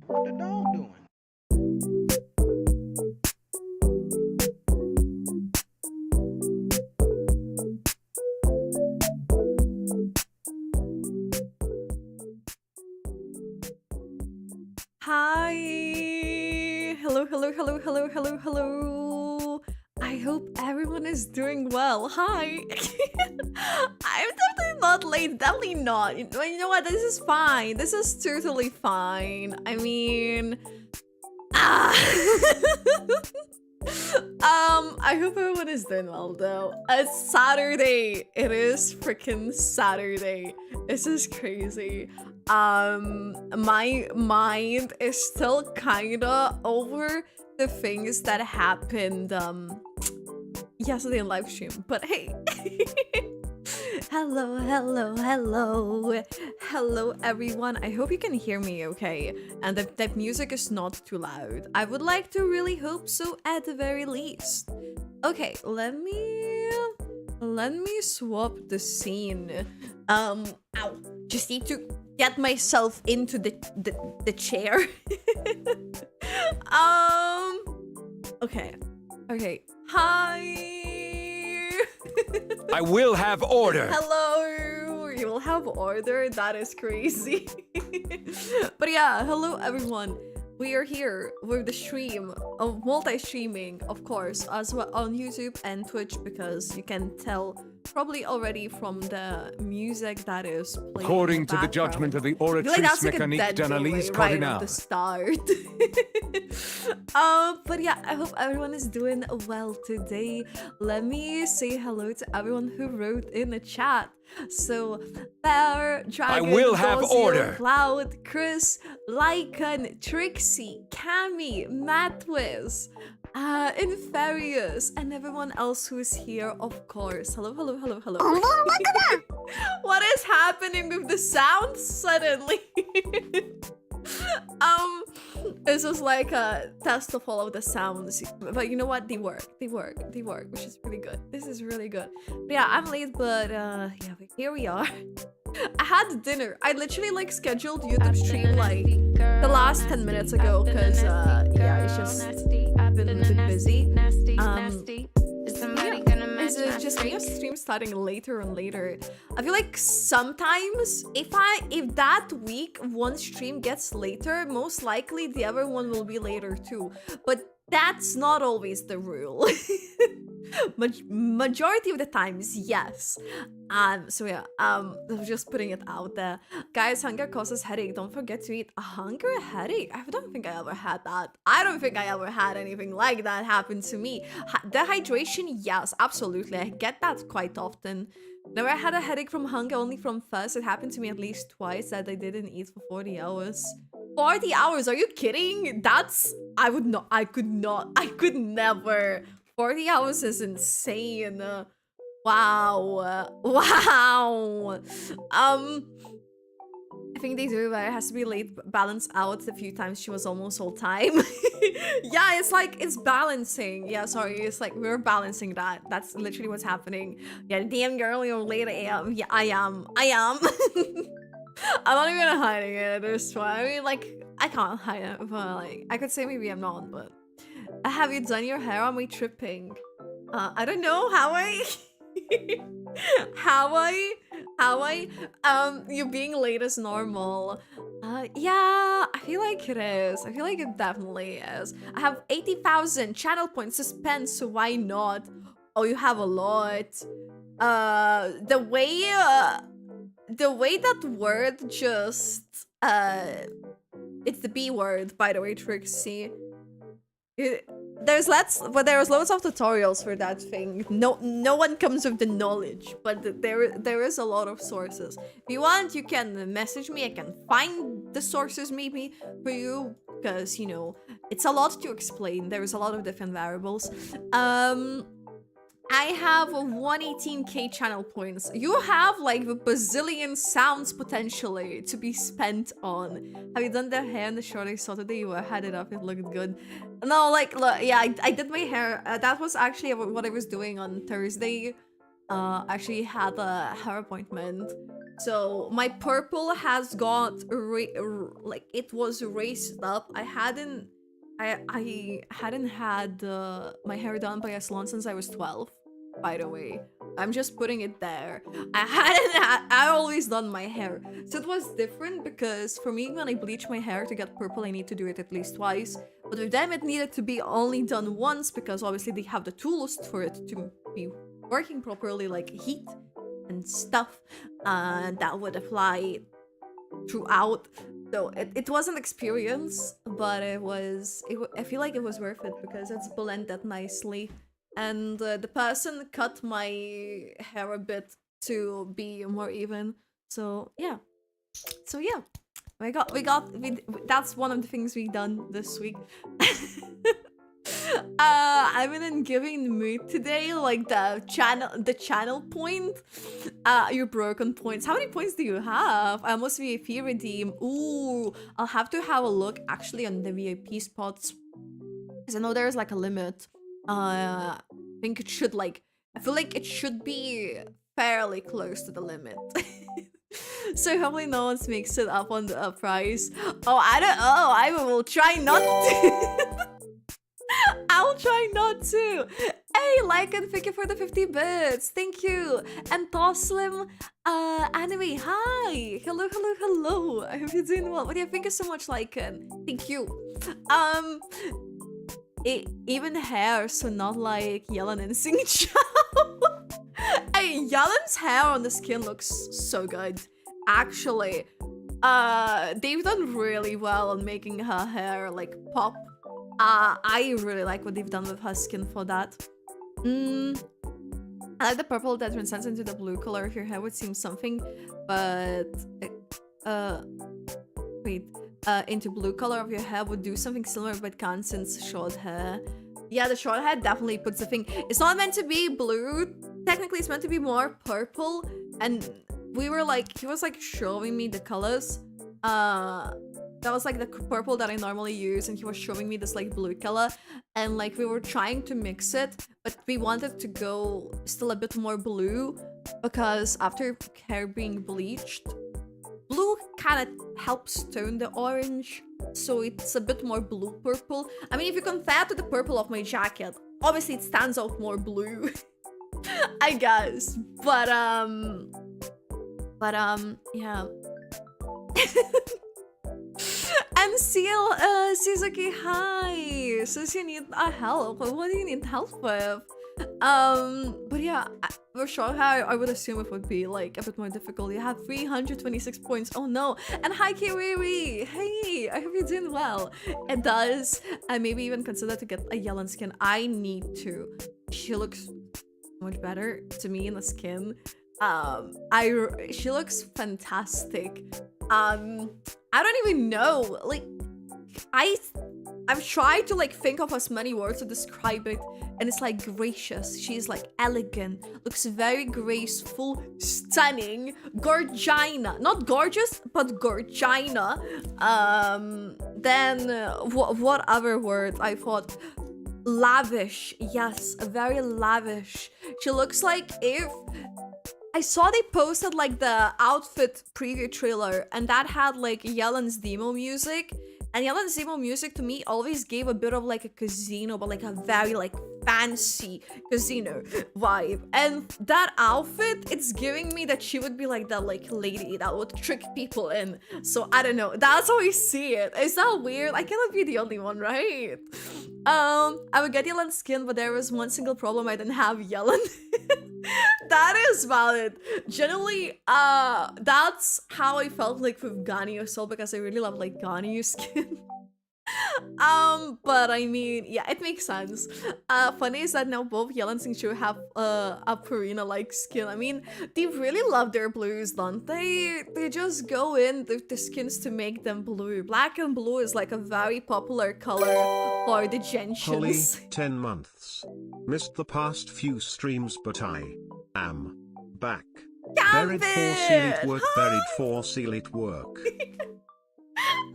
What the dog doing? Hi! Hello, hello, hello, hello, hello, hello. I hope everyone is doing well. Hi! I'm definitely not late, definitely not. You know what? This is fine. This is totally fine. I mean, ah. I hope everyone is doing well though. It's Saturday. It is freaking Saturday. This is crazy. My mind is still kinda over the things that happened yesterday in live stream, but hey. Hello, hello, hello. Hello, everyone. I hope you can hear me okay, and that music is not too loud. I would like to really hope so at the very least. Okay, let me swap the scene. Ow. Just need to get myself into the chair. Okay. Okay. Hi. I will have order. Hello. You will have order. That is crazy. But yeah, hello everyone. We are here with the stream of multi-streaming, of course, as well on YouTube and Twitch, because you can tell probably already from the music that is playing. According to the judgment of the Oratrice Mécanique d'Analyse right Cardinal. at the start. But yeah, I hope everyone is doing well today. Let me say hello to everyone who wrote in the chat. So, Bear, Dragon, I will have Dozio, order. Cloud, Chris, Lycan, Trixie, Cammy, Matwiz, Inferius, and everyone else who is here, of course. Hello, hello, hello, hello. What is happening with the sound suddenly? This was like a test of all of the sounds, but you know what? They work, which is really good. This is really good. But yeah, I'm late, but yeah, here we are. I had dinner. I literally like scheduled YouTube stream like the last 10 minutes ago, because yeah, it's just been a bit busy. It's just me stream starting later and later. I feel like sometimes if that week one stream gets later, most likely the other one will be later too. But that's not always the rule. Majority of the times, yes. So yeah, I'm just putting it out there. Guys, hunger causes headache. Don't forget to eat. A hunger headache? I don't think I ever had that. I don't think I ever had anything like that happen to me. Dehydration, yes, absolutely. I get that quite often. Never had a headache from hunger, only from thirst. It happened to me at least twice that I didn't eat for 40 hours. 40 hours? Are you kidding? I could never. 40 hours is insane. Wow. Wow. I think they do, but it has to be late, balance out. A few times she was almost all time. Yeah, it's like, it's balancing. Yeah, sorry, it's like we're balancing that. That's literally what's happening. Yeah, damn girl, you're late AM. Yeah, I am. I'm not even hiding it at this point. I mean, like, I can't hide it, but like, I could say maybe I'm not, but... Have you done your hair? Am I tripping? I don't know. How you being late is normal. Yeah, I feel like it is. I feel like it definitely is. I have 80,000 channel points to spend, so why not? Oh, you have a lot. The way that word just, it's the B word, by the way, Trixie. There's loads of tutorials for that thing. No one comes with the knowledge, but there is a lot of sources. If you want, you can message me. I can find the sources maybe for you, because you know it's a lot to explain. There's a lot of different variables. I have 118k channel points. You have like a bazillion sounds potentially to be spent on. Have you done the hair and the short I saw today? You had it up, it looked good. No, like, look, yeah, I did my hair. That was actually what I was doing on Thursday. Actually had a hair appointment. So my purple has got, like, it was raised up. I hadn't had my hair done by a salon since I was 12, by the way. I'm just putting it there. I always done my hair. So it was different because for me, when I bleach my hair to get purple, I need to do it at least twice. But with them, it needed to be only done once because obviously they have the tools for it to be working properly, like heat and stuff. That would apply throughout. So it was an experience, but I feel like it was worth it because it's blended nicely. And the person cut my hair a bit to be more even. So yeah. That's one of the things we done this week. I'm in a giving mood today, like the channel point. Your broken points. How many points do you have? I almost VIP redeem. Ooh, I'll have to have a look actually on the VIP spots. Because I know there's like a limit. I think it should I feel like it should be fairly close to the limit. So hopefully no one makes it up on the price. I will try not to. I'll try not to. Hey, like and thank you for the 50 bits. Thank you. And Toslim, anime, hi. Hello. I hope you're doing well. But yeah, thank you so much, Lycan. Thank you. Even hair, so not like Yellen and Sing Chao. Hey, Yellen's hair on the skin looks so good. Actually, they've done really well on making her hair like pop. I really like what they've done with her skin for that. I like the purple that transcends into the blue color of your hair would seem something, but into blue color of your hair would do something similar, but can't since short hair. Yeah, the short hair definitely puts the thing. It's not meant to be blue. Technically, it's meant to be more purple. And he was like showing me the colors. That was like the purple that I normally use, and he was showing me this like blue color, and like we were trying to mix it, but we wanted to go still a bit more blue because after hair being bleached, blue kind of helps tone the orange, so it's a bit more blue purple. I mean, if you compare to the purple of my jacket, obviously it stands out more blue. I guess, but yeah. And Seal, Suzuki, hi! Says you need help. What do you need help with? But yeah, for sure, I would assume it would be like a bit more difficult. You have 326 points. Oh no! And hi, Kiwiwi! Hey, I hope you're doing well. It does. I maybe even consider to get a yellow skin. I need to. She looks much better to me in the skin. She looks fantastic. I don't even know, like, I've tried to like think of as many words to describe it, and it's like gracious. She's like elegant, looks very graceful, stunning, gorgina, not gorgeous, but gorgina. Then what other word I thought? Lavish, yes, very lavish. She looks like if I saw they posted like the outfit preview trailer, and that had like Yellen's demo music, and Yellen's demo music to me always gave a bit of like a casino, but like a very like fancy casino vibe. And that outfit, it's giving me that she would be like that like lady that would trick people in. So I don't know, that's how I see it. Is that weird? I cannot be the only one, right? I would get Yellen's skin, but there was one single problem: I didn't have Yellen. That is valid. Generally, that's how I felt like with Ganyu as well, because I really love like Ganyu skin. But I mean, yeah, it makes sense. Funny is that now both Yell and Xingqiu have a Purina-like skin. I mean, they really love their blues, don't they? They just go in with the skins to make them blue. Black and blue is like a very popular color for the Holly, Genshins. 10 months. Missed the past few streams, but I am back. Buried for seal it work, buried for seal it work.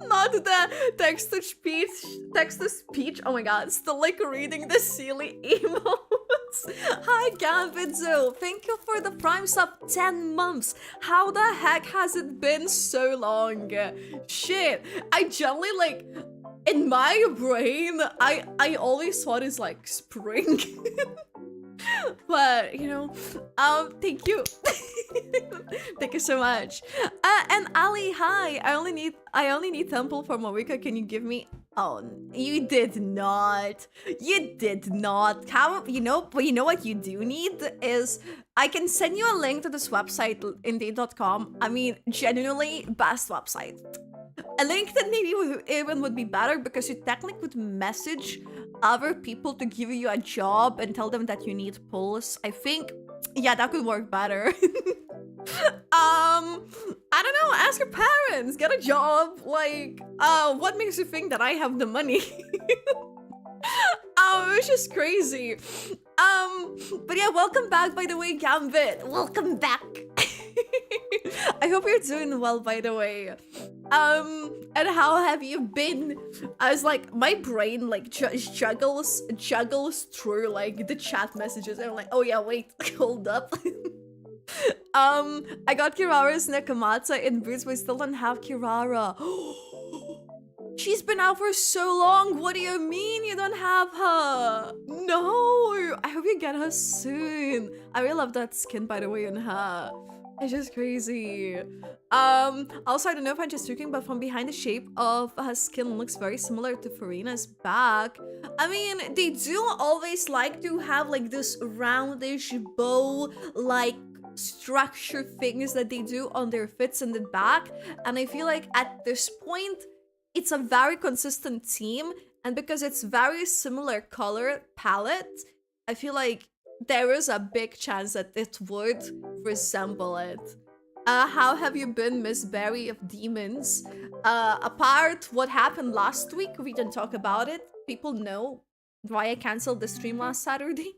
Not the text-to-speech. Oh my god, still like reading the silly emotes. Hi Gambitzo, thank you for the Prime sub 10 months. How the heck has it been so long? Shit, I generally like, in my brain, I always thought it's like spring. But, you know, thank you. Thank you so much. And Ali, hi. I only need temple for Marika. Can you give me? Oh, you did not. You did not. How, you know, but you know what you do need is I can send you a link to this website, indeed.com. I mean, genuinely best website. A link that maybe even would be better because you technically could message other people to give you a job and tell them that you need pulls. I think, yeah, that could work better. I don't know, ask your parents, get a job. Like, what makes you think that I have the money? It's just crazy. But yeah, welcome back, by the way, Gambit. Welcome back. I hope you're doing well, by the way. And how have you been? I was like, my brain like juggles through like the chat messages, and I'm like, oh yeah, wait, hold up. I got Kirara's Nekomata in boots, but I still don't have Kirara. She's been out for so long. What do you mean you don't have her? No, I hope you get her soon. I really love that skin, by the way, on her. It's just crazy. Also, I don't know if I'm just joking, but from behind, the shape of her skin looks very similar to Farina's back. I mean, they do always like to have like this roundish bow like structure things that they do on their fits in the back, and I feel like at this point it's a very consistent team, and because it's very similar color palette, I feel like there is a big chance that it would resemble it. How have you been, Miss Berry of Demons? Apart what happened last week, we didn't talk about it. People know why I canceled the stream last Saturday.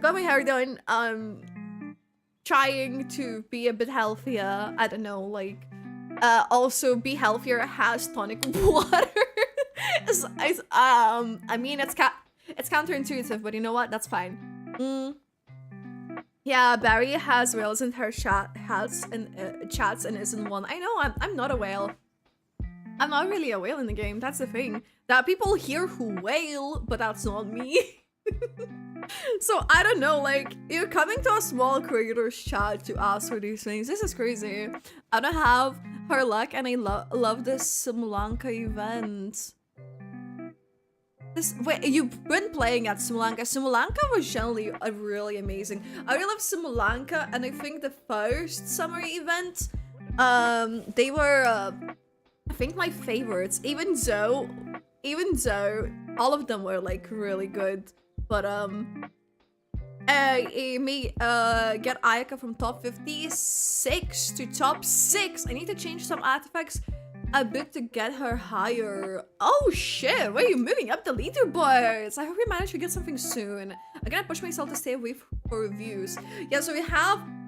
Got my hair done. Trying to be a bit healthier. I don't know, like, also be healthier has tonic water. I mean, it's counterintuitive, but you know what? That's fine. Yeah, Barry has whales in her chats and isn't one. I know, I'm not a whale. I'm not really a whale in the game. That's the thing. There are people here who wail, but that's not me. So I don't know, like, you're coming to a small creators chat to ask for these things. This is crazy. I don't have her luck, and I love this Simulanka event. Wait, you've been playing at Simulanka. Simulanka was generally really amazing. I really love Simulanka, and I think the first summer event, they were, I think, my favorites. Even though all of them were like really good. But it may get Ayaka from top 56 to top 6. I need to change some artifacts a bit to get her higher. Oh shit, where are you moving up the leaderboards? I hope we manage to get something soon. I'm gonna push myself to stay away for reviews. Yeah, so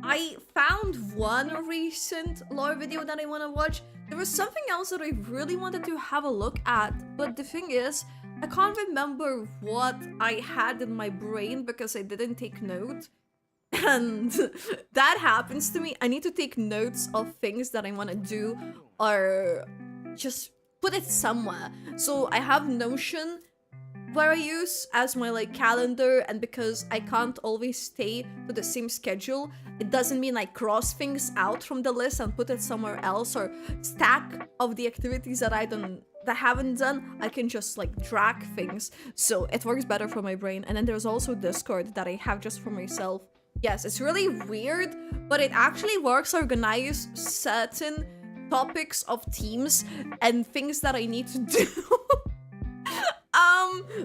I found one recent lore video that I want to watch. There was something else that I really wanted to have a look at, but the thing is, I can't remember what I had in my brain because I didn't take note. And that happens to me. I need to take notes of things that I want to do or just put it somewhere. So I have Notion where I use as my like calendar, and because I can't always stay to the same schedule, it doesn't mean I cross things out from the list and put it somewhere else or stack of the activities that haven't done. I can just like drag things, so it works better for my brain. And then there's also Discord that I have just for myself. Yes, it's really weird, but it actually works to organize certain topics of teams and things that I need to do.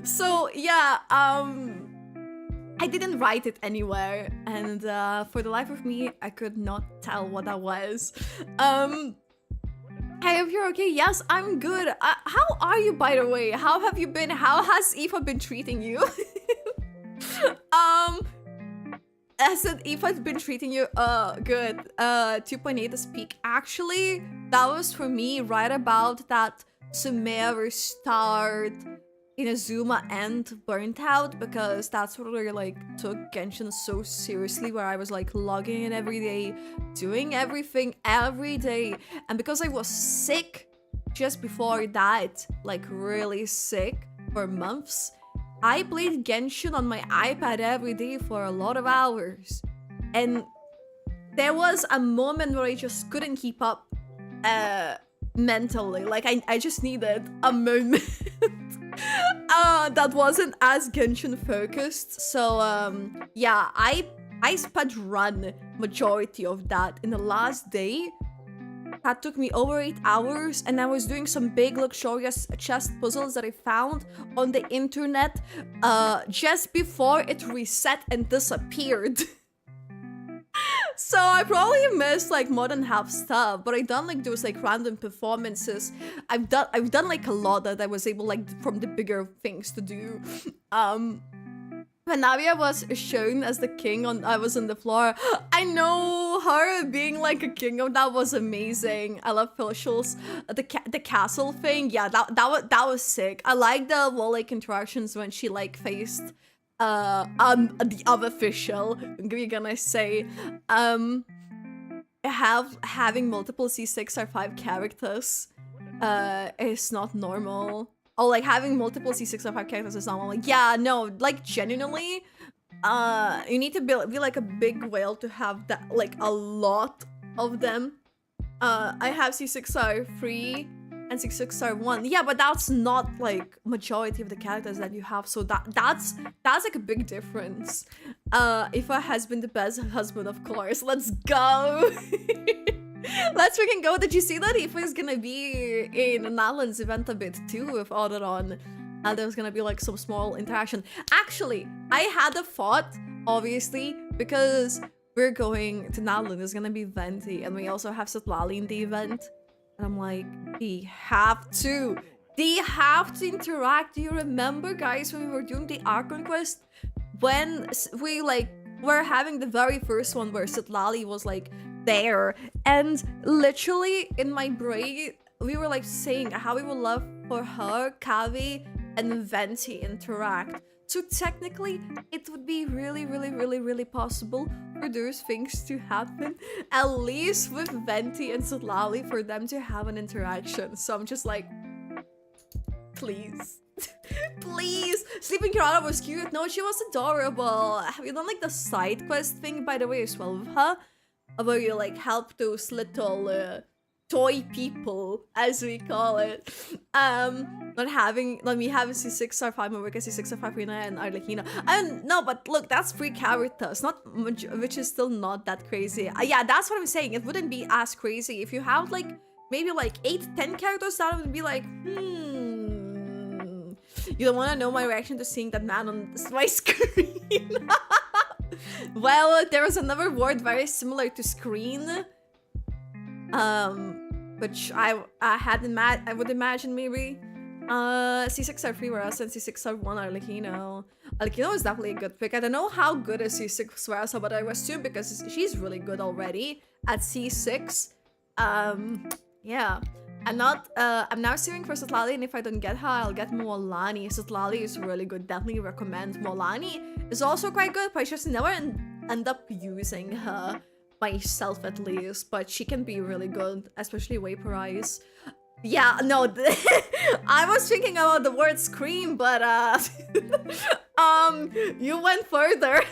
So yeah, I didn't write it anywhere, and for the life of me, I could not tell what that was. I hope you're okay. Yes, I'm good. How are you, by the way? How have you been? How has Aoife been treating you? I said Aoife's been treating you good. 2.8 is peak. Actually, that was for me right about that Sumer start, Inazuma and Burnt Out, because that's what I like took Genshin so seriously, where I was like logging in every day, doing everything every day. And because I was sick just before that, like really sick for months, I played Genshin on my iPad every day for a lot of hours. And there was a moment where I just couldn't keep up mentally. Like I just needed a moment that wasn't as Genshin focused. So yeah, I sped run majority of that in the last day. That took me over 8 hours, and I was doing some big luxurious chest puzzles that I found on the internet just before it reset and disappeared. So I probably missed like more than half stuff, but I done like those like random performances. I've done like a lot that I was able like from the bigger things to do. When Navia was shown as the king I was on the floor. I know, her being like a king of that was amazing. I love Philshul's the castle thing. Yeah, that was sick. I like the wall like interactions when she like faced the other official. We're gonna say having multiple C6 or 5 characters is not normal. Oh, like having multiple C6 or 5 characters is normal. Like, yeah, no, like genuinely, you need to be like a big whale to have that, like a lot of them. I have C6R3 and C6R1. Yeah, but that's not like majority of the characters that you have. So that's like a big difference. Ifa has been the best husband, of course. Let's go. Let's freaking go. Did you see that Aoife is gonna be in Nalan's event a bit too with Auderon? And there's gonna be like some small interaction. Actually, I had a thought, obviously, because we're going to Nalan. There's gonna be Venti, and we also have Satlali in the event. And I'm like, they have to interact. Do you remember, guys, when we were doing the Archon quest? When we like were having the very first one where Satlali was like there, and literally in my brain we were like saying how we would love for her, Kavi, and Venti interact. So technically it would be really possible for those things to happen, at least with Venti and Satlali, for them to have an interaction. So I'm just like, please. Please. Sleeping Kirana was cute. No, she was adorable. Have you done like the side quest thing, by the way, as well with her? Where you like help those little toy people, as we call it. Not me having C6R5, Marika, C6R5, Rina, and Arlecchino. No, but look, that's 3 characters, not much, which is still not that crazy. Yeah, that's what I'm saying. It wouldn't be as crazy if you have like maybe like 8-10 characters. That would be like, You don't want to know my reaction to seeing that man on my screen. Well, there was another word very similar to screen, which I would imagine maybe C6R3 whereas and C6R1 Arlecchino. Arlecchino is definitely a good pick. I don't know how good is C6 whereas, but I assume because she's really good already at C6. Yeah. I'm now seeing for Satlali, and if I don't get her, I'll get Moalani. Satlali is really good, definitely recommend. Moalani is also quite good, but I just never end up using her myself at least, but she can be really good, especially Vaporize. Yeah, no, I was thinking about the word scream, but you went further.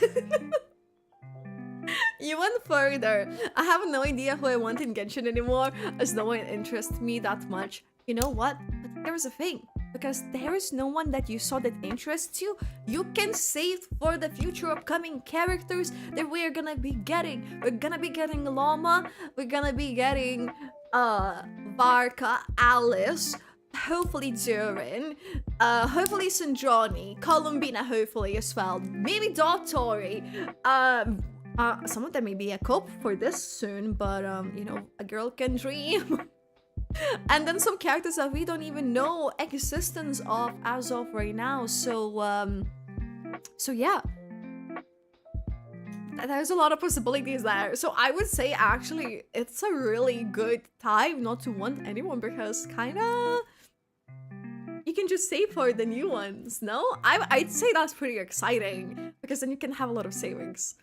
You went further. I have no idea who I want in Genshin anymore, as no one interests me that much. You know what? But there is a thing. Because there is no one that you saw that interests you, you can save for the future upcoming characters that we're gonna be getting. We're gonna be getting Llama, we're gonna be getting Varka, Alice, hopefully Durin, hopefully Sanjoni, Columbina hopefully as well, maybe Dottori, some of them may be a cope for this soon, but you know, a girl can dream. And then some characters that we don't even know existence of as of right now, so yeah. There's a lot of possibilities there. So I would say actually it's a really good time not to want anyone because kinda you can just save for the new ones, no? I'd say that's pretty exciting because then you can have a lot of savings.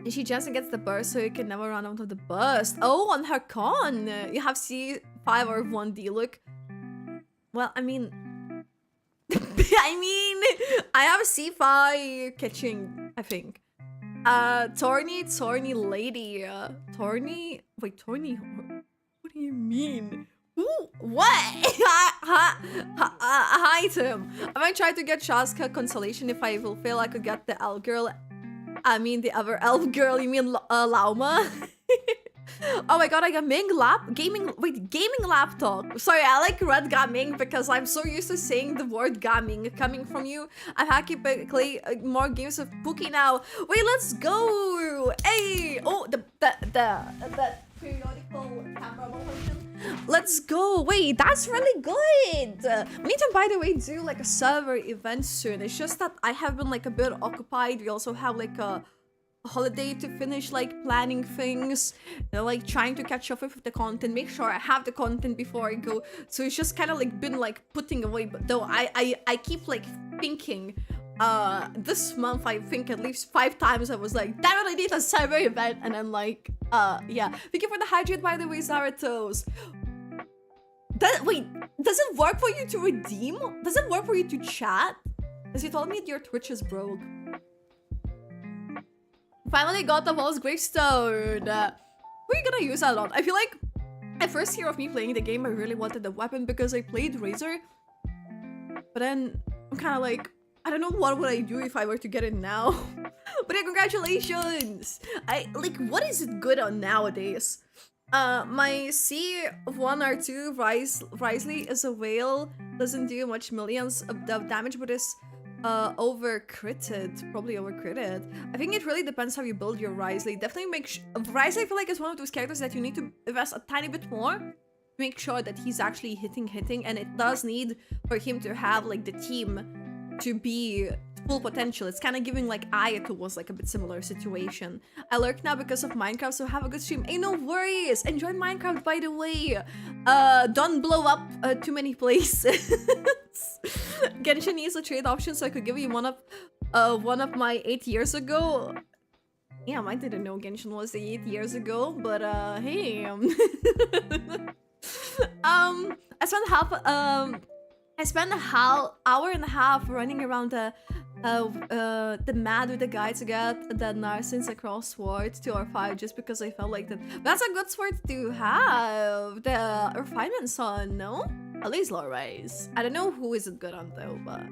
She just gets the burst so you can never run out of the burst. Oh, on her con! You have C5 or 1D look. Well, I mean... I have C5 catching, I think. Torny lady. Torny? Wait, Torny? What do you mean? Ooh, what? Hi, Tim. I might try to get Shaska consolation. If I will fail, I could get the elf girl. I mean, the other elf girl. You mean Lauma? Oh my god, I got gaming laptop. Sorry, I like red gaming because I'm so used to saying the word gaming coming from you. I've had to play more games with Pookie now. Wait, let's go! Hey! Oh, the periodical camera function. Let's go! Wait, that's really good! We need to, by the way, do like a server event soon. It's just that I have been like a bit occupied. We also have like a holiday to finish like planning things, like trying to catch up with the content, make sure I have the content before I go. So it's just kind of like been like putting away, but though I keep like thinking this month I think at least 5 times I was like, damn it, I need a server event, and then like yeah. Thank you for the hydrate, by the way, Zaratos. Wait, does it work for you to redeem? Does it work for you to chat? As you told me your Twitch is broke. Finally got the Walls Gravestone. Who are you gonna use that on? I feel like at first year of me playing the game, I really wanted the weapon because I played Razor. But then I'm kind of like, I don't know what would I do if I were to get it now. But yeah, congratulations! What is it good on nowadays? My C1 or 2 Risley is a whale. Doesn't do much millions of damage, but is probably overcritted. I think it really depends how you build your Risley. Definitely Risley, I feel like is one of those characters that you need to invest a tiny bit more to make sure that he's actually hitting, and it does need for him to have like the team to be full potential. It's kind of giving like Ayato was like a bit similar situation. I lurk now because of Minecraft, so have a good stream. Hey, no worries. Enjoy Minecraft, by the way. Don't blow up too many places. Genshin needs a trade option, so I could give you one of my 8 years ago. Yeah, I didn't know Genshin was 8 years ago, but hey. I spent a hour and a half running around the mad with the guy to get the Narcins across sword to R5 just because I felt like that. That's a good sword to have. The refinement son, no? At least Lorays. I don't know who is it good on though, but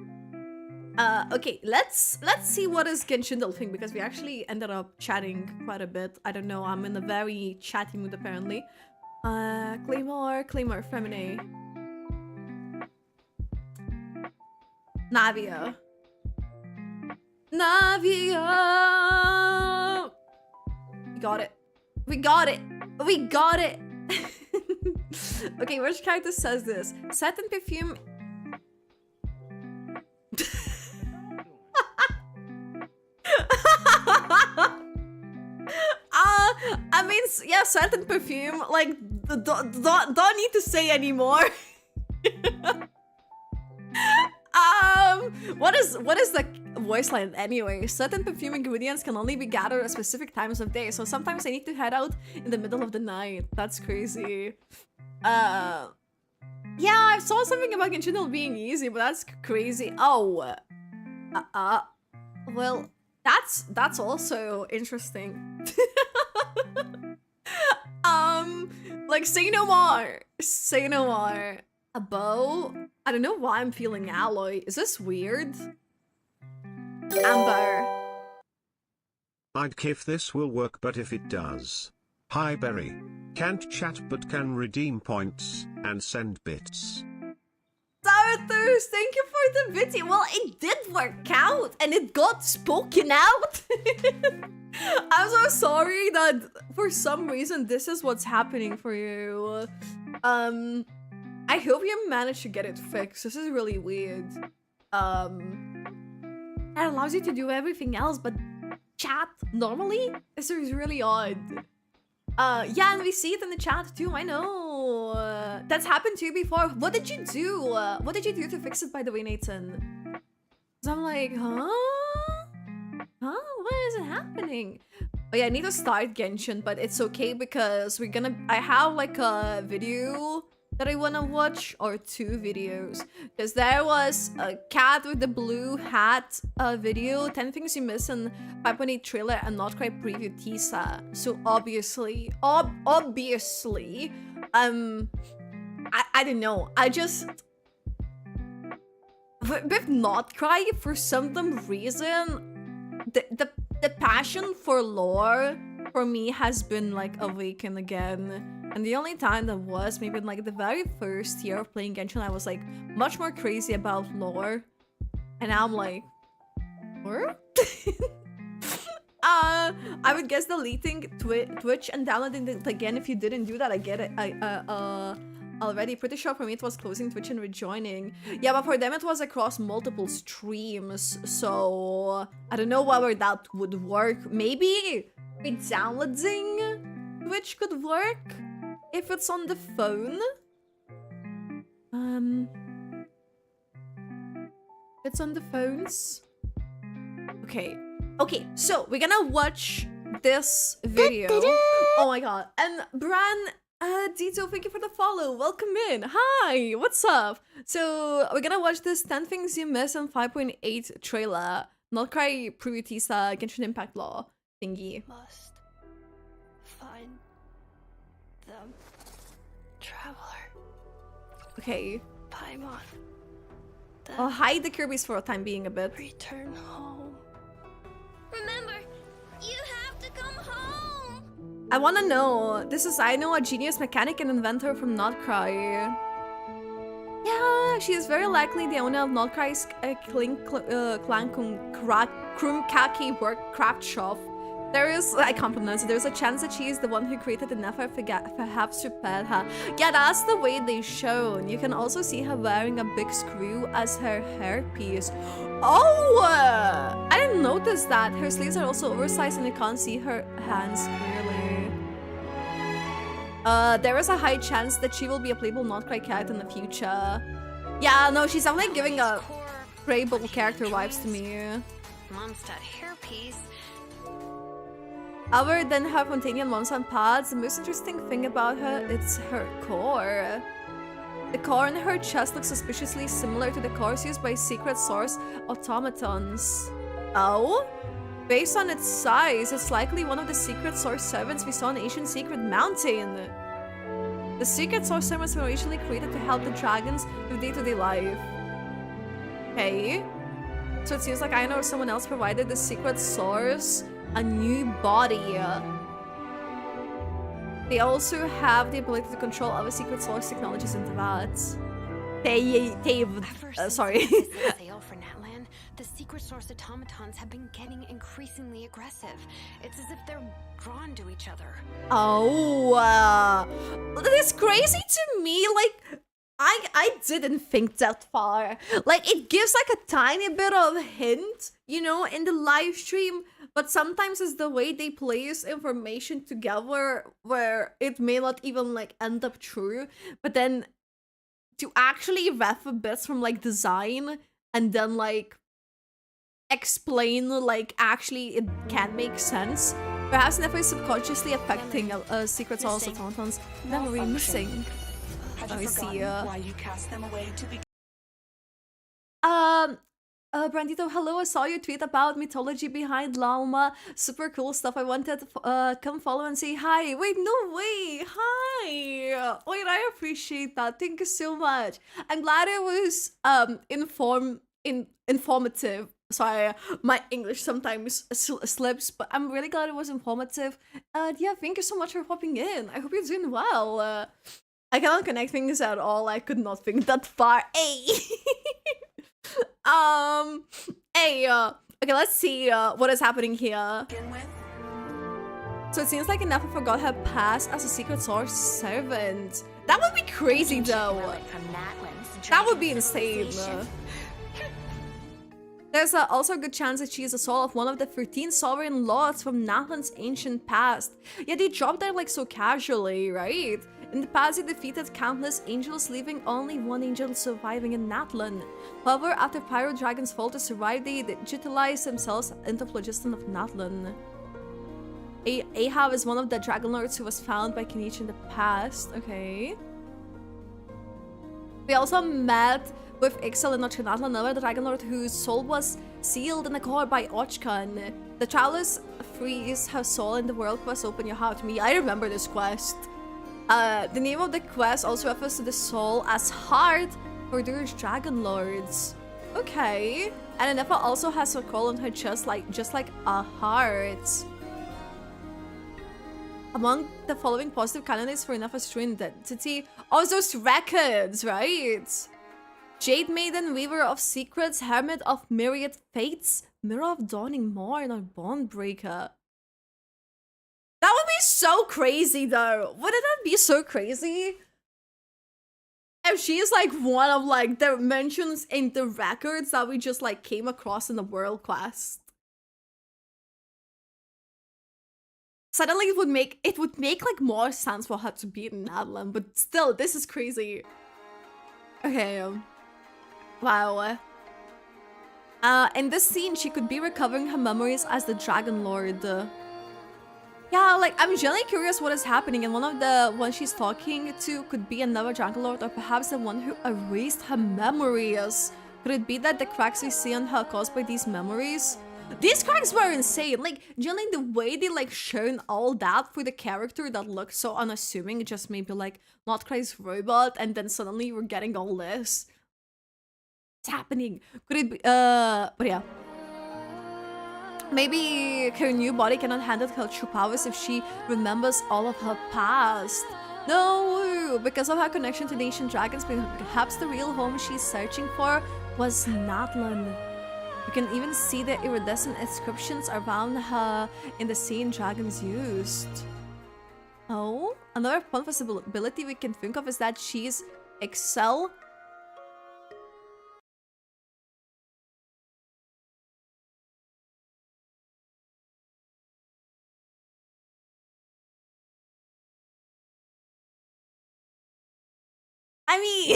okay, let's see what is Genshin thing, because we actually ended up chatting quite a bit. I don't know, I'm in a very chatty mood apparently. Claymore, Femine. Navia. We got it. Okay, which character says this? Scent and perfume. I mean, yeah, scent and perfume. Like, don't need to say anymore. What is the voice line anyway? Certain perfume ingredients can only be gathered at specific times of day, so sometimes I need to head out in the middle of the night. That's crazy. Yeah, I saw something about Genshin being easy, but that's crazy. Oh, well, that's also interesting. Like, say no more. A bow? I don't know why I'm feeling alloy. Is this weird? Amber. I'd if this will work, but if it does, Hi Berry. Can't chat but can redeem points and send bits. Zarathus, thank you for the video. Well, it did work out and it got spoken out. I'm so sorry that for some reason this is what's happening for you. I hope you managed to get it fixed. This is really weird. It allows you to do everything else, but chat normally? This is really odd. Yeah, and we see it in the chat too, I know. That's happened to you before. What did you do? What did you do to fix it, by the way, Nathan? So I'm like, huh? Huh? What is happening? Oh yeah, I need to start Genshin, but it's okay because I have like a video that I wanna watch, or 2 videos. Because there was a cat with the blue hat video, 10 things you miss in 5.8 trailer and not quite preview teaser. So obviously, I don't know. I just with Not Cry, for some reason, the passion for lore for me has been like awakened again. And the only time that was maybe in like the very first year of playing Genshin, I was like much more crazy about lore. And now I'm like, what? I would guess deleting Twitch and downloading it again. If you didn't do that, I get it. Already pretty sure for me it was closing Twitch and rejoining. Yeah, but for them it was across multiple streams. So I don't know whether that would work. Maybe downloading Twitch could work if it's on the phone. It's on the phones. Okay, so we're gonna watch this video. Oh my god. And Bran, Dito, thank you for the follow. Welcome in. Hi, what's up? So we're gonna watch this 10 things you miss in 5.8 trailer. Not Cry preview teaser Genshin Impact Law thingy. Must find them. Traveler. Okay. Paimon. I'll hide the Kirby's for a time being a bit. Return home. Remember, you have to come home. I wanna know. This is I know, a genius mechanic and inventor from Not Cry. Yeah, she is very likely the owner of Not Cry's Krumkaki work craft shop. There is, I can't pronounce it, there's a chance that she is the one who created the Nefer perhaps repaired her. Yeah, that's the way they shown. You can also see her wearing a big screw as her hairpiece. Oh! I didn't notice that. Her sleeves are also oversized and you can't see her hands clearly. There is a high chance that she will be a playable Not Cry character in the future. Yeah, no, she's definitely giving a playable character vibes to me. Mondstadt hairpiece. Other than her Fontanian monster and pads, the most interesting thing about her is her core. The core in her chest looks suspiciously similar to the cores used by secret source automatons. Oh? Based on its size, it's likely one of the secret source servants we saw in Ancient Secret Mountain. The secret source servants were originally created to help the dragons with day-to-day life. Okay. So it seems like I know someone else provided the secret source a new body. They also have the ability to control other secret source technologies into that. Sorry. Sail for Natlan, the secret source automatons have been getting increasingly aggressive. It's as if they're drawn to each other. Oh, that's crazy to me. Like, I didn't think that far. Like, it gives like a tiny bit of hint, you know, in the live stream, but sometimes it's the way they place information together where it may not even like end up true, but then to actually ref bits from like design and then like explain like actually it can make sense. Perhaps Nefer is subconsciously affecting secret source automatons. Memory missing. Have you forgotten why you cast them away to begin? Brandito, hello, I saw your tweet about mythology behind Llama. Super cool stuff. I wanted to come follow and say hi. Wait, no way. Hi. Wait, I appreciate that. Thank you so much. I'm glad it was informative. Sorry, my English sometimes slips, but I'm really glad it was informative. Yeah, thank you so much for popping in. I hope you're doing well. I cannot connect things at all. I could not think that far. Hey! Hey, okay, let's see what is happening here. So it seems like Nefa forgot her past as a secret source servant. That would be crazy though. That would be insane. There's also a good chance that she is the soul of one of the 13 sovereign lords from Natlan's ancient past. Yeah, they dropped there like so casually, right? In the past, they defeated countless angels, leaving only one angel surviving in Natlan. However, after Pyro Dragon's fall to survive, they digitalized themselves into Phlogiston of Natlan. Ahab is one of the Dragon Lords who was found by Kenichi in the past. Okay. We also met with Ixel in Notre Natlan, another Dragon Lord whose soul was sealed in the core by Ochkan. The travelers freeze her soul in the world quest Open Your Heart to Me. I remember this quest. The name of the quest also refers to the soul as heart for those Dragon Lords. Okay. And Nefa also has her call on her chest, just like a heart. Among the following positive candidates for Nefa's true identity, oh, those records, right? Jade Maiden, Weaver of Secrets, Hermit of Myriad Fates, Mirror of Dawning Morn, or Bondbreaker. That would be so crazy though. Wouldn't that be so crazy? If she is like one of like the mentions in the records that we just like came across in the world quest. Suddenly it would make like more sense for her to be in Natlan, but still, this is crazy. Okay, wow. In this scene, she could be recovering her memories as the Dragon Lord. Yeah, like, I'm genuinely curious what is happening, and one of the ones she's talking to could be another Dragon Lord, or perhaps the one who erased her memories. Could it be that the cracks we see on her caused by these memories? These cracks were insane. Like, genuinely, the way they, like, shown all that for the character that looked so unassuming, just maybe, like, not Christ's robot, and then suddenly we're getting all this. What's happening? Could it be, but yeah. Maybe her new body cannot handle her true powers if she remembers all of her past. No, because of her connection to the ancient dragons, perhaps the real home she's searching for was Natlan. You can even see the iridescent inscriptions around her in the scene dragons used. Oh, another possibility we can think of is that she's Excel. I mean,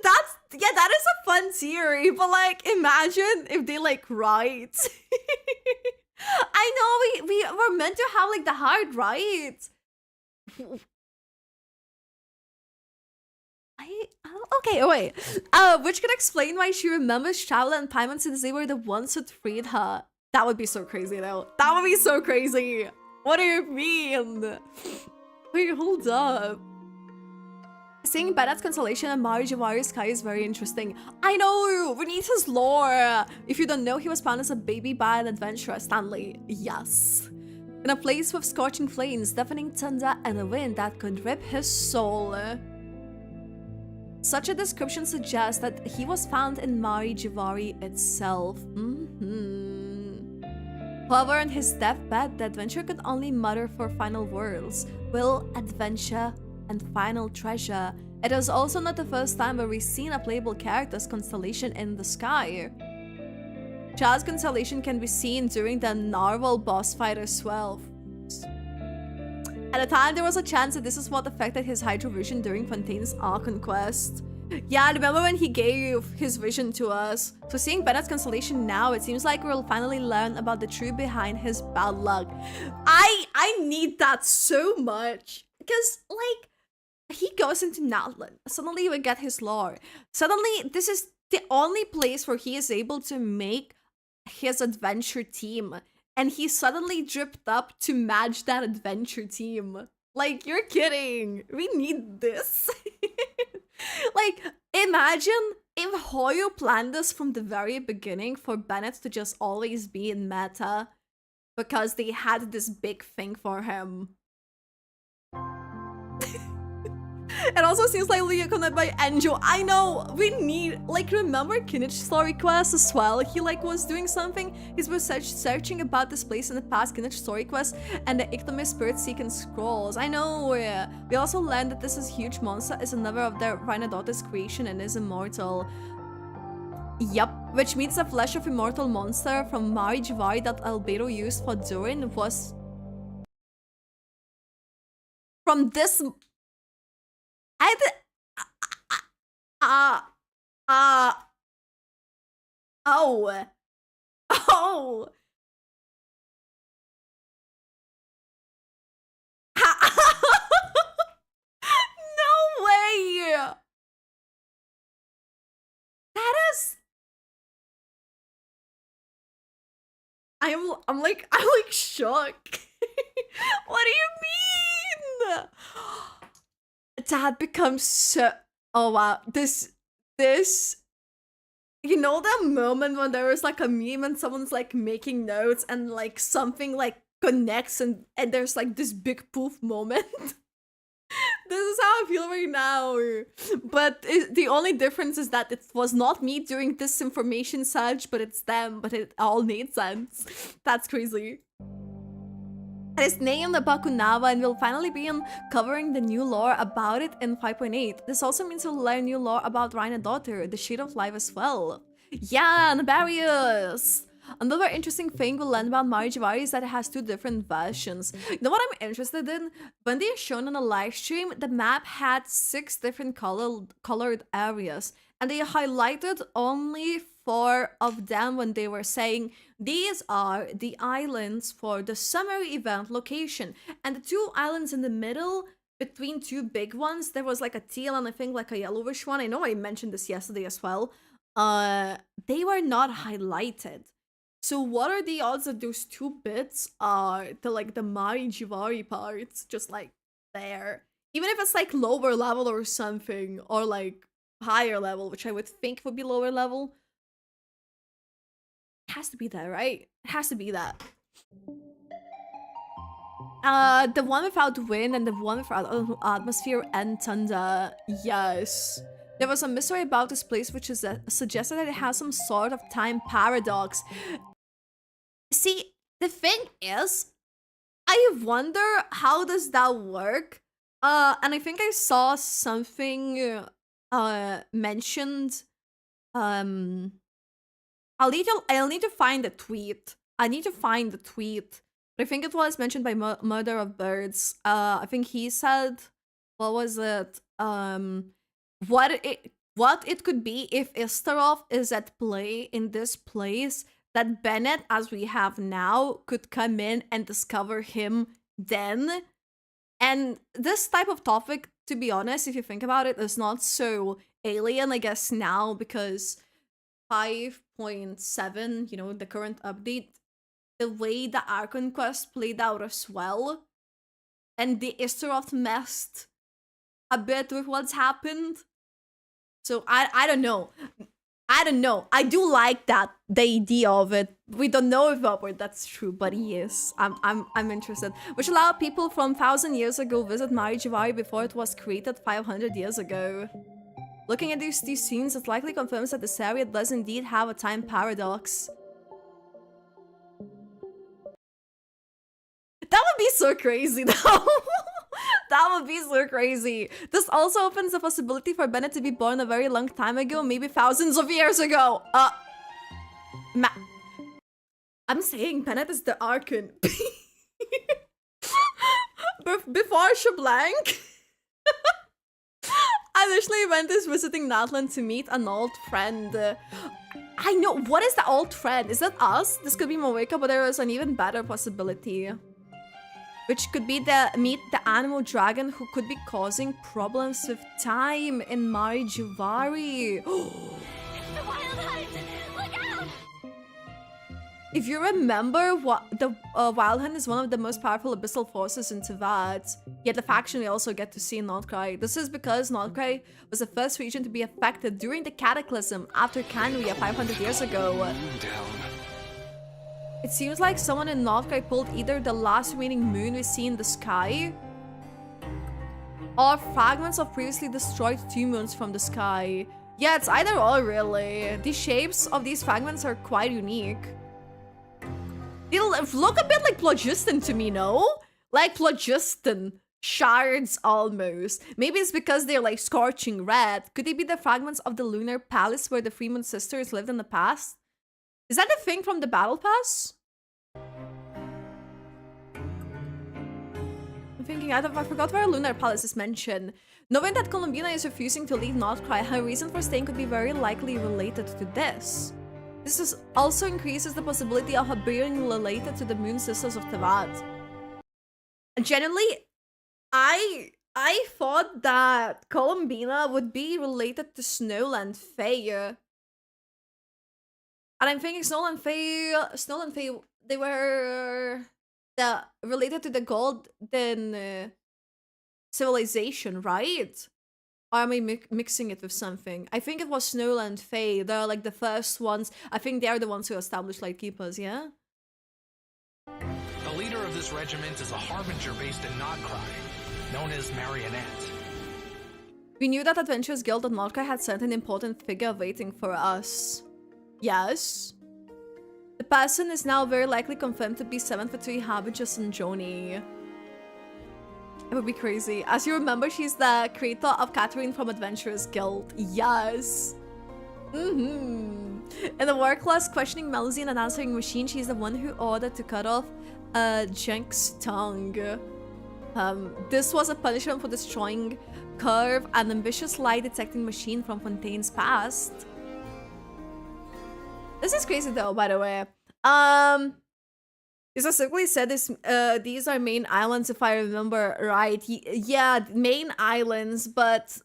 that is a fun theory, but like, imagine if they like write. I know we were meant to have like the heart, right? Okay, wait. Which could explain why she remembers Traveler and Paimon since they were the ones who freed her. That would be so crazy though. That would be so crazy. What do you mean? Wait, hold up. Seeing Bennett's constellation and Mari Jawari's sky is very interesting. I know! We need his lore! If you don't know, he was found as a baby by an adventurer, Stanley. Yes. In a place with scorching flames, deafening thunder, and a wind that could rip his soul. Such a description suggests that he was found in Mari Javari itself. However, on his deathbed, the adventurer could only mutter for final words. Will, adventure, and final treasure. It is also not the first time where we've seen a playable character's constellation in the sky. Chad's constellation can be seen during the Narwhal boss fight as well. At the time, there was a chance that this is what affected his hydro vision during Fontaine's Archon quest. Yeah, I remember when he gave his vision to us. So seeing Bennett's constellation now, it seems like we'll finally learn about the truth behind his bad luck. I need that so much. Because, like, he goes into Natlan. Suddenly we get his lore. Suddenly, this is the only place where he is able to make his adventure team. And he suddenly dripped up to match that adventure team. Like, you're kidding. We need this. Like, imagine if Hoyo planned this from the very beginning for Bennett to just always be in meta because they had this big thing for him. It also seems like Leah connected by Angel. I know, we need, like, remember Kinich story quest as well? He like was doing something. He was searching about this place in the past Kinich story quest and the Ictomis spirit seeking scrolls. I know. We also learned that this is huge monster is another of their Rhinodotus creation and is immortal. Yup, which means the flesh of immortal monster from Mari Jivari that Albedo used for Durin was from this. Oh. No way. That is. I'm like shocked. What do you mean? That becomes so. Oh wow, this. You know that moment when there was like a meme and someone's like making notes and like something like connects and there's like this big poof moment? This is how I feel right now. But the only difference is that it was not me doing this information search, but it's them, but it all made sense. That's crazy. It is named Bakunawa and will finally be uncovering the new lore about it in 5.8. This also means we'll learn new lore about Rhina Daughter, the Shade of Life as well. Yeah, Nabarius! Another interesting thing we'll learn about Mari Jivari is that it has two different versions. You know what I'm interested in? When they are shown on a live stream, the map had 6 different colored areas. And they highlighted only 4 of them when they were saying these are the islands for the summer event location. And the 2 islands in the middle, between 2 big ones, there was like a teal and I think like a yellowish one. I know I mentioned this yesterday as well. They were not highlighted. So what are the odds that those 2 bits are the Mari Jivari parts just like there? Even if it's like lower level or something, or like higher level, which I would think would be lower level. It has to be that, right? It has to be that. The one without wind and the one without atmosphere and thunder. Yes. There was a mystery about this place which is suggested that it has some sort of time paradox. See, the thing is, I wonder how does that work? And I think I saw something mentioned. I'll need to find the tweet. I need to find the tweet. But I think it was mentioned by Murder of Birds. I think he said, what was it? What it could be if Isterov is at play in this place, that Bennett, as we have now, could come in and discover him then. And this type of topic, to be honest, if you think about it, is not so alien, I guess, now, because 5.7, you know, the current update, the way the Archon quest played out as well, and the Isterov messed a bit with what's happened. So I don't know. I don't know. I do like that, the idea of it. We don't know if that's true, but he is. I'm interested. Which allowed people from 1,000 years ago visit Mari Jivari before it was created 500 years ago. Looking at these scenes, it likely confirms that this area does indeed have a time paradox. That would be so crazy, though. That would be so crazy. This also opens the possibility for Bennett to be born a very long time ago, maybe thousands of years ago. I'm saying Bennett is the Archon. Before Shablank. Additionally, Bennett is visiting Natlan to meet an old friend. I know, what is the old friend? Is that us? This could be Moeka, but there is an even better possibility. Which could be meet the animal dragon who could be causing problems with time in Mari Jivari. The wild hunt! Look out! If you remember, what the Wild Hunt is one of the most powerful abyssal forces in Teyvat, yet the faction we also get to see in Nordcry. This is because Nordcry was the first region to be affected during the Cataclysm after Canria 500 years ago. It seems like someone in Nordcry pulled either the last remaining moon we see in the sky, or fragments of previously destroyed 2 moons from the sky. Yeah, it's either or, really. The shapes of these fragments are quite unique. They look a bit like phlogiston to me, no? Like phlogiston shards almost. Maybe it's because they're like scorching red. Could they be the fragments of the lunar palace where the Freeman sisters lived in the past? Is that the thing from the battle pass? I'm thinking, I forgot where lunar palace is mentioned. Knowing that Columbina is refusing to leave Nordcry, her reason for staying could be very likely related to this. This also increases the possibility of her being related to the Moon Sisters of Teyvat. Genuinely, I thought that Columbina would be related to Snowland Fae. And I'm thinking Snowland Fae, they were related to the Golden Civilization, right? Or am I mixing it with something? I think it was Snowland Fae. They're like the first ones. I think they're the ones who established Lightkeepers, yeah? The leader of this regiment is a harbinger based in Nordcry, known as Marionette. We knew that Adventurers Guild at Nordcry had sent an important figure waiting for us. Yes. The person is now very likely confirmed to be 7 for 3 Harbingers and Joni. It would be crazy. As you remember, she's the creator of Catherine from Adventurers Guild. Yes. In the war class questioning Melody and answering machine, she's the one who ordered to cut off Jenk's tongue. This was a punishment for destroying Curve, an ambitious lie detecting machine from Fontaine's past. This is crazy though, by the way. It specifically said this, these are main islands, if I remember right. Yeah, main islands, but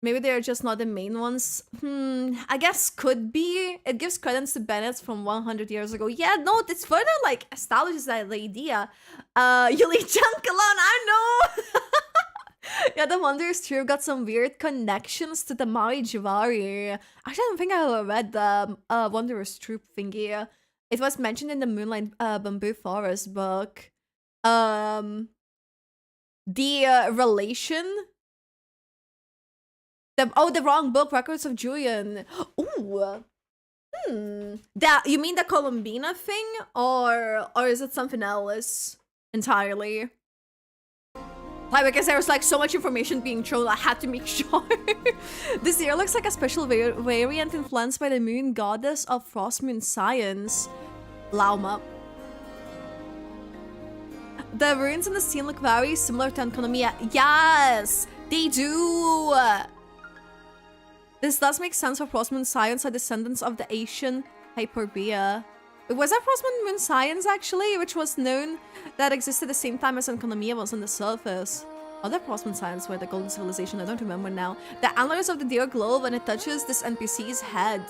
maybe they're just not the main ones. I guess could be. It gives credence to Bennett from 100 years ago. Yeah, no, it's further like establishes that idea. You leave junk alone, I know! Yeah, the Wanderer's True got some weird connections to the Maui Jivari. Actually, I don't think I read the Wanderer's Troop thingy. It was mentioned in the Moonlight Bamboo Forest book. The relation? The wrong book, Records of Julian. Ooh. You mean the Columbina thing? Or is it something else entirely? Like, because there was like so much information being thrown, I had to make sure. This year looks like a special variant influenced by the moon goddess of frost moon science, Lauma. The ruins in the scene look very similar to Enconomia. Yes, they do. This does make sense for frost moon science are descendants of the Asian Hyperbea. Was that frost moon science actually, which was known that existed at the same time as Enconomia was on the surface? Other frost moon science were the Golden Civilization, I don't remember now. The antlers of the deer glow when it touches this NPC's head.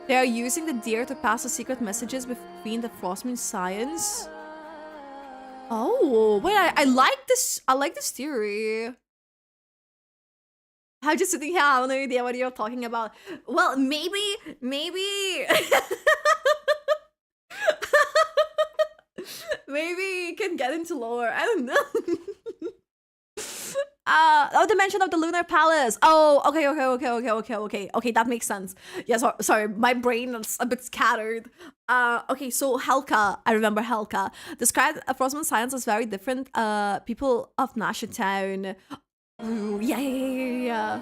They are using the deer to pass the secret messages between the frost moon science. Oh, wait, I like this. I like this theory. I'm just sitting here, I have no idea what you're talking about. Well, maybe... maybe you can get into lore. I don't know. Oh, the mention of the Lunar Palace. Oh, okay, that makes sense. Yeah, sorry, my brain is a bit scattered. Okay, so Helka, I remember Helka. Described Frostmoon science as very different. People of Nasha Town. Ooh, yeah.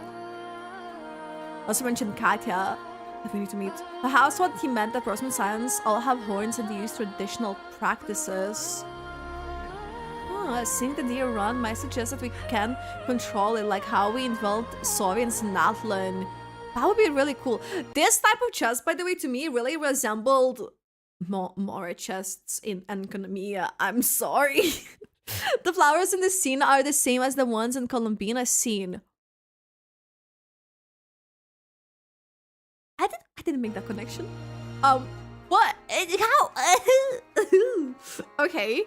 Also mentioned Katya, if we need to meet. Perhaps what he meant that Frostmoon science all have horns and they use traditional practices. Seeing the deer run might suggest that we can control it, like how we involved Saurians in Natlan. That would be really cool. This type of chest, by the way, to me really resembled Mora chests in Enconomia. I'm sorry. The flowers in this scene are the same as the ones in Columbina's scene. I didn't make that connection. What? How? Okay.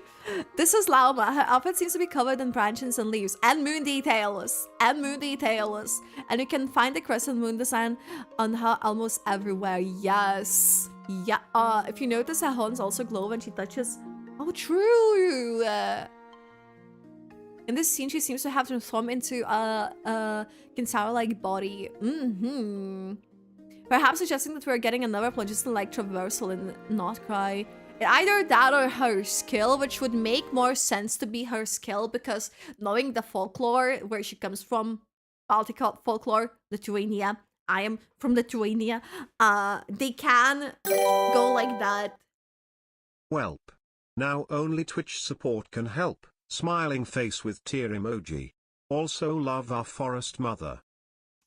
This is Lauma. Her outfit seems to be covered in branches and leaves and moon details. And you can find the crescent moon design on her almost everywhere. Yes. Yeah. If you notice, her horns also glow when she touches. Oh, true. In this scene, she seems to have transformed into a Kinsara-like body. Perhaps suggesting that we're getting another Phlogiston-like traversal in Notcry. Either that or her skill, which would make more sense to be her skill, because knowing the folklore, where she comes from, Baltic folklore, Lithuania, I am from Lithuania, they can go like that. Welp. Now only Twitch support can help. Smiling face with tear emoji. Also love our forest mother.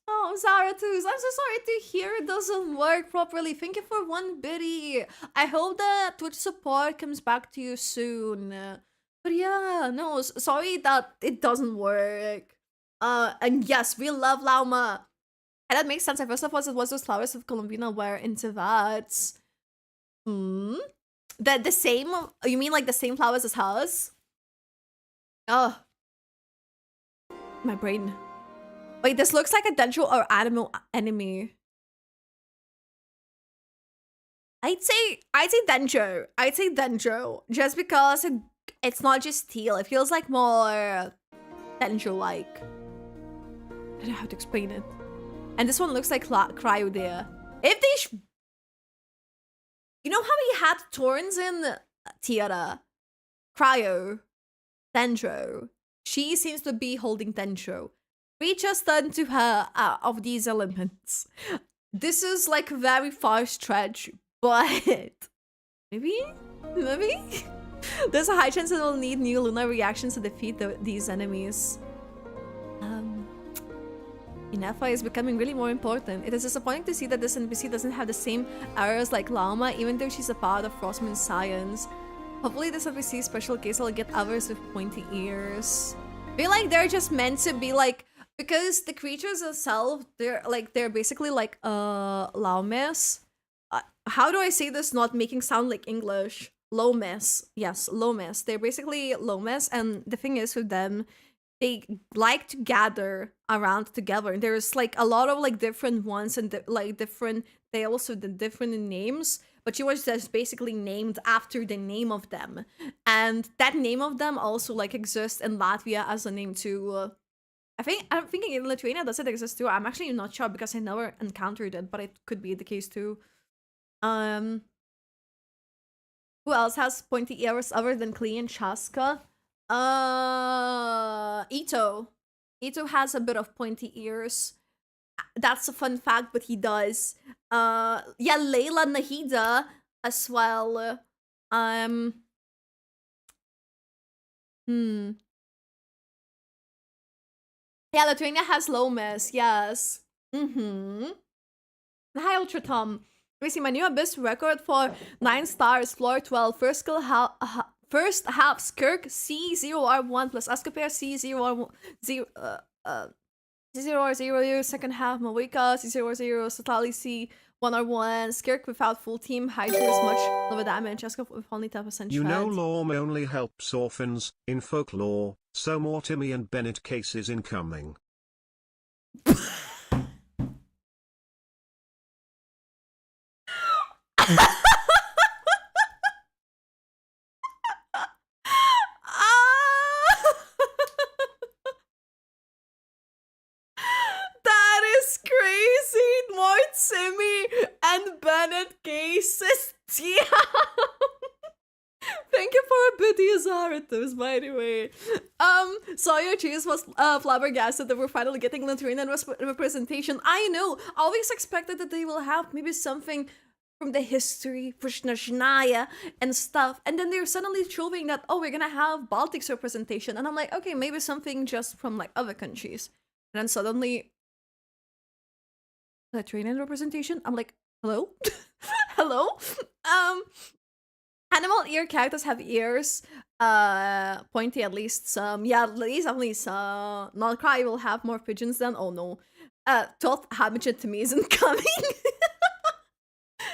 Oh, Zarathus, I'm so sorry to hear it doesn't work properly. Thank you for 1 biddy. I hope that Twitch support comes back to you soon. But yeah, no, sorry that it doesn't work. And yes, we love Lauma. And that makes sense. At first I thought it was those flowers of Columbina were into that. The same? You mean like the same flowers as hers? Oh. My brain. Wait, this looks like a dendro or animal enemy. I'd say dendro. I'd say dendro. Just because it's not just teal. It feels like more dendro-like. I don't know how to explain it. And this one looks like cryo there. If they you know how he had thorns in Tiara? Cryo. Dendro. She seems to be holding dendro. We just turned to her of these elements. This is like a very far stretch, but maybe? There's a high chance that we'll need new lunar reactions to defeat these enemies. Inefa is becoming really more important. It is disappointing to see that this NPC doesn't have the same errors like Lauma, even though she's a part of Frostmoon's science. Hopefully this NPC's special case will get others with pointy ears. I feel like they're just meant to be like, because the creatures themselves, they're basically like Laumes. How do I say this not making sound like English? Lomes. Yes, Lomes. They're basically Lomes, and the thing is with them, they like to gather around together. And there's like a lot of like different ones and like different, they also the different names, but she was just basically named after the name of them. And that name of them also like exists in Latvia as a name too. I'm thinking in Lithuania does it exist too? I'm actually not sure because I never encountered it, but it could be the case too. Who else has pointy ears other than Klee and Chaska? Ito. Ito has a bit of pointy ears. That's a fun fact, but he does. Yeah, Layla Nahida as well. Yeah, Lithuania has Lomes, yes. Hi, Ultra Tom. We see my new Abyss record for 9 stars, floor 12, first skill first half Skirk C0R1 plus Ascopia C0R0 0R0, second half Mawika C00, Satali C1R1, Skirk without full team, Hydra is much lower damage, Ascop with only 10% You know shred. Lorm only helps orphans in folklore, so more Timmy and Bennett cases incoming. That is crazy! More Timmy and Bennett cases. Yeah. Thank you for a biddy Zarathus, by the way. Sawyer Cheese was flabbergasted that we're finally getting Lithuanian representation. I know, always expected that they will have maybe something from the history, Prishnashnaya and stuff. And then they're suddenly showing that, oh, we're gonna have Baltics representation. And I'm like, okay, maybe something just from like other countries. And then suddenly, Lithuanian representation? I'm like, hello? Hello? Animal ear characters have ears. Pointy at least some. Yeah, at least Notcry will have more pigeons than. Oh no. Toth Habitat to me isn't coming.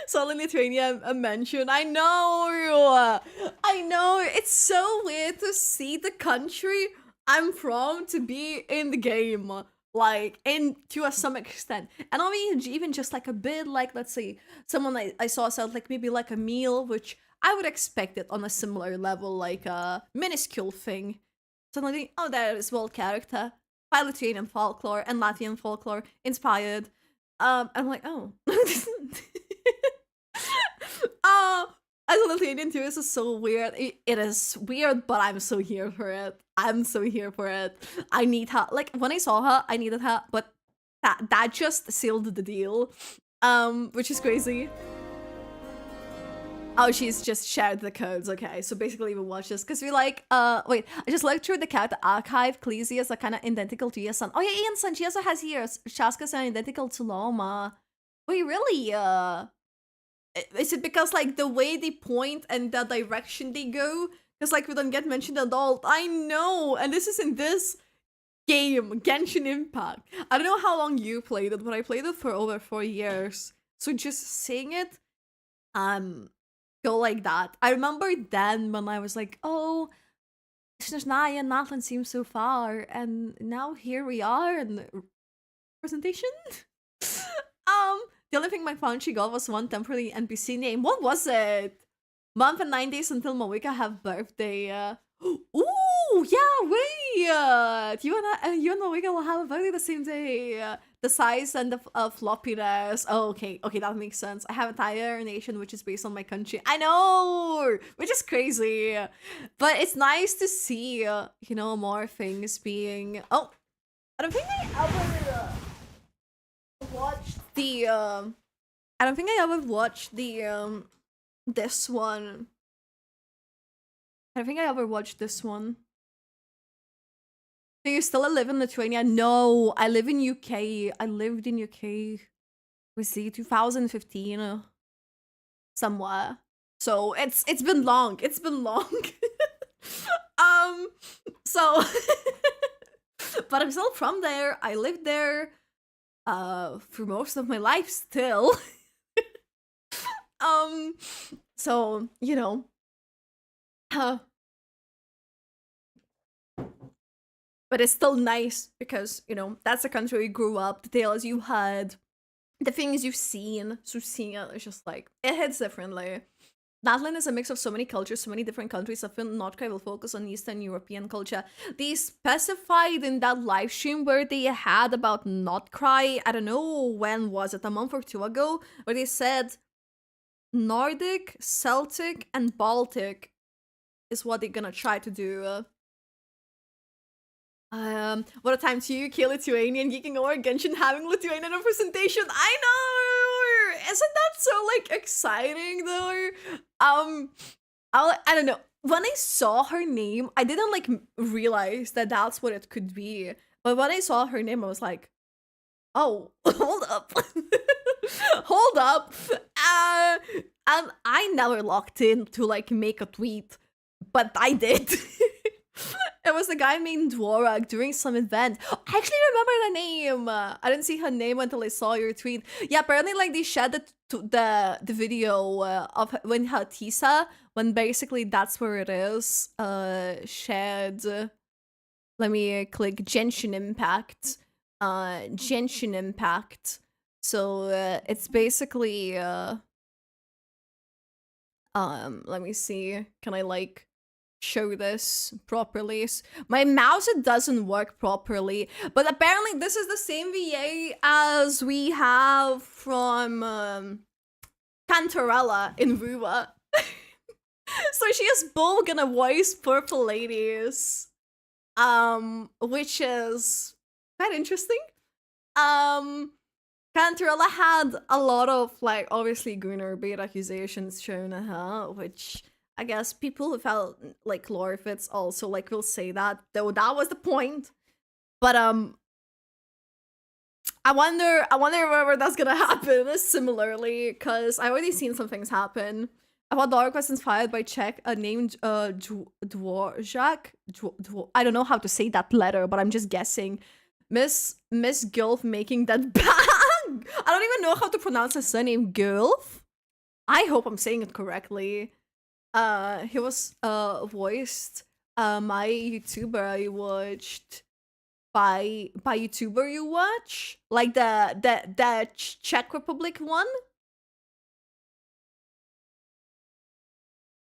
Solid Lithuania mentioned. I know. It's so weird to see the country I'm from to be in the game, like, in to some extent. And I mean, even just like a bit, like, let's say someone I saw sound like maybe like a meal, which I would expect it on a similar level, like a minuscule thing. Suddenly, oh, there is world character by Lithuanian folklore and Latvian folklore inspired. I'm like, oh. As a Lithuanian too, this is so weird. It is weird, but I'm so here for it. I'm so here for it. I need her. Like, when I saw her, I needed her, but that just sealed the deal. Which is crazy. Oh, she's just shared the codes. Okay, so basically we watch this because we like, wait, I just looked through the character archive. Cleesias are kind of identical to Ian-san. Oh yeah, Ian-san, she also has ears. Shaska's are identical to Loma. Wait, really? Is it because like the way they point and the direction they go? Because like we don't get mentioned at all. I know, and this is in this game, Genshin Impact. I don't know how long you played it, but I played it for over 4 years. So just seeing it, go like that. I remember then when I was like, oh, Snezhnaya and Natlan seem so far, and now here we are in the presentation. The only thing my phone she got was one temporary NPC name. What was it? Month and 9 days until Mawika have birthday. Ooh, yeah, wait. You and Mawika will have a birthday the same day. The size and the floppiness. Oh, okay, that makes sense. I have an entire nation which is based on my country. I know, which is crazy, but it's nice to see, you know, more things being. Oh, I don't think I ever watched the. I don't think I ever watched the this one. I don't think I ever watched this one. Do you still live in Lithuania? No, I live in UK. I lived in UK. We see 2015 somewhere. So it's been long. It's been long. So but I'm still from there. I lived there for most of my life still. So, you know, but it's still nice because, you know, that's the country you grew up, the tales you had, the things you've seen. So seeing it is just like, it hits differently. Natlan is a mix of so many cultures, so many different countries. I feel Nordcry will focus on Eastern European culture. They specified in that live stream where they had about Nordcry, I don't know when was it, a month or two ago, where they said Nordic, Celtic, and Baltic is what they're gonna try to do. What a time to you, kill Lithuanian, geeking over Genshin having Lithuanian representation. I know! Isn't that so, like, exciting, though? I don't know. When I saw her name, I didn't, like, realize that that's what it could be. But when I saw her name, I was like, oh, hold up. Hold up. And I never locked in to, like, make a tweet. But I did. It was a guy named Dvorak doing some event. I actually remember the name. I didn't see her name until I saw your tweet. Yeah, apparently like they shared the video of when her Tisa, when basically that's where it is. Shared. Let me click Genshin Impact. Genshin Impact. So it's basically let me see. Can I like show this properly? My mouse, it doesn't work properly, but apparently this is the same VA as we have from Cantarella in Rua. So she is both gonna voice purple ladies, which is quite interesting. Cantarella had a lot of like obviously Gunnar bait accusations shown at her, which I guess people who felt like lore fits also like will say that, though that was the point. But I wonder whether that's gonna happen similarly, because I already seen some things happen. I thought Dark was inspired by Czech named Dvorak. I don't know how to say that letter, but I'm just guessing. Miss Gulf making that bang. I don't even know how to pronounce her surname. Gulf. I hope I'm saying it correctly. He was voiced my YouTuber I watched by YouTuber you watch, like the Czech Republic one.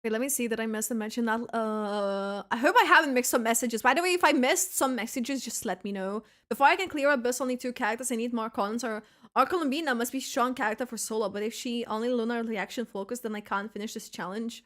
Wait, let me see that I missed to mention that. I hope I haven't missed some messages. By the way, if I missed some messages, just let me know. Before I can clear Abyss only 2 characters, I need more Collins or Columbina must be strong character for solo, but if she only lunar reaction focused, then I can't finish this challenge.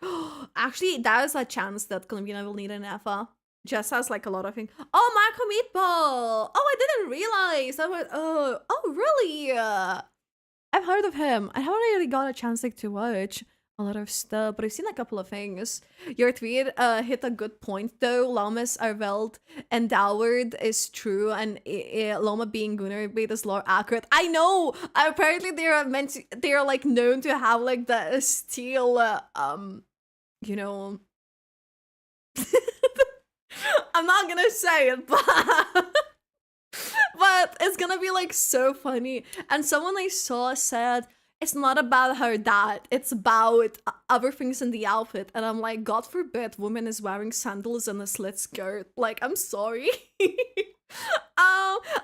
Actually, there is a chance that Columbina will need an Alpha. Just has like a lot of things. Oh, Marco Meatball! Oh, I didn't realize that was, oh really? I've heard of him. I haven't really got a chance like to watch a lot of stuff, but I've seen a couple of things. Your tweet hit a good point though. Llamas are well endowed is true, and Llama being Gunnar bait is lore accurate. I know. Apparently they are like known to have like the steel you know. I'm not gonna say it, but it's gonna be like so funny. And someone I saw said it's not about her dad, it's about other things in the outfit. And I'm like, God forbid woman is wearing sandals and a slit skirt. Like, I'm sorry.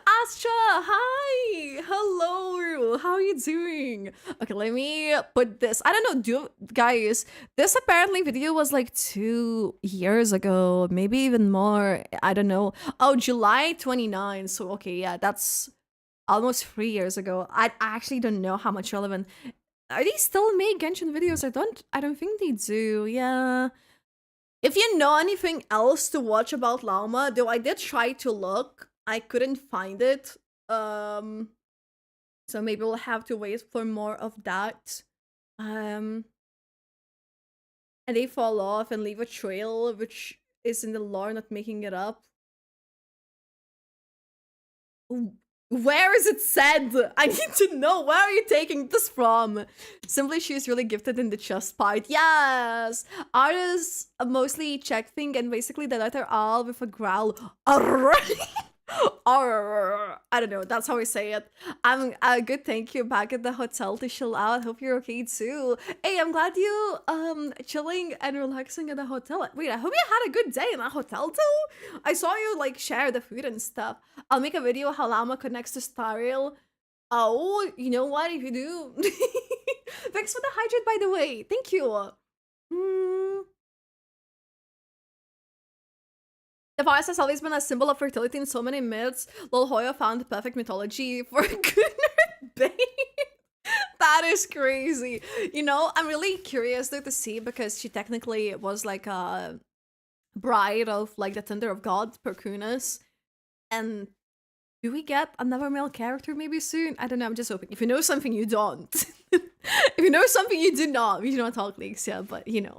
Astra, hi, hello, how are you doing? Okay, let me put this. I don't know, guys, this apparently video was like 2 years ago, maybe even more. I don't know. Oh, July 29. So okay, yeah, that's almost 3 years ago. I actually don't know how much relevant. Are they still make Genshin videos? I don't think they do. Yeah. If you know anything else to watch about Llama, though I did try to look, I couldn't find it. So maybe we'll have to wait for more of that. And they fall off and leave a trail, which is in the lore, not making it up. Where is it said? I need to know. Where are you taking this from? Simply, she is really gifted in the chest part. Yes! Artists mostly Czech thing, and basically the letter R with a growl. I don't know, that's how I say it. I'm good, thank you. Back at the hotel to chill out. Hope you're okay too. Hey, I'm glad you chilling and relaxing at the hotel. Wait, I hope you had a good day in a hotel too. I saw you like share the food and stuff. I'll make a video how Llama connects to Star Rail. Oh, you know what? If you do, thanks for the hydrate, by the way. Thank you. The forest has always been a symbol of fertility in so many myths. Lol Hoya found the perfect mythology for Gunnar Bane. That is crazy. You know, I'm really curious though to see, because she technically was like a bride of like the Thunder of God, Perkunas. And do we get another male character maybe soon? I don't know, I'm just hoping. If you know something, you don't. If you know something, you do not. We do not talk leaks, yeah, but you know.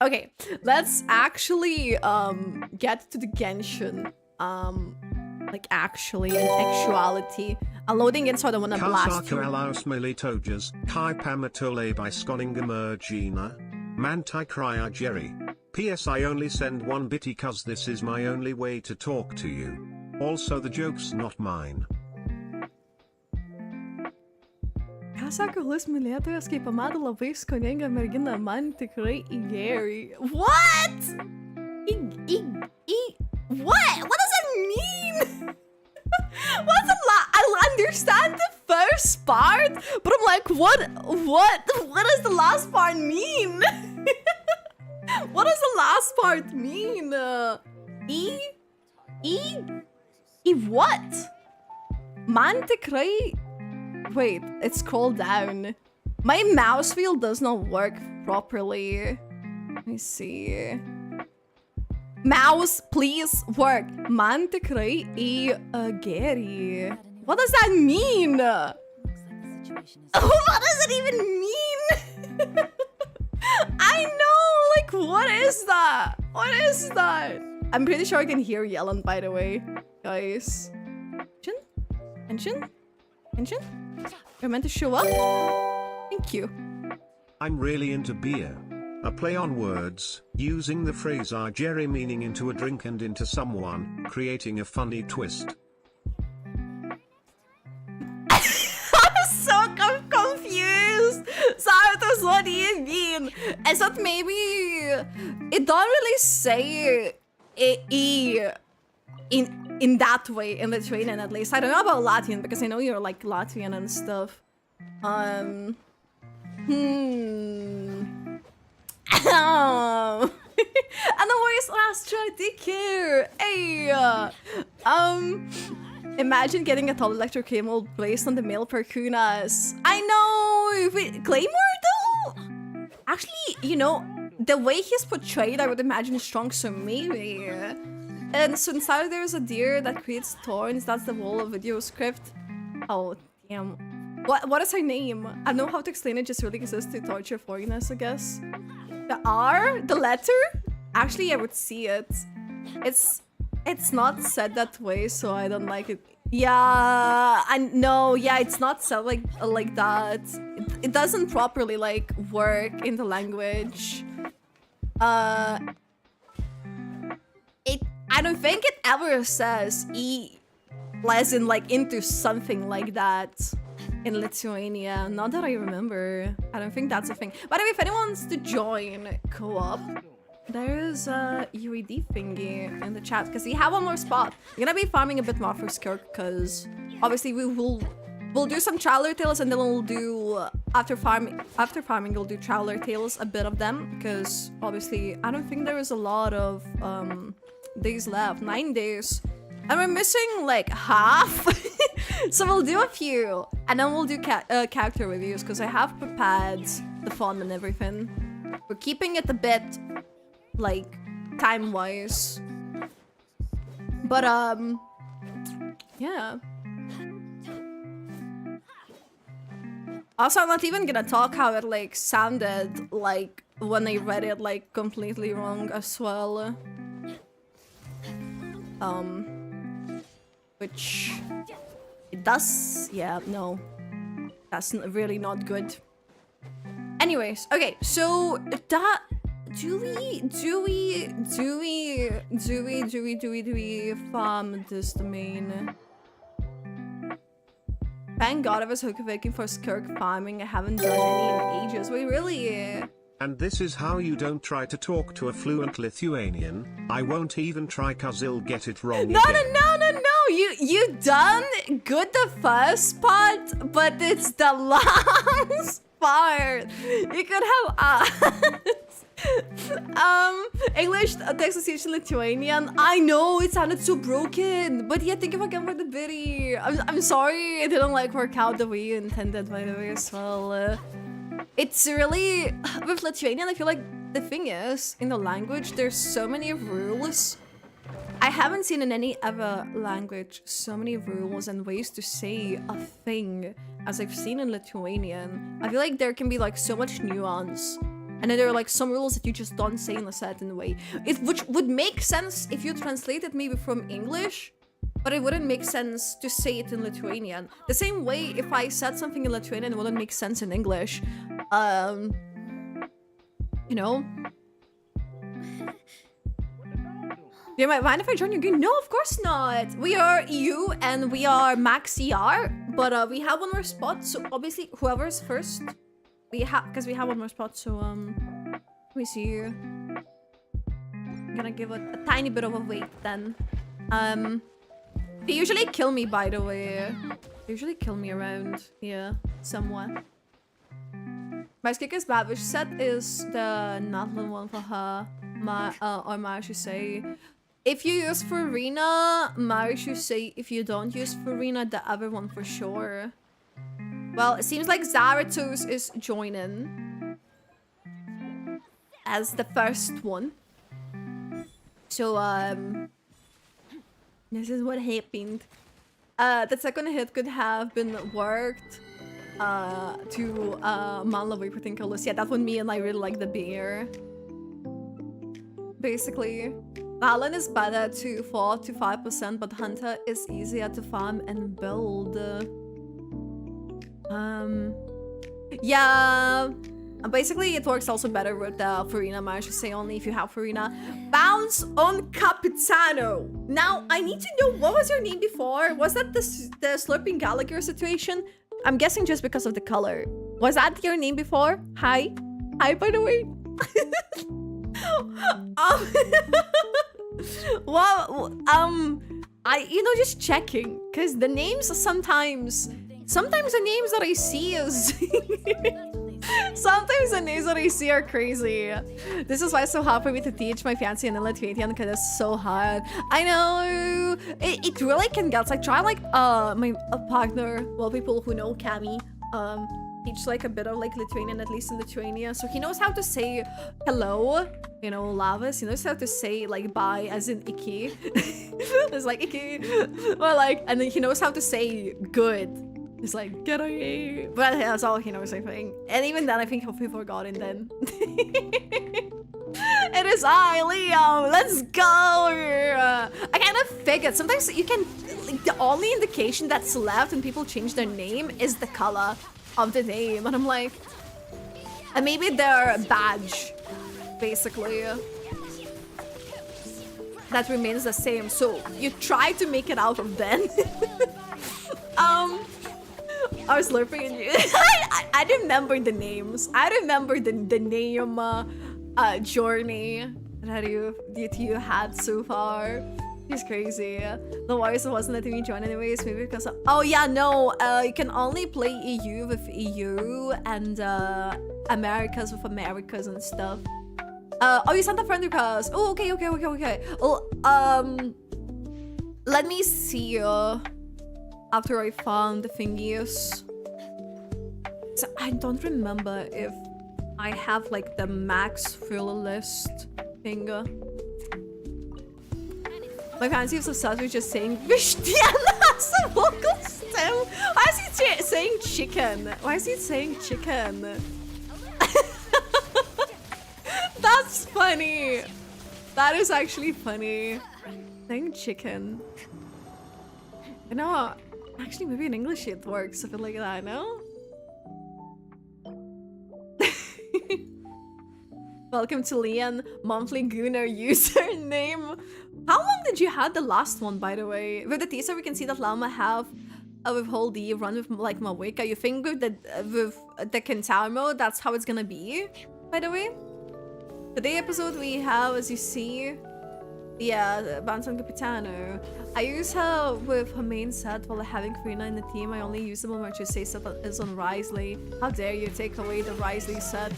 Okay, let's actually get to the Genshin. Like actually, in actuality. I'm loading in, so I don't wanna blast you. Alaus Militojas, Kai Pamatole by Skoningamergina, Manti Krya Jerry. P.S. I only send 1 bit cause this is my only way to talk to you. Also the joke's not mine. Kasakulis mylėtojas kaip pamato labai skoninga mergina, man tikrai įgėri. What? What? What does that mean? What's I understand the first part, but I'm like, what does the last part mean? What does the last part mean? What? Man tikrai. Wait, it's scrolled down. My mouse wheel does not work properly. Let me see. Mouse, please work. Man tikrai įgėri. What does that mean? What does it even mean? I know, like, what is that? What is that? I'm pretty sure I can hear Yellen, by the way, guys. Engine? You're meant to show up? Thank you. I'm really into beer. A play on words, using the phrase Jerry meaning into a drink and into someone, creating a funny twist. I'm so confused! Sorry, What do you mean? It's not maybe... It don't really say in that way in Lithuanian, at least. I don't know about Latvian because I know you're like Latvian and stuff. And the voice last try, take care. Hey, imagine getting a tall electric cable placed on the male Perkunas. I know. Claymore though. Actually, you know, the way he's portrayed, I would imagine strong. So maybe. And so inside there's a deer that creates thorns. That's the whole video script. Oh damn. What is her name? I don't know how to explain it. Just really exists to torture foreigners, I guess. The R, the letter. Actually, I would see it. It's not said that way, so I don't like it. Yeah, yeah, it's not said like that. It doesn't properly like work in the language. I don't think it ever says E as in like into something like that in Lithuania. Not that I remember. I don't think that's a thing. By the way, if anyone wants to join co-op, there's a UED thingy in the chat because we have one more spot. We're gonna be farming a bit more for Skirk because obviously we'll do some Traveler Tales and then we'll do after farming we'll do Traveler Tales, a bit of them, because obviously I don't think there is a lot of days left. 9 days. And we're missing like half. So we'll do a few and then we'll do character reviews because I have prepared the font and everything. We're keeping it a bit like time-wise. But yeah. Also, I'm not even gonna talk how it like sounded like when I read it like completely wrong as well. Which it does, yeah, no, that's really not good. Anyways, okay, so that do we farm this domain? Thank God I was hooking for Skirk farming. I haven't done any in ages. Wait, really? And this is how you don't try to talk to a fluent Lithuanian. I won't even try cause he'll get it wrong No, again. no. You done good the first part, but it's the last part. You could have asked. English, text association, Lithuanian. I know it sounded so broken, but yeah, thank you again for the biddy. I'm sorry it didn't like work out the way you intended, by the way, as well. It's really with Lithuanian. I feel like the thing is in the language there's so many rules. I haven't seen in any other language so many rules and ways to say a thing as I've seen in Lithuanian. I feel like there can be like so much nuance. And then there are like some rules that you just don't say in a certain way. Which would make sense if you translated maybe from English, but it wouldn't make sense to say it in Lithuanian. The same way if I said something in Lithuanian, it wouldn't make sense in English. You know? You might mind if I join your game? No, of course not. We are EU and we are max ER, but we have one more spot. So obviously, whoever's first, because we have one more spot. So let me see. I'm gonna give it a tiny bit of a wait then. They usually kill me, by the way. They usually kill me around here somewhere. My Skikka's Babish set is the Natlan one for her. Or Marishusei. If you use Farina, Marishusei. If you don't use Farina, the other one for sure. Well, it seems like Zarathos is joining as the first one. So, this is what happened. The second hit could have been worked to Manla Vipatinkalus. Yeah, that one me and I really like the beer. Basically. Alan is better to 4 to 5%, but Hunter is easier to farm and build. Yeah. Basically, it works also better with Farina, I should say, only if you have Farina. Bounce on Capitano. Now, I need to know, what was your name before? Was that the Slurping Gallagher situation? I'm guessing just because of the color. Was that your name before? Hi. Hi, by the way. Well, just checking, because the names sometimes the names that I see is sometimes the names that I see are crazy. This is why it's so hard for me to teach my fancy in Lithuanian, because it's so hard. I know it really can get like, try like my partner, well, people who know Cami, teach like a bit of like Lithuanian, at least in Lithuania, so he knows how to say hello, lavas. He knows how to say like bye as in iki. It's like iki, or like, and then he knows how to say good. It's like gerai, but that's all he knows, I think. And even then, I think he'll be forgotten then. It is I, Leo. Let's go. I kind of figured sometimes you can, like, the only indication that's left when people change their name is the color of the name, and I'm like, and maybe their badge, basically, that remains the same. So you try to make it out of then. I was slurping and I remember the names. I remember the name journey that you had so far. It's crazy. The voice wasn't letting me join anyways, maybe because of, oh yeah, no, you can only play EU with EU and Americas with Americas and stuff. Oh, you sent a friend request. Oh, okay. Well, let me see after I found the thingies. So I don't remember if I have like the max full list thing. My fancy is obsessed with just saying Vishtiana as a vocal stem. Why is he saying chicken? Why is he saying chicken? That's funny. That is actually funny. Saying chicken. You know, actually maybe in English it works, something like that, no? Welcome to Leon, monthly Gunnar username. How long did you have the last one, by the way? With the teaser, we can see that Llama have with whole D run with like Mawika. You think with the Kentaro mode, that's how it's gonna be, by the way? Today episode we have, as you see, yeah, Bansan Capitano. I use her with her main set while having Karina in the team. My only usable merchant say set is on Risley. How dare you take away the Risley set?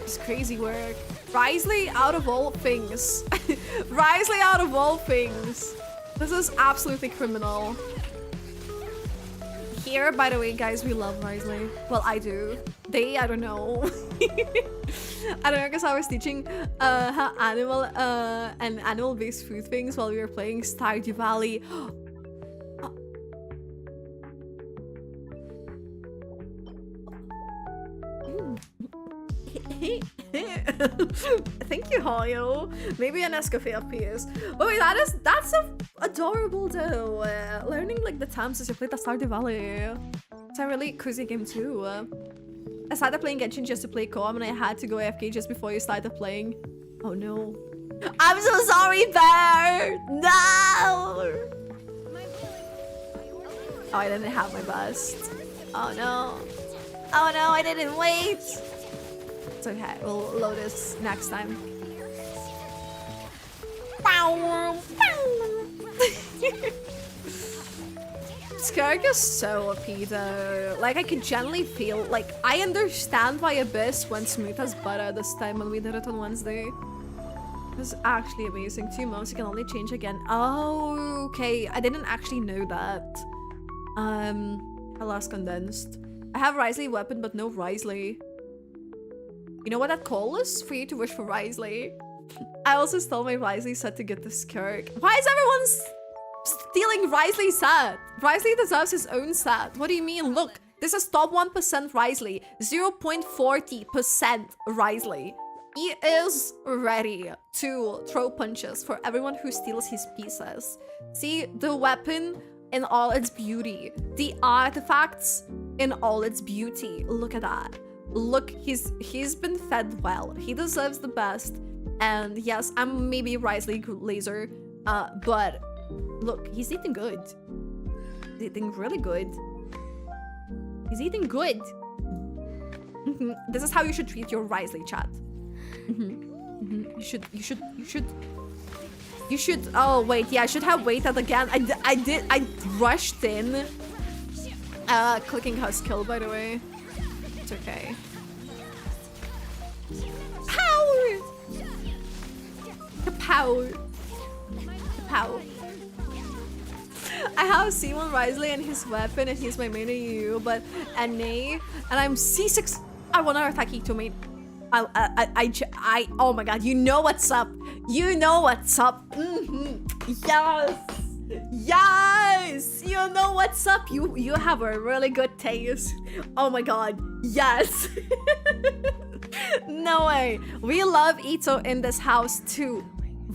It's crazy work. Risley out of all things. Risley out of all things. This is absolutely criminal. Here, by the way, guys, we love Risley. Well, I do. They, I don't know. I don't know, because I was teaching her animal-based food things while we were playing Stardew Valley. Thank you, Hoyo. Maybe an Escoffier FPS. But wait, that's adorable though. Learning like the times as you played the Stardew Valley. It's a really cozy game too. I started playing Genshin just to play co-op and I had to go AFK just before you started playing. Oh no. I'm so sorry, Bear! No! Oh, I didn't have my bust. Oh no. Oh no, I didn't wait. It's okay, we'll load this next time. Skirk is so OP though. Like, I can generally feel, like, I understand why Abyss went smooth as butter this time when we did it on Wednesday. It was actually amazing. 2 months, you can only change again. Oh, okay. I didn't actually know that. Alas, condensed. I have Risley weapon, but no Risley. You know what that call is? For you to wish for Risley. I also stole my Risley set to get the Skirk. Why is everyone stealing Risley's set? Risley deserves his own set. What do you mean? Look, this is top 1% Risley. 0.40% Risley. He is ready to throw punches for everyone who steals his pieces. See, the weapon in all its beauty. The artifacts in all its beauty. Look at that. Look, he's been fed well. He deserves the best. And yes, I'm maybe Risley laser, but look, he's eating good. He's eating really good. He's eating good. This is how you should treat your Risley, chat. You should. Oh wait, yeah, I should have waited again. I rushed in. Clicking her skill, by the way. It's okay. Power. The power. The power. I have C1 Risley and his weapon, and he's my main EU, but NA, and I'm C6. I wanna attack Ito, mate. Oh my god, you know what's up. You know what's up. Yes. Yes. You know what's up. You have a really good taste. Oh my god. Yes. No way. We love Ito in this house too.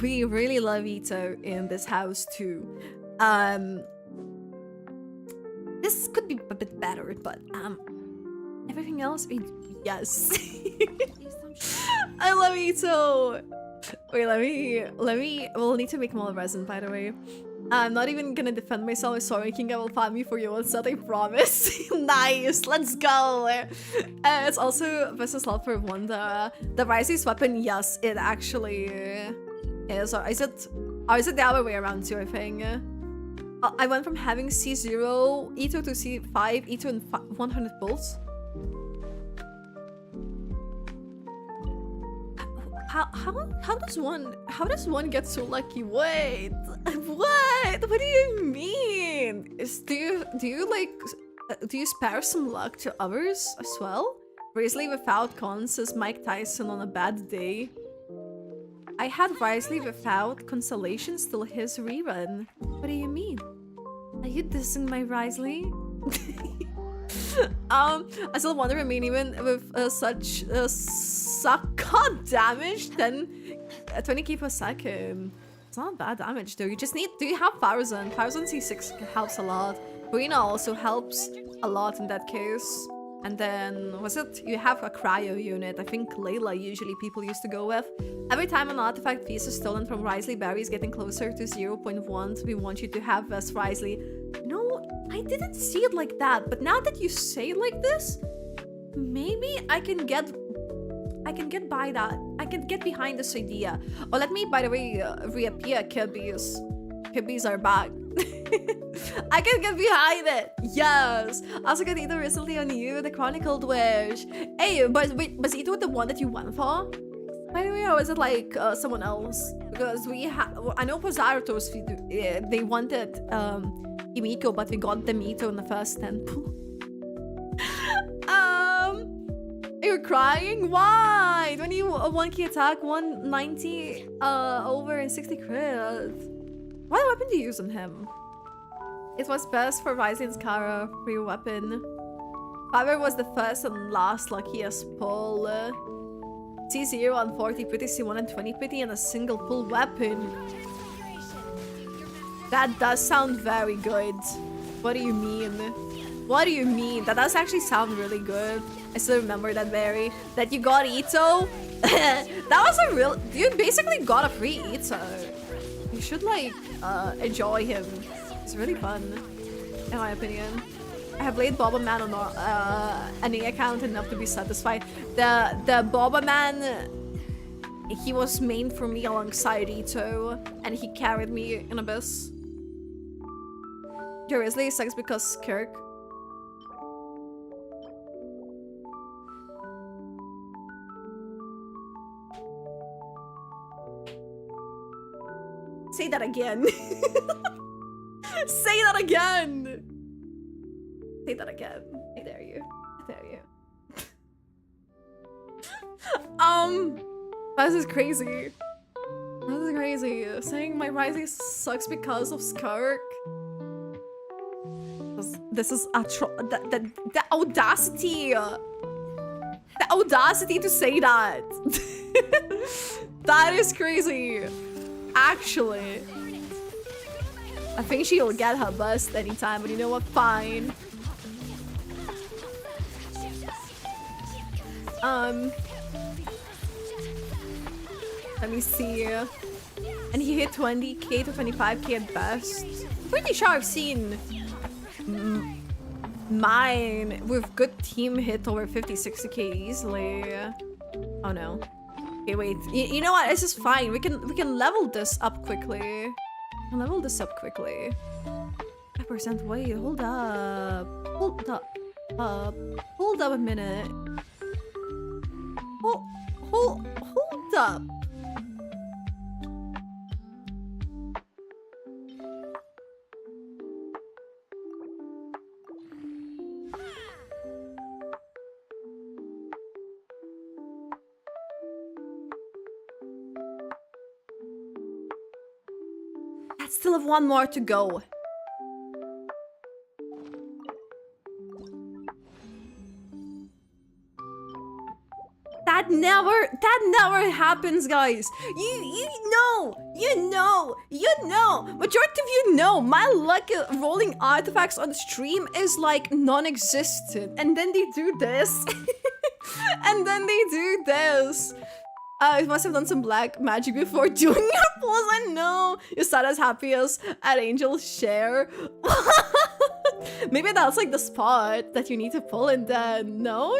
We really love Ito in this house too. This could be a bit better, but everything else, yes. I love Ito. Wait, we'll need to make more resin, by the way. I'm not even gonna defend myself. Sorry, King, I will find me for you on set, I promise. Nice, let's go. It's also versus love for Wanda. The Risley's weapon, yes, it actually is. Or is it the other way around too, I think? I went from having C0 Ito to C5 Ito in 100 pulls. How does one get so lucky? Wait, what do you mean? Do you spare some luck to others as well? Risley without cons says Mike Tyson on a bad day. I had Risley without consolation, still his rerun. What do you mean? Are you dissing my Risley? I still wonder, I mean, even with such suck damage, then 20k per second. It's not bad damage though. You just need, do you have 1000? 1000 C6 helps a lot. Brina also helps a lot in that case. And then, was it? You have a cryo unit. I think Layla usually people used to go with. Every time an artifact piece is stolen from Risley, Barry is getting closer to 0.1. We want you to have as Risley. No, I didn't see it like that. But now that you say it like this, maybe I can get by that. I can get behind this idea. Oh, let me, by the way, reappear Kirby's. Kirby's are back. I can get behind it. Yes. I also got Ito recently on you, the Chronicled Wish. Hey, but wait, was Ito the one that you went for? By the way, or was it like someone else? Because I know for Zarathos, they wanted Himiko, but we got them Ito in the first 10 pool. You're crying? Why? 21k attack, 190 over and 60 crit. What weapon do you use on him? It was best for Risley's Kara free weapon. Fiber was the first and last luckiest pull. C0 on 40 pity, C1 and 20 pity, and a single pull weapon. That does sound very good. What do you mean? What do you mean? That does actually sound really good. I still remember that very. That you got Ito. That was a real. You basically got a free Ito. You should like enjoy him. It's really fun, in my opinion. I have played Boba Man on an A account enough to be satisfied. The Boba Man, he was main for me alongside Ito, and he carried me in Abyss. Risley sucks because Kirk. Say that again. Say that again. Say that again. I dare you. I dare you. This is crazy. This is crazy. Saying my Rising sucks because of Skark. This is the audacity. The audacity to say that. That is crazy. Actually, I think she'll get her bust anytime, but you know what? Fine. Let me see. And he hit 20k to 25k at best. Pretty sure I've seen mine with good team hit over 50, 60k easily. Oh no. Okay, wait. You know what? This is fine. We can level this up quickly. Level this up quickly. 5%. Wait, hold up. Hold up. Hold up a minute. Hold up. I still have one more to go. That never happens, guys. You know. Majority of you know my luck rolling artifacts on stream is like non-existent, and then they do this, and then they do this. You must have done some black magic before doing your pulls. I know. You start as happy as at Angel's share. Maybe that's like the spot that you need to pull, and then no.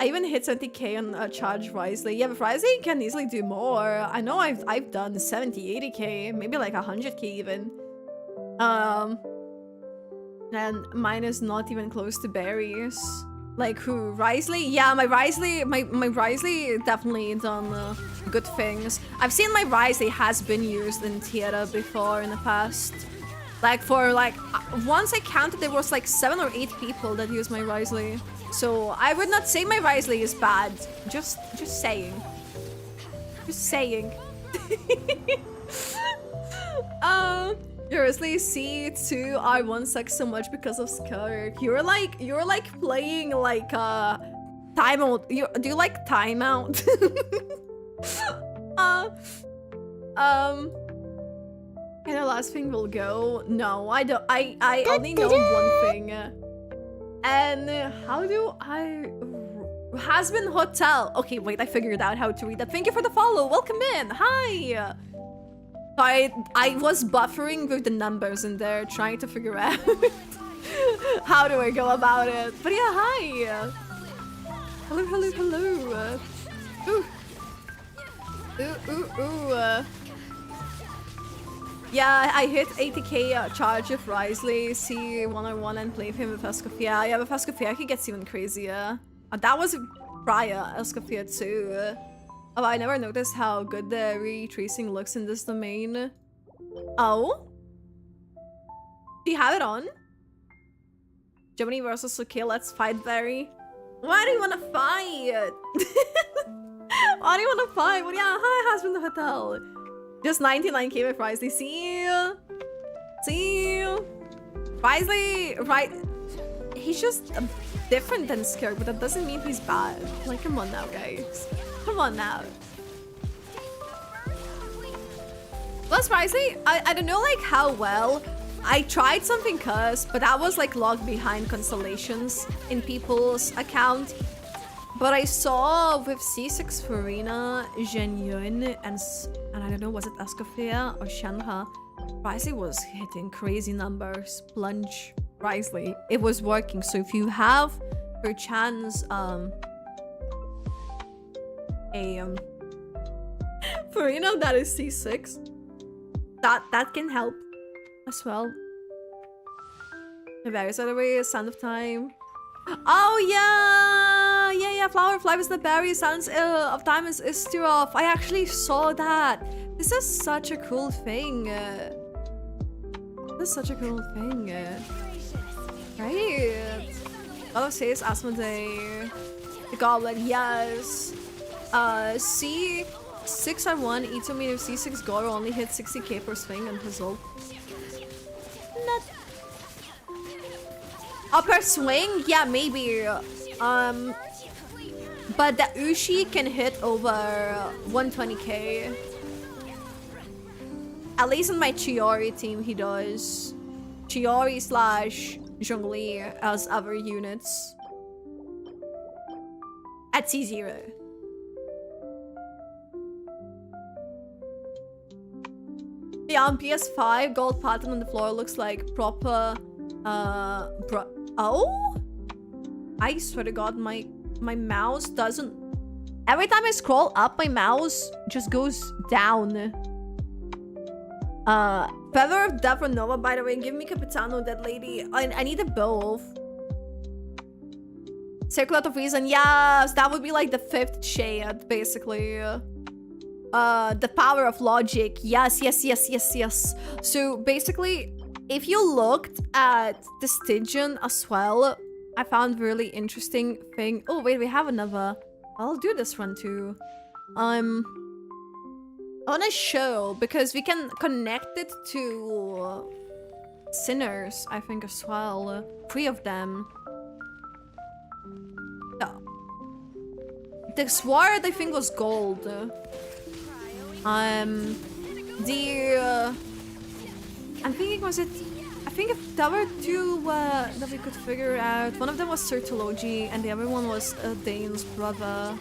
I even hit 70k on charge wisely. Yeah, but wisely can easily do more. I know I've done 70, 80k, maybe like 100k even. And mine is not even close to berries. Like who? Risley? Yeah, my Risley definitely done good things. I've seen my Risley has been used in Tierra before in the past. Like for like, once I counted there was like 7 or 8 people that used my Risley. So I would not say my Risley is bad. Just saying. Just saying. Seriously, C2 R1 sucks so much because of Skirk. You're like playing like timeout. Do you like timeout? And the last thing will go. No, I don't. I only know one thing. And how do I... Has been hotel. Okay, wait, I figured out how to read that. Thank you for the follow. Welcome in. Hi. I was buffering with the numbers in there, trying to figure out how do I go about it. But yeah, hi. Hello. Ooh. Yeah, I hit 80k charge of Risley, see 101 and play him with Escoffier. Yeah, with Escoffier he gets even crazier. That was prior Escoffier too. Oh, I never noticed how good the retracing looks in this domain. Oh? Do you have it on? Germany versus UK, let's fight, Barry. Why do you wanna fight? Why do you wanna fight? Well, yeah, hi, husband the hotel. Just 99k with Risley. See you. Risley, right? He's just different than Skirk, but that doesn't mean he's bad. Like, come on now, guys. Come on now. Plus, Risley, I don't know like how well. I tried something cursed, but that was like logged behind constellations in people's account. But I saw with C6 Farina, Zhenyun, and I don't know, was it Escoffier or Shenhe? Risley was hitting crazy numbers. Plunge Risley. It was working. So if you have per chance Farina that is C6, that can help as well. The various other ways, Sound of Time. Oh yeah, Flower Fly was the berry. Sounds of Time is Istirov. I actually saw that. This is such a cool thing. This is such a cool thing. Right. Oh, says Asmodee. The Goblin, yes. C6R1 Ito meter C6 Goro only hit 60k per swing and puzzle. Not. Oh, per swing? Yeah, maybe. But the Ushi can hit over 120k. At least in my Chiori team, he does. Chiori / Zhongli as other units. At C0. Yeah, on PS5, gold pattern on the floor looks like proper Oh? I swear to God, my mouse doesn't... Every time I scroll up, my mouse just goes down. Feather of Death or Nova, by the way. Give me Capitano, that lady. I need them both. Circlet of Reason, yes! That would be like the 5th shade, basically. The Power of Logic, yes. So basically, if you looked at the Stygian as well, I found really interesting thing. Oh wait, we have another. I'll do this one too. On a show, because we can connect it to Sinners, I think, as well. 3 of them. The sword, I think, was gold. I'm thinking, was it... I think if there were 2 that we could figure out. One of them was Sertology, and the other one was Dane's brother.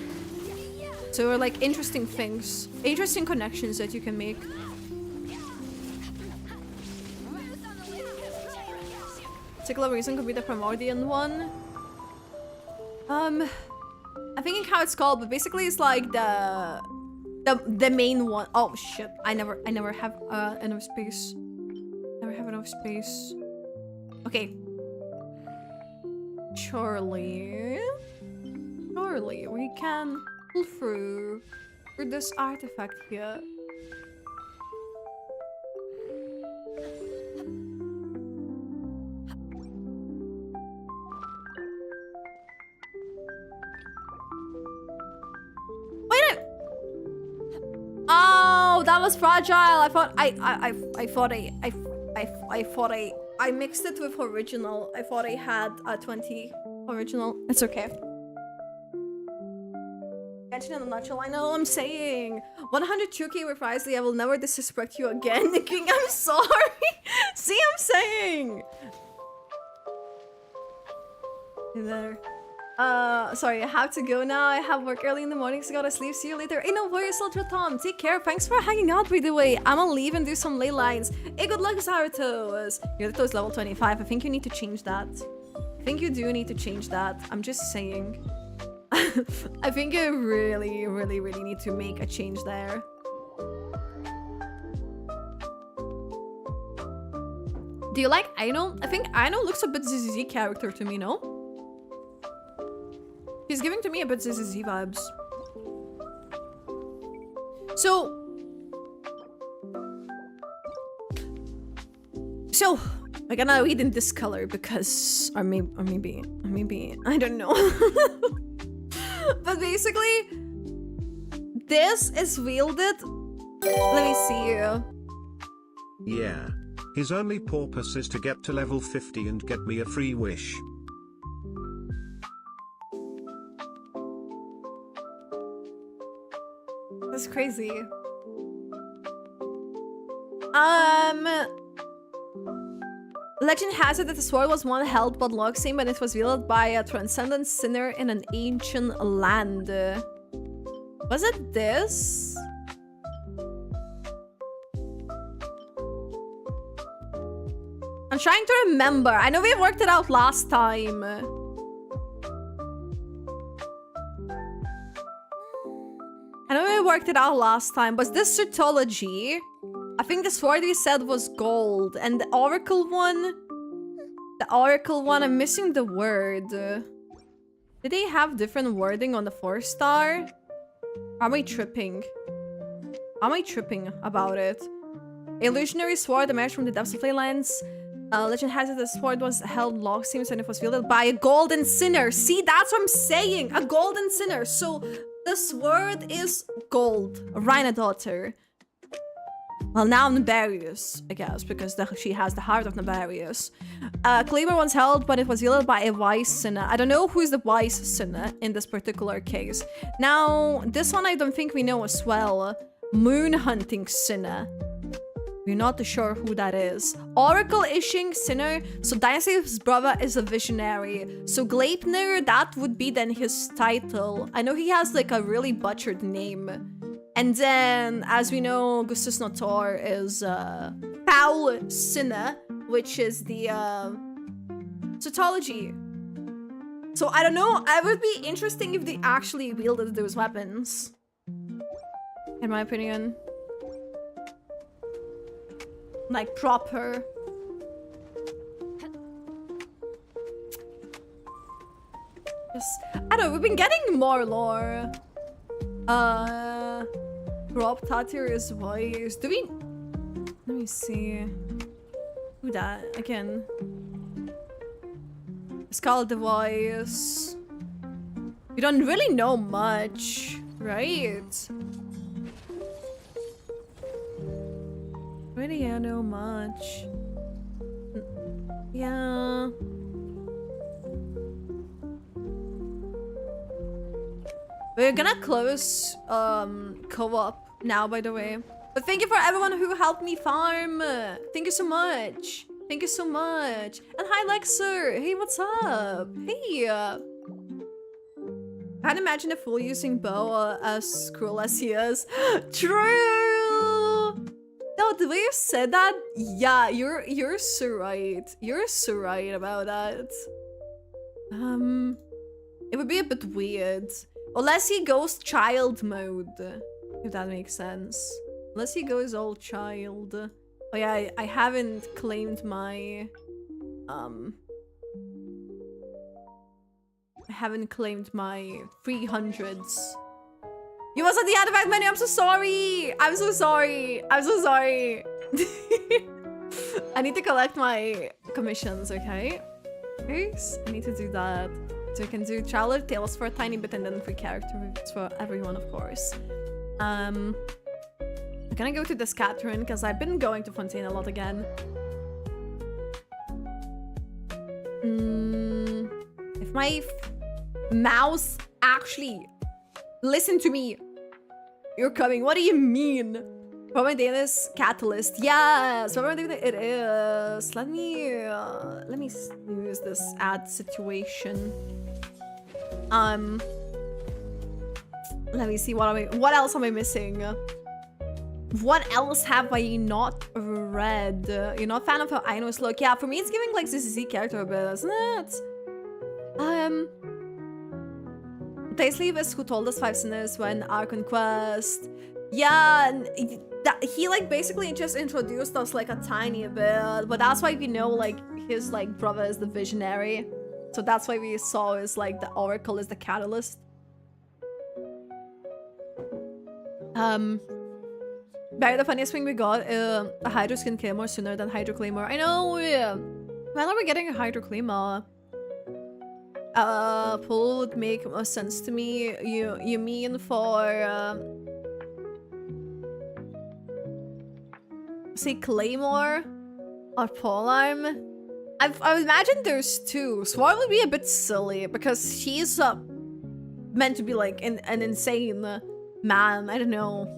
So there were like interesting things, interesting connections that you can make. Particular reason could be the Primordian one. I'm thinking how it's called, but basically it's like the main one. Oh shit! I never have enough space. Never have enough space. Okay. Surely, we can pull through this artifact here. Oh, that was fragile. I thought I mixed it with original. I thought I had a 20 original. It's okay. Genshin in a nutshell. I know I'm saying 100 Chuki with Risley. I will never disrespect you again, King. I'm sorry. See, I'm saying. Hey there. Sorry, I have to go now. I have work early in the morning, so gotta sleep. See you later. Hey, no worries, Ultra Tom. Take care. Thanks for hanging out, by the way. I'ma leave and do some ley lines. Hey, good luck, Zaratos. Yurito's level 25. I think you need to change that. I think you do need to change that. I'm just saying. I think you really need to make a change there. Do you like Aino? I think Aino looks a bit ZZZ character to me, no? He's giving to me a bit ZZZ vibes. So, we're gonna read in this color because, or maybe, I don't know. But basically, this is wielded. Let me see you. Yeah. His only purpose is to get to level 50 and get me a free wish. That's crazy. Legend has it that the sword was one held but Logsame, and it was wielded by a transcendent sinner in an ancient land. Was it this? I'm trying to remember. I know we worked it out last time. Was this Sertology? I think the sword we said was gold, and the oracle one, I'm missing the word. Did they have different wording on the 4-star? Am I tripping about it? Illusionary sword emerged from the depths of Leylands. Legend has it the sword was held Logsame and it was wielded by a golden sinner. See, that's what I'm saying, a golden sinner. So the sword is gold. Rhina daughter. Well, now Nabarius, I guess, because she has the heart of Nabarius. Kleber once held, but it was wielded by a wise sinner. I don't know who is the wise sinner in this particular case. Now, this one I don't think we know as well. Moon hunting sinner. We're not too sure who that is. Oracle Ishing sinner. So Dynasty's brother is a visionary. So Gleipnir, that would be then his title. I know he has like a really butchered name. And then, as we know, Gustus Notor is Paul Sinner, which is the Cytology. So I don't know, it would be interesting if they actually wielded those weapons. In my opinion. Like proper. Just, I don't know, we've been getting more lore. Drop Tattoo's voice. Do we... Let me see. Who that? Again. Skull the voice. We don't really know much, right? Really, I know much. Yeah. We're gonna close co-op now, by the way. But thank you for everyone who helped me farm. Thank you so much. Thank you so much. And hi, Lexer. Hey, what's up? Hey. Can't imagine a fool using bow as cruel as he is. True. No, the way you said that, yeah, you're so right. You're so right about that. It would be a bit weird. Unless he goes child mode. If that makes sense. Unless he goes all child. Oh yeah, I haven't claimed my... I haven't claimed my 300s. You was at the artifact menu, I'm so sorry! I'm so sorry! I'm so sorry! I need to collect my commissions, okay? Yes, I need to do that. So we can do Traveler Tales for a tiny bit and then free character reviews for everyone, of course. I'm gonna go to the Scatterin because I've been going to Fontaine a lot again. If my mouse actually listen to me, you're coming. What do you mean? Prometheus Catalyst. Yes, Prometheus it is. Let me use this ad situation. Let me see what else am I missing? What else have I not read? You're not a fan of how Ainos look? Yeah, for me it's giving like CCC character a bit, isn't it? Taisleave is who told us 5 sinners when our conquest. Yeah, and he like basically just introduced us like a tiny bit, but that's why we know like his like brother is the visionary. So that's why we saw is like the oracle is the catalyst. Barry, the funniest thing we got, a Hydro Skin Claymore sooner than Hydro Claymore. I know, when are we getting a Hydro Claymore? Pull would make more sense to me. You mean for, say Claymore? Or Polearm? I imagine there's two. Swarm would be a bit silly, because he's, meant to be like an insane man, I don't know.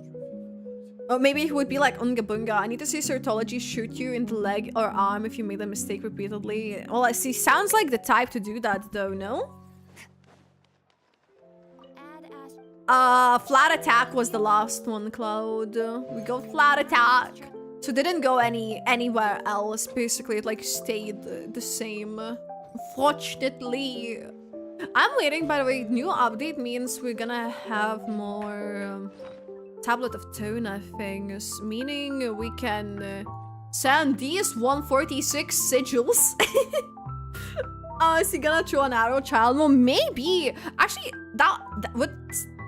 Or maybe he would be like Unga Bunga. I need to see Certology shoot you in the leg or arm if you made a mistake repeatedly. Well, I see. Sounds like the type to do that though, no? Flat attack was the last one, Cloud. We got flat attack. So didn't go anywhere else. Basically, it like stayed the same. Unfortunately. I'm waiting, by the way. New update means we're gonna have more... Tablet of Tona things, meaning we can send these 146 sigils. Is he gonna throw an arrow child mode? Maybe. Actually, that would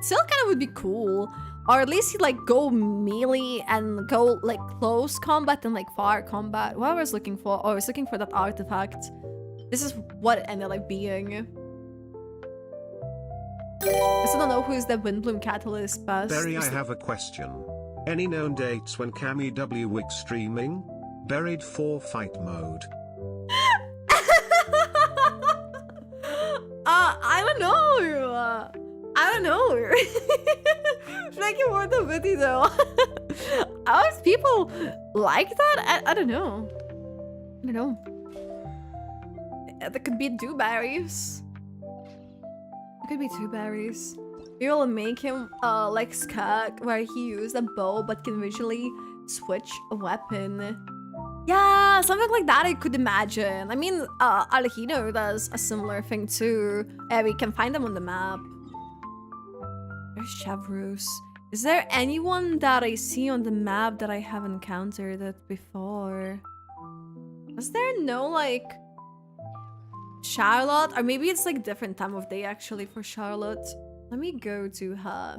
still kind of would be cool. Or at least he'd like go melee and go like close combat and like far combat. What I was looking for, I was looking for that artifact. This is what it ended up being. I still don't know who is the Windbloom Catalyst best. Berry, I have a question. Any known dates when Cammy W Wick streaming? Buried 4 fight mode. I don't know. I don't know. Thank you for the video though. How is people like that? I don't know. I don't know. There could be dewberries. Could be 2 berries. We will make him like Skag, where he used a bow but can visually switch a weapon. Yeah, something like that I could imagine. I mean, Alejino does a similar thing too. We can find them on the map. There's Chavrus. Is there anyone that I see on the map that I have encountered it before? Was there no, like, Charlotte? Or maybe it's like different time of day actually for Charlotte. Let me go to her.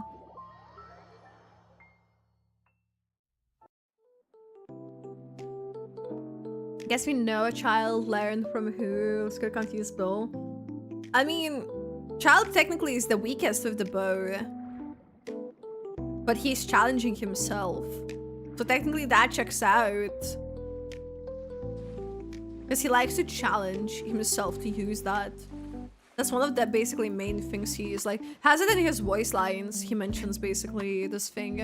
I guess we know a child learned from who. Let's go confuse bow. I mean, child technically is the weakest with the bow. But he's challenging himself. So technically that checks out. Because he likes to challenge himself to use that. That's one of the basically main things he is like. Has it in his voice lines. He mentions basically this thing.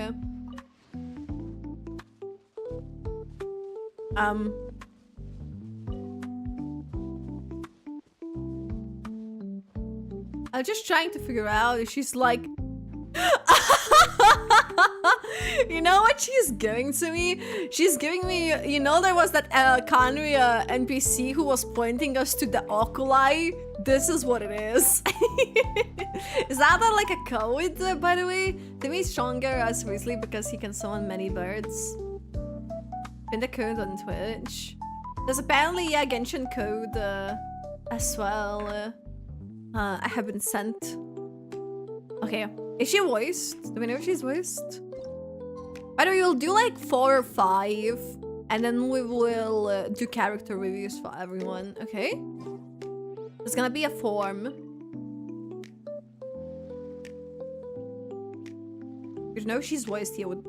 I'm just trying to figure out if she's like... You know what she's giving to me? She's giving me... You know there was that Kanria NPC who was pointing us to the oculi? This is what it is. Is that like a code, by the way? To me, stronger as Weasley because he can summon many birds. Pin the code on Twitch. There's apparently a Genshin code as well. I have been sent. Okay. Is she voiced? Do we know if she's voiced? By the way, we'll do like 4 or 5. And then we will do character reviews for everyone. Okay? There's gonna be a form. You know she's voiced here with...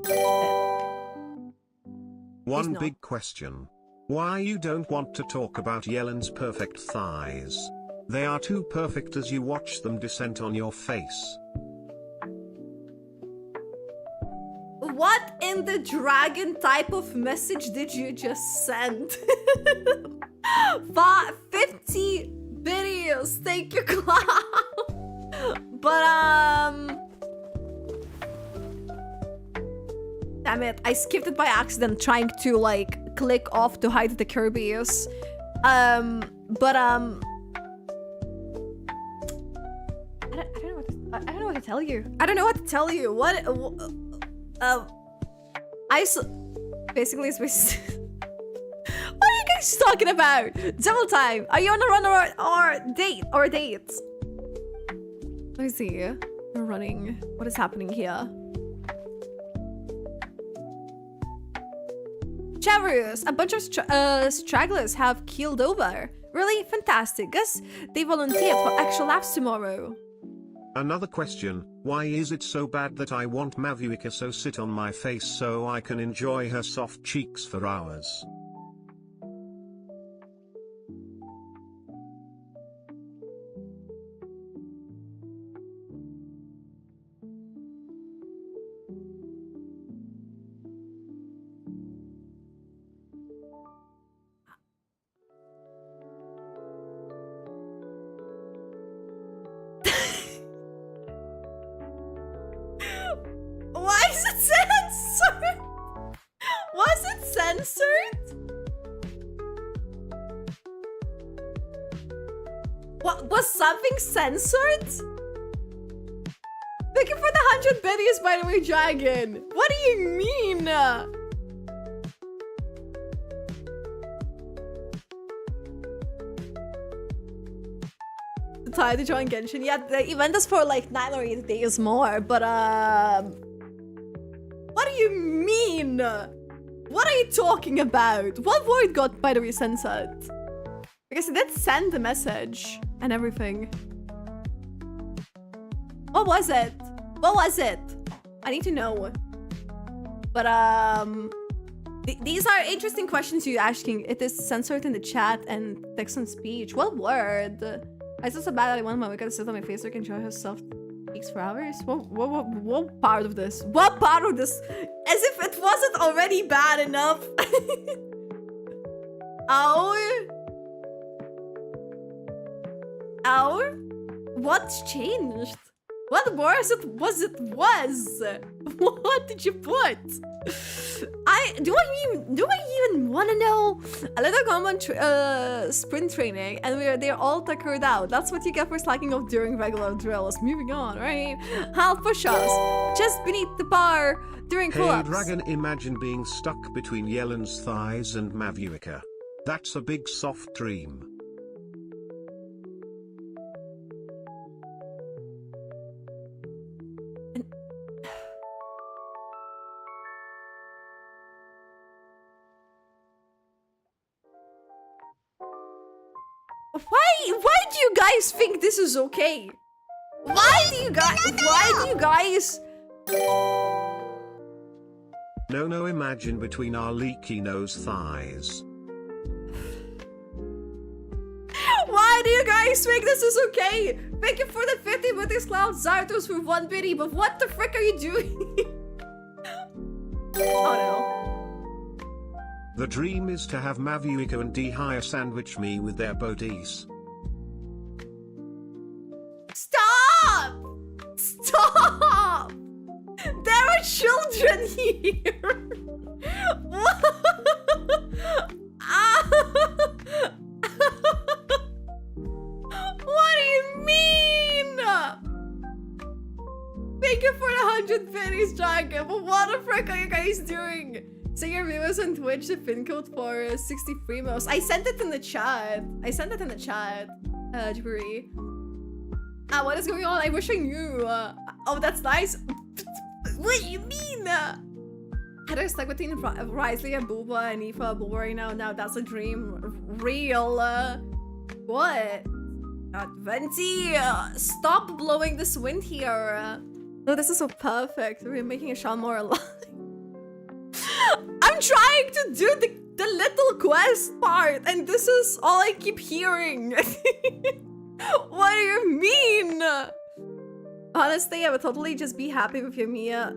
One big question. Why you don't want to talk about Yelen's perfect thighs? They are too perfect as you watch them descent on your face. What in the dragon type of message did you just send? 50 videos, thank you, Cloud. But damn it, I skipped it by accident trying to like click off to hide the Kirby's. I don't know what to tell you. I don't know what to tell you. Basically, it's what are you guys talking about? Double time. Are you on a run or dates? Let me see. We're running. What is happening here? Chavrus, a bunch of stragglers have keeled over. Really fantastic. Guess they volunteered for extra laps tomorrow. Another question, why is it so bad that I want Mavuika so sit on my face so I can enjoy her soft cheeks for hours? Why is it censored? Was it censored? What was something censored? Thank you for the 100 biddies, by the way, Dragon. What do you mean? Tired to join Genshin. Yeah, the event is for like 9 or 8 days more, but what do you mean? What are you talking about? What word got, by the way, censored? Because it did send the message and everything. What was it? What was it? I need to know. But these are interesting questions you're asking. It is censored in the chat and text and speech. What word? I saw so bad that I want my Wicca to sit on my face so I can enjoy her soft cheeks for hours. What part of this? What part of this? As if it wasn't already bad enough. Ow. Ow. What's changed? What was it? What did you put? I do I even want to know? A little common sprint training, and they're all tuckered out. That's what you get for slacking off during regular drills. Moving on, right? Half push-ups, just beneath the bar during pull-ups. Hey Dragon, imagine being stuck between Yelen's thighs and Mavuika. That's a big soft dream. Why do you guys think this is okay? Why do you guys? No, imagine between our leaky nose thighs. Why do you guys think this is okay? Thank you for the 50 with this cloud Zartos for 1 biddy, but what the frick are you doing? Oh no. The dream is to have Mavuika and Dehaya sandwich me with their bodies. Stop! Stop! There are children here! What do you mean? Thank you for the 100 pennies, Dragon, but what the frick are you guys doing? So your viewers on Twitch, the pin code for 63 most. I sent it in the chat. Jiburi. What is going on? I wish I knew. Oh, that's nice. What do you mean? Heather stuck between Risley and Booba and Aoife Booba right now. Now that's a dream. Real. What? Venti, stop blowing this wind here. No, this is so perfect. We're making a Sean more alive. I'm trying to do the little quest part, and this is all I keep hearing. What do you mean? Honestly, I would totally just be happy with your Mia.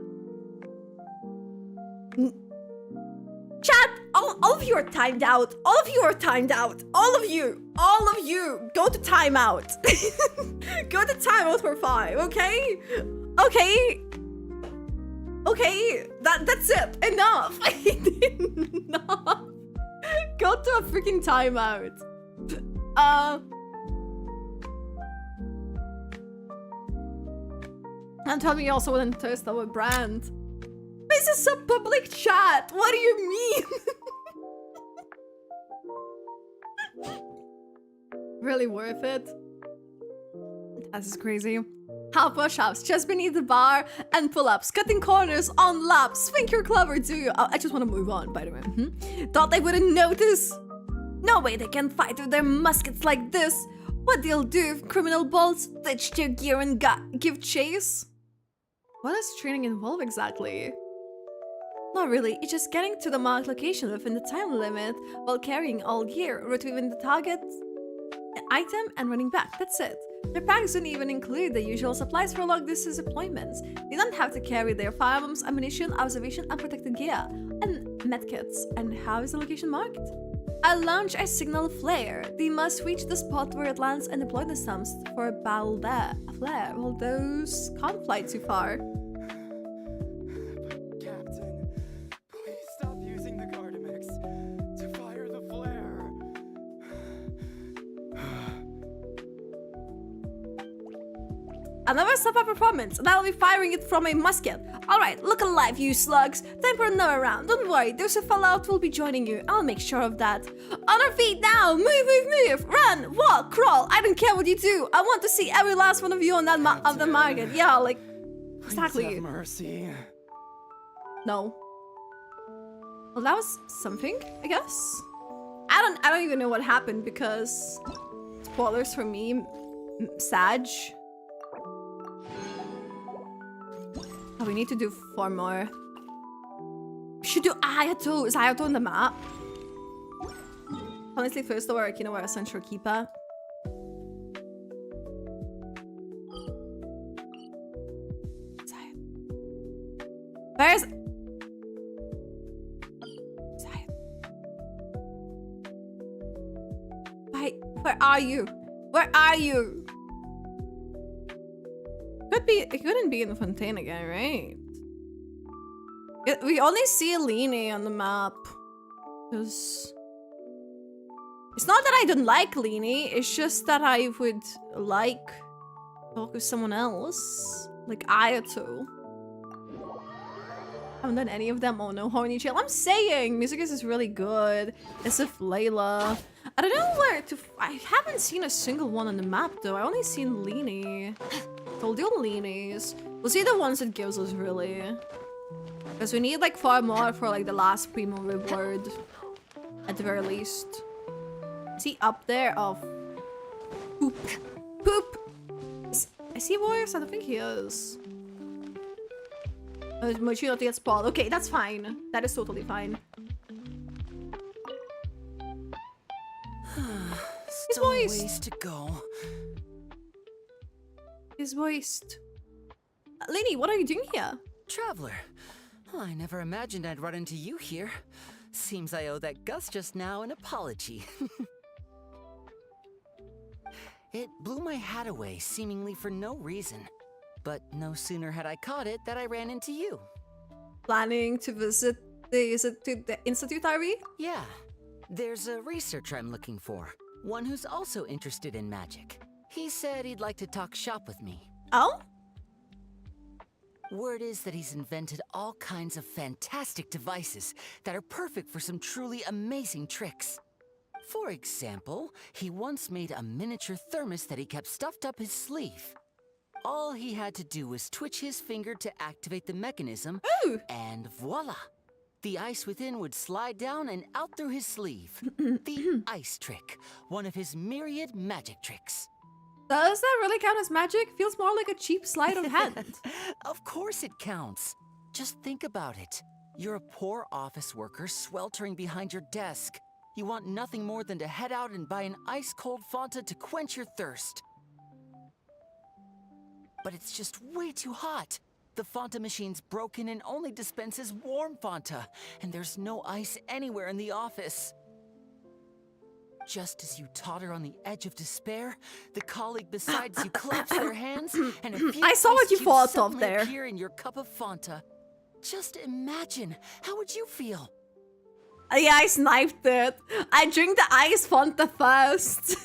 Chat, all of you are timed out. All of you are timed out. All of you, go to timeout. Go to timeout for 5, okay? Okay, that's it. Enough. Enough. Go to a freaking timeout. And tell me you also wouldn't toast our brand. This is a public chat. What do you mean? Really worth it. This is crazy. Half push-ups just beneath the bar and pull-ups, cutting corners on laps. Think you're clever, do you? Oh, I just want to move on, by the way. Thought they wouldn't notice. No way they can fight with their muskets like this. What they'll do if criminal balls ditch their gear and give chase? What does training involve exactly? Not really, it's just getting to the marked location within the time limit while carrying all gear, retrieving the target item and running back. That's it. Their packs don't even include the usual supplies for long-distance deployments. They don't have to carry their firearms, ammunition, observation, and protected gear, and medkits. And how is the location marked? I'll launch a signal flare. They must reach the spot where it lands and deploy the sums for a battle there. A flare? Well, those can't fly too far. Captain, please stop using the Gardamix to fire the flare. Another step up performance, and I'll be firing it from a musket. Alright, look alive, you slugs. Time for another round. Don't worry, there's a fallout will be joining you. I'll make sure of that. On our feet now! Move! Run! Walk! Crawl! I don't care what you do. I want to see every last one of you on that of the market. Yeah, like... Exactly. Please have mercy. No. Well, that was something, I guess. I don't even know what happened because... Spoilers for me. Sag. Oh, we need to do 4 more. We should do Ayato. Is Ayato on the map? Honestly, first though, you know where I sent Keeper. Where's... Where are you? Where are you? It couldn't be in the Fontaine again, right? We only see Leanie on the map. Because... It's not that I don't like Leanie, it's just that I would like to talk with someone else. Like Ayato. I haven't done any of them. Oh no, Horny Chill. I'm saying Musicus is really good. As if Layla. I don't know where to... I haven't seen a single one on the map though. I only seen Leanie. Told you Leanies. We'll see the ones it gives us really. Because we need like far more for like the last primo reward. At the very least. Is he up there? Oh. Poop. Poop! Is he worse? I don't think he is. Mochi not yet spawned. Okay, that's fine. That is totally fine. He's moist. Ways to go. He's moist. Lenny, what are you doing here? Traveler. I never imagined I'd run into you here. Seems I owe that Gus just now an apology. It blew my hat away, seemingly for no reason. But no sooner had I caught it that I ran into you. Planning to visit the Institute, are we? Yeah. There's a researcher I'm looking for. One who's also interested in magic. He said he'd like to talk shop with me. Oh? Word is that he's invented all kinds of fantastic devices that are perfect for some truly amazing tricks. For example, he once made a miniature thermos that he kept stuffed up his sleeve. All he had to do was twitch his finger to activate the mechanism, Ooh. And voila! The ice within would slide down and out through his sleeve. The ice trick, one of his myriad magic tricks. Does that really count as magic? Feels more like a cheap sleight of hand. Of course it counts. Just think about it. You're a poor office worker sweltering behind your desk. You want nothing more than to head out and buy an ice-cold Fanta to quench your thirst. But it's just way too hot. The Fanta machine's broken and only dispenses warm Fanta, and there's no ice anywhere in the office. Just as you totter on the edge of despair, the colleague beside you claps their hands, and a few I saw what you ice thought cubes of suddenly there. appear in your cup of Fanta. Just imagine, how would you feel? Yeah, I sniped it. I drink the ice Fanta first.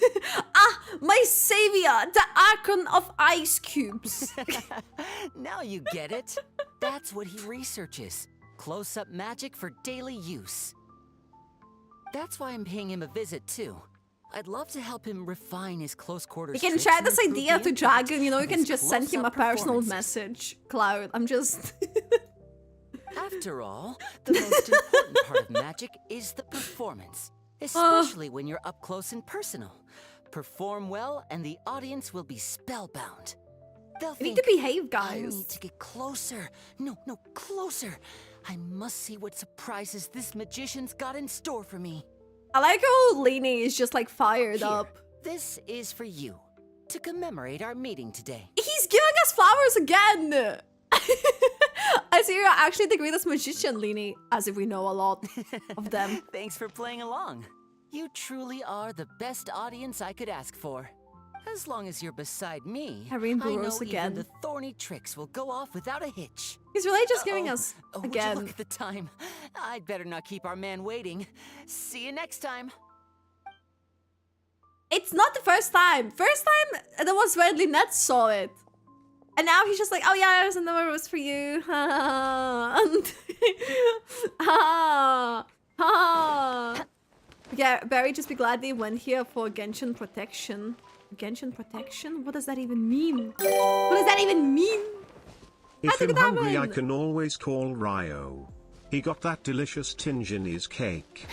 Ah, my savior, the Archon of Ice Cubes. Now you get it. That's what he researches. Close-up magic for daily use. That's why I'm paying him a visit, too. I'd love to help him refine his close quarters. You can tricks share and this improve idea the to impact Dragon, you know, you of can his just send him a close-up personal performances. message. Cloud, I'm just... After all, the most important part of magic is the performance. Especially when you're up close and personal. Perform well and the audience will be spellbound. They'll You need think, to behave, I guys. need to get closer. No, closer. I must see what surprises this magician's got in store for me. I like how Lainey is just like fired Here, up. this is for you, to commemorate our meeting today. He's giving us flowers again! I see you're actually the greatest magician, Lainey. As if we know a lot of them. Thanks for playing along. You truly are the best audience I could ask for. As long as you're beside me, Irene I know Burroughs even again. the thorny tricks will go off without a hitch. He's really just giving Uh-oh. us Oh, would again. you look at the time? I'd better not keep our man waiting. See you next time. It's not the first time. First time, that was when Lynette saw it. And now he's just like, oh yeah, there's another rose for you. Yeah, Barry, just be glad they went here for Genshin protection. Genshin protection? What does that even mean? What does that even mean? If How'd you I'm get that hungry, I one? can always call Ryo. He got that delicious tinge in his cake.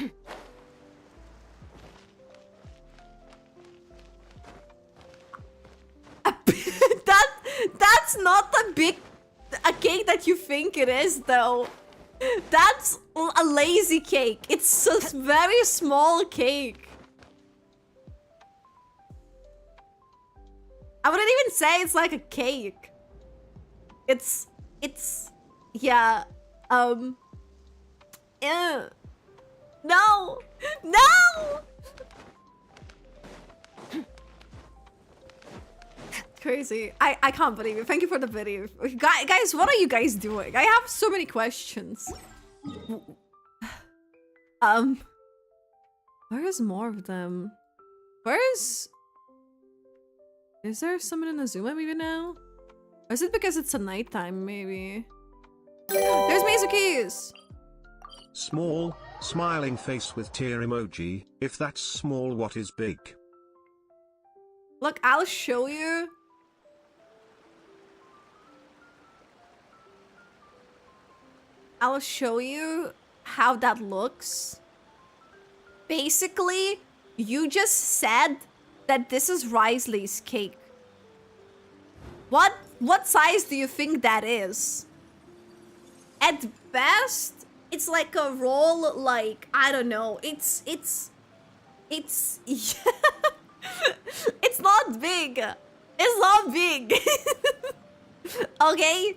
That's not a cake that you think it is, though. That's a lazy cake. It's a very small cake. I wouldn't even say it's like a cake. It's yeah. Ew. No. crazy. I can't believe it. Thank you for the video. Guys, what are you guys doing? I have so many questions. Where is more of them? Where is... Is there someone in Azuma maybe now? Or is it because it's a nighttime, maybe? There's Mizuki's! Small, smiling face with tear emoji. If that's small, what is big? Look, I'll show you. I'll show you how that looks. Basically, you just said that this is Risley's cake. What size do you think that is? At best, it's like a roll, like, I don't know. It's it's not big. It's not big. Okay?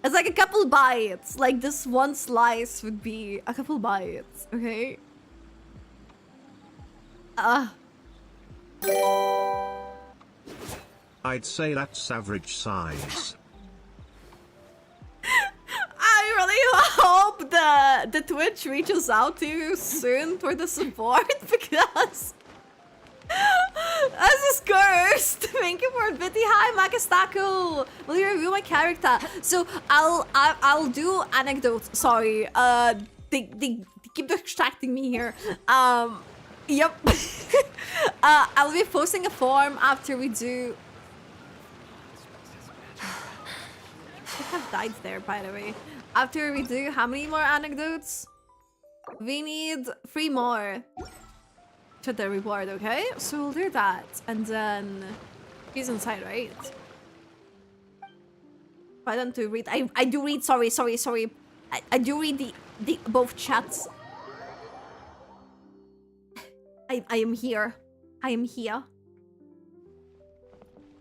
It's like a couple bites. Like this one slice would be a couple bites, okay? I'd say that's average size. I really hope the Twitch reaches out to you soon for the support because this is cursed. Thank you for Bitty. Hi, Makastaku. Will you review my character? So I'll do anecdotes. Sorry. They keep distracting me here. Yep. I'll be posting a form after we do. I have died there, by the way. After we do how many more anecdotes? We need 3 more to the reward, okay? So we'll do that, and then he's inside, right? I don't do read. I do read. Sorry. I do read the both chats. I am here. I am here.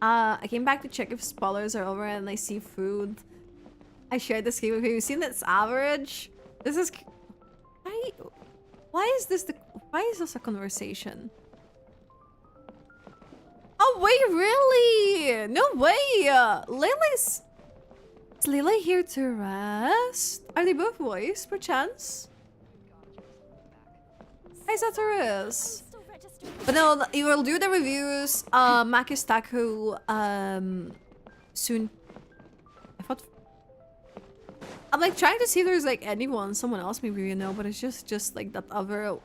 I came back to check if spoilers are over and I see food. I shared this game with you. You've seen that's average? This is... Why is this a conversation? Oh wait, really? No way! Is Layla here to rest? Are they both boys, perchance? Hi, Satoris. But no, you will do the reviews, Makistaku, soon. I'm like trying to see if there's like someone else maybe you know, but it's just like that other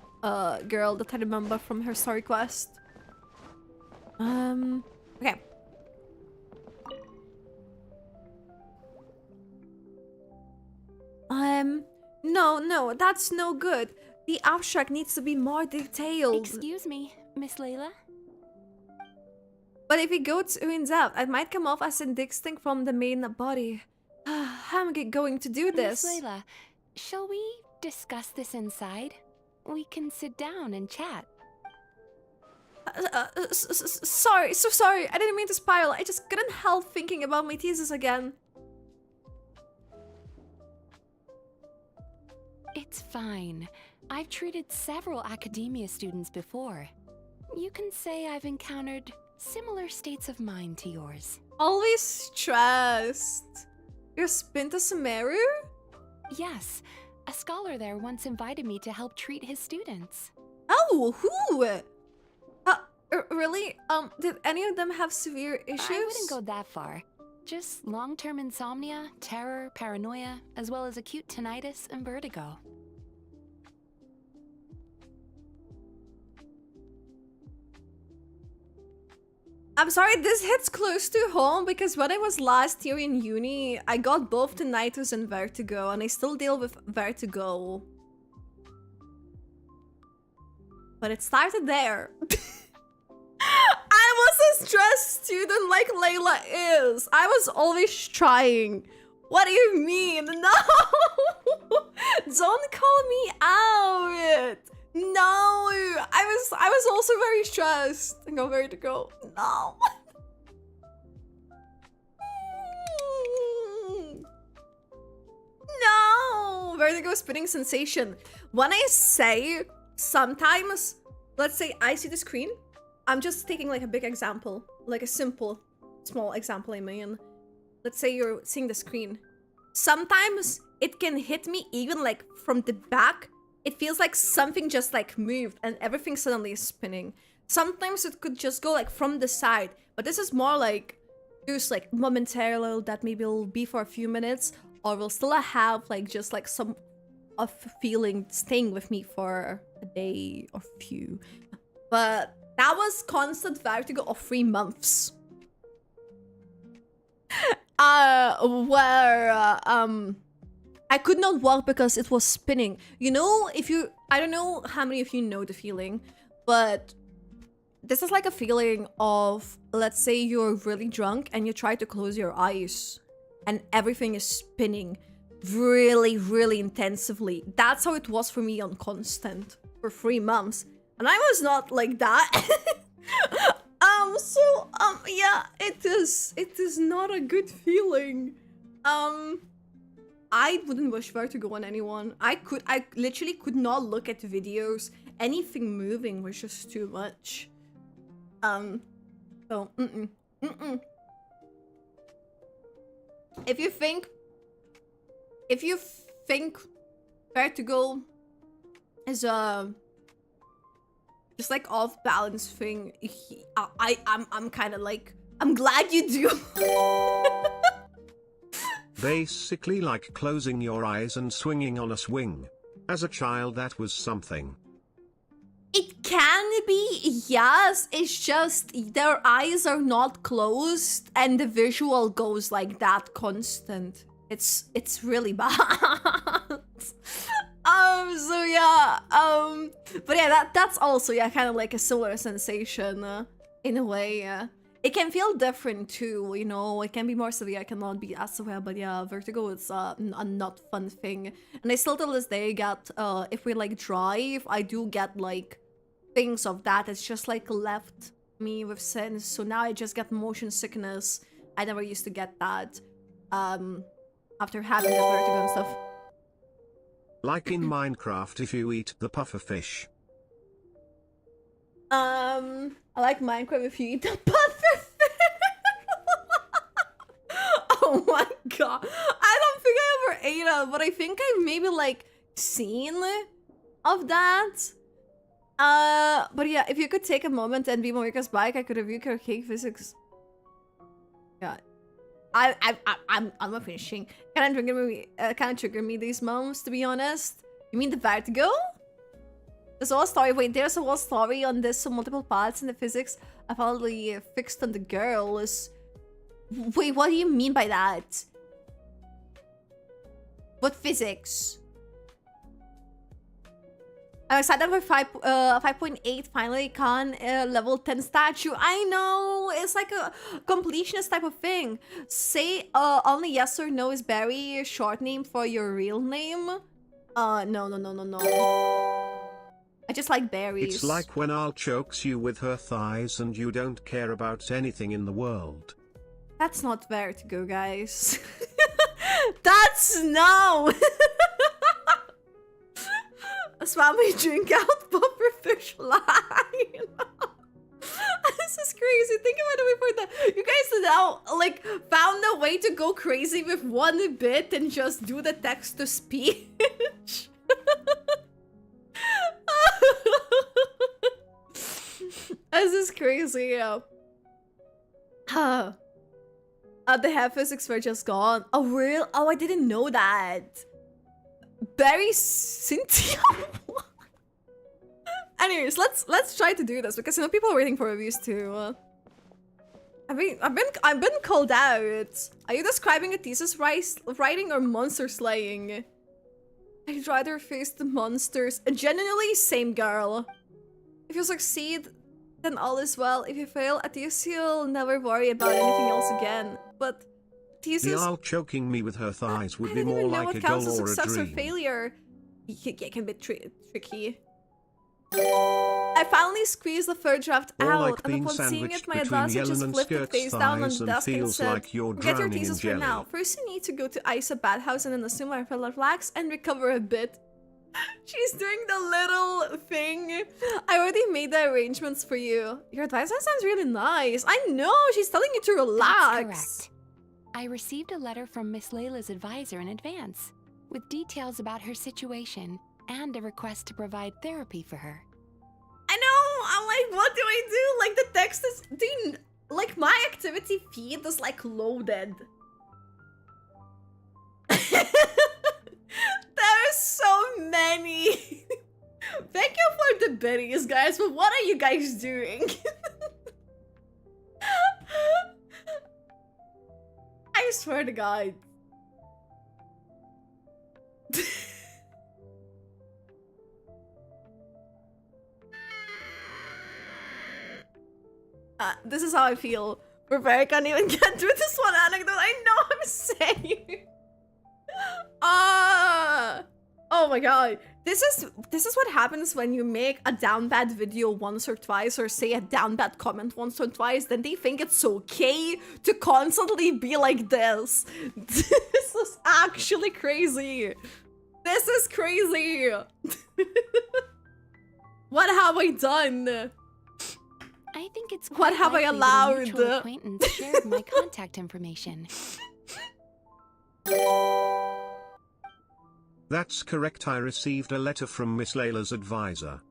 girl that I remember from her story quest. Okay. No, that's no good. The abstract needs to be more detailed. Excuse me, Miss Layla? But if we go too in depth, it might come off as indistinct from the main body. How am I going to do this? Miss Layla, shall we discuss this inside? We can sit down and chat. Sorry, so sorry. I didn't mean to spiral. I just couldn't help thinking about my thesis again. It's fine. I've treated several academia students before. You can say I've encountered similar states of mind to yours. Always stressed. You're Spinta Sumeru? Yes. A scholar there once invited me to help treat his students. Oh, who? Really? Did any of them have severe issues? I wouldn't go that far. Just long-term insomnia, terror, paranoia, as well as acute tinnitus and vertigo. I'm sorry, this hits close to home because when I was last year in uni, I got both tinnitus and vertigo, and I still deal with vertigo. But it started there. I was a stressed student like Layla is. I was always trying. What do you mean? No! Don't call me out! No! I was also very stressed. I got vertigo. No! No! Vertigo spinning sensation. When I say sometimes, let's say I see the screen, I'm just taking like a big example, like a simple small example I mean. Let's say you're seeing the screen. Sometimes it can hit me even like from the back. It feels like something just like moved and everything suddenly is spinning. Sometimes it could just go like from the side, but this is more like just like momentarily, that maybe will be for a few minutes, or will still have like just like some of feeling staying with me for a day or few. But that was constant vertigo of 3 months. Where I could not walk because it was spinning. You know, I don't know how many of you know the feeling, but this is like a feeling of, let's say you're really drunk and you try to close your eyes and everything is spinning really, really intensively. That's how it was for me on constant for 3 months. And I was not like that. Yeah, it is not a good feeling. I wouldn't wish vertigo on anyone. I literally could not look at videos. Anything moving was just too much. So, If you think vertigo is just like off balance thing, I'm kind of like, I'm glad you do. Basically like closing your eyes and swinging on a swing. As a child, that was something. It can be, yes, it's just their eyes are not closed and the visual goes like that constant. It's really bad. So yeah, but yeah, that's also, yeah, kind of like a similar sensation, in a way, It can feel different too, you know, it can be more severe, it cannot be as severe, but yeah, vertigo is a not fun thing. And I still till this day get, if we like drive, I do get like things of that. It's just like left me with sense, so now I just get motion sickness. I never used to get that, after having the vertigo and stuff. Like in Minecraft if you eat the puffer fish. I like Minecraft if you eat the puffer fish. Oh my god. I don't think I ever ate it, but I think I've maybe like seen of that. But yeah, if you could take a moment and be Marika's bike, I could review her cake physics. Yeah. I'm not finishing. Kind of trigger me these moments, to be honest. You mean the vertigo? There's a whole story. Wait, there's a whole story on this, so multiple parts in the physics. I probably fixed on the girls. Wait, what do you mean by that? What physics? I'm excited for 5.8 finally con level 10 statue. I know, it's like a completionist type of thing. Say only yes or no is Barry a short name for your real name? No. I just like berries. It's like when Al chokes you with her thighs and you don't care about anything in the world. That's not vertigo, guys. That's no. Spam me drink out pufferfish line. This is crazy. Think about it before that. You guys now like found a way to go crazy with one bit and just do the text to speech. This is crazy. Yeah. The hair physics were just gone. Oh real? Oh, I didn't know that. Barry Cynthia. Anyways, let's try to do this because you know people are waiting for reviews too. I've been called out. Are you describing a thesis writing or monster slaying? I'd rather face the monsters. Genuinely, same girl. If you succeed, then all is well. If you fail, at least you'll never worry about anything else again. But thesis. The Al choking me with her thighs would be more like a goal or a success dream. Or failure. It can be tricky. I finally squeezed the third draft out, like and upon seeing it, my advisor just flipped it face down on the desk and said, like you're "Get your drowning thesis in for now. First, you need to go to Isa Bathhouse and then assume I feel relax and recover a bit." She's doing the little thing. I already made the arrangements for you. Your advisor sounds really nice. I know, she's telling you to relax. That's correct. I received a letter from Miss Layla's advisor in advance, with details about her situation and a request to provide therapy for her. I know, I'm like, what do I do? Like, the text is, like, my activity feed is, like, loaded. There's so many. Thank you for the biddies, guys, but what are you guys doing? I swear to God. This is how I feel. I can't even get through this one anecdote. I know I'm saying. Oh my God. This is what happens when you make a down bad video once or twice, or say a down bad comment once or twice, then they think it's okay to constantly be like this. This is actually crazy. This is crazy. What have I done? I think it's What quite have I likely that a allowed? mutual acquaintance shared my contact information. That's correct. I received a letter from Miss Layla's advisor.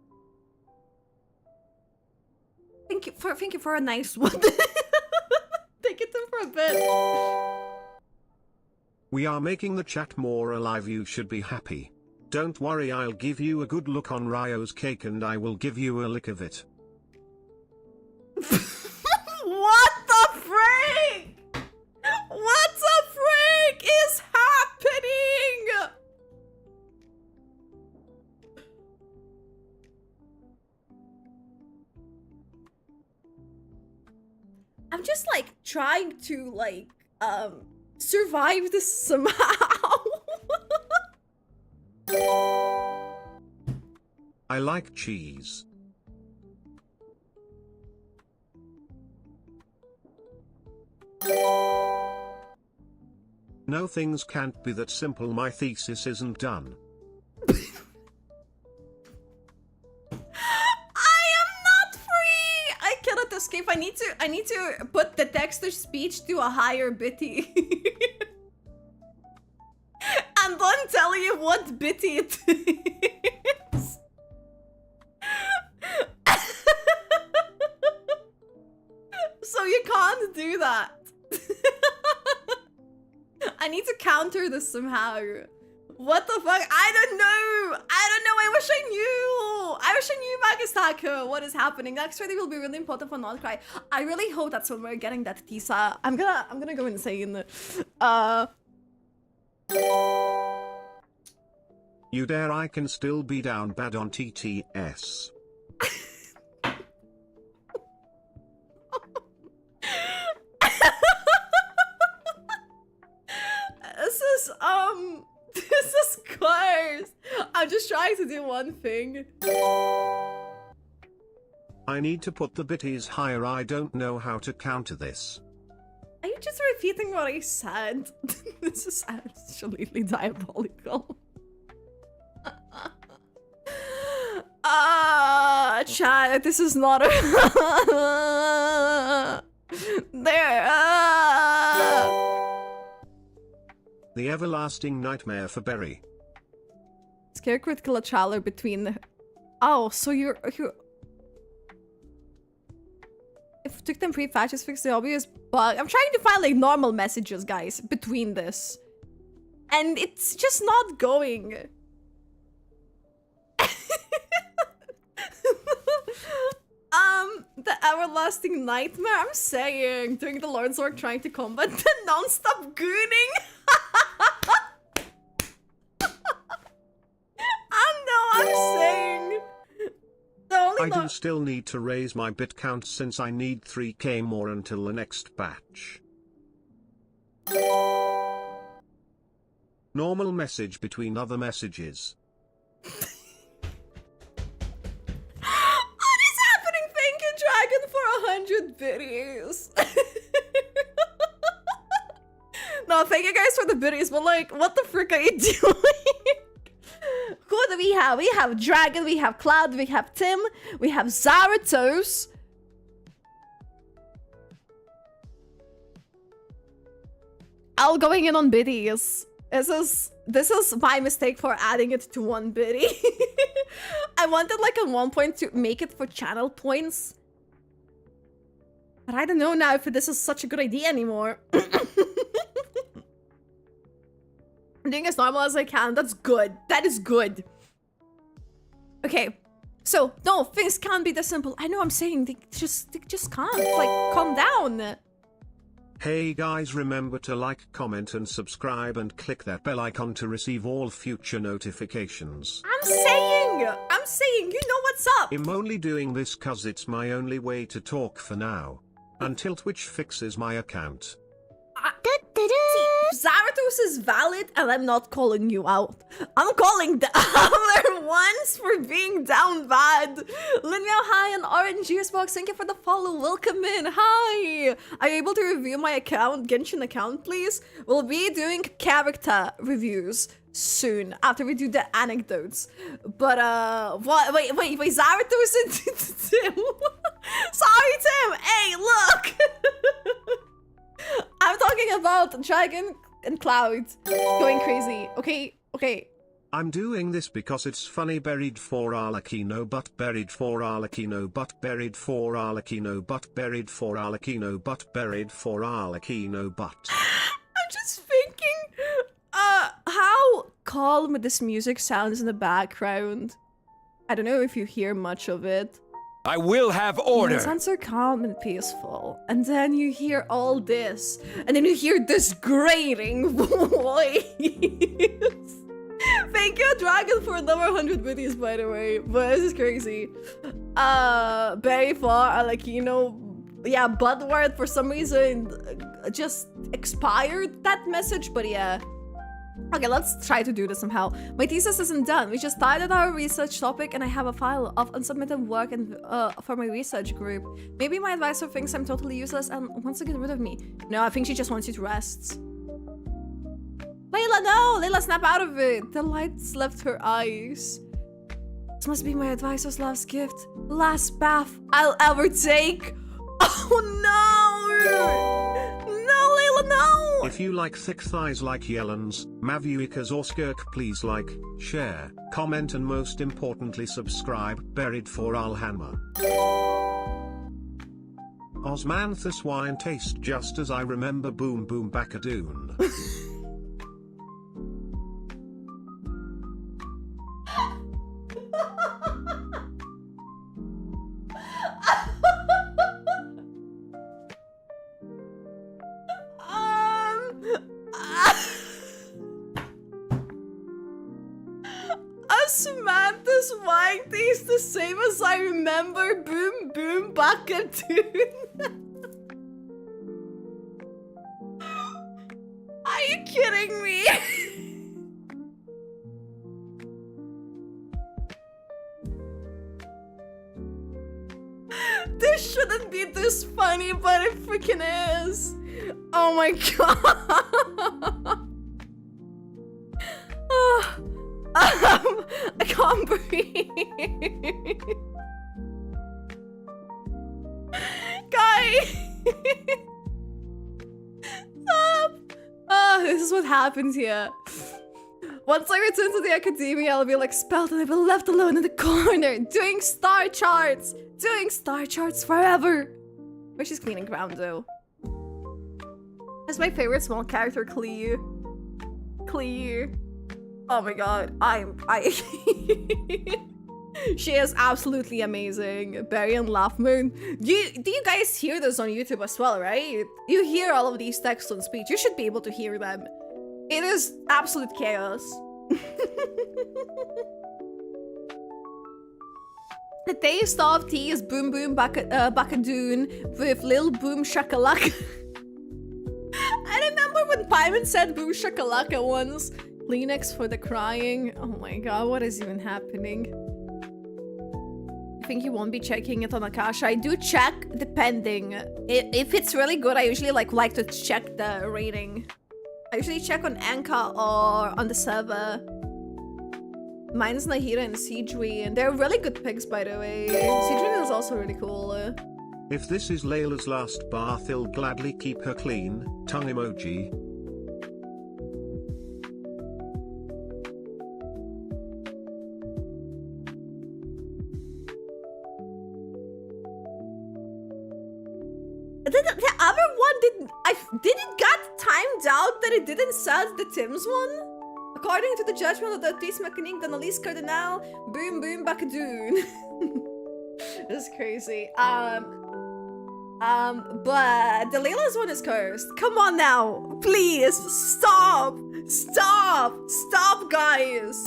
Thank you for a nice one. Take it in for a bit. We are making the chat more alive. You should be happy. Don't worry, I'll give you a good look on Ryo's cake and I will give you a lick of it. What the freak? What the freak is happening? I'm just like trying to like survive this somehow. I like cheese. No, things can't be that simple. My thesis isn't done. Escape. I need to put the text-to-speech to a higher bitty. And don't tell you what bitty it is. So you can't do that. I need to counter this somehow. What the fuck? I don't know. I wish I knew. I wish I knew, Magus Taco, what is happening. Next Friday will be really important for Not Cry. I really hope that's when we're getting that Tisa. I'm gonna go insane. You dare? I can still be down bad on TTS. This is cursed. I'm just trying to do one thing. I need to put the bitties higher. I don't know how to counter this. Are you just repeating what I said? This is absolutely diabolical. Chat, this is not a... The everlasting nightmare for Berry. Scare critical traveler between the... Oh, so you're... If it took them 3 patches, fix the obvious bug. I'm trying to find like normal messages, guys, between this. And it's just not going. The everlasting nightmare, I'm saying. Doing the Lord's work, trying to combat the non-stop gooning. I'm saying. I do still need to raise my bit count since I need 3k more until the next batch. Normal message between other messages. What is happening? Thank you, Dragon, for 100 biddies. No, thank you guys for the biddies, but like, what the frick are you doing? Who do we have Dragon, we have Cloud, we have Tim, we have Zarathos. All going in on biddies. This is my mistake for adding it to one biddy. I wanted like at one point to make it for channel points. But I don't know now if this is such a good idea anymore. I'm doing as normal as I can. That's good. That is good. Okay. So, no, things can't be this simple. I know I'm saying they just can't. Like, calm down. Hey guys, remember to like, comment and subscribe and click that bell icon to receive all future notifications. I'm saying, you know what's up. I'm only doing this cause it's my only way to talk for now. Until Twitch fixes my account. See, Zarathos is valid and I'm not calling you out. I'm calling the other ones for being down bad. Linmeow, hi, and Orange Juicebox, thank you for the follow. Welcome in. Hi. Are you able to review my account, Genshin account, please? We'll be doing character reviews soon after we do the anecdotes. But what? Wait, Zarathos and Tim. Sorry, Tim. Hey, look. I'm talking about Dragon and Cloud going crazy. Okay. I'm doing this because it's funny. Buried for Arlecchino, but buried for Arlecchino, but buried for Arlecchino, but buried for Arlecchino, but buried for Arlecchino, but. I'm just thinking, how calm this music sounds in the background. I don't know if you hear much of it. I will have order. It sounds so calm and peaceful. And then you hear all this. And then you hear this grating voice. Thank you, Dragon, for another 100 videos, by the way. But this is crazy. Very far, like, you know, yeah, Budward for some reason just expired that message, but yeah. Okay, let's try to do this somehow. My thesis isn't done. We just started our research topic and I have a file of unsubmitted work and for my research group. Maybe my advisor thinks I'm totally useless and wants to get rid of me. No, I think she just wants you to rest. Layla, no! Layla, snap out of it! The lights left her eyes. This must be my advisor's last gift. Last bath I'll ever take. Oh no! No, Layla, no! If you like thick thighs like Yellen's, Mavuikas or Skirk, please like, share, comment and most importantly subscribe. Buried for Alhanma. Osmanthus wine taste just as I remember. Boom boom backadoon. Samantha's wine tastes the same as I remember. Boom boom backadoon. Are you kidding me? This shouldn't be this funny, but it freaking is. Oh my god. I can't breathe. Guy. Stop. This is what happens here. Once I return to the academia, I'll be like spelled and I'll be left alone in the corner doing star charts. Doing star charts forever. Where she's cleaning ground though. That's my favorite small character, Clea. Oh my god, she is absolutely amazing. Barry and Laugh Moon. Do you guys hear this on YouTube as well, right? You hear all of these text on speech. You should be able to hear them. It is absolute chaos. The taste of tea is Boom Boom Backadoon with Lil Boom Shakalaka. I remember when Paimon said Boom Shakalaka once. Kleenex for the crying. Oh my god, what is even happening? I think you won't be checking it on Akasha. I do check depending. If it's really good, I usually like to check the rating. I usually check on Anka or on the server. Mine's Nahira and Seedway, and they're really good pigs, by the way. Seedway is also really cool. If this is Layla's last bath, he'll gladly keep her clean. Tongue emoji. The other one did it got timed out that it didn't set the Tim's one? According to the judgment of the Autrice Mécanique d'Analyse Cardinal, boom boom bakadoon. This is crazy. But the Layla's one is cursed. Come on now, please stop, guys.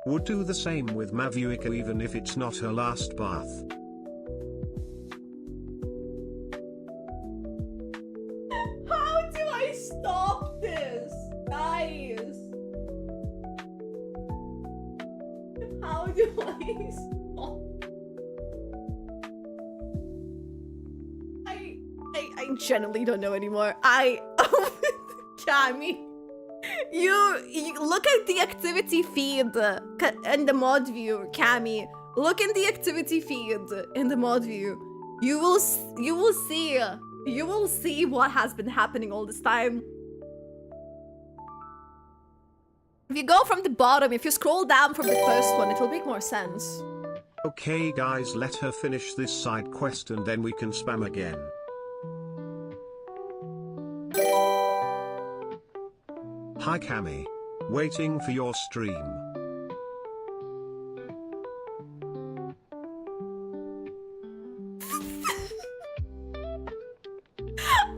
Would do the same with Mavuika even if it's not her last bath. How do I stop this, guys? How do I stop? I genuinely don't know anymore. Cammy, you look at the activity feed and the mod view, Cammy. Look in the activity feed in the mod view. You will see what has been happening all this time. If you go from the bottom, if you scroll down from the first one, it will make more sense. Okay guys, let her finish this side quest and then we can spam again. Hi Cammy. Waiting for your stream.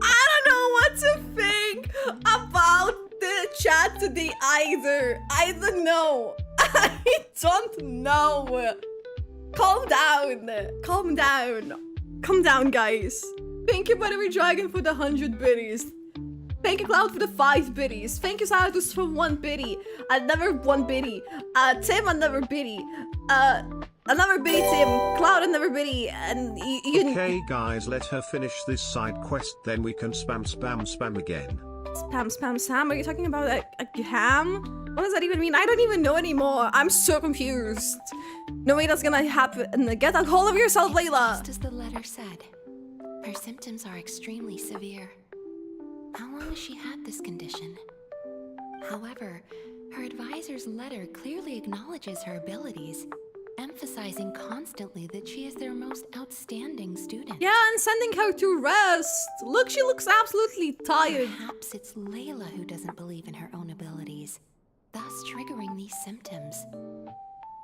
I don't know what to think about the chat today either. I don't know. I don't know. Calm down. Calm down. Calm down, guys. Thank you, by the way, Dragon, for the 100 biddies. Thank you, Cloud, for the 5 biddies. Thank you, Saratus, for 1 biddy. Another 1 biddy. Tim, another biddy. Another biddy, Tim. Cloud, another biddy. And you. Okay, guys, let her finish this side quest, then we can spam again. Spam. Are you talking about a ham? What does that even mean? I don't even know anymore. I'm so confused. No way that's gonna happen. Get a hold of yourself, Layla. Just as the letter said, her symptoms are extremely severe. How long has she had this condition? However, her advisor's letter clearly acknowledges her abilities, emphasizing constantly that she is their most outstanding student. Yeah, and sending her to rest. Look, she looks absolutely tired. Perhaps it's Layla who doesn't believe in her own abilities, thus triggering these symptoms.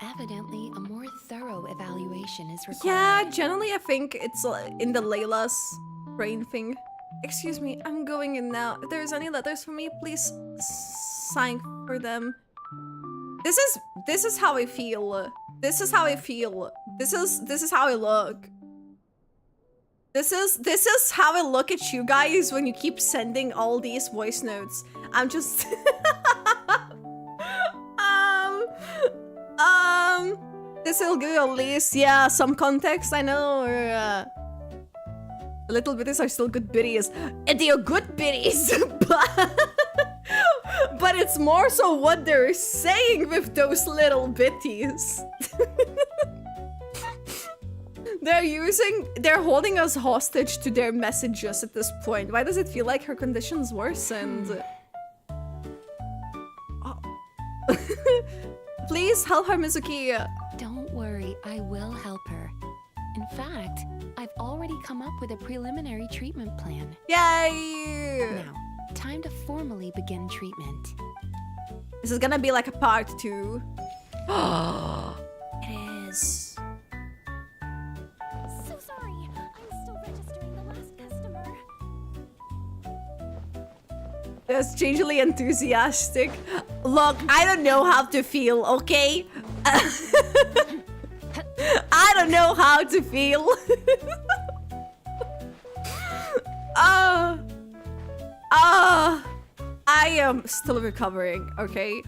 Evidently, a more thorough evaluation is required. Yeah, generally I think it's in the Layla's brain thing. Excuse me, I'm going in now. If there's any letters for me, please sign for them. This is how I feel. This is how I feel. This is how I look. This is how I look at you guys when you keep sending all these voice notes. I'm just this will give you at least, yeah, some context, I know, or the little biddies are still good biddies. And they are good biddies, but it's more so what they're saying with those little bitties. They're holding us hostage to their messages at this point. Why does it feel like her condition's worsened? Oh. Please help her, Mizuki. Don't worry, I will help her. In fact, I've already come up with a preliminary treatment plan. Yay! Now, time to formally begin treatment. This is gonna be like a part 2. It is. So sorry. I'm still registering the last customer. That's strangely enthusiastic. Look, I don't know how to feel, okay? I don't know how to feel. I am still recovering, okay?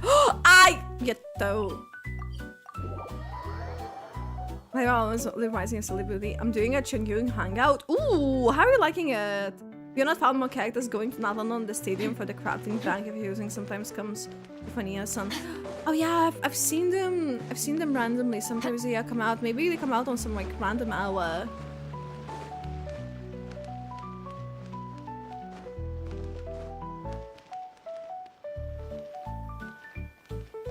I get though. My mom is revising a celebrity. I'm doing a Chengyun hangout. Ooh, how are you liking it? You're not found more characters going to Nathan on the stadium for the crafting bank if you're using sometimes comes funny as some. Oh yeah, I've seen them. I've seen them randomly. Sometimes they come out. Maybe they come out on some like random hour.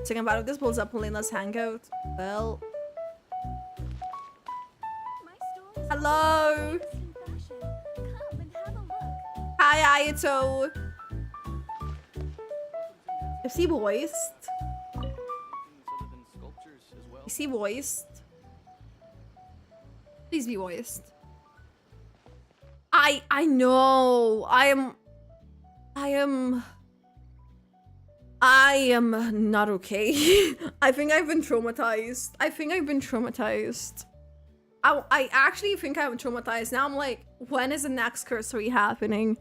Second part of this builds up Helena's hangout. Well. Hello. Hi, Ayato. Is he voiced? Is he voiced? Please be voiced. I know. I am not okay. I think I've been traumatized. I actually think I'm traumatized. Now I'm like, when is the next cursory happening?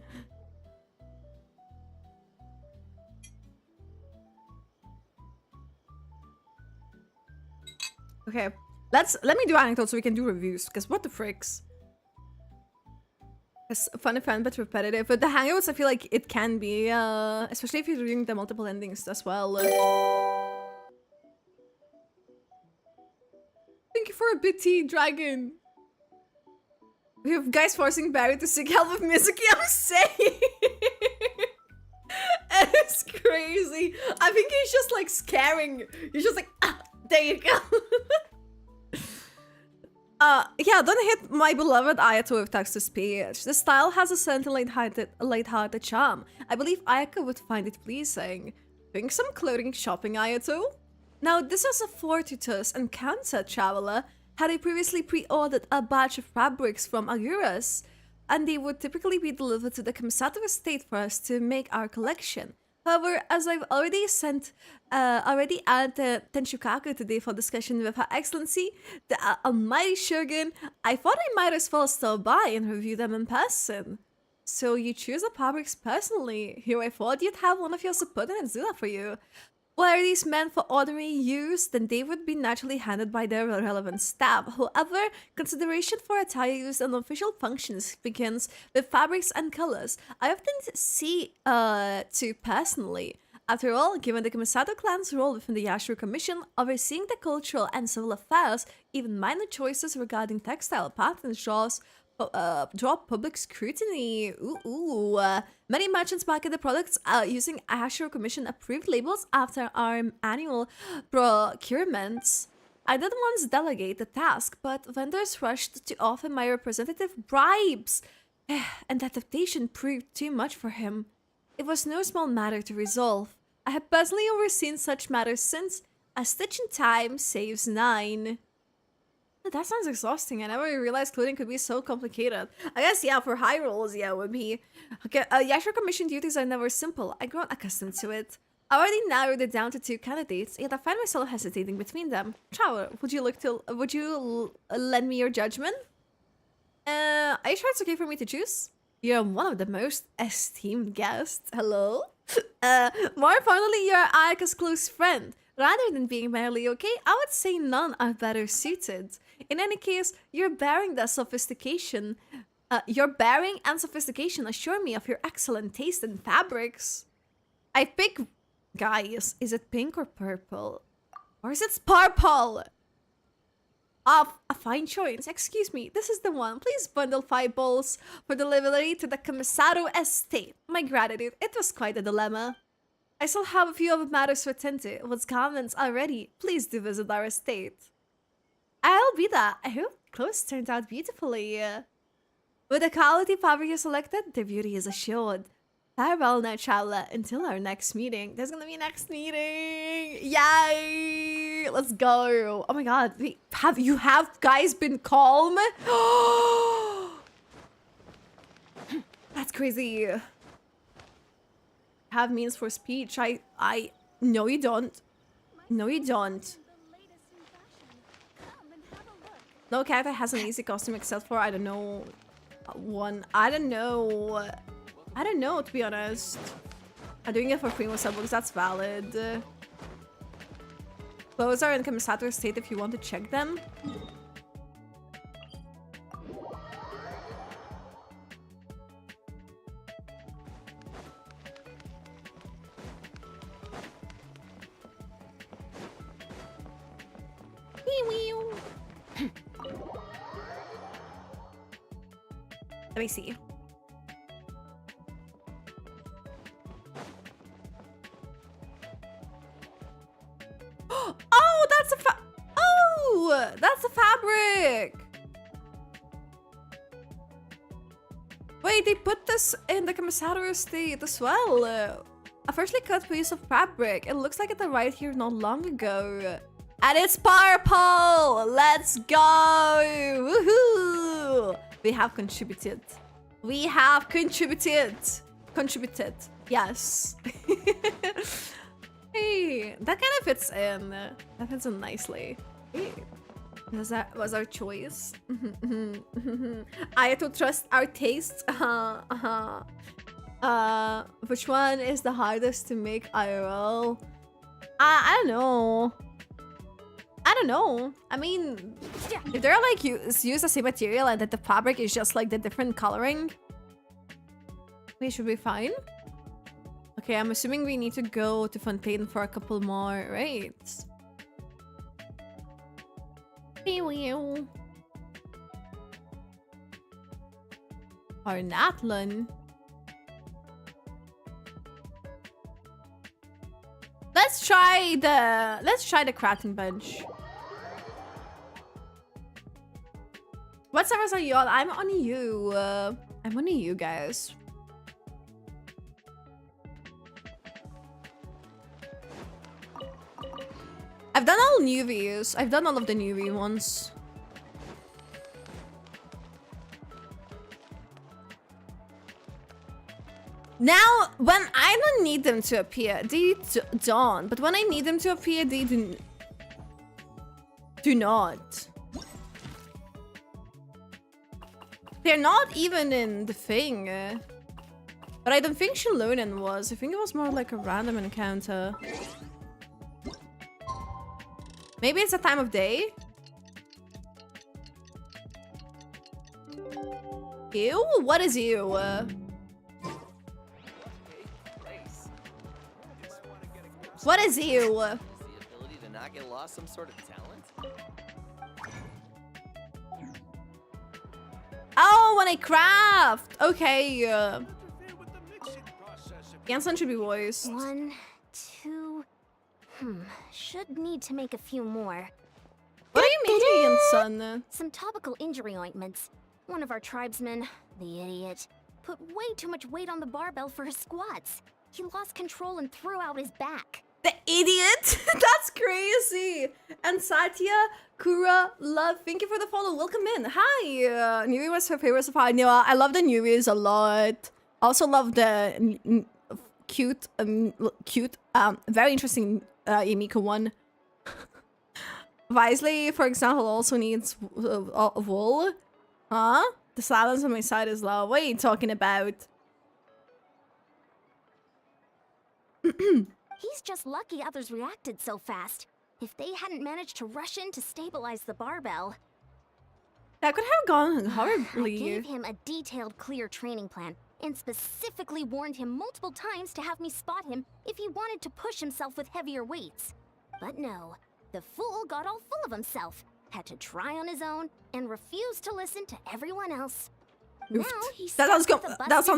Okay, let me do anecdotes so we can do reviews, because what the fricks? It's fun but repetitive. But the hangouts, I feel like it can be, especially if you're doing the multiple endings as well. Thank you for a bitty dragon. We have guys forcing Barry to seek help with Mizuki. I'm saying. It's crazy. I think he's just like scaring. He's just like, ah, there you go. Yeah, don't hit my beloved Ayato with text to speech. The style has a certain light-hearted charm. I believe Ayaka would find it pleasing. Doing some clothing shopping, Ayato? Now, this was a fortuitous encounter, traveler. Had I previously pre-ordered a batch of fabrics from Aguras, and they would typically be delivered to the Kamisato estate for us to make our collection. However, as I've already added Tenshukaku today for discussion with Her Excellency, the Almighty Shogun, I thought I might as well stop by and review them in person. So you choose the fabrics personally. Here I thought you'd have one of your subordinates do that for you. Well, are these meant for ordinary use? Then they would be naturally handled by their relevant staff. However, consideration for attire used in official functions begins with fabrics and colors. I often see to personally. After all, given the Kamisato clan's role within the Yashiro Commission, overseeing the cultural and civil affairs, even minor choices regarding textile patterns draw public scrutiny. Many merchants market the products using Yashiro Commission approved labels after our annual procurements. I did once delegate the task, but vendors rushed to offer my representative bribes, and that temptation proved too much for him. It was no small matter to resolve. I have personally overseen such matters since. A stitch in time saves 9. That sounds exhausting. I never realized clothing could be so complicated. I guess, yeah, for high roles, yeah, it would be. Okay, Yashiro Commission duties are never simple. I've grown accustomed to it. I already narrowed it down to 2 candidates, yet I find myself hesitating between them. Traveler, would you lend me your judgment? Are you sure it's okay for me to choose? You're one of the most esteemed guests. Hello? More importantly, you're Ayaka's close friend. Rather than being merely okay, I would say none are better suited. In any case, your bearing and sophistication assure me of your excellent taste in fabrics. I pick, guys, is it pink or purple? Or is it purple? A fine choice. Excuse me, this is the one. Please bundle 5 balls for delivery to the Kamisato estate. My gratitude. It was quite a dilemma. I still have a few other matters to attend to. Once garments are ready, please do visit our estate. I'll be there. I hope clothes turned out beautifully. With the quality fabric you selected, their beauty is assured. Farewell now, traveler, until our next meeting. There's gonna be a next meeting! Yay! Let's go! Oh my god, have you guys been calm? That's crazy. Have means for speech. No you don't. No you don't. No character has an easy costume except for, I don't know, one. I don't know, to be honest. I'm doing it for primo subbooks, that's valid. Clothes are in Kamisato estate if you want to check them. Let me see. Oh, that's a that's a fabric. Wait, they put this in the commissary estate as well. A freshly cut piece of fabric. It looks like it arrived here not long ago. And it's purple! Let's go! Woohoo! We have contributed. We have contributed. Contributed. Yes. Hey, that kind of fits in. That fits in nicely. Hey. That was our choice. I have to trust our tastes. Which one is the hardest to make IRL? I don't know. I don't know. I mean, if they're like use the same material and that the fabric is just like the different coloring, we should be fine. Okay, I'm assuming we need to go to Fontaine for a couple more, right? Or Natlin. Let's try the crafting bench. What servers are you on? I'm on you. I'm on you guys. I've done all newbies. I've done all of the newbie ones. Now, when I don't need them to appear, they don't. But when I need them to appear, they do not. They're not even in the thing. But I don't think Shalonen was. I think it was more like a random encounter. Maybe it's a time of day? Ew? What is ew? What is ew? The ability to not get lost some sort of talent? Oh, when I craft! Okay. Genshin should be voiced. 1, 2... should need to make a few more. What are you making, Genshin? Some topical injury ointments. One of our tribesmen, the idiot, put way too much weight on the barbell for his squats. He lost control and threw out his back. The idiot? That's crazy. And Satya, Kura, love, thank you for the follow. Welcome in. Hi. Newbie was her favorite so far. No, I love the newbies a lot. Also love the cute, very interesting Yumiko one. Wisely, for example, also needs wool. Huh? The silence on my side is low. What are you talking about? He's just lucky others reacted so fast. If they hadn't managed to rush in to stabilize the barbell... That could have gone horribly. I gave him a detailed, clear training plan, and specifically warned him multiple times to have me spot him if he wanted to push himself with heavier weights. But no, the fool got all full of himself, had to try on his own, and refused to listen to everyone else. Now he's that sounds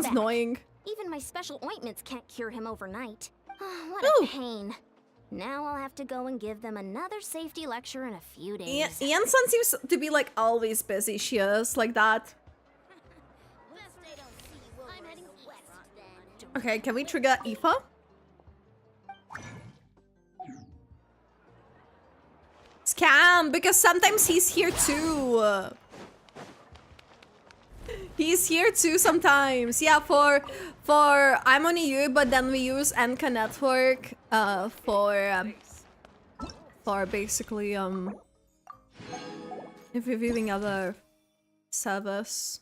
back. Annoying. Even my special ointments can't cure him overnight. What a pain. Now I'll have to go and give them another safety lecture in a few days. Ian-san seems to be like always busy. She is like that. Okay, can we trigger Aoife? Scam, because sometimes he's here too. He's here too sometimes. Yeah, for I'm on EU, but then we use NK Network for basically if we're viewing other service.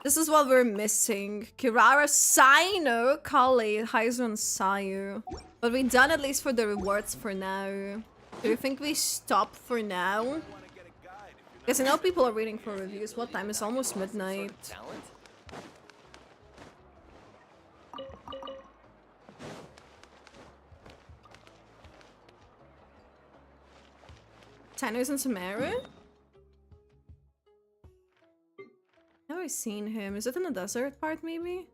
This is what we're missing. Kirara, Saino, Kali, Haizu, and Sayu. But we've done at least for the rewards for now. Do you think we stop for now? Because I know people are waiting for reviews. What time? It's almost midnight. Tano's in Samaria? I seen him? Is it in the desert part, maybe?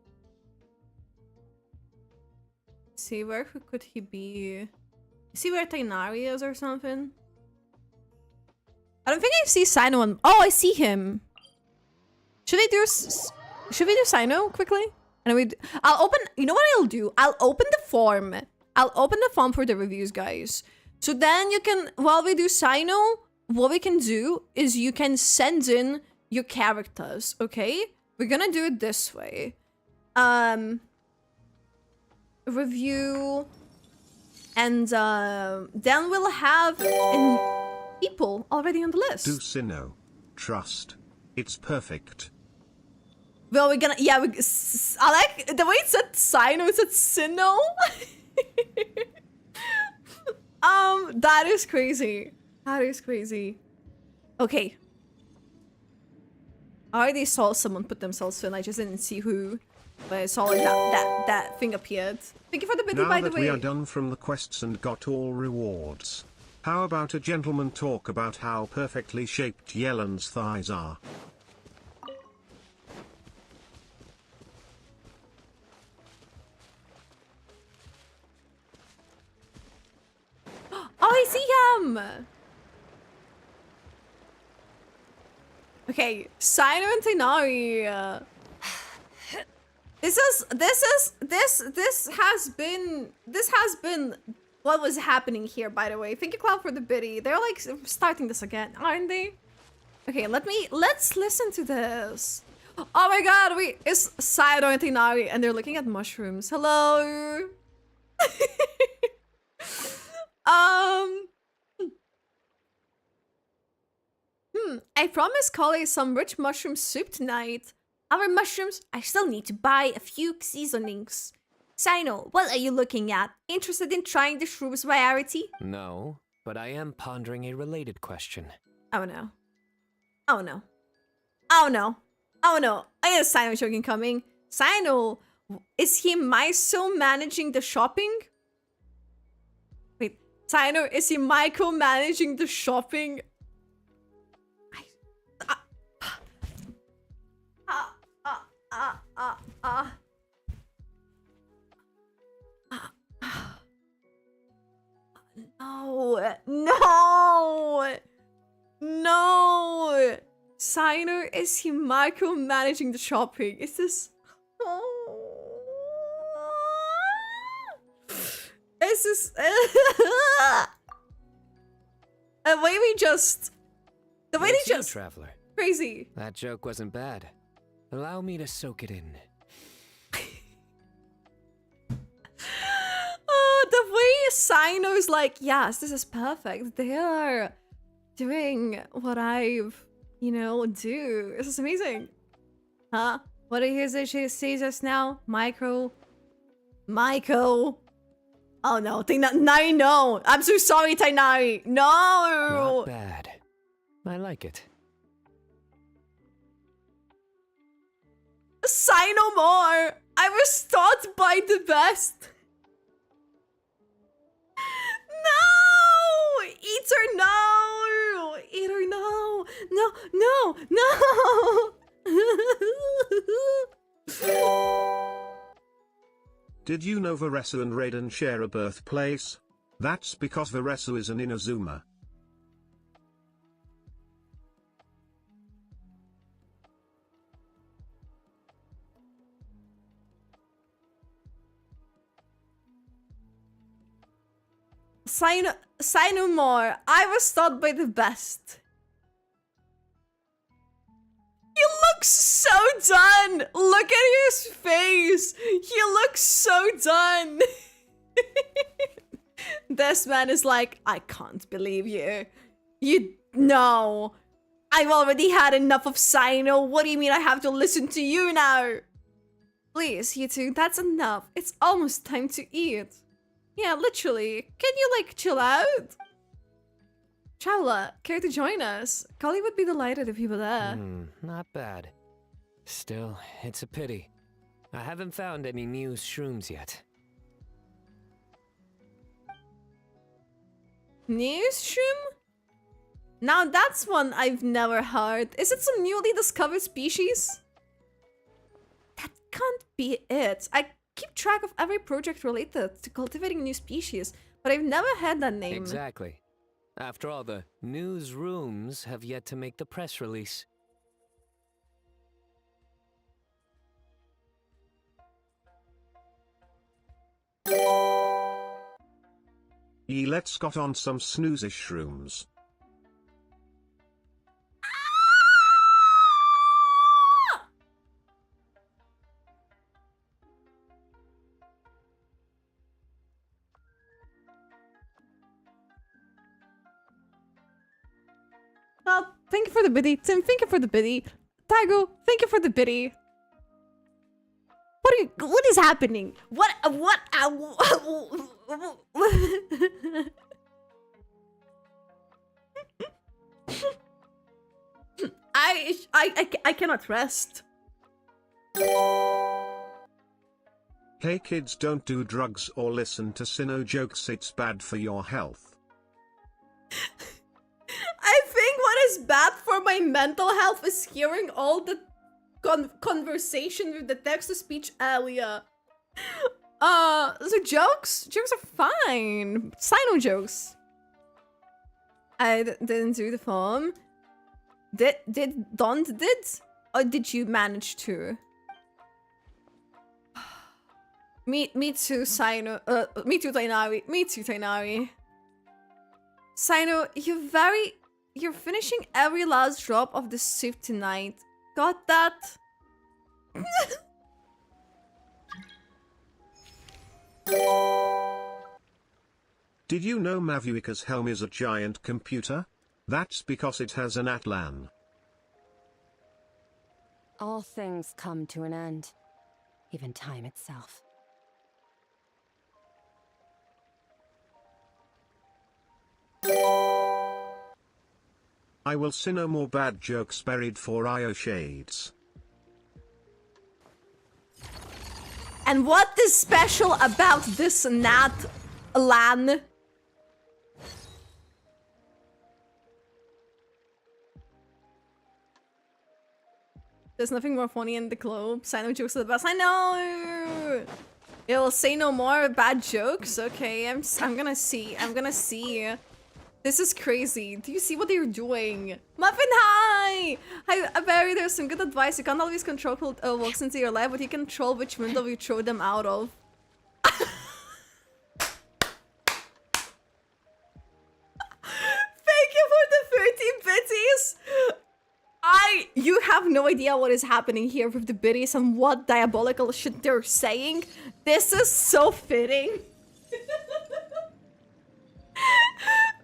Let's see, where could he be? See where Tainari is or something? I don't think I see Sino on... Oh, I see him! Should we do Sino quickly? And I'll open... You know what I'll do? I'll open the form. I'll open the form for the reviews, guys. So then you can... While we do Sino, what we can do is you can send in your characters, okay? We're gonna do it this way. Review... And then we'll have people already on the list. Do Sino. Trust. It's perfect. Well, we're gonna... Yeah, I like the way it said Sino, it said Sino. That is crazy. That is crazy. Okay. I already saw someone put themselves in. I just didn't see who. But I saw that thing appeared. Thank you for the biddy, by the way. Now that we are done from the quests and got all rewards, how about a gentleman talk about how perfectly shaped Yelan's thighs are? Oh, I see him! Okay, Sino and Tainari. This has been what was happening here, by the way. Thank you, Cloud, for the biddy. They're like starting this again, aren't they? Okay, let's listen to this. Oh my god, it's Sino and Tainari and they're looking at mushrooms. Hello. I promised Collie some rich mushroom soup tonight. Our mushrooms, I still need to buy a few seasonings. Sino, what are you looking at? Interested in trying the shroom's variety? No, but I am pondering a related question. Oh no. Oh no. Oh no. Oh no. I have a Sino joke incoming. Sino, is he managing the shopping? Wait, Sino, is he micromanaging the shopping? No! Sino, is he micromanaging the shopping? Is this... Is this... The way we just... The way they just... Traveler. Crazy. That joke wasn't bad. Allow me to soak it in. The way Sino's like, yes, this is perfect. They are doing what I've, do. This is amazing. Huh? What did he say just now? Micro. Oh no, Tainari, no. I'm so sorry, Tainari. No. Not bad. I like it. Sino more. I was taught by the best. No! Eater, no! Eater, no! No! Did you know Veresu and Raiden share a birthplace? That's because Veresu is an Inazuma. Sino more. I was taught by the best. He looks so done. Look at his face. He looks so done. This man is like, I can't believe you. No. I've already had enough of Sino. What do you mean I have to listen to you now? Please, you two, that's enough. It's almost time to eat. Yeah, literally. Can you, chill out? Chowla, care to join us? Kali would be delighted if you were there. Not bad. Still, it's a pity. I haven't found any new shrooms yet. New shroom? Now that's one I've never heard. Is it some newly discovered species? can't be it. I keep track of every project related to cultivating new species, but I've never had that name. Exactly. After all, the newsrooms have yet to make the press release. Let's got on some snoozish shrooms. Well, thank you for the biddy. Tim, thank you for the biddy. Taigo, thank you for the biddy. What is happening? I cannot rest. Hey kids, don't do drugs or listen to Sinnoh jokes, it's bad for your health. I think what is bad for my mental health is hearing all the conversation with the text-to-speech earlier. So jokes are fine. Sinnoh jokes. I didn't do the form. Did Don't did? Or did you manage to? Me too, Sinnoh. Me too, Tainari. Me too, Tainari. Sinnoh, you're finishing every last drop of the soup tonight. Got that? Did you know Mavuika's helm is a giant computer? That's because it has an Atlan. All things come to an end, even time itself. I will see no more bad jokes buried for IO shades. And what is special about this Nat LAN? There's nothing more funny in the globe. Sinnoh jokes are the best. I know! It'll say no more bad jokes? Okay, I'm gonna see. I'm gonna see. This is crazy. Do you see what they're doing? Muffin, hi! Hi, Barry, there's some good advice. You can't always control who walks into your life, but you can control which window you throw them out of. Thank you for the 13 biddies! You have no idea what is happening here with the biddies and what diabolical shit they're saying. This is so fitting.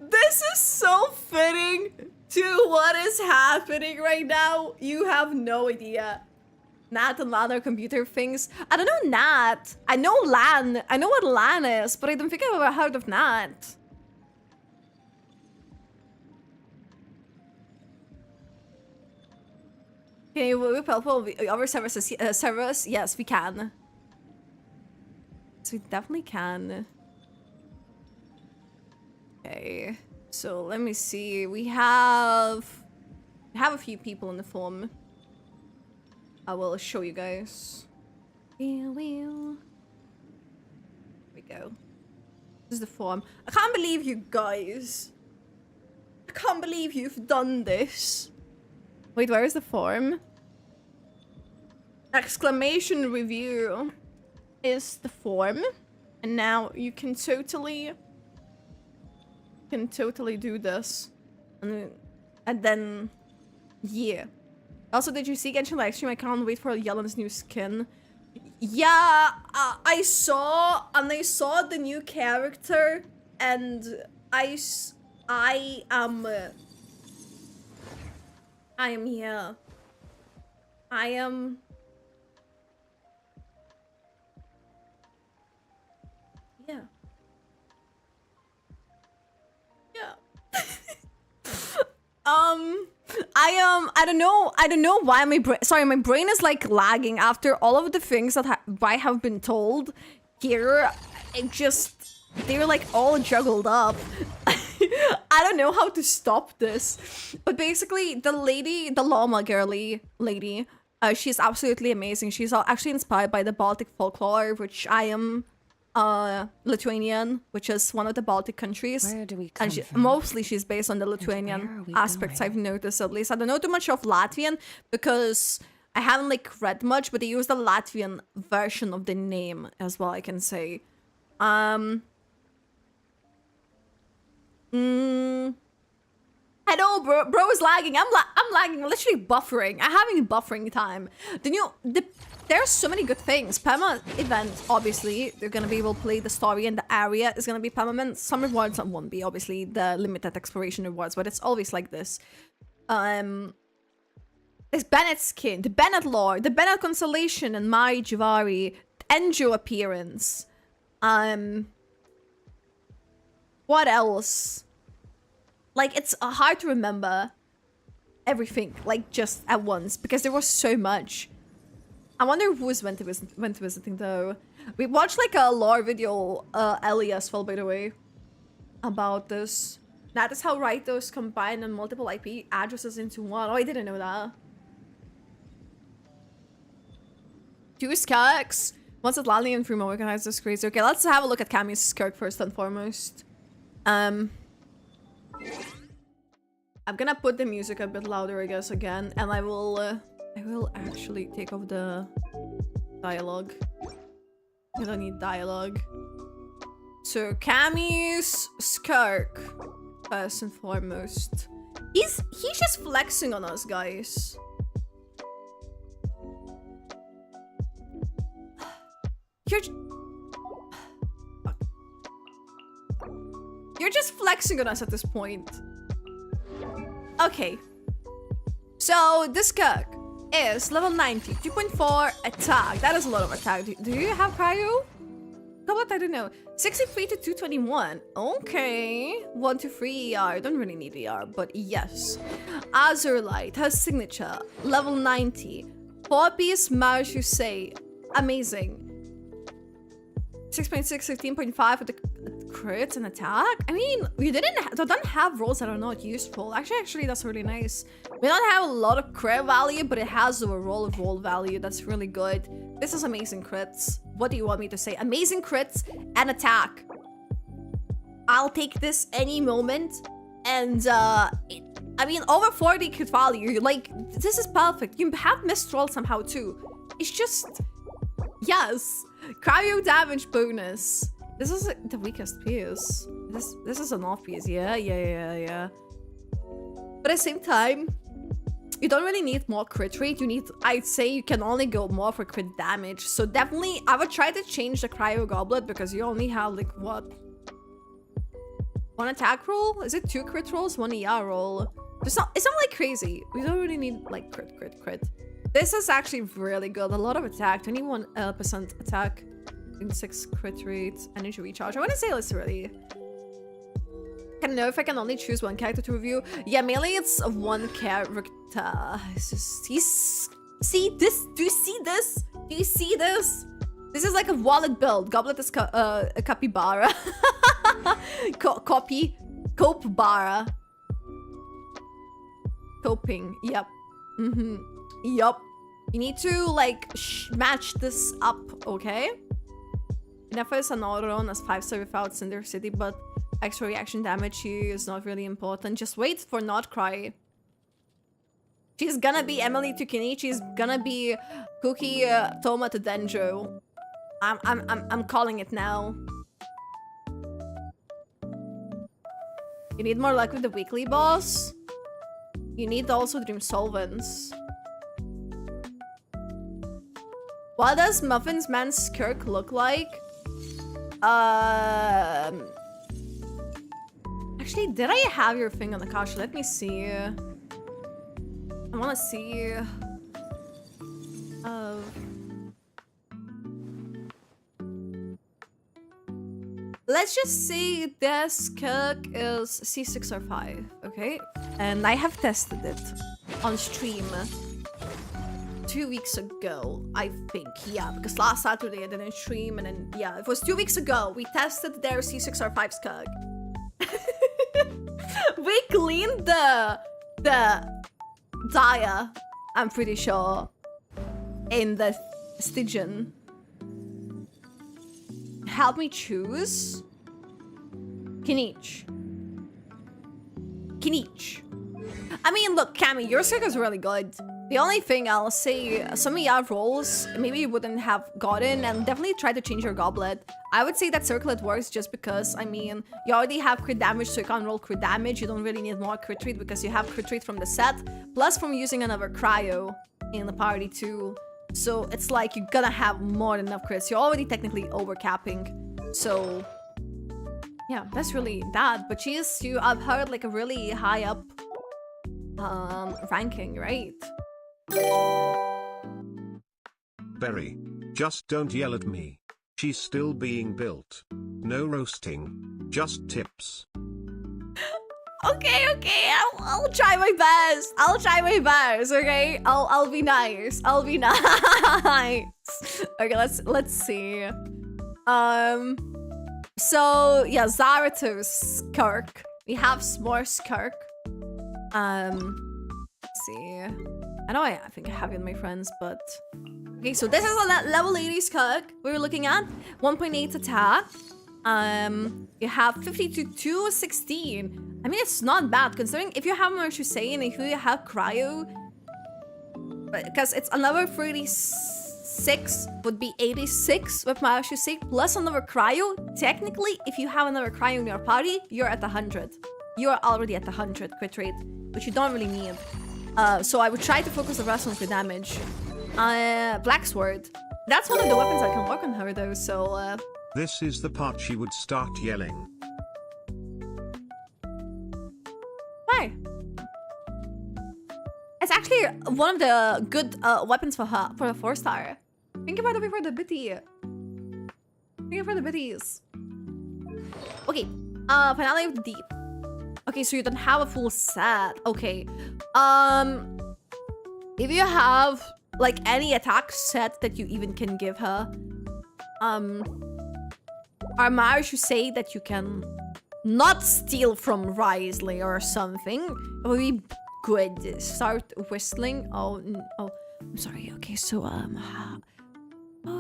This is so fitting to what is happening right now. You have no idea. Nat and LAN are computer things. I don't know Nat. I know LAN. I know what LAN is, but I don't think I've ever heard of Nat. Can you whip help over servers? Yes, we can. So we definitely can. Okay, so let me see. We have a few people in the form. I will show you guys. Here we go. This is the form. I can't believe you guys. I can't believe you've done this. Wait, where is the form? Exclamation review is the form. And now you can totally do this. And then yeah. Also, did you see Genshin live stream? I can't wait for Yelan's new skin. Yeah, I saw the new character, and I am here. I am. Yeah. Yeah. I don't know why my brain, sorry, my brain is like lagging after all of the things that I have been told here. It just, they're like all juggled up. I don't know how to stop this. But basically, the llama girly lady, She's absolutely amazing. She's actually inspired by the Baltic folklore, which I am Lithuanian, which is one of the Baltic countries. Where do we come And from? mostly she's based on the Lithuanian aspects I've noticed, at least. I don't know too much of Latvian because I haven't like read much, but they use the Latvian version of the name as well, I can say. I know, bro is lagging. I'm lagging, literally buffering. I'm having buffering time. There's so many good things. Perma event, obviously, they're gonna be able to play the story and the area is gonna be permanent. Some rewards won't be, obviously, the limited exploration rewards, but it's always like this. There's Bennett skin, the Bennett lore, the Bennett constellation, and Mari Jivari, Enjo appearance. What else? Like, it's hard to remember everything, like, just at once, because there was so much. I wonder who's went to visiting, though. We watched, like, a lore video, Ellie as well, by the way, about this. That is how writers combine on multiple IP addresses into one. Oh, I didn't know that. 2 Skirks. Once at Lally and Frumo organized this crazy. Okay, let's have a look at Cammy's Skirk first and foremost. I'm gonna put the music a bit louder, I guess, again, and I will actually take off the dialogue. I don't need dialogue. So Cammy's Skirk, first and foremost. He's just flexing on us, guys. You're just flexing on us at this point. Okay. So this Kirk is level 90, 2.4 attack. That is a lot of attack. Do you have cryo? How about I don't know. 63 to 221. Okay. 1 to 3 ER. Don't really need ER, but yes. Azurlight, her signature, level 90. 4-piece Marusei. Amazing. 6.6, 15.5 with the crits and attack. I mean, we don't have rolls that are not useful. Actually, that's really nice. We don't have a lot of crit value, but it has a roll value. That's really good. This is amazing crits. What do you want me to say? Amazing crits and attack. I'll take this any moment. And, I mean, over 40 crit value. Like, this is perfect. You have Mistral somehow, too. It's just... Yes. Cryo damage bonus. This is the weakest piece. This is an off piece. Yeah. But at the same time, you don't really need more crit rate. You need, I'd say you can only go more for crit damage. So definitely, I would try to change the cryo goblet because you only have like what? 1 attack roll? Is it 2 crit rolls? 1 ER roll? It's not like crazy. We don't really need like crit. This is actually really good. A lot of attack, 21% attack, 6 crit rate, energy recharge. I want to say it's really... I don't know if I can only choose 1 character to review. Yeah, mainly it's 1 character. It's just... See this? Do you see this? Do you see this? This is like a wallet build. Goblet is a capybara. Copybara. Coping. Yep. Yup. You need to, like, match this up, okay? Enough is an Auron as 5-star without Cinder City, but extra reaction damage here is not really important. Just wait for Not Cry. She's gonna be Emily to Kenichi's gonna be Cookie Toma to Denjo. I'm calling it now. You need more luck with the weekly boss. You need also Dream Solvents. What does Muffin's Man's Skirk look like? Actually, did I have your thing on the couch? Let me see. I wanna see. Let's just say this Skirk is C6 or 5, okay? And I have tested it on stream 2 weeks ago, I think. Yeah, because last Saturday I didn't stream, and then yeah, it was 2 weeks ago. We tested their C6 or 5 Skirk. We cleaned the Dia, I'm pretty sure. in the Stygian. Help me choose. Kinich. I mean, look, Cammy, your circle's really good. The only thing I'll say, some of your roles maybe you wouldn't have gotten, and definitely try to change your goblet. I would say that circlet works just because, I mean, you already have crit damage, so you can't roll crit damage. You don't really need more crit rate because you have crit rate from the set, plus from using another cryo in the party too. So it's like you're gonna have more than enough crits. You're already technically overcapping. So yeah, that's really that. But I've heard like a really high up ranking, right? Berry, just don't yell at me. She's still being built. No roasting, just tips. Okay, I'll try my best. Okay, I'll be nice. Okay, let's see. So yeah, Zarathos Kirk. We have S'more Kirk. Let's see. I know I think I have it in my friends, but okay. So this is a level 80 Kirk we were looking at. 1.8 attack. You have 52 16. I mean, it's not bad considering if you have Mershusei and if you have Cryo, because it's another 36 would be 86 with Mershusei plus another Cryo. Technically, if you have another Cryo in your party, you're at 100. You are already at 100 crit rate, which you don't really need. So I would try to focus the rest on crit damage. Black Sword. That's one of the weapons I can work on her though, so This is the part she would start yelling. Why? It's actually one of the good weapons for her, for a 4-star. Think about it before the bitty. Think for the bitties. Okay, Finale of the Deep. Okay, so you don't have a full set. Okay. If you have like any attack set that you even can give her, Armar should say that you can not steal from Risley or something. It would be good. Start whistling. Oh, I'm sorry. Okay, so how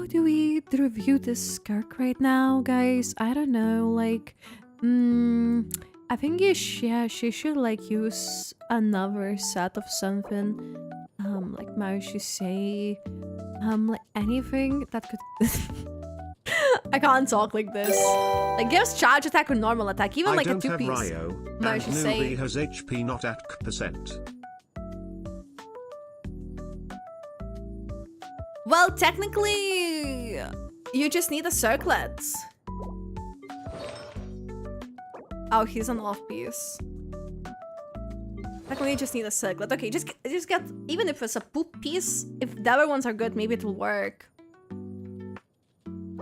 do we review this Skirk right now, guys? I don't know. Like, I think she should like use another set of something. Like Marusei, like anything that could. I can't talk like this. Like gives charge attack or normal attack, even like a 2-piece. I don't have Ryo, and Nubi has HP not at %. Well, technically, you just need a circlet. Oh, he's an off-piece. Technically, you just need a circlet. Okay, just get, even if it's a poop piece, if the other ones are good, maybe it will work.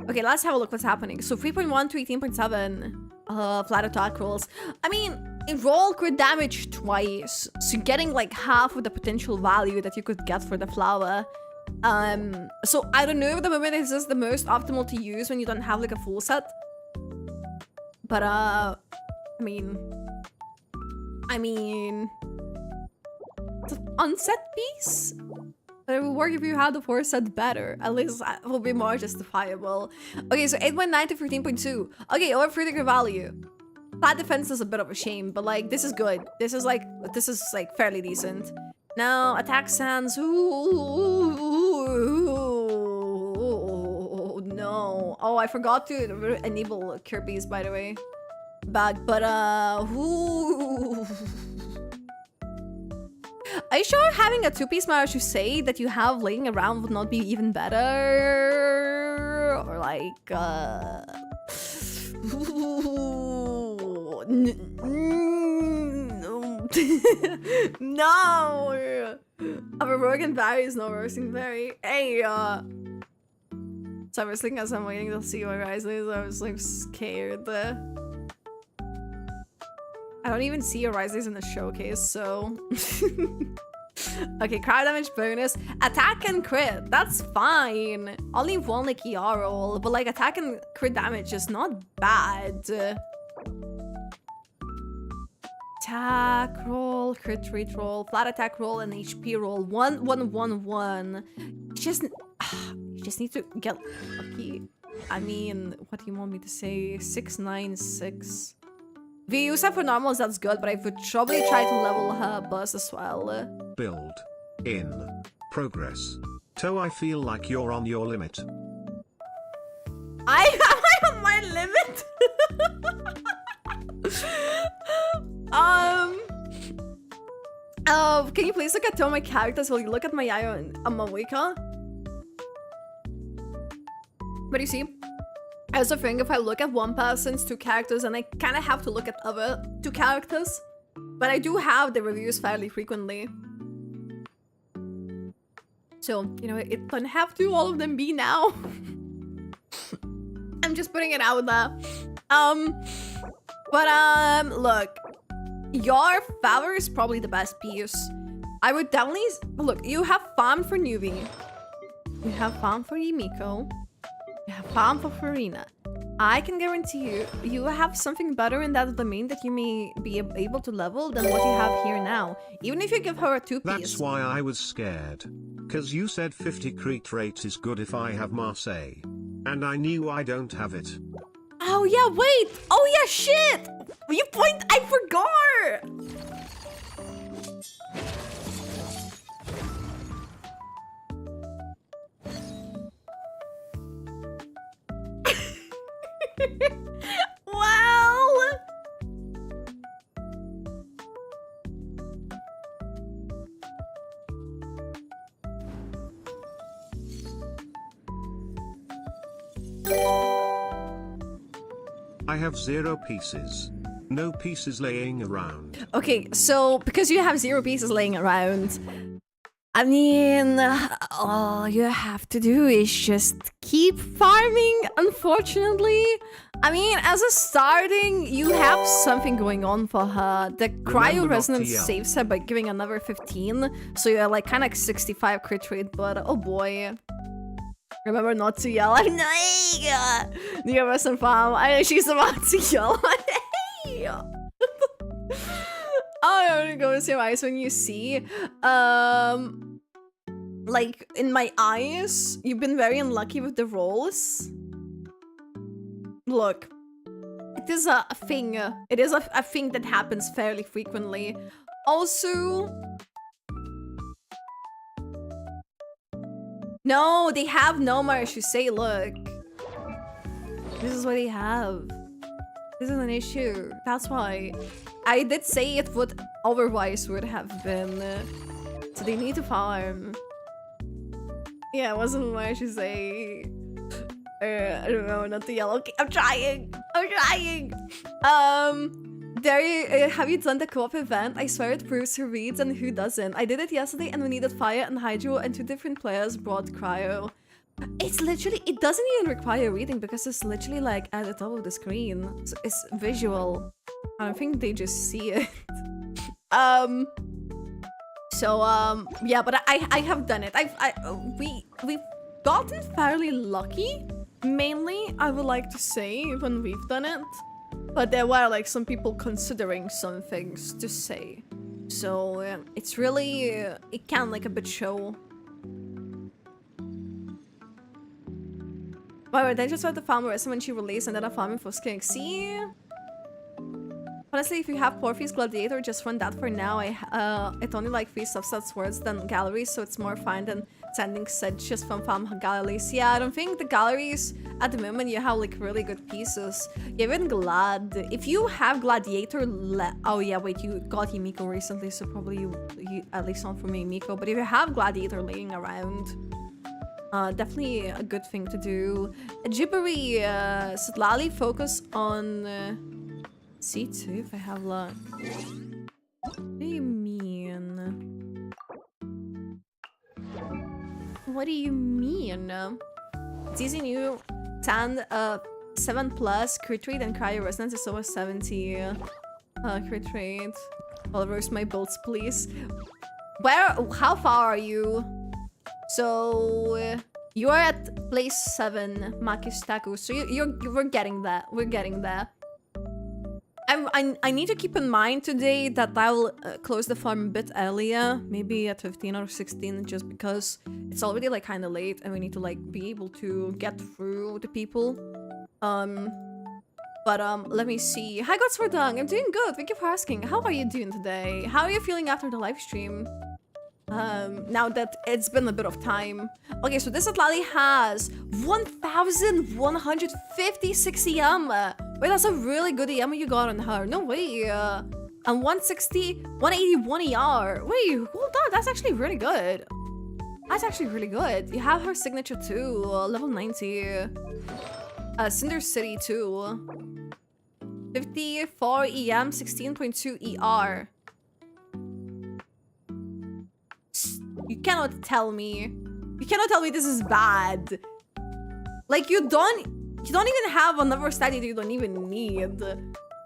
Okay, let's have a look what's happening. So 3.1 to 18.7 flat attack rolls. I mean, it roll crit damage twice, so you're getting like half of the potential value that you could get for the flower. So I don't know if the moment is just the most optimal to use when you don't have like a full set. But I mean, it's an unset piece. But it would work if you had the 4 set better. At least it will be more justifiable. Okay, so 8.9 to 13.2. Okay, over critical value. Flat defense is a bit of a shame, but like this is good. This is like fairly decent. Now attack sands. Ooh, no. Oh, I forgot to enable Kirby's, by the way. But ooh. Are you sure having a 2-piece Marusei that you have laying around would not be even better? Or like, no! A broken berry is not roasting berry. Hey, so I was thinking as I'm waiting to see what Rise is, I was like scared. I don't even see your Rises in the showcase, so... Okay, crowd damage bonus. Attack and crit, that's fine. Only one like ER roll, but like attack and crit damage is not bad. Attack roll, crit rate roll, flat attack roll, and HP roll. 1, 1, 1, 1. just need to get lucky. I mean, what do you want me to say? 696. If you use her for normals, that's good, but I would probably try to level her buzz as well. Build. In. Progress. So I feel like you're on your limit. Am I on my limit? Can you please look at two of my characters while you look at my eye on Amawika? But you see, I also think if I look at one person's two characters, and I kind of have to look at other two characters. But I do have the reviews fairly frequently. So, you know, it doesn't have to all of them be now. I'm just putting it out there. Look. Your Favor is probably the best piece. I would definitely... Look, you have farm for Newbie. You have farm for Yumiko. You have farm for Farina. I can guarantee you, you have something better in that domain that you may be able to level than what you have here now. Even if you give her a 2-piece. That's why I was scared. Cause you said 50 crit rate is good if I have Marseille. And I knew I don't have it. Oh yeah, wait! Oh yeah, shit! You point- I forgot! Well... I have 0 pieces. No pieces laying around. Okay, so because you have 0 pieces laying around, I mean, all you have to do is just keep farming, unfortunately. I mean, as a starting, you have something going on for her. The Cryo Resonance saves her by giving another 15, so you're like kind of 65 crit rate, but oh boy. Remember not to yell. I'm like, the Resonant Farm. I know she's about to yell. Oh, I'm gonna go with your eyes when you see. Like, in my eyes, you've been very unlucky with the rolls. Look, it is a thing. It is a thing that happens fairly frequently. Also... No, they have no Marishusei, look. This is what they have. This is an issue. That's why. I did say it would otherwise would have been. So they need to farm. Yeah, it wasn't Marishusei. I don't know, not the yellow. Okay, I'm trying. I'm trying. Have you done the co-op event? I swear it proves who reads and who doesn't. I did it yesterday and we needed Fire and Hydro and 2 different players brought Cryo. It's literally, it doesn't even require reading because it's literally like at the top of the screen. It's visual. I don't think they just see it. Yeah, but I have done it. We've gotten fairly lucky. Mainly, I would like to say, when we've done it. But there were like some people considering some things to say. So it's really, it can like a bit show. Wow, they just had the farm rest when she released and then a farming for skin. See? Honestly, if you have Porphy's Gladiator, just run that for now. It only like 3 subset swords than galleries, so it's more fine than sending sedges from farm galleries. Yeah, I don't think the galleries at the moment you have like really good pieces. Even Glad. If you have Gladiator, oh yeah, wait, you got Yumiko recently, so probably you at least not for me, Yumiko. But if you have Gladiator laying around, definitely a good thing to do. Jibbery, Sitlali, focus on C2 if I have luck. What do you mean? What do you mean? It's easy new stand 7+ crit rate and Cryo Resonance is over 70 crit rate. I'll roast my bolts, please. How far are you? So you are at place 7, Makistaku. So we're getting that. We're getting there. I need to keep in mind today that I will close the farm a bit earlier, maybe at 15 or 16, just because it's already like kind of late and we need to like be able to get through the people. Let me see. Hi, Godswordung. I'm doing good. Thank you for asking. How are you doing today? How are you feeling after the live stream? Now that it's been a bit of time. Okay, so this Atlali has 1,156 EM. Wait, that's a really good EM you got on her. No way. And 160, 181 ER. Wait, hold on. That's actually really good. That's actually really good. You have her signature too. Level 90. Cinder City too. 54 EM, 16.2 ER. You cannot tell me. You cannot tell me this is bad. Like you don't even have another stat that you don't even need.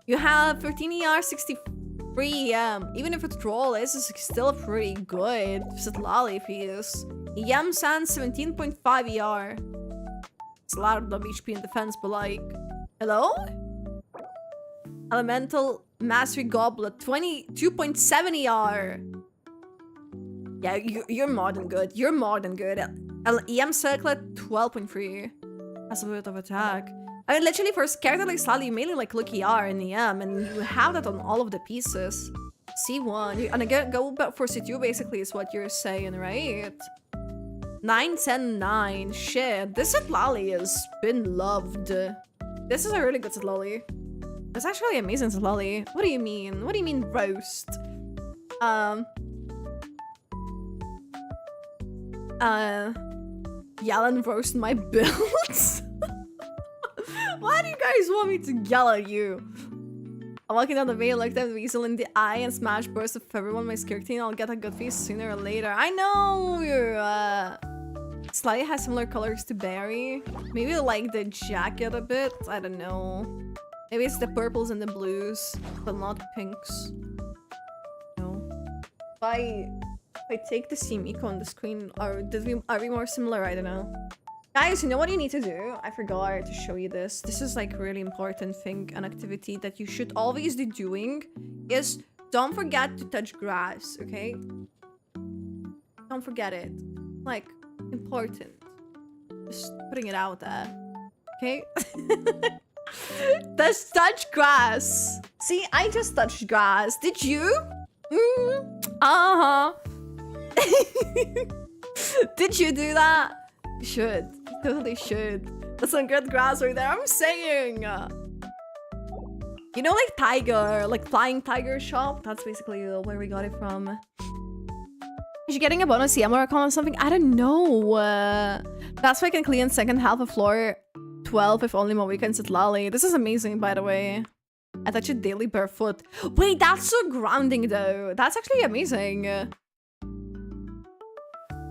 You have 13 ER, 63 EM. Even if it's troll, this is still pretty good. Lolly piece. EM Sans 17.5 ER. It's a lot of HP in defense, but like, hello? Elemental Mastery Goblet 22.7 ER. Yeah, you're more than good. You're more than good. EM Circlet 12.3. That's a bit of attack. I mean, literally for a character like Sally, you mainly like look ER in EM, and you have that on all of the pieces. C1. And again, go for C2 basically is what you're saying, right? 9, 10, 9. Shit. This Lolly has been loved. This is a really good Lolly. It's actually amazing Lolly. What do you mean? What do you mean roast? Yell and roast my builds? Why do you guys want me to yell at you? I'm walking down the way, looked at the weasel in the eye and smash burst of everyone my skirt team. I'll get a good face sooner or later. I know you're Slightly has similar colors to Barry. Maybe like the jacket a bit. I don't know. Maybe it's the purples and the blues, but not pinks. No. If I take the same eco on the screen, are we more similar? I don't know. Guys, you know what you need to do? I forgot to show you this. This is like really important thing, an activity that you should always be doing is don't forget to touch grass, okay? Don't forget it. Like, important. Just putting it out there. Okay? Just touch grass. See, I just touched grass. Did you? Uh-huh. Did you do that? You should. You totally should. That's some good grass right there. I'm saying. You know, like Tiger, like Flying Tiger shop? That's basically where we got it from. Is she getting a bonus CM or a con or something? I don't know. That's why I can clean second half of floor 12 if only more weekends at Lolly. This is amazing, by the way. I touch it daily barefoot. Wait, that's so grounding though. That's actually amazing. I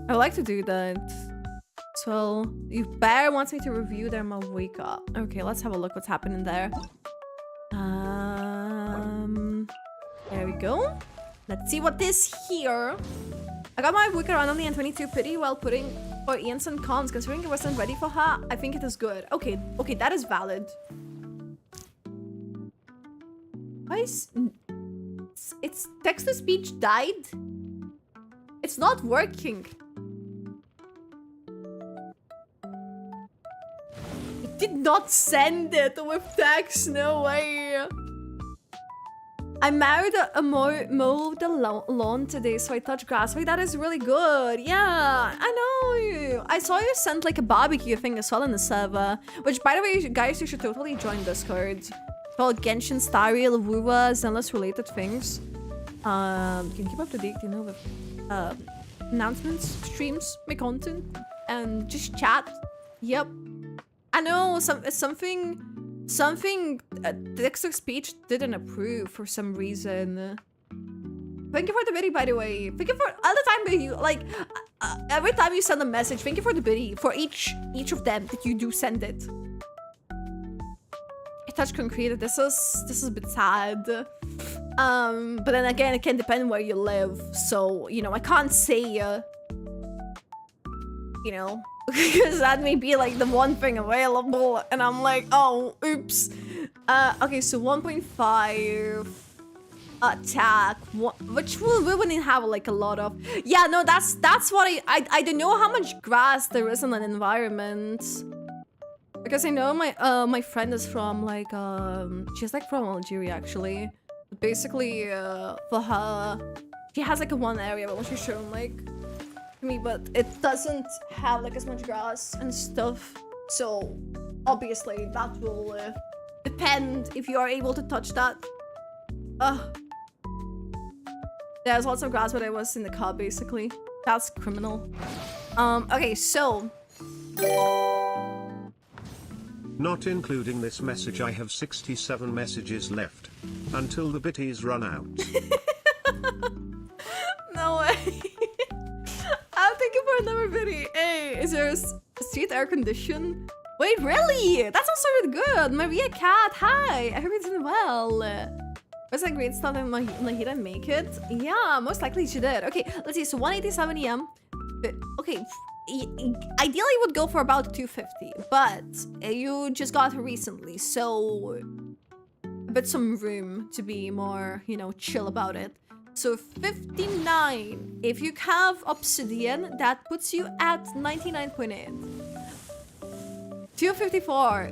would like to do that. So, if Bear wants me to review their wake up. Okay, let's have a look what's happening there. There we go. Let's see what is here. I got my wicker randomly and 22 pity while putting for Ian's and cons. Considering I wasn't ready for her, I think it is good. Okay, that is valid. Why is... It's text-to-speech died? It's not working. It did not send it with text, no way. I married mowed the lawn today, so I touched grass. Wait, that is really good. Yeah, I know you. I saw you sent like a barbecue thing as well in the server. Which, by the way, guys, you should totally join Discord. It's called Genshin, Star Rail, Wuwa, Zenless related things. You can keep up to date, you know, with announcements, streams, my content, and just chat. Yep. I know something text-to-speech didn't approve for some reason. Thank you for the biddy, by the way. Thank you for all the time that you like. Every time you send a message, thank you for the biddy for each of them that you do send it. I touch concrete. This is a bit sad. But then again, it can depend where you live. So you know, I can't say. You know. Because that may be like the one thing available and I'm like, oh, oops. Okay, so 1.5 attack, which we wouldn't have like a lot of. Yeah, no, that's what I don't know how much grass there is in an environment. Because I know my friend is from like she's like from Algeria actually. Basically, for her, she has like a one area when she's shown like me, but it doesn't have like as much grass and stuff. So obviously that will depend if you are able to touch that. There's lots of grass, but I was in the car basically. That's criminal. Okay, so. Not including this message, I have 67 messages left. Until the bitties run out. No way. I'll take it for another video. Hey, is there a street air condition? Wait, really? That sounds so really good. Maria Cat, hi. I hope you're doing well. Was that great stuff that Mahira make it? Yeah, most likely she did. Okay, let's see. So 187 EM. Okay. Ideally would go for about 250, but you just got her recently, so a bit some room to be more, you know, chill about it. So 59. If you have obsidian, that puts you at 99.8. 254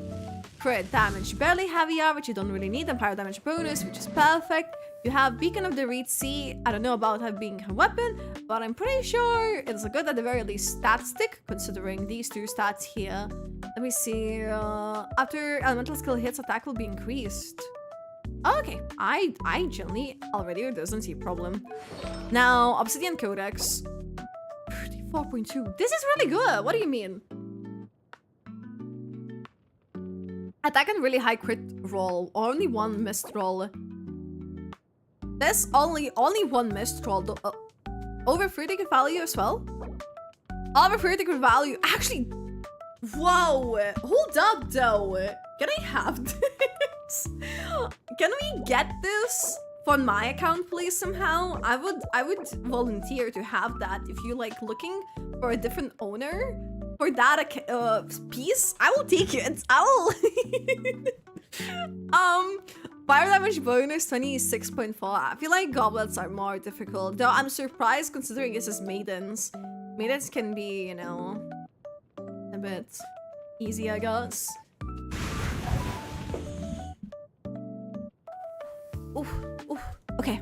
crit damage, barely heavy which you don't really need, Empire damage bonus, which is perfect. You have Beacon of the Reed Sea. I don't know about her being her weapon, but I'm pretty sure it's a good at the very least stat stick, considering these two stats here. Let me see. After elemental skill hits, attack will be increased. Okay, I generally already doesn't see a problem. Now, Obsidian Codex. 34.2. This is really good. What do you mean? Attack and really high crit roll. Only one missed roll. There's only one missed roll. Over 30 crit value as well? Over 30 crit value. Actually, whoa. Hold up though. Can I have this? Can we get this for my account please somehow? I would volunteer to have that. If you're like looking for a different owner for that piece, I will take it. I will. Fire damage bonus 26.4. I feel like goblets are more difficult, though I'm surprised considering this is maidens. Maidens can be, you know, a bit easy, I guess. Oof, oof. Okay.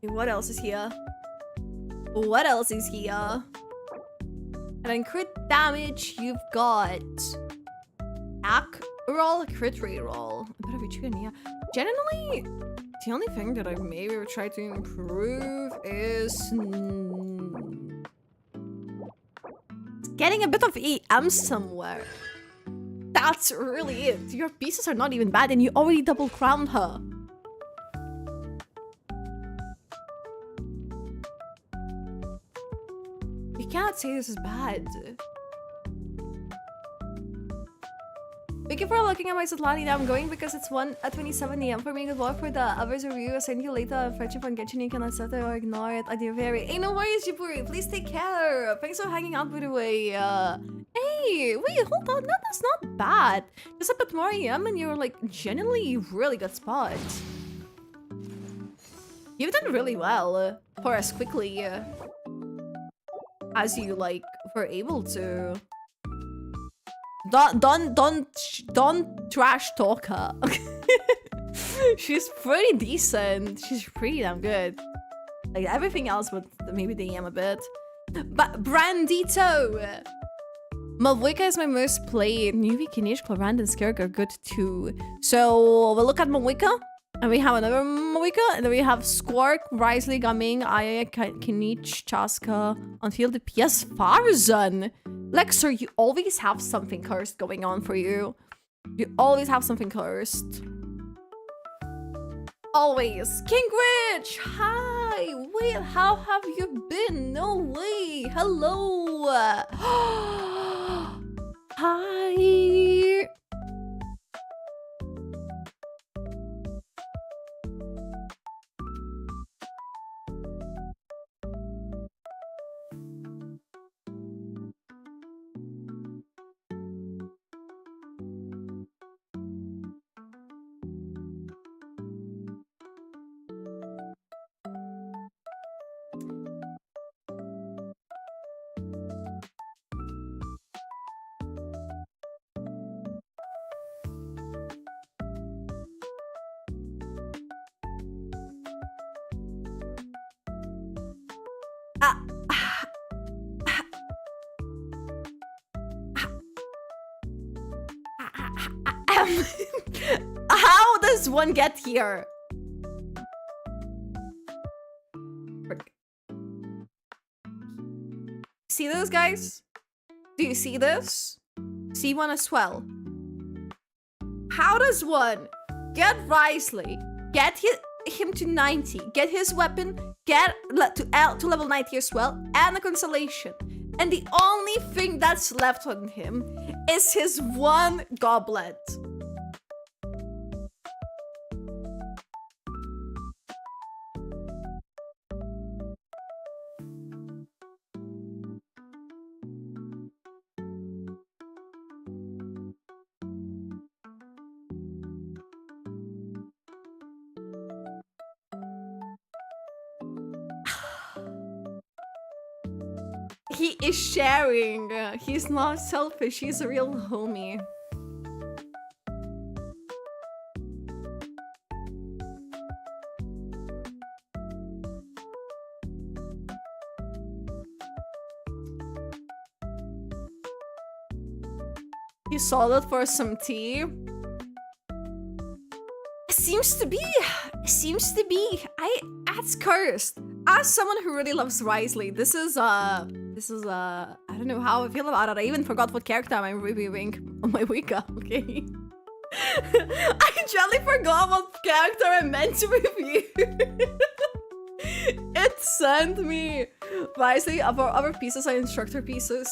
What else is here? What else is here? And then crit damage, you've got roll, crit roll. A bit of a chicken, yeah. Generally, the only thing that I maybe would try to improve is getting a bit of EM somewhere. That's really it. Your pieces are not even bad and you already double crowned her. You cannot say this is bad. Thank you for looking at my Satlani. Now I'm going because it's 1:27 AM for me. Good luck for the others review. I'll send you later. Friendship on Genshin. You can accept it or ignore it. I do very. Hey, no worries, Jiburi. Please take care. Thanks for hanging out, by the way. Hey, wait, hold on. No, that's not bad. Just a bit more AM and you're like genuinely really good spot. You've done really well for as quickly as you like were able to. Don't trash talk her. She's pretty decent. She's pretty damn good. Like everything else, but maybe the AM a bit. But Brandito, Malvika is my most played. Newbie, Kinish, Clarand, and Skerg are good too. So we'll look at Malvika. And we have another Malvika. And then we have Squark, Risley, Gaming, Aya, Kinich, Chaska, until the PS Farzan. Lexer, you always have something cursed going on for you. You always have something cursed. Always. King Rich! Hi! Wait, how have you been? No way! Hello! Hi! How does one get here? See this, guys? Do you see this? See one as well. How does one get Wriothesley, get him to 90, get his weapon, get to level 90 as well, and a constellation, and the only thing that's left on him is his one goblet? He is sharing. He's not selfish. He's a real homie. You sold it for some tea? Seems to be. That's cursed. As someone who really loves Wriothesley, this is I don't know how I feel about it. I even forgot what character I'm reviewing on my Wicca, okay? I generally forgot what character I meant to review. It sent me Wriothesley. Other pieces are instructor pieces.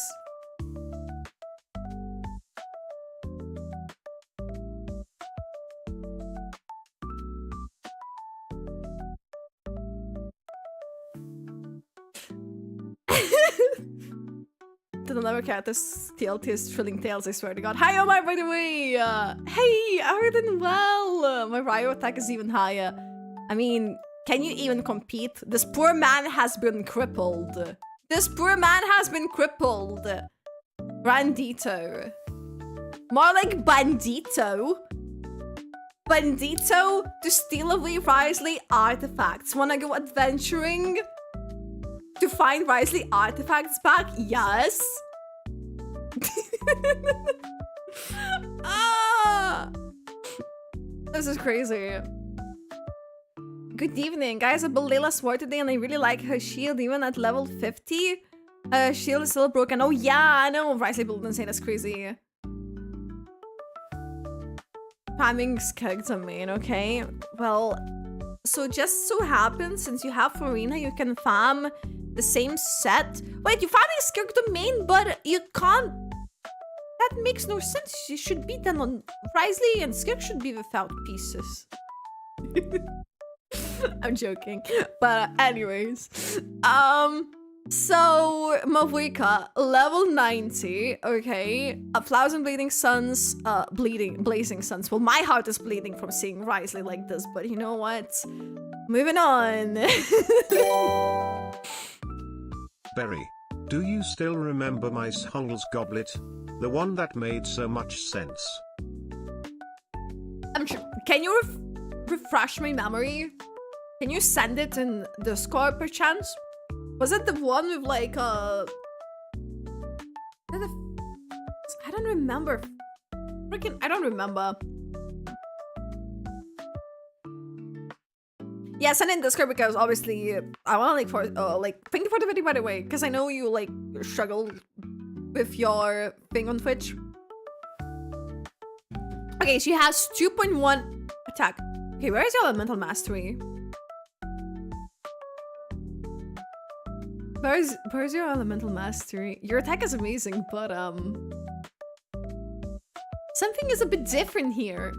Did another character steal his thrilling tales, I swear to god. Hi Omar, by the way! Hey, everything well! My Ryo attack is even higher. I mean, can you even compete? This poor man has been crippled. This poor man has been crippled. Bandito. More like bandito. Bandito to steal away Wriothesley artifacts. Wanna go adventuring? To find Wriothesley artifacts back? Yes. Ah! This is crazy. Good evening, guys. I built Layla's sword today and I really like her shield even at level 50. Shield is still broken. Oh yeah, I know. Wriothesley built insane. That's crazy. Spamming's character main, okay? Well, so just so happens since you have Farina, you can farm the same set. Wait, you found his character main, but you can't. That makes no sense. You should be then on Wriothesley and Skirk should be without pieces. I'm joking. But anyways. So Mavwika, level 90, okay. 1,000 bleeding suns, blazing suns. Well, my heart is bleeding from seeing Wriothesley like this, but you know what? Moving on. Berry, do you still remember my Hungel's goblet? The one that made so much sense. I'm sure. Can you refresh my memory? Can you send it in Discord perchance? Was it the one with like I don't remember. Freaking, I don't remember. Yeah, send it in Discord because obviously I want to thank you for the video, by the way, because I know you like struggle with your thing on Twitch. Okay, she has 2.1 attack. Okay, where is your elemental mastery? Where's your elemental mastery? Your attack is amazing, but something is a bit different here.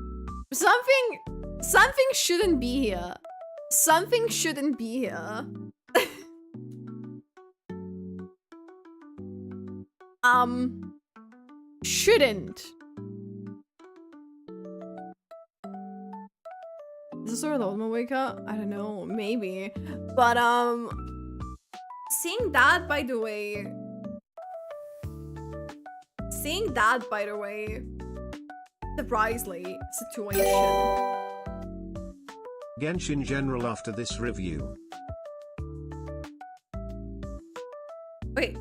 Something shouldn't be here. Something shouldn't be here. Shouldn't. Is this where the old wake up? I don't know, maybe. But seeing that, by the way, the Wriothesley situation. Genshin General after this review. Wait,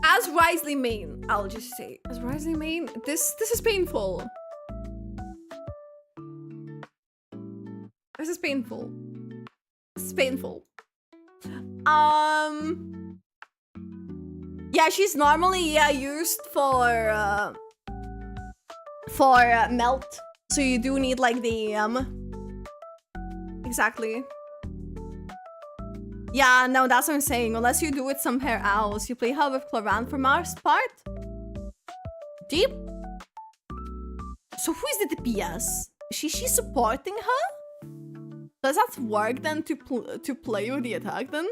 as Wriothesley main, I'll just say, as Wriothesley main, this is painful. This is painful. This is painful. Yeah, she's normally used for melt. So you do need like the exactly. Yeah, no, that's what I'm saying. Unless you do it somewhere else. You play her with Cloran for most part. Deep. So who is the DPS? Is she supporting her? Does that work then to play with the attack then?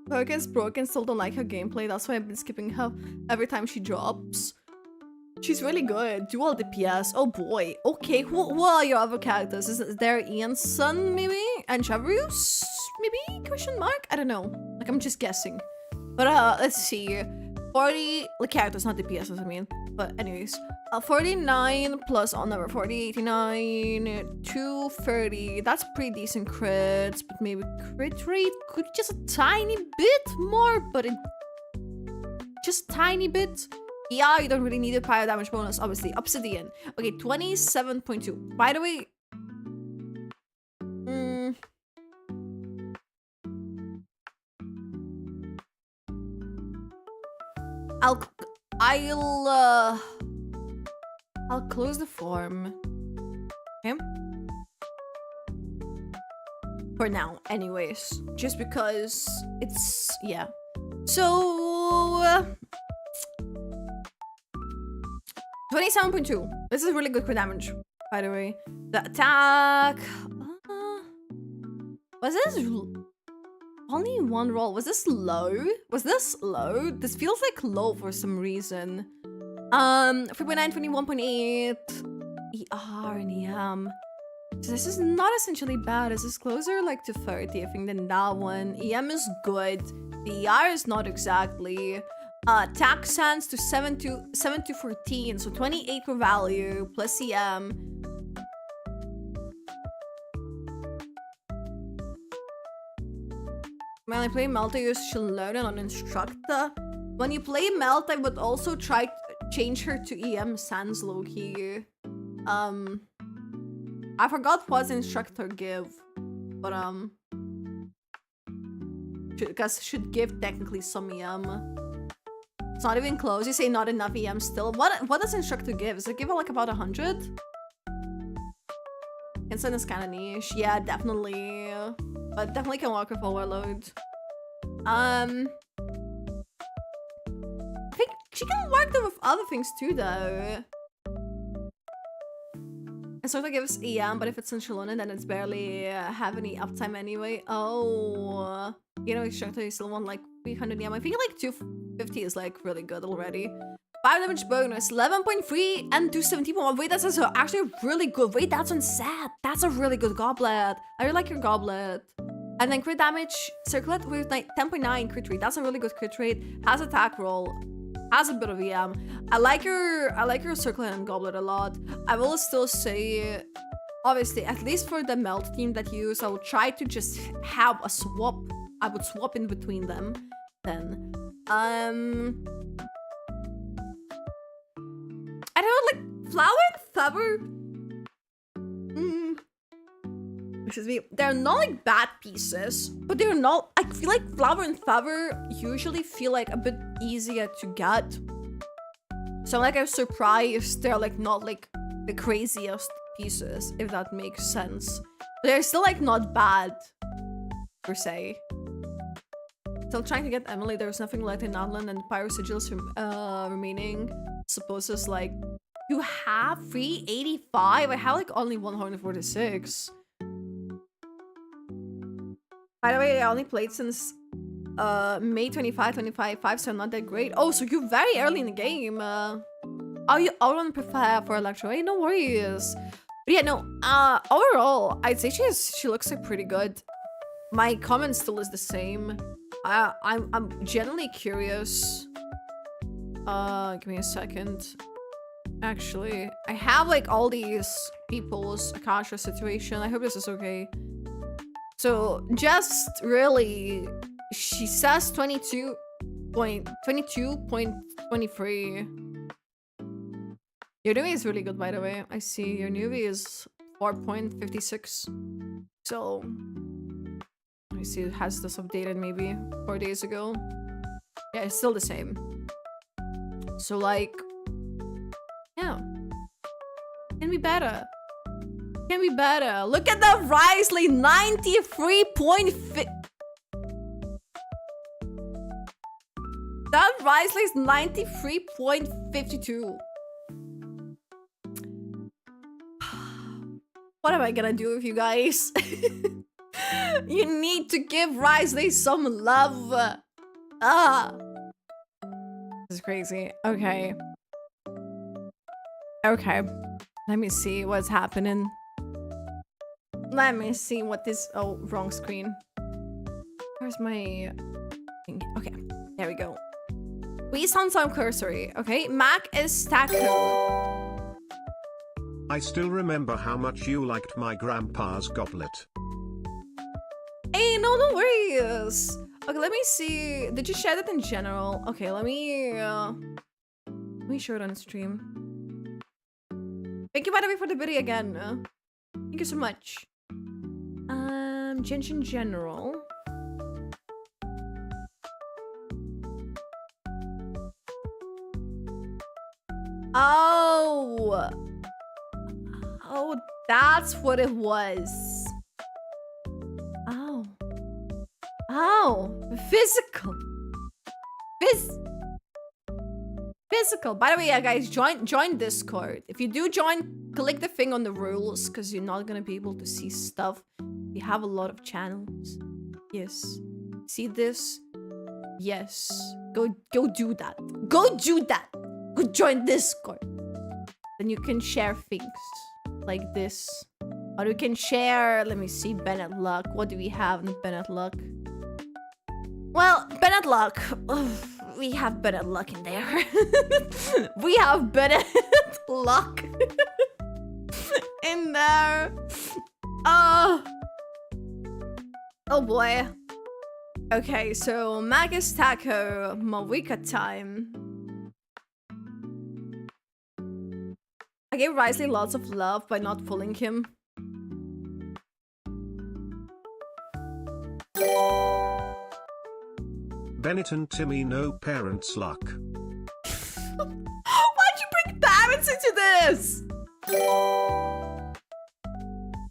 Perk is broken, still don't like her gameplay. That's why I've been skipping her every time she drops. She's really good. Dual DPS. Oh boy. Okay, who are your other characters? Is there Ian's son maybe? And Chavrius? Maybe? Question mark? I don't know. Like, I'm just guessing. But let's see. 40 like characters, not DPS, I mean. But anyways. 49 plus on number 40, 89, 230. That's pretty decent crits, but maybe crit rate could just a tiny bit more, but it just tiny bit. Yeah, you don't really need a fire damage bonus, obviously. Obsidian. Okay, 27.2. By the way, I'll close the form. Okay. For now, anyways. Just because it's, yeah. So 27.2. This is really good for damage, by the way. The attack. Was this only one roll? Was this low? Was this low? This feels like low for some reason. 3.9, 21.8. ER and EM. So this is not essentially bad. This is closer like to 30, I think, than that one. EM is good. The ER is not exactly. Attack sands to 7 to 14, so 28 for value plus EM. When I play Melt, I use Shalona on Instructor. When you play Melt, I would also try to change her to EM Sans low-key. I forgot what Instructor give, but should give technically some EM. It's not even close. You say not enough EM still. What does Instructor give? Does it give like about 100? Instant is kind of niche. Yeah, definitely. But definitely can work with Overload. I think she can work them with other things too, though. It sort of gives EM, but if it's in Shalona, then it's barely have any uptime anyway. Oh, you know, Instructor, you still want like 300 EM. I think like 250 is like really good already. 5 damage bonus, 11.3 and 270. Wait, that's also actually really good. Wait, that's on set. That's a really good goblet. I really like your goblet. And then crit damage, circlet with 10.9 crit rate. That's a really good crit rate. Has attack roll. Has a bit of EM. I like your circlet and goblet a lot. I will still say, obviously, at least for the melt team that you use, I will try to just have a swap. I would swap in between them. Then, I don't know, like Flower and Feather. Excuse me. They're not like bad pieces, but they're not. I feel like Flower and Feather usually feel like a bit easier to get. So like I'm surprised they're like not like the craziest pieces, if that makes sense. But they're still like not bad per se. Still trying to get Emily. There's nothing left in Outland and Pyro Sigils remaining. Suppose it's like you have 385. I have like only 146. By the way, I only played since May 25, so I'm not that great. Oh, so you're very early in the game. Oh, you all want to prepare for Electro? Hey, no worries. But yeah, no. Overall, I'd say she looks like pretty good. My comment still is the same. I'm genuinely curious. Give me a second. Actually, I have like all these people's Akasha situation. I hope this is okay. So just really, she says 22.23. Your newbie is really good, by the way. I see your newbie is 4.56. So let me see, has this updated maybe 4 days ago? Yeah, it's still the same. So like, yeah, can be better. Can be better. Look at the Risley, 93.5. That Risley's 93.52. What am I gonna do with you guys? You need to give Risley some love. This is crazy. Okay. Okay. Let me see what's happening. Let me see what this... Oh, wrong screen. Where's my... Okay, there we go. We sound some cursory. Okay, Mac is Taco. I still remember how much you liked my grandpa's goblet. Hey, no worries. Okay, let me see. Did you share that in general? Okay, let me show it on stream. Thank you, by the way, for the video again. Thank you so much. Genshin general. Oh. Oh, that's what it was. Oh. Oh, physical. Physical. By the way, yeah, guys, join Discord. If you do join, click the thing on the rules, because you're not gonna be able to see stuff. We have a lot of channels. Yes. See this? Yes. Go do that. Go do that. Go join Discord. Then you can share things like this. Or you can share, let me see, Bennett Luck. What do we have in Bennett Luck? Well, Bennett Luck. Ugh, we have Bennett Luck in there. We have Bennett Luck in there. Oh boy. Okay, so Magus Taco, Mawika time. I gave Risley lots of love by not pulling him. Bennett and Timmy, no parents' luck. Why'd you bring parents into this?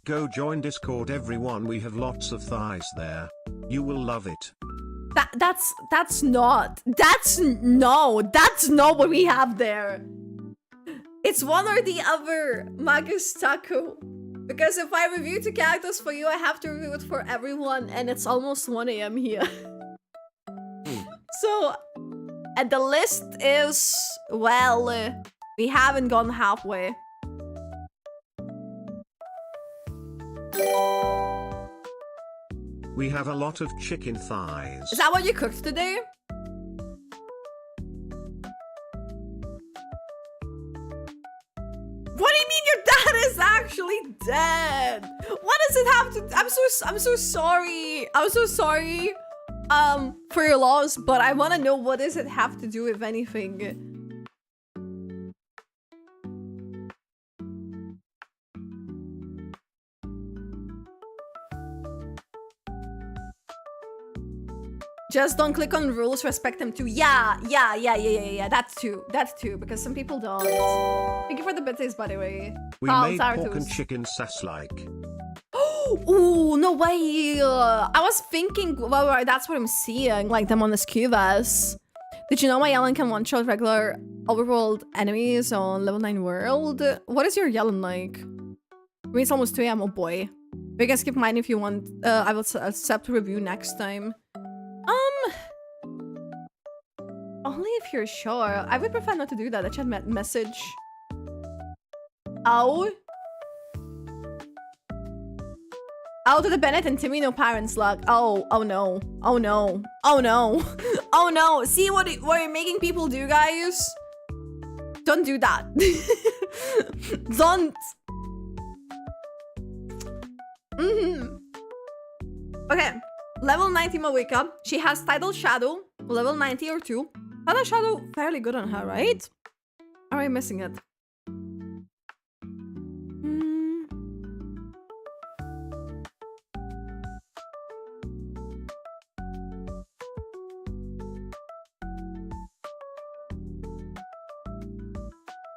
Go join Discord, everyone. We have lots of thighs there. You will love it. That's not what we have there. It's one or the other, Magus Taco. Because if I review 2 characters for you, I have to review it for everyone, and it's almost 1 AM here. So, and the list is, well, we haven't gone halfway. We have a lot of chicken thighs. Is that what you cooked today? What do you mean your dad is actually dead? What does it have to... I'm so sorry. I'm so sorry for your loss, but I want to know, what does it have to do with anything? Just don't click on rules, respect them too. Yeah, that's too, because some people don't. Thank you for the bits, by the way. We made pork and chicken sass-like. Oh, no way. I was thinking, well, that's what I'm seeing, like them on the skivas. Did you know my Yellen can one-shot regular overworld enemies on level 9 world? What is your Yellen like? I mean, it's almost 2 AM, oh boy. You can skip mine if you want. I will accept a review next time. Only if you're sure. I would prefer not to do that. I chat message. Ow. Ow to the Bennett and Timmy, no parents luck. Oh no. Oh no. Oh no. Oh no. See what you're making people do, guys? Don't do that. Don't. Okay. Level 90 Mawika. She has Tidal Shadow. Level 90 or 2. Tidal Shadow, fairly good on her, right? Or am I missing it?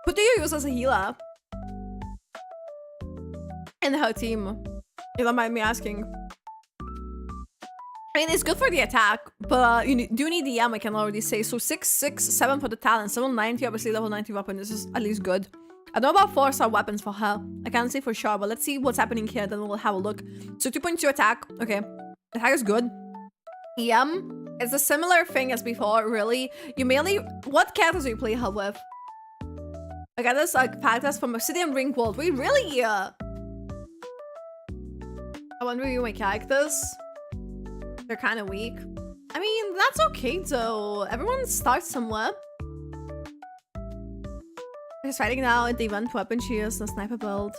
Who do you use as a healer? In her team? You don't mind me asking. I mean, it's good for the attack, but you do need the EM, I can already say. So 6, 6, 7 for the talent, 790, obviously level 90 weapon. This is at least good. I don't know about 4-star weapons for her. I can't say for sure, but let's see what's happening here, then we'll have a look. So 2.2 attack. Okay. Attack is good. EM is a similar thing as before, really. You mainly... What characters do you play her with? I got this like factors from Obsidian Ring World. We really... I want to review my characters. They're kind of weak. I mean, that's okay though. Everyone starts somewhere. She's fighting now at the event weapon. She is the sniper build.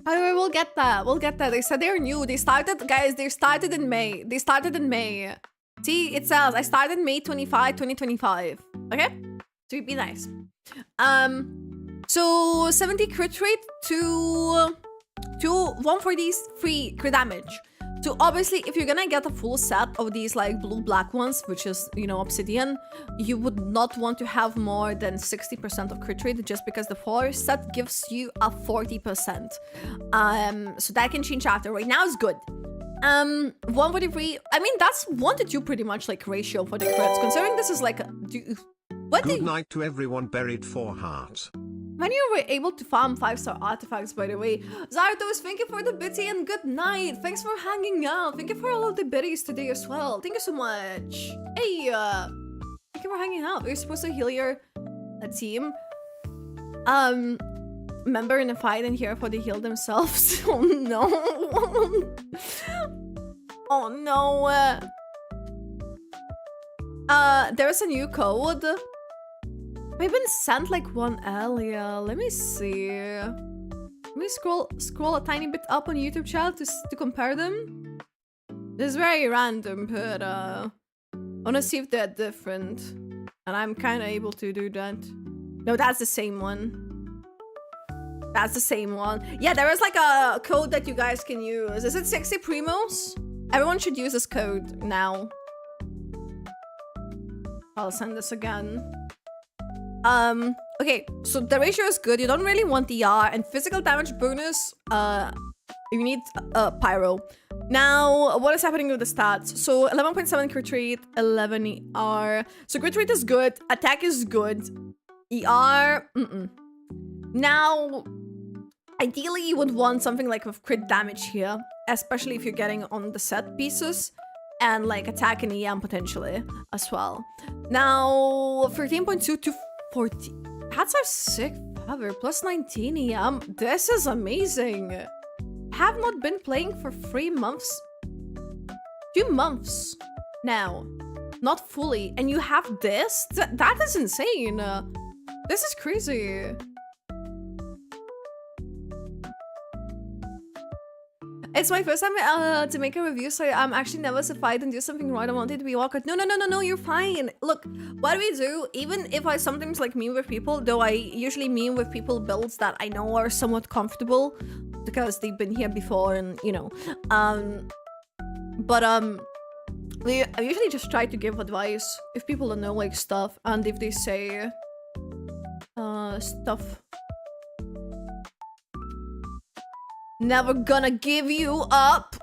However, we'll get that. We'll get that. They said they're new. They started, guys, they started in May. They started in May. See, it says I started May 25, 2025. Okay? So be nice. So 70 crit rate to 143 crit damage. So obviously, if you're gonna get a full set of these like blue-black ones, which is, you know, obsidian, you would not want to have more than 60% of crit rate just because the 4 set gives you a 40%. So that can change after. Right now it's good. 143, I mean, that's 1 to 2 pretty much like ratio for the crits, considering this is like a... Good night to everyone buried 4 hearts. When you were able to farm 5-star artifacts, by the way. Zardos, thank you for the bitty and good night. Thanks for hanging out. Thank you for all of the biddies today as well. Thank you so much. Hey, thank you for hanging out. You're supposed to heal your team. Member in a fight and here for the heal themselves. Oh no. Oh no. There's a new code. I've been sent like one earlier. Let me see. Let me scroll a tiny bit up on YouTube channel to compare them. This is very random, but I wanna see if they're different. And I'm kinda able to do that. No, that's the same one. That's the same one. Yeah, there is like a code that you guys can use. Is it 60 primos? Everyone should use this code now. I'll send this again. Okay, so the ratio is good. You don't really want the ER and physical damage bonus. You need pyro. Now, what is happening with the stats? So 11.7 crit rate, 11 ER. So crit rate is good. Attack is good. ER, Now, ideally you would want something like with crit damage here, especially if you're getting on the set pieces. And like attack and EM potentially as well. Now, 13.2 to 40. That's our sick power. Plus 19 EM. This is amazing. Have not been playing for 3 months. 2 months now. Not fully. And you have this? That is insane. This is crazy. It's my first time to make a review, so I'm actually nervous if I didn't do something right. I want it to be awkward. No, you're fine. Look, what we do, even if I sometimes like meme with people, though I usually meme with people builds that I know are somewhat comfortable because they've been here before and, you know. I usually just try to give advice if people don't know like stuff and if they say stuff. Never gonna give you up.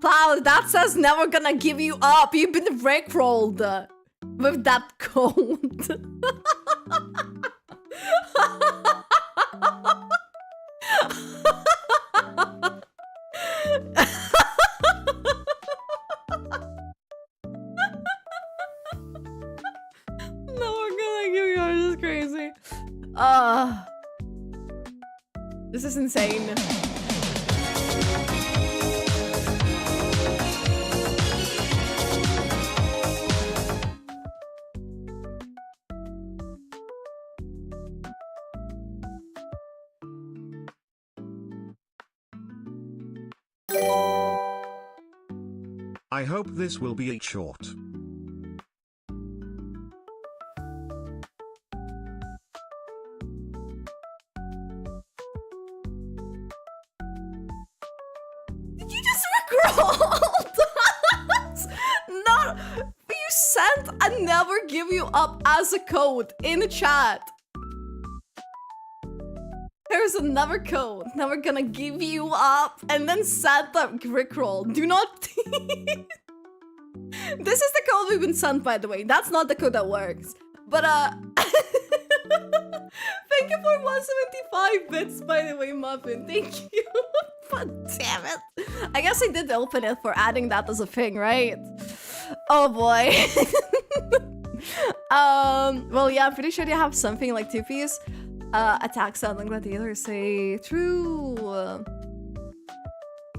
Cloud, that says never gonna give you up. You've been rickrolled with that code. Never gonna give you up. This is crazy. This is insane. I hope this will be short. never give you up as a code in the chat. There's another code. Never gonna give you up. And then Santa Rickroll. Do not... This is the code we've been sent, by the way. That's not the code that works. But, thank you for 175 bits, by the way, Muffin. Thank you. But damn it. I guess I did open it for adding that as a thing, right? Oh boy. Well, yeah, I'm pretty sure they have something like 2-piece. Attack sound and gladiators say true.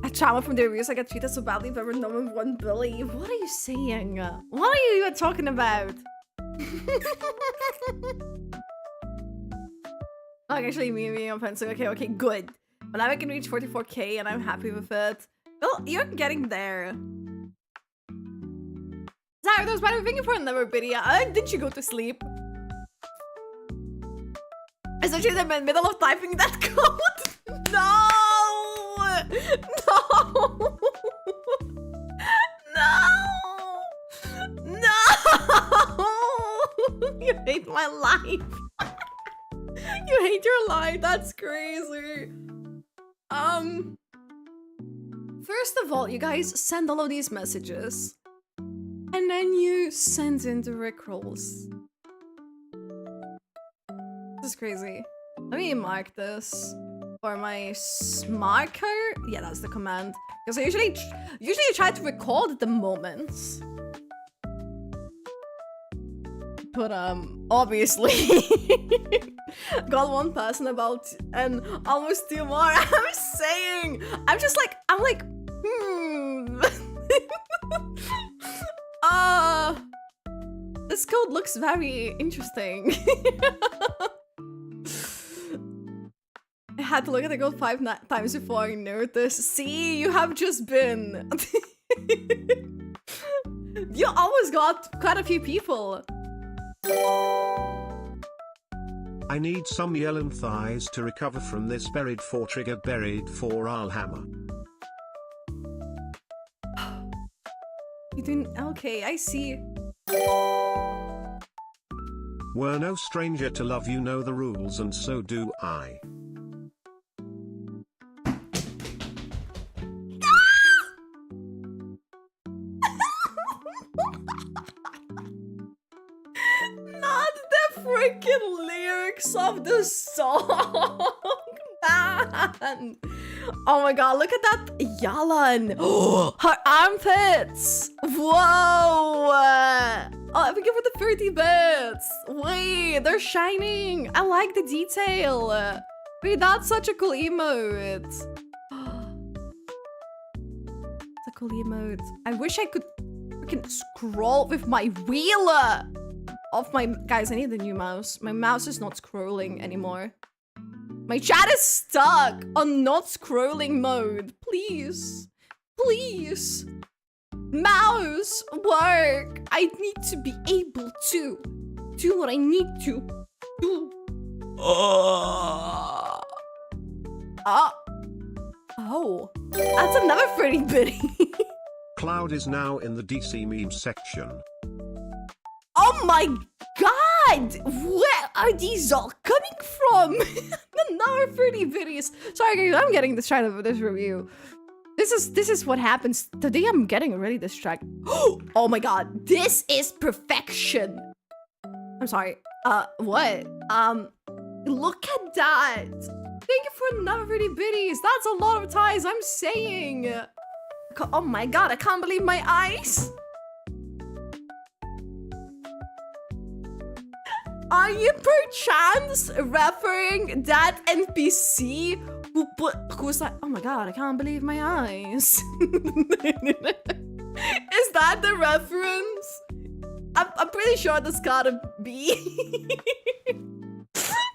A trauma from the reviews. I got treated so badly by no one won Billy. What are you saying? What are you even talking about? Oh, actually, me offensive. Okay, good. But now I can reach 44k and I'm happy with it. Well, you're getting there. Zardos, why are you thinking for another video? Did you go to sleep? Especially in the middle of typing that code. No! No! You hate my life. You hate your life. That's crazy. First of all, you guys send all of these messages. And then you send in the Rickrolls. This is crazy. Let me mark this for my marker. Yeah, that's the command. Because I usually try to record the moments. But obviously got one person about and almost 2 more. I'm like, this code looks very interesting. I had to look at the code 5 times before I noticed. See, you have just been. You always got quite a few people. I need some yellow thighs to recover from this buried 4 trigger buried 4 Alhammer. You didn't. Okay, I see. We're no stranger to love, you know the rules, and so do I. Not the freaking lyrics of the song, man. Oh my god, look at that Yalan. Her armpits. Whoa. Oh, thank you for the 30 bits. Wait, they're shining. I like the detail. Wait, that's such a cool emote. It's a cool emote. I wish I could freaking scroll with my wheel off my... Guys, I need a new mouse. My mouse is not scrolling anymore. My chat is stuck on not scrolling mode. Please. Please. Mouse, work. I need to be able to do what I need to do. Oh. That's another 30 bitty. Cloud is now in the DC meme section. Oh my god! Where are these all coming from? Another 30 videos. Sorry guys, I'm getting distracted with this review. This is what happens. Today I'm getting really distracted. Oh my god, this is perfection. I'm sorry. What? Look at that. Thank you for another 30 biddies. That's a lot of ties, I'm saying. Oh my god, I can't believe my eyes. Are you perchance referring that NPC who's like, oh my god, I can't believe my eyes? Is that the reference? I'm pretty sure that's gotta be.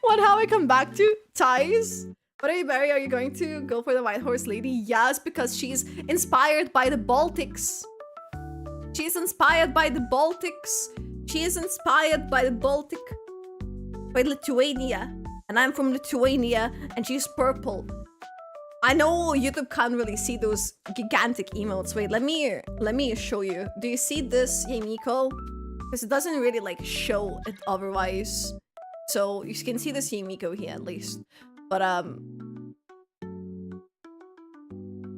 How I come back to ties? What are you, Barry? Are you going to go for the White Horse Lady? Yes, because she's inspired by the Baltics. She's inspired by the Baltics. She is inspired by the Baltic, by Lithuania. And I'm from Lithuania, and she's purple. I know YouTube can't really see those gigantic emotes. Wait, let me show you. Do you see this, Yemiko? Because it doesn't really like show it otherwise. So you can see the Miko here at least. But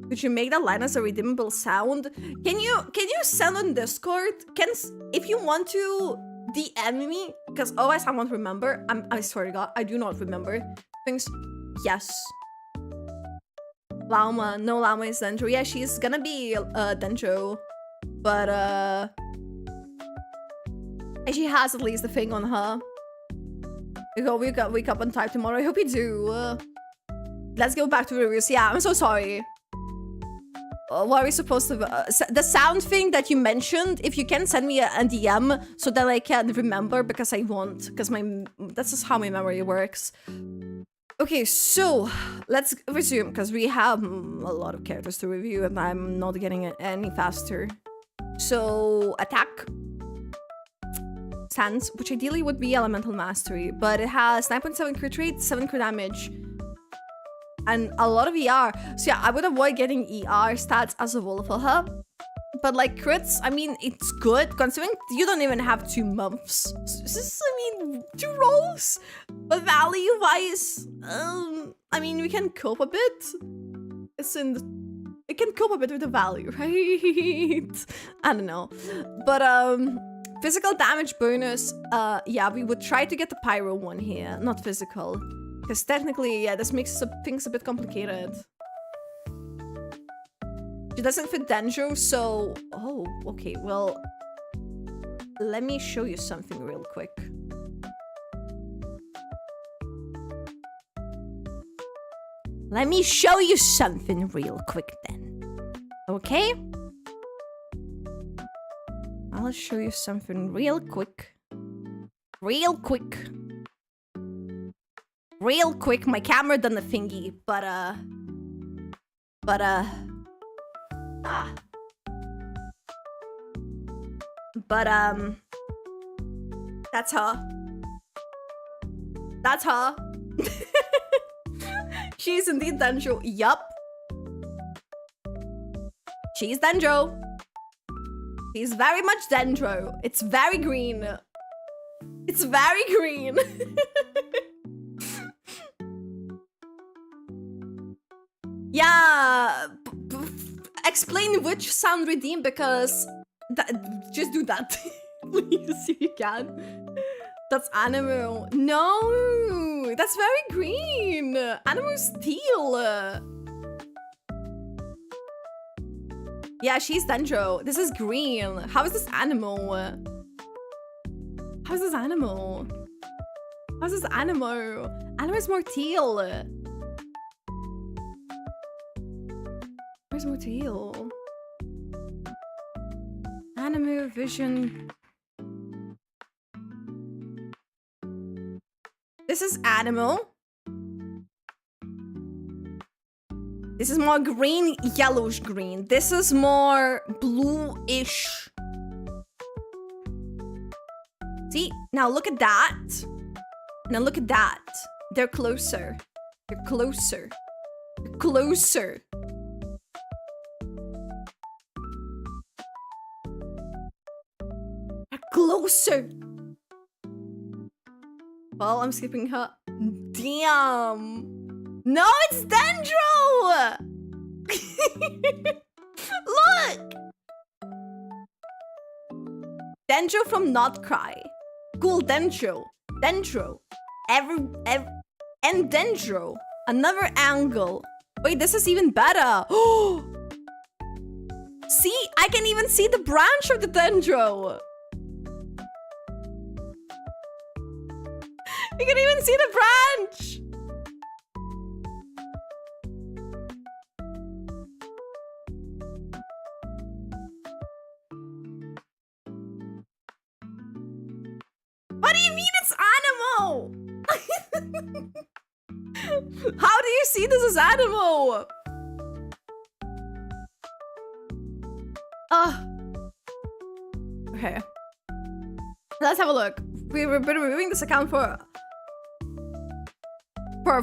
could you make that line as a redeemable sound? Can you send on Discord? If you want to DM me, because otherwise I won't remember. I swear to God, I do not remember things. Yes. Lauma, no, Lauma is Dendro. Yeah, she's gonna be Dendro, but she has at least a thing on her. We wake up on time tomorrow. I hope you do. Let's go back to the reviews. Yeah, I'm so sorry. What are we supposed to... the sound thing that you mentioned, if you can send me a DM so that I can remember, because I won't. Because that's just how my memory works. Okay, so let's resume, because we have a lot of characters to review and I'm not getting it any faster. So, attack. Stance, which ideally would be elemental mastery, but it has 9.7 crit rate, 7 crit damage, and a lot of ER. So yeah, I would avoid getting ER stats as a role for her. But like crits, I mean, it's good considering you don't even have 2 months. This is, I mean, 2 rolls. But value-wise, I mean, we can cope a bit. It can cope a bit with the value, right? I don't know. But physical damage bonus, yeah, we would try to get the pyro one here, not physical. Because technically, yeah, this makes things a bit complicated. She doesn't fit Dendro, so... Oh, okay, well... Let me show you something real quick. Let me show you something real quick then. Okay? I'll show you something real quick. Real quick. Real quick, my camera done the thingy, but that's her. That's her. She's indeed Dendro. Yup. She's Dendro. She's very much Dendro. It's very green. It's very green. Yeah, explain which sound redeem, because just do that. Please, if you can. That's Animo. No, that's very green. Animo's teal. Yeah, she's Dendro. This is green. How is this Animo? How is this Animo? How is this Animo? Animo's more teal. Where's more teal? Animo, vision. This is Animo. This is more green, yellowish green. This is more blue-ish. See? Now look at that. Now look at that. They're closer. They're closer. They're closer. Closer. Well, I'm skipping her. Damn. No, it's Dendro. Look. Dendro from Not Cry. Cool, Dendro. Dendro. And Dendro. Another angle. Wait, this is even better. See, I can even see the branch of the Dendro. You can even see the branch! What do you mean it's Animo? How do you see this as Animo? Okay. Let's have a look. We've been reviewing this account for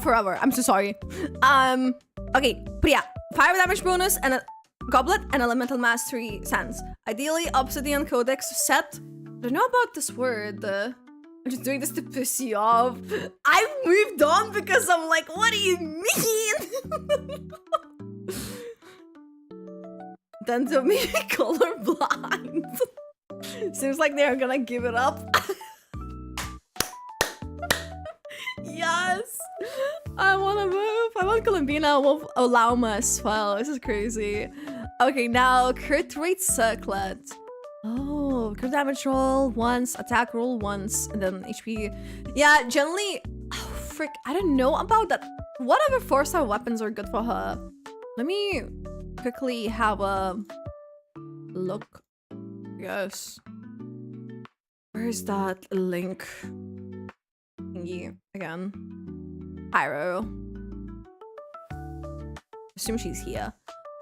forever. I'm so sorry. Okay, but yeah, fire damage bonus and a goblet and elemental mastery sense. Ideally, Obsidian Codex set I don't know about this word. I'm just doing this to piss you off. I moved on because I'm like, what do you mean? Then to me, colorblind. Seems like they're gonna give it up. Yes! I wanna move. I want Columbina with Olauma as well. This is crazy. Okay, now crit rate circlet. Oh, crit damage roll once, attack roll once, and then HP. Yeah, generally, oh, frick, I don't know about that. What other 4-star weapons are good for her? Let me quickly have a look. Yes. Where's that link thingy again? Pyro. Assume she's here.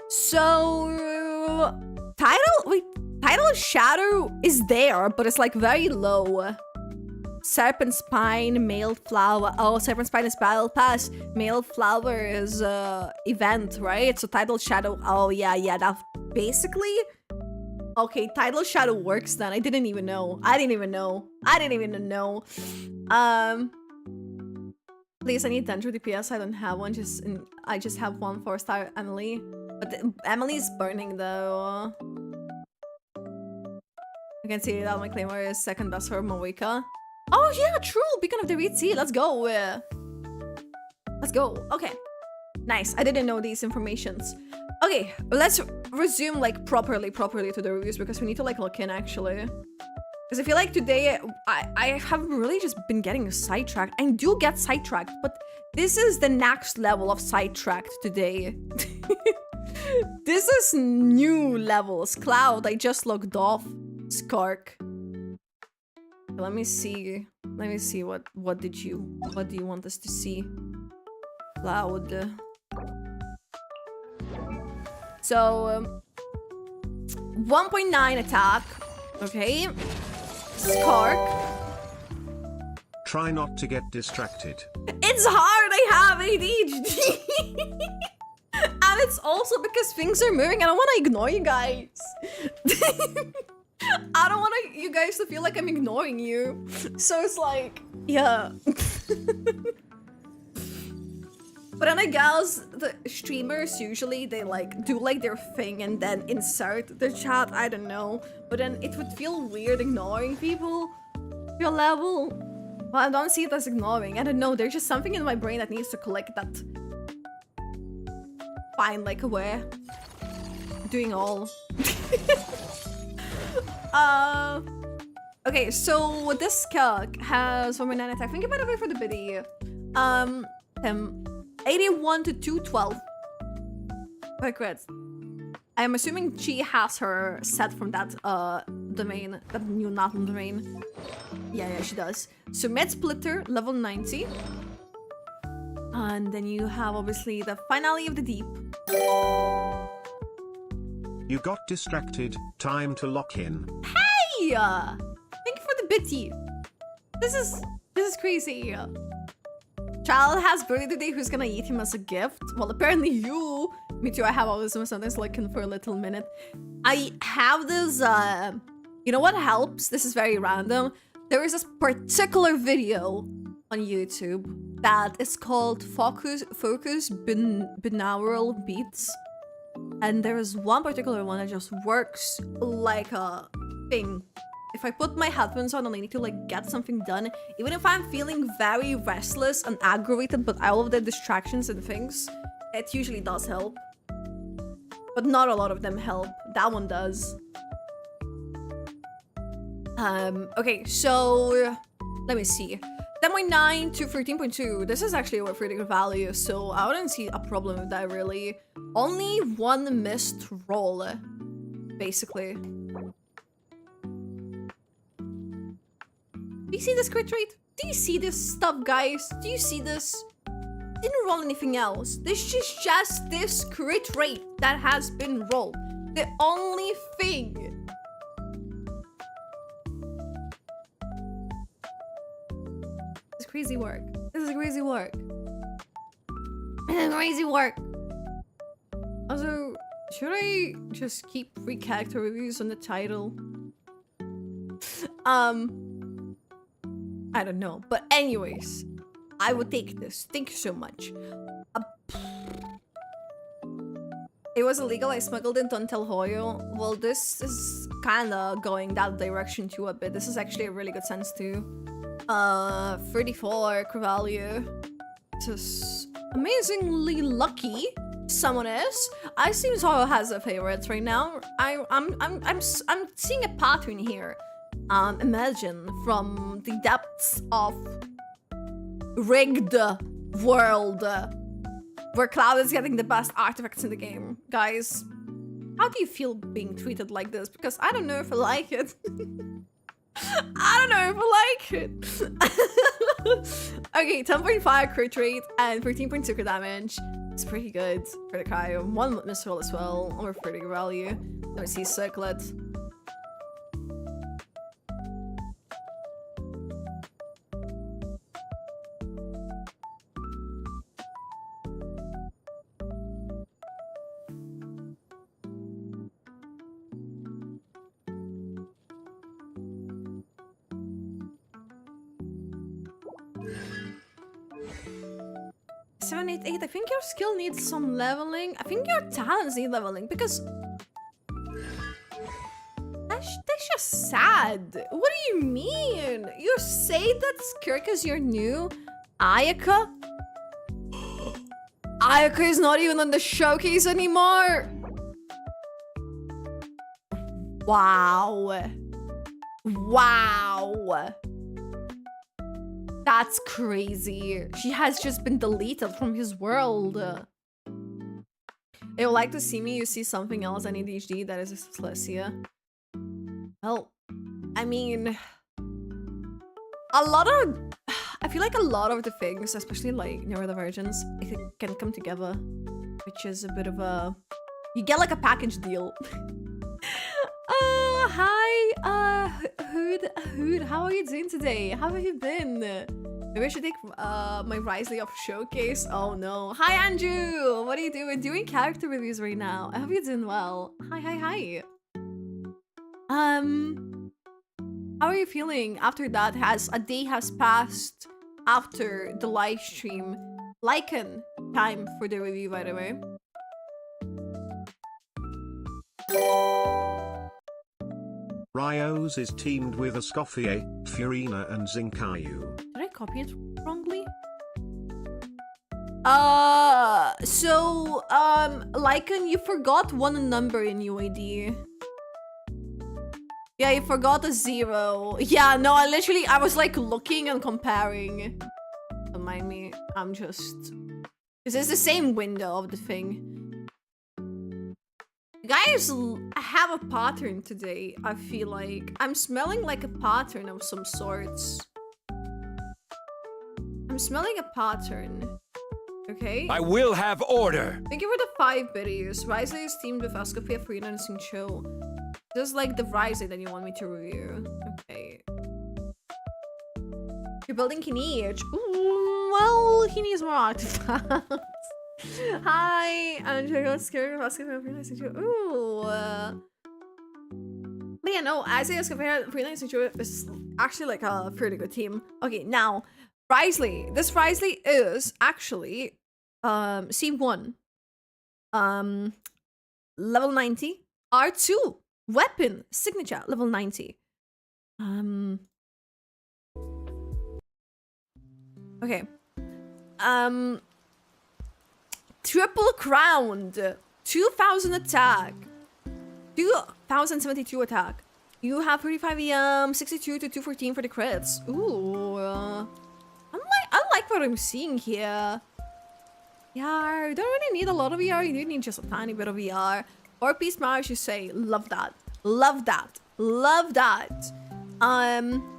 So title shadow is there, but it's like very low. Serpent Spine, Mailed Flower. Oh, Serpent Spine is Battle Pass. Mailed Flower is event, right? So title shadow. Oh yeah, that basically. Okay, title shadow works then. I didn't even know. I didn't even know. Please, I need Dendro DPS. I don't have one. I just have one 4-star Emily. But Emily's burning though. You can see that my Claymore is second best for Moika. Oh yeah, true. Beacon of the Red Sea. Let's go. Let's go. Okay. Nice. I didn't know these informations. Okay, let's resume like properly to the reviews because we need to like look in actually. Because I feel like today I have really just been getting sidetracked. I do get sidetracked, but this is the next level of sidetracked today. This is new levels. Cloud, I just logged off. Skark. Let me see what do you want us to see? Cloud. So 1.9 attack. Okay. Skark. Try not to get distracted. It's hard, I have ADHD. And it's also because things are moving. I don't want to ignore you guys. I don't want you guys to feel like I'm ignoring you. So it's like, yeah. But then I guess the streamers usually they like do like their thing and then insert their chat. I don't know. But then it would feel weird ignoring people. Your level. Well, I don't see it as ignoring. I don't know. There's just something in my brain that needs to collect that. Find like a way. Doing all. Okay, so this Kirk has 1.9 attack. Think about it for the biddy. 81 to 212. Quick. I am assuming she has her set from that domain, that new Natal domain. Yeah, she does. So Med Splitter, level 90. And then you have obviously the Finale of the Deep. You got distracted. Time to lock in. Hey! Thank you for the bitty. This is crazy. Child has birthday today. Who's gonna eat him as a gift? Well, apparently you. Me too. I have always sometimes looking for a little minute. I have this. You know what helps? This is very random. There is this particular video on YouTube that is called Focus Binaural Beats. And there is one particular one that just works like a thing. If I put my headphones on and I need to like get something done, even if I'm feeling very restless and aggravated by all of the distractions and things, it usually does help. But not a lot of them help. That one does. Okay, so let me see. 10.9 to 13.2. This is actually a pretty good value, so I wouldn't see a problem with that really. Only one missed roll, basically. Do you see this crit rate? Do you see this stuff, guys? Do you see this? Didn't roll anything else. This is just this crit rate that has been rolled. The only thing. This is crazy work. This is crazy work. This is crazy work. Also, should I just keep free character reviews on the title? I don't know. But anyways, I would take this. Thank you so much. It was illegal. I smuggled it on Telhoyo. Well, this is kind of going that direction too a bit. This is actually a really good sense too. 34 core value. Just amazingly lucky. Someone is. I see Zoro has a favorite right now. I'm seeing a pattern here. Imagine from the depths of rigged world where Cloud is getting the best artifacts in the game. Guys, how do you feel being treated like this? Because I don't know if I like it. I don't know if I like it. Okay, 10.5 crit rate and 13.2 crit damage. It's pretty good for the Cryo. 1 misroll as well, over 30 value. Let me see Circlet. I think your skill needs some leveling. I think your talents need leveling because that's just sad. What do you mean? You say that Skirk is your new Ayaka? Ayaka is not even on the showcase anymore. Wow. Wow. That's crazy. She has just been deleted from his world. They would like to see me. You see something else on ADHD that is dyslexia. Well, I mean, I feel like a lot of the things, especially like neurodivergence, it can come together, which is a bit of a, you get like a package deal. Hi, Hood, how are you doing today? How have you been? Maybe I should take my Risley off showcase. Oh no. Hi, Andrew! What are you doing? Doing character reviews right now. I hope you're doing well. Hi. How are you feeling after that? A day has passed after the live stream. Lycan time for the review, by the way. Ryos is teamed with Escoffier, Furina and Zinkayu. Did I copy it wrongly? Lycan, you forgot one number in UID. Yeah, you forgot a 0. Yeah, no, I was like looking and comparing. Don't mind me, I'm just... This is the same window of the thing. Guys, I have a pattern today, I feel like. I'm smelling like a pattern of some sorts. I'm smelling a pattern. Okay? I will have order! Thank you for the 5 videos. Risley is teamed with Ascopia, Frina, and Singcho. Just like the Risley that you want me to review. Okay. You're building Kinich. Ooh, well, he needs more artifacts. Hi, I'm scared of Ascopia, Frina, and Singcho. Ooh. But yeah, no, I say Ascopia, Frina, and Singcho is actually like a pretty good team. Okay, now, Risley. This Risley is actually C1. Level 90. R2. Weapon. Signature. Level 90. Okay. Triple crowned. 2000 attack. 2072 attack. You have 35 EM, 62 to 214 for the crits. Ooh. I like what I'm seeing here. Yeah, you don't really need a lot of VR. You do need just a tiny bit of VR. 4-piece power, I should say. Love that. Love that. Love that.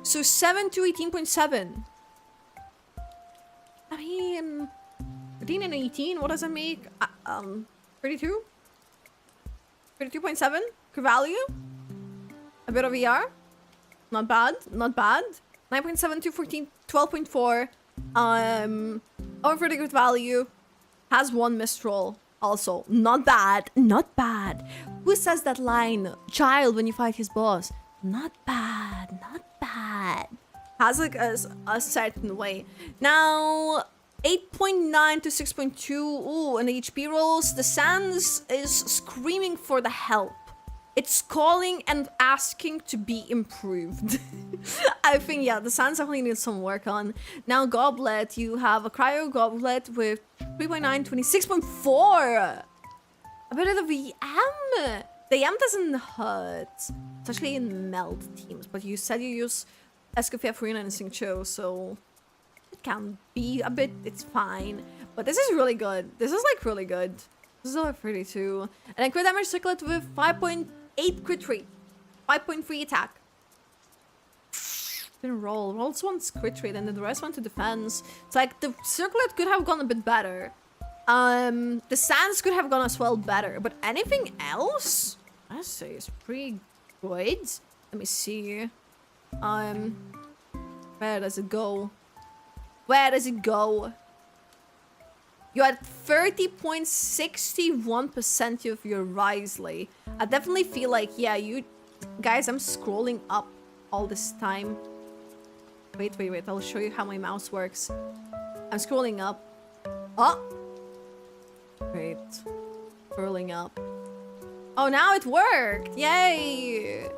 So 7 to 18.7. I mean, 13 and 18. What does that make? 32. 32.7 value. A bit of VR. Not bad. Not bad. 9.7 to 14. 12.4. Over pretty good value. Has 1 missed roll. Also, not bad. Not bad. Who says that line? Child when you fight his boss. Not bad, not bad. Has like a certain way. Now, 8.9 to 6.2. Ooh, and HP rolls. The Sans is screaming for the help. It's calling and asking to be improved. I think, yeah, the Sans definitely needs some work on. Now, Goblet, you have a Cryo Goblet with 3.9, 26.4. A bit of the EM. The EM doesn't hurt, especially in meld teams, but you said you use Escoffier, Farina, and Xingqiu, so it can be a bit, it's fine. But this is really good. This is like really good. This is over 32. And then crit damage circlet with 5.8 crit rate, 5.3 attack. Then rolls one's crit rate and then the rest went to defense. It's like the circlet could have gone a bit better. The Sans could have gone as well better, but anything else, I say, is pretty good. Let me see. Where does it go? Where does it go? You're at 30.61% of your Risley. I definitely feel like, yeah, you guys, I'm scrolling up all this time. Wait. I'll show you how my mouse works. I'm scrolling up. Oh! Great. Scrolling up. Oh, now it worked! Yay!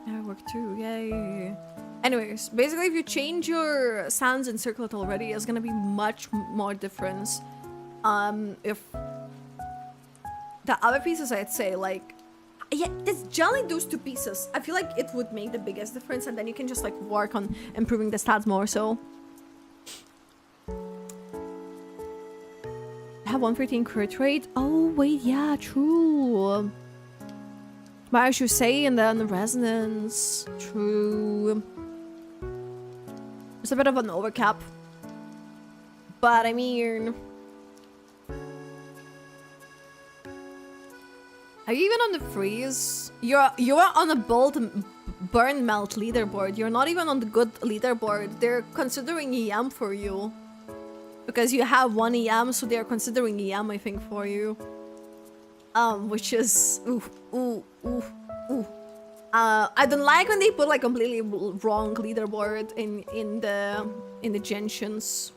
Now it worked too. Yay! Anyways, basically, if you change your sounds in Circlet already, it's gonna be much more difference. If the other pieces, I'd say, like, yeah, it's generally those two pieces. I feel like it would make the biggest difference, and then you can just like work on improving the stats more. So, I have 113 crit rate. Oh wait, yeah, true. Why should say, and then the resonance. True. It's a bit of an overcap, but I mean, are you even on the freeze? You're on a bold burn melt leaderboard. You're not even on the good leaderboard. They're considering EM for you because you have 1 EM, so they're considering EM, I think, for you. Which is ooh. I don't like when they put like completely wrong leaderboard in the Genshins,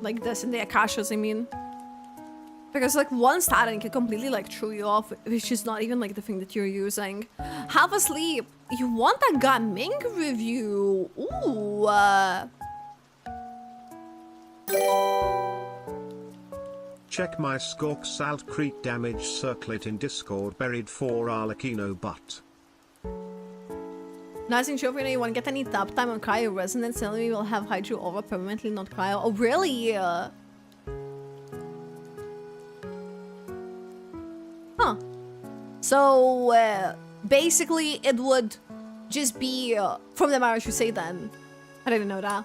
like this, in the Akashas, I mean, because like one stat can completely like throw you off, which is not even like the thing that you're using. Half asleep. You want a Gaming review? Ooh. Check my Skork Salt Creek damage circlet in Discord buried for Arlecchino butt. Nothing sure if you won't get any tap time on Cryo Resonance, and we will have Hydro over permanently, not Cryo. Oh, really? Huh. So, basically, it would just be from the marriage you say then. I didn't know that.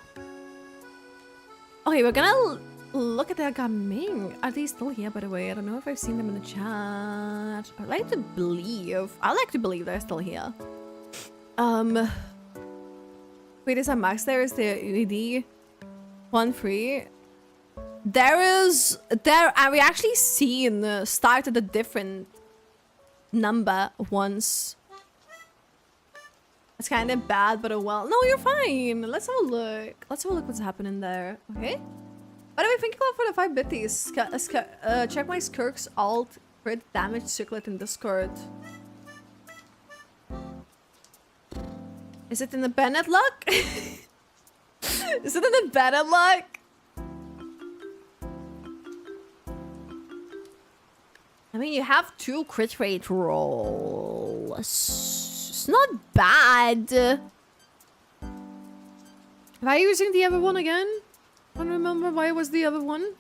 Okay, we're gonna look at the Gaming. Are they still here, by the way? I don't know if I've seen them in the chat. I like to believe they're still here. Wait, is that max there? Is the UED 1-3? We actually seen started a different number once. It's kind of bad, but oh well. No, you're fine. Let's have a look. Let's have a look what's happening there. Okay. By the way, thank you all for the 5 bitties. Check my Skirk's alt crit damage circlet in Discord. Is it in the Bennett luck? Is it in the Bennett luck? I mean, you have 2 crit rate rolls. It's not bad. Am I using the other one again? I don't remember why it was the other one.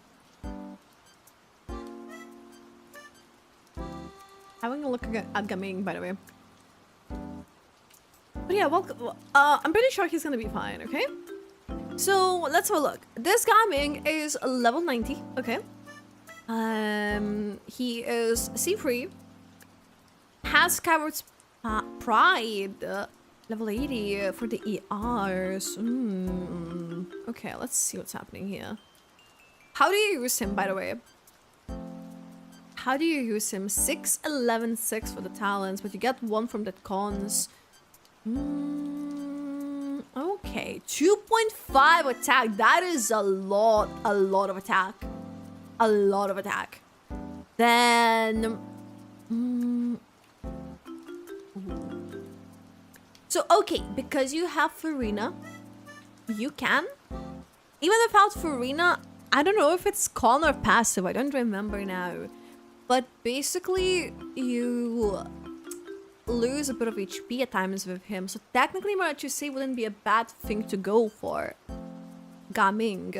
Having a look at Gaming, by the way. But yeah, welcome. I'm pretty sure he's gonna be fine, okay? So let's have a look. This Gaming is level 90, okay? He is C3. Has Coward's Pride, level 80 for the ERs. Okay, let's see what's happening here. How do you use him, by the way? How do you use him? 6, 11, 6 for the talents, but you get 1 from the cons. Okay, 2.5 attack. That is a lot of attack. A lot of attack. Then... So, okay, because you have Farina, you can. Even without Farina, I don't know if it's con or passive. I don't remember now. But basically, you lose a bit of HP at times with him. So technically, what you say wouldn't be a bad thing to go for. Gaming.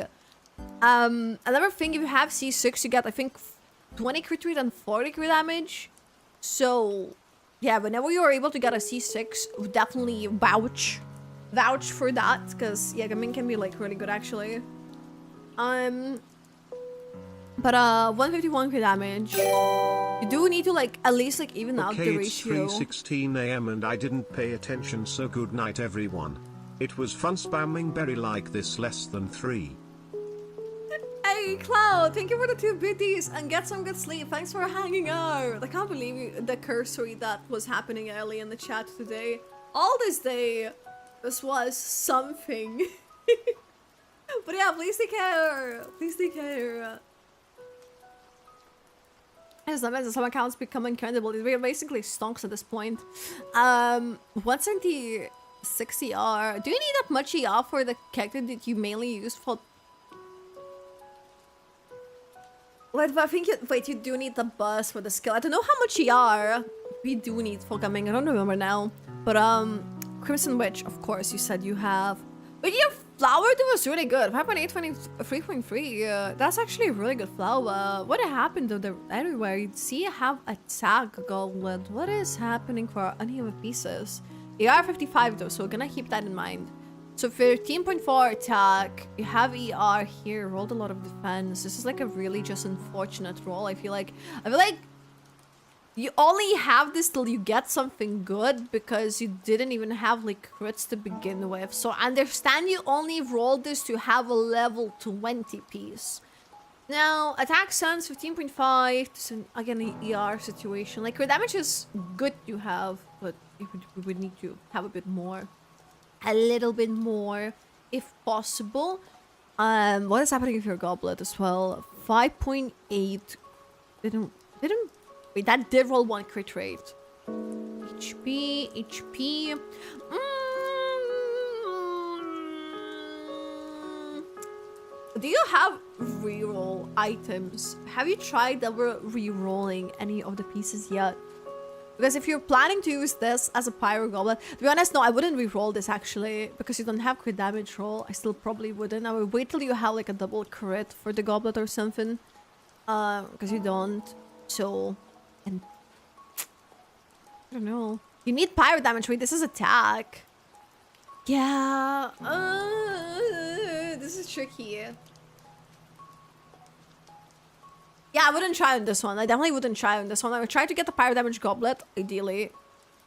Another thing, if you have C6, you get, I think, 20 crit rate and 40 crit damage. So, yeah, whenever you are able to get a C6, definitely vouch for that. Because, yeah, Gaming can be, like, really good, actually. But 151 crit damage. You do need to like at least like even out the ratio. It's 3:16 AM and I didn't pay attention, so good night everyone. It was fun spamming berry like this less than 3. Hey Cloud, thank you for the 2 biddies and get some good sleep. Thanks for hanging out. I can't believe the cursory that was happening early in the chat today. All this day, this was something. But yeah, please take care. Please take care. Some accounts become incredible. They're basically stonks at this point. 176 ER. Do you need that much ER for the character that you mainly use for? Wait, I think you do need the bus for the skill. I don't know how much ER we do need for coming. I don't remember now. But Crimson Witch, of course, you said you have. But your flower was really good. 5.8, that's actually a really good flower. What happened to the everywhere? You see, you have attack goblet. What is happening for any of the pieces? You are 55 though, so we're gonna keep that in mind. So 13.4 attack. You have ER here. Rolled a lot of defense. This is like a really just unfortunate roll. I feel like you only have this till you get something good because you didn't even have like crits to begin with. So I understand you only rolled this to have a level 20 piece. Now, attack sense 15.5. This is again an ER situation. Like, your damage is good to have, but we would need to have a bit more. A little bit more, if possible. What is happening with your goblet as well? 5.8. Didn't... Wait, that did roll 1 crit rate. HP. Do you have reroll items? Have you tried ever rerolling any of the pieces yet? Because if you're planning to use this as a pyro goblet, to be honest, no, I wouldn't reroll this actually, because you don't have crit damage roll. I still probably wouldn't. I would wait till you have like a double crit for the goblet or something. Because you don't. So, and I don't know. You need pyro damage. Wait, this is attack. Yeah. This is tricky. Yeah, I wouldn't try on this one. I definitely wouldn't try on this one. I would try to get the pyro damage goblet, ideally,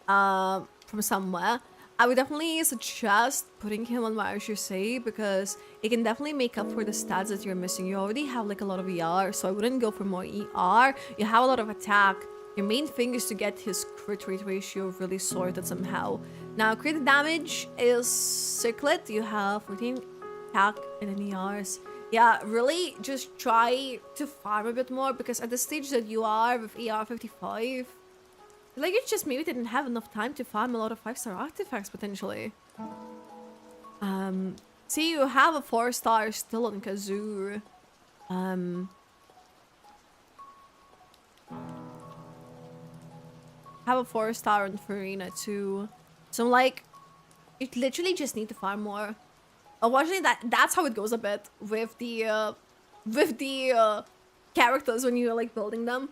from somewhere. I would definitely suggest putting him on what you say, because it can definitely make up for the stats that you're missing. You already have like a lot of ER, so I wouldn't go for more ER. You have a lot of attack. Your main thing is to get his crit rate ratio really sorted somehow. Now, crit damage is circlet. You have 14 attack and then ERs. Yeah, really just try to farm a bit more, because at the stage that you are with ER 55, like, you just maybe didn't have enough time to farm a lot of 5-star artifacts, potentially. See, you have a 4-star still on Kazoo. Have a 4-star on Farina, too. So, like, you literally just need to farm more. Unfortunately, that's how it goes a bit with the characters when you're, like, building them.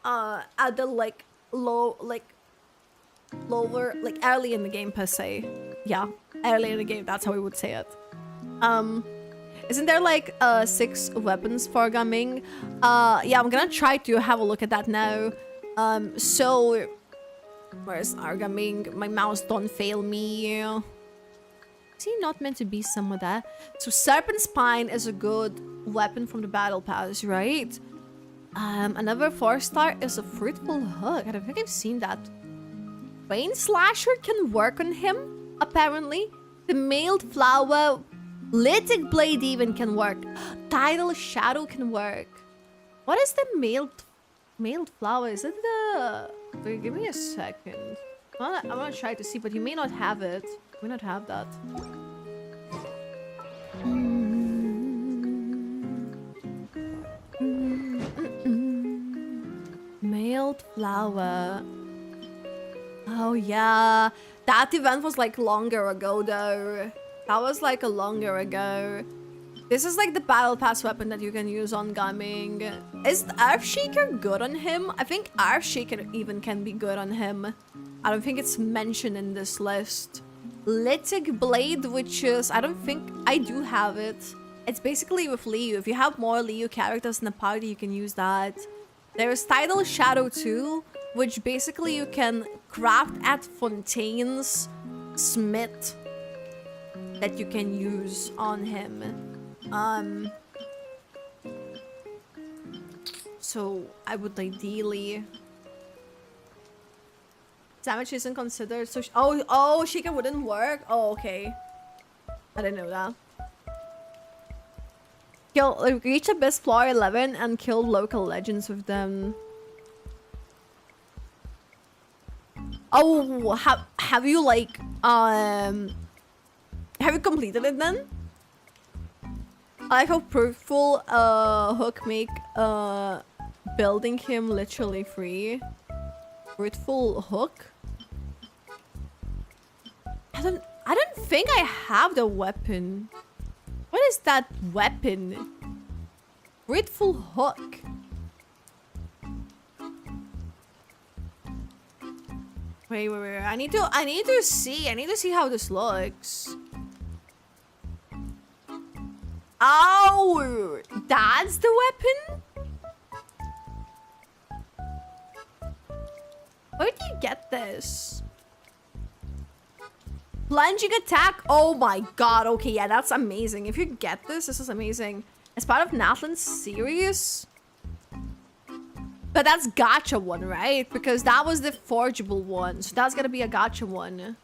At the, like, lower, like, early in the game per se. Yeah, early in the game, that's how we would say it. Isn't there like 6 weapons for Gaming? Yeah, I'm gonna try to have a look at that now. So where's our Gaming? My mouse don't fail me. Is he not meant to be somewhere there? So Serpent Spine is a good weapon from the battle pass, right? Another 4-star is a fruitful hook. I don't think I've seen that. Rain Slasher can work on him, apparently. The mailed flower, Lytic Blade even can work. Tidal Shadow can work. What is the mailed flower? Is it the... Wait, give me a second. I'm gonna try to see, but you may not have it. You may not have that. Mailed flower. Oh yeah, that event was like longer ago though. That was like a longer ago. This is like the battle pass weapon that you can use on Gaming. Is Earthshaker good on him? I think Earthshaker even can be good on him. I don't think it's mentioned in this list. Lytic Blade, which is... I don't think... I do have it. It's basically with Liu. If you have more Liu characters in the party, you can use that. There's Tidal Shadow too, which basically you can craft at Fontaine's Smith that you can use on him. So I would ideally... Damage isn't considered, so... Oh, Sheikah wouldn't work? Oh, okay. I didn't know that. Reach Abyss Floor 11 and kill local legends with them. Oh, have you like... Have you completed it then? I like how Fruitful Hook make building him literally free. Fruitful Hook? I don't think I have the weapon. What is that weapon? Fruitful Hook. Wait. I need to see how this looks. Oh, that's the weapon? Where do you get this? Plunging attack. Oh my god. Okay, yeah, that's amazing. If you get this, this is amazing. As part of Nathan's series. But that's gacha one, right? Because that was the forgeable one. So that's gonna be a gacha one. It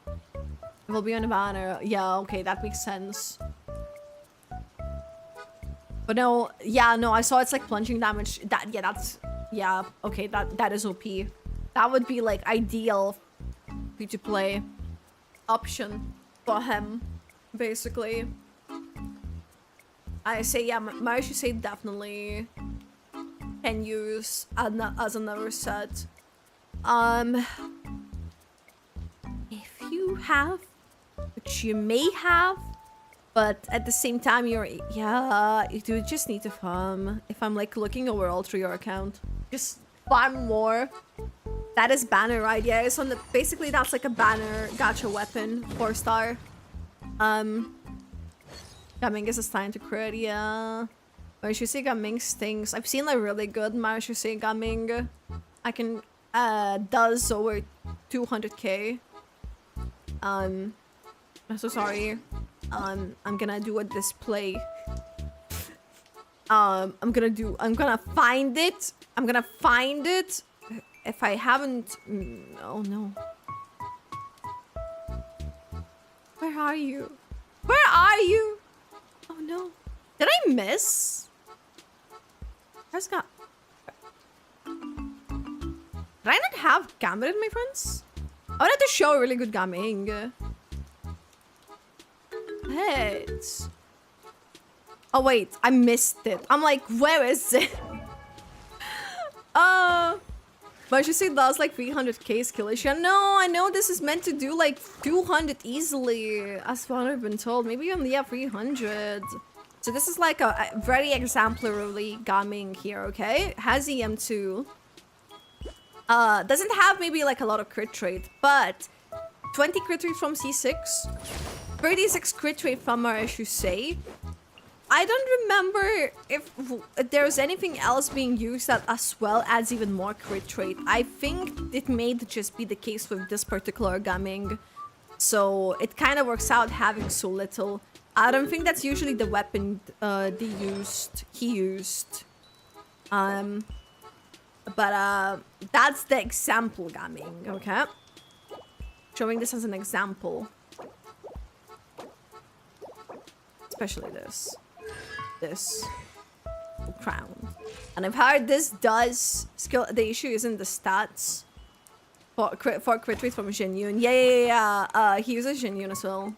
will be on the banner. Yeah, okay, that makes sense. But no, yeah, no, I saw it's like plunging damage. Yeah, okay, that is OP. That would be like ideal free to play option for him, basically. I say, yeah, Marishusei definitely can use as another set. If you have, which you may have, but at the same time you do just need to farm. If I'm like looking over all through your account, just farm more. That is banner, right? Yeah, it's on the... Basically, that's like a banner gacha weapon. 4-star. Gaming is assigned to crit, yeah. Marishusei Gaming stinks. I've seen like really good Marishusei Gaming. I can... does over 200k. I'm so sorry. I'm gonna do a display. I'm gonna find it. I'm gonna find it. If I haven't... Oh no. Where are you? Where are you? Oh no. Did I miss? Where's Did I not have Gambit, my friends? I wanted to show a really good gaming. Pets. Oh wait, I missed it. I'm like, where is it? Marishusei does like 300k skill issue. No, I know this is meant to do like 200 easily, as far as I've been told. Maybe only 300. So this is like a very exemplary gaming here, okay? Has EM2. Doesn't have maybe like a lot of crit rate, but 20 crit rate from C6, 36 crit rate from Marishusei. I don't remember if there's anything else being used that as well adds even more crit rate. I think it may just be the case with this particular gaming. So it kind of works out having so little. I don't think that's usually the weapon he used. But that's the example gaming, okay? Showing this as an example. Especially this. This crown. And I've heard this does skill. The issue isn't the stats for crit rate from Genuine. Yeah. He uses Genuine as well.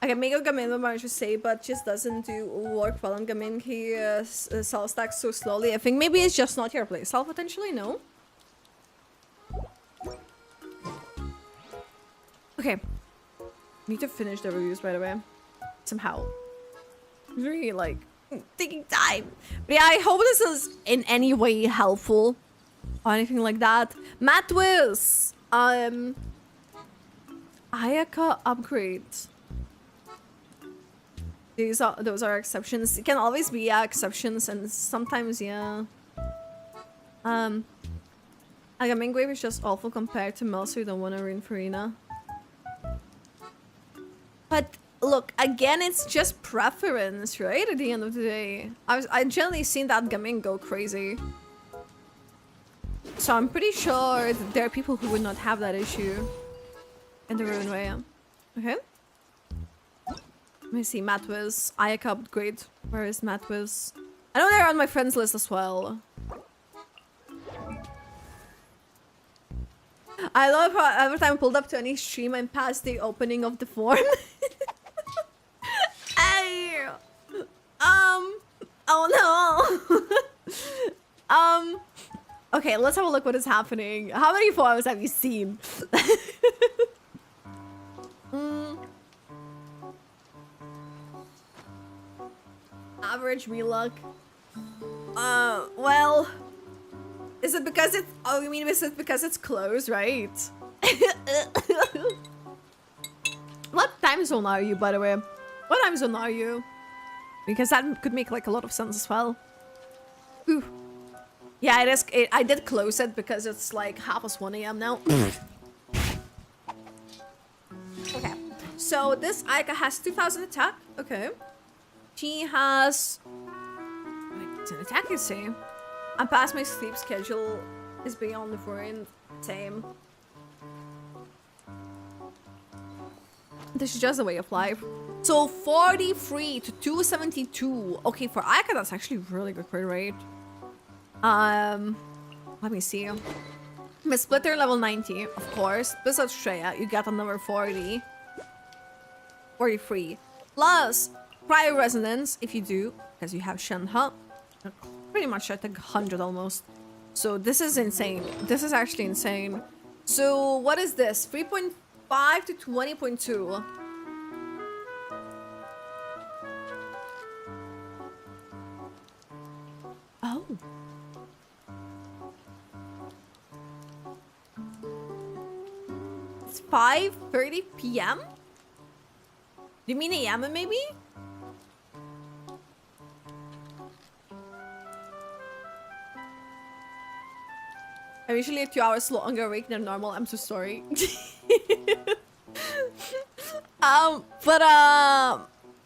Okay, Mego Gamin would manage to say, but just doesn't do work well on Gamin. He sells stacks so slowly. I think maybe it's just not your playstyle potentially. No. Okay. Need to finish the reviews, by the way. Somehow. Really, like, taking time. But yeah, I hope this is in any way helpful. Or anything like that. Matt Wills. Ayaka upgrades. Those are exceptions. It can always be exceptions, and sometimes, yeah. Agamin Grave is just awful compared to Mel, so you don't want to ruin Farina. But look, again, it's just preference, right? At the end of the day, I generally seen that Gamin go crazy, so I'm pretty sure that there are people who would not have that issue in the ruin way. Okay. Let me see. Matwiz, Ayaka upgrade. Where is Matwiz? I know they're on my friends list as well. I love how every time I pulled up to any stream and passed the opening of the form. Hey! Oh no! Okay, let's have a look what is happening. How many forms have you seen? Average me luck. Well, is it because it's? Oh, you mean is it because it's closed, right? What time zone are you, by the way? What time zone are you? Because that could make like a lot of sense as well. Ooh. Yeah, it is. I did close it because it's like 1:30 AM now. Okay, so this Aika has 2000 attack. Okay. She has... Wait, it's an attack, you see. And past my sleep schedule is beyond the foreign. Same. This is just a way of life. So 43 to 272. Okay, for Aika, that's actually really good crit rate. Let me see. Miss Splitter level 90, of course. Besides Shreya, you get another 40. 43. Plus prior resonance, if you do, because you have Shenhe. Pretty much at 100 almost. So this is insane. This is actually insane. So what is this? 3.5 to 20.2. Oh. It's 5:30 PM? Do you mean AM maybe? I'm usually 2 hours longer awake than normal. I'm so sorry.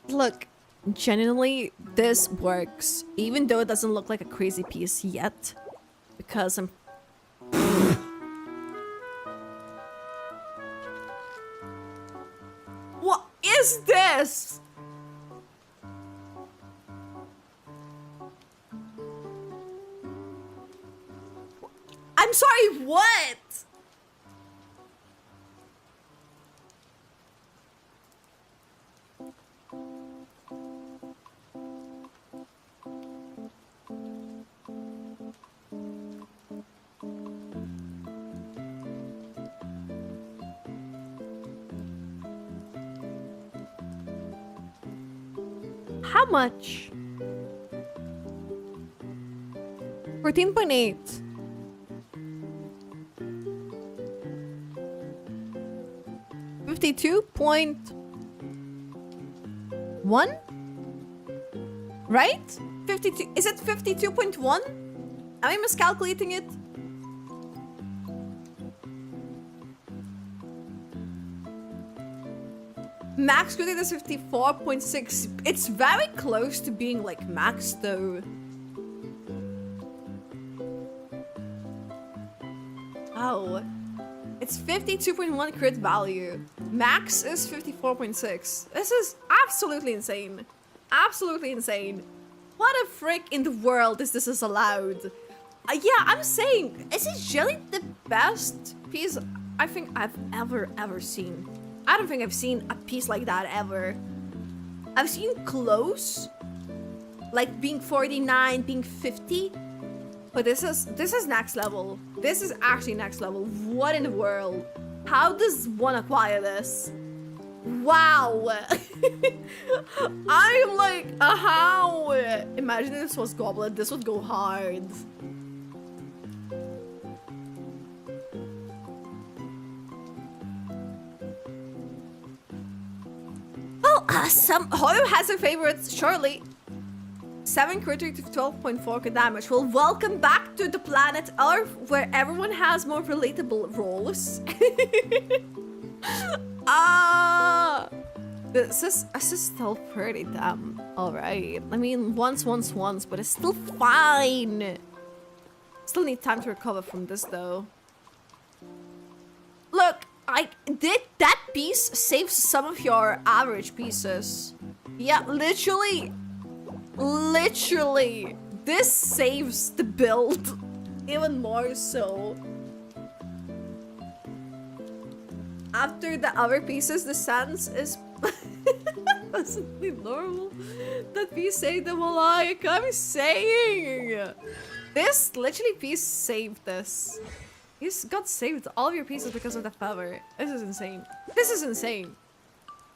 Look, genuinely, this works. Even though it doesn't look like a crazy piece yet. Because I'm... What is this? I'm sorry, what? How much? 14.8. $52.1? Right? 52. Is it 52.1? Am I miscalculating it? Max crit is 54.6. It's very close to being like max though. Oh. It's 52.1 crit value. Max is 54.6. This is absolutely insane. Absolutely insane. What a frick in the world is this is allowed? Yeah, I'm saying, is it really the best piece I think I've ever seen? I don't think I've seen a piece like that ever. I've seen close, like being 49, being 50. But this is next level. This is actually next level. What in the world? How does one acquire this? Wow. I'm like, how? Imagine this was Goblet. This would go hard. Well, Hoyo has her favorites, surely. 7 crit rate to 12.4 damage. Well, welcome back to the planet Earth, where everyone has more relatable roles. This is still pretty damn alright. I mean, once, but it's still fine. Still need time to recover from this, though. Look, that piece saves some of your average pieces. Yeah, literally, this saves the build even more so. After the other pieces, the sense is perfectly normal. That piece saved them alive. I'm saying, this literally piece saved this. You got saved all of your pieces because of the feather. This is insane. This is insane.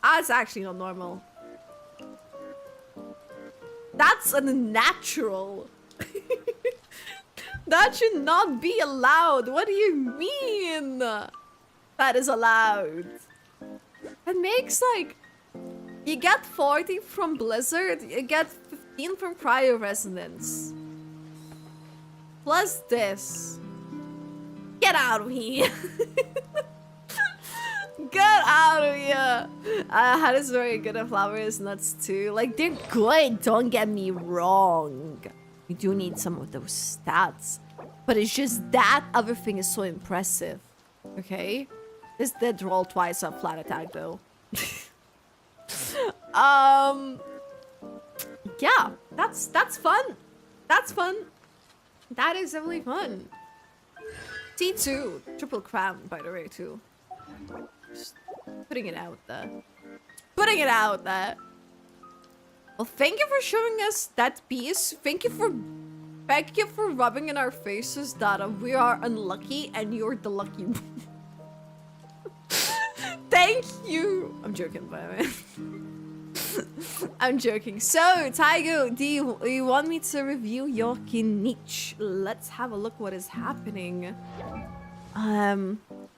That's actually not normal. That's unnatural. That should not be allowed. What do you mean? That is allowed. It makes like, you get 40 from Blizzard, you get 15 from Cryo Resonance. Plus this. Get out of here. Get out of here. Had is very good at flowers nuts too. Like, they're good, don't get me wrong. You do need some of those stats. But it's just that other thing is so impressive. Okay? This did roll twice on flat attack though. Yeah, that's fun. That's fun. That is definitely fun. T2, triple crown, by the way, too. Just putting it out there. Putting it out there. Well, thank you for showing us that piece. Thank you for rubbing in our faces that we are unlucky and you're the lucky one. Thank you. I'm joking, by the way. I'm joking. So, Taigo, do you want me to review your Kinich? Let's have a look what is happening.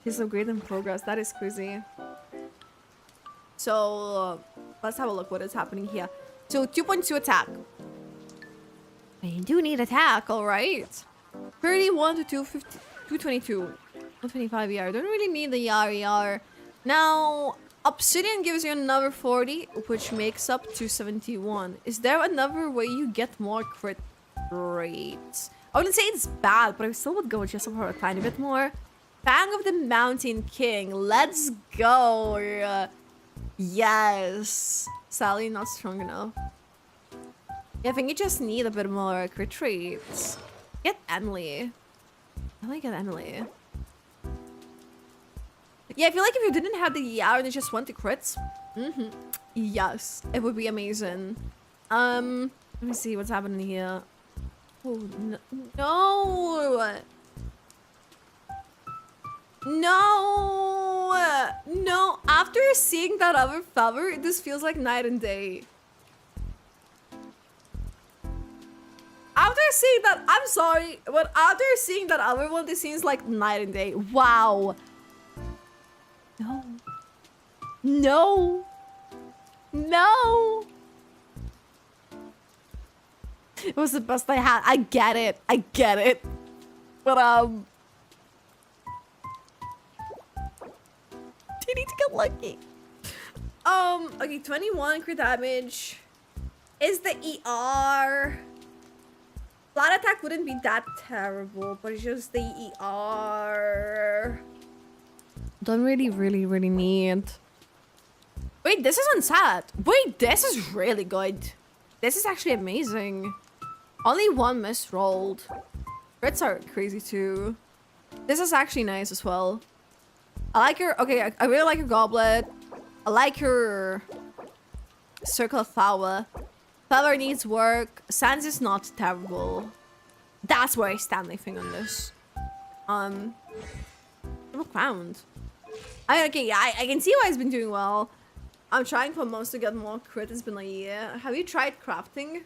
He's so great in progress. That is crazy. So, let's have a look what is happening here. So, 2.2 attack. I do need attack, alright. 31 to 250, 222. 125 ER. Don't really need the ER. Now, Obsidian gives you another 40, which makes up to 71. Is there another way you get more crit rates? I wouldn't say it's bad, but I still would go just for a tiny bit more. Fang of the Mountain King. Let's go. Yes. Sally, not strong enough. Yeah, I think you just need a bit more crit rates. Get Emily. I like get Emily. Yeah, I feel like if you didn't have the ER and you just went to crits, yes, it would be amazing. Let me see what's happening here. Oh, no, after seeing that other feather, this feels like night and day. After seeing that, I'm sorry, but after seeing that other one, this seems like night and day. Wow. No. It was the best I had. I get it. But you need to get lucky. Okay, 21 crit damage. Is the ER... Flat attack wouldn't be that terrible, but it's just the ER... Don't really need. Wait, this isn't sad. Wait, this is really good. This is actually amazing. Only one miss rolled. Crits are crazy too. This is actually nice as well. I like your... Okay, I really like your goblet. I like your... Circle of Flower. Flower needs work. Sans is not terrible. That's where I stand, I think, on this. Double crowned. Okay, yeah, I can see why he's been doing well. I'm trying for most to get more crit. It's been a year. Have you tried crafting?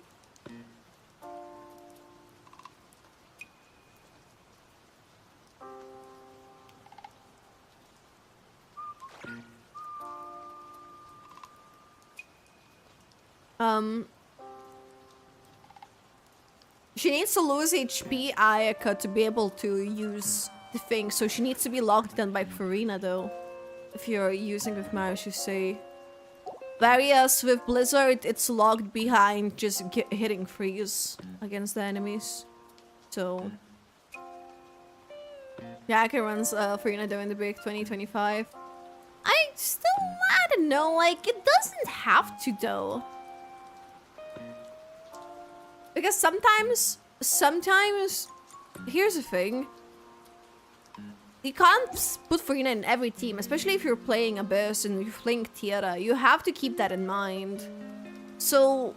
She needs to lose HP Ayaka to be able to use the thing, so she needs to be locked in by Farina though. If you're using with Marius, you say. Whereas with Blizzard, it's locked behind just hitting freeze against the enemies. So... Yeah, I can run Farina doing the big 2025. I don't know, like, it doesn't have to though. Because sometimes, here's the thing. You can't put Farina in every team, especially if you're playing Abyss and you're playing Tierra. You have to keep that in mind. So,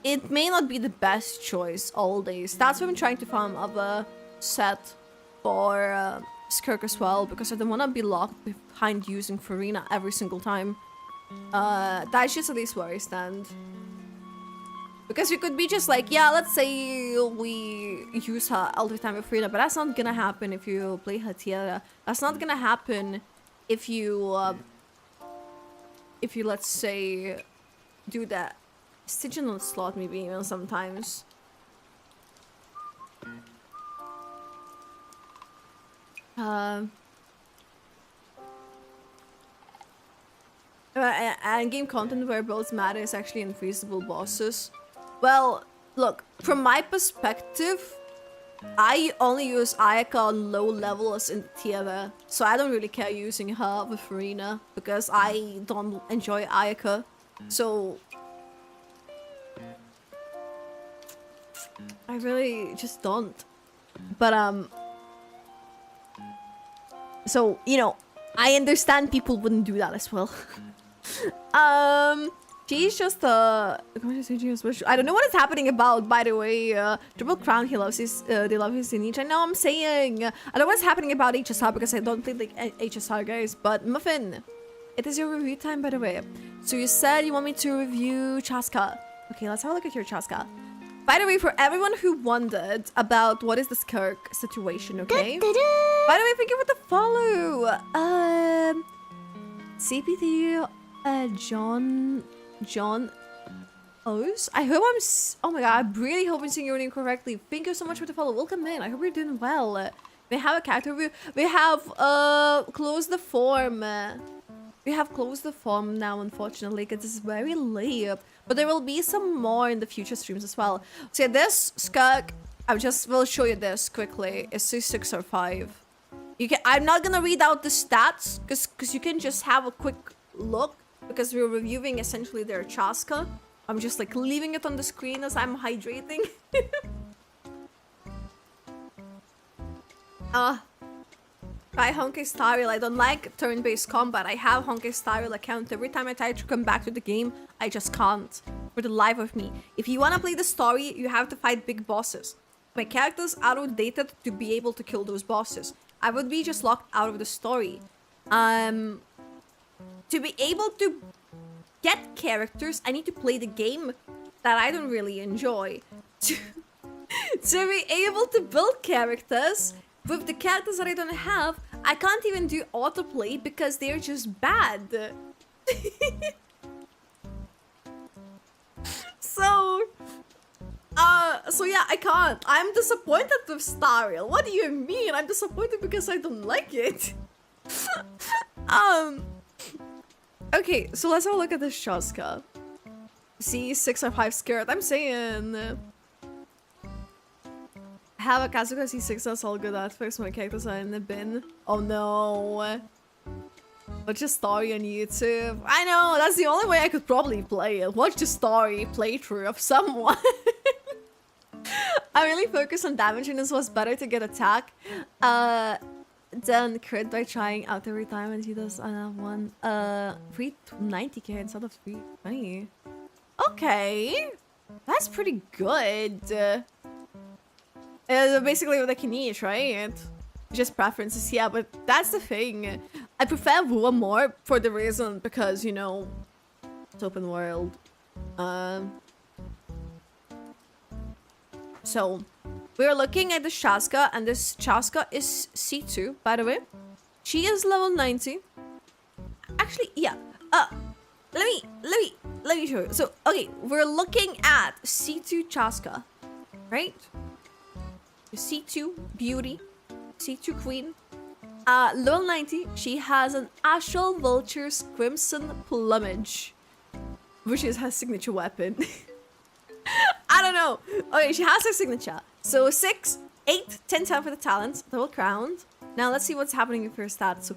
it may not be the best choice all days. That's why I'm trying to farm other set for Skirk as well, because I don't want to be locked behind using Farina every single time. That's just at least where I stand. Because we could be just like, yeah, let's say we use her all the time with Farina, but that's not gonna happen if you play her Tierra. That's not gonna happen if you, let's say, do that Stygian slot maybe even sometimes. And game content where both matter is actually unfreezable bosses. Well, look, from my perspective, I only use Ayaka on low levels in Tierra, so I don't really care using her with Farina, because I don't enjoy Ayaka, so... I really just don't. But, so, you know, I understand people wouldn't do that as well. She's just I don't know what is happening about, by the way. Triple Crown, they love his in each. I know I'm saying I don't know what's happening about HSR because I don't play like HSR guys, but Muffin, it is your review time, by the way. So you said you want me to review Chaska. Okay, let's have a look at your Chaska. By the way, for everyone who wondered about what is the Skirk situation, okay? By the way, thank you for the follow. CPT John O's. I hope I'm oh my god, I really hope I'm saying your name correctly. Thank you so much for the follow. Welcome in. I hope you're doing well. We have a character review. We have closed the form. We have closed the form now, unfortunately, because it's very late. But there will be some more in the future streams as well. So yeah, this Skirk, will show you this quickly. Is C6 or 5. I'm not gonna read out the stats because you can just have a quick look. Because we're reviewing essentially their Chaska. I'm just like leaving it on the screen as I'm hydrating. Try Honkai Star Rail. I don't like turn-based combat. I have Honkai Star Rail account. Every time I try to come back to the game, I just can't. For the life of me. If you want to play the story, you have to fight big bosses. My characters are outdated to be able to kill those bosses. I would be just locked out of the story. To be able to get characters, I need to play the game that I don't really enjoy. To be able to build characters with the characters that I don't have, I can't even do autoplay because they're just bad. So yeah, I can't. I'm disappointed with Star Rail. What do you mean? I'm disappointed because I don't like it. Okay, so let's have a look at this Shaska. See, 6 or 5 scared. I'm saying. Have a Kazuka C6, that's all good at first. My characters are in the bin. Oh no. Watch a story on YouTube. I know, that's the only way I could probably play it. Watch the story playthrough of someone. I really focus on damage and this was better to get attack. Then crit by trying out every time and he does one. 390k instead of 320. Okay. That's pretty good. Basically with a Kinish, right? Just preferences, yeah, but that's the thing. I prefer Wua more for the reason because, you know, it's open world. So, we're looking at the Shaska, and this Shaska is C2, by the way. She is level 90. Actually, yeah. Let me show you. So, okay, we're looking at C2 Shaska, right? C2 Beauty, C2 Queen. Level 90, she has an Astral Vulture's Crimson Plumage, which is her signature weapon. I don't know. Okay, she has her signature. So 6, 8, 10, 10 for the talents, double crowned. Now let's see what's happening with her stats. So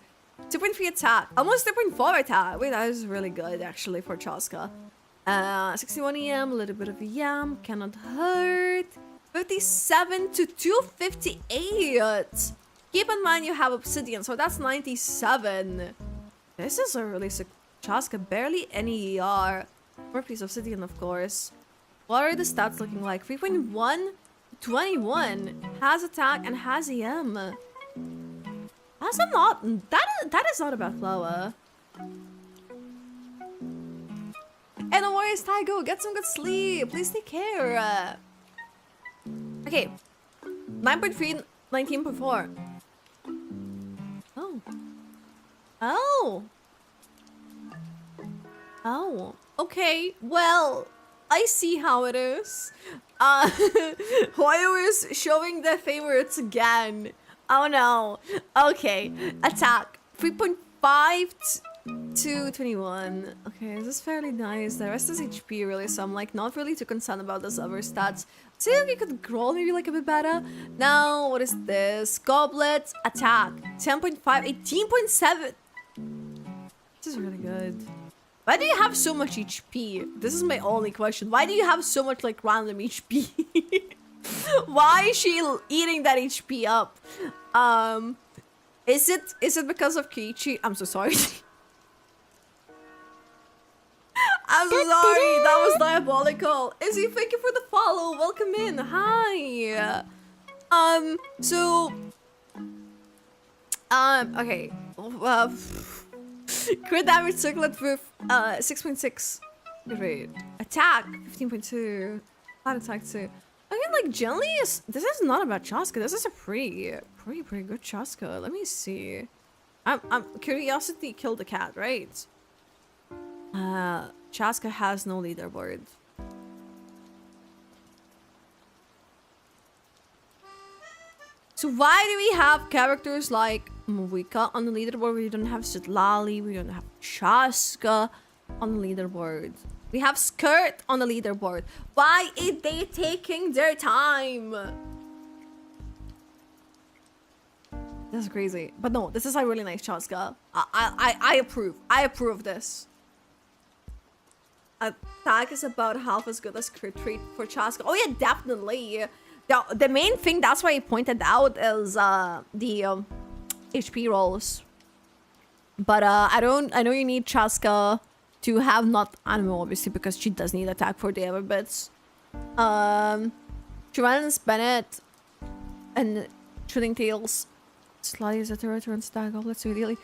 2.3 attack, almost 2.4 attack. Wait, that is really good actually for Chaska. 61 EM, a little bit of EM, cannot hurt. 57 to 258. Keep in mind you have obsidian, so that's 97. This is a really sick Chaska, barely any ER. 4 piece obsidian, of course. What are the stats looking like? 3.1, 21. Has attack and has EM. That's a lot. That is not a bad flower. And no worries, Taigo. Get some good sleep. Please take care. Okay. 9.3, 19.4. Oh. Oh. Oh. Okay. Well, I see how it is. Hoyo is showing their favorites again. Oh no. Okay. Attack. 3.5 to 21. Okay, this is fairly nice. The rest is HP really, so I'm like not really too concerned about those other stats. See if we could grow maybe like a bit better. Now, what is this? Goblet. Attack. 10.5. 18.7. This is really good. Why do you have so much HP? This is my only question. Why do you have so much like random HP? Why is she eating that HP up? Is it because of Kiichi? I'm so sorry. I'm so sorry. That was diabolical. Izzy, thank you for the follow. Welcome in. Hi. Okay. Crit damage circlet with 6.6. Great. Attack 15.2. Flat attack too. Again, like generally this is not about Chaska. This is a pretty good Chaska. Let me see. Curiosity killed the cat, right? Chaska has no leaderboard. So why do we have characters like Moika on the leaderboard? We don't have Sitlali, we don't have Chaska on the leaderboard. We have Skirt on the leaderboard. Why are they taking their time? This is crazy. But no, this is a really nice Chaska. I approve. I approve this. Attack is about half as good as crit rate for Chaska. Oh yeah, definitely. The main thing, that's why I pointed out, is the HP rolls. But I know you need Chaska to have not animal, obviously, because she does need attack for the other bits. She runs Bennett and Shooting Tails. Slides a turret and stack goblets, so ideally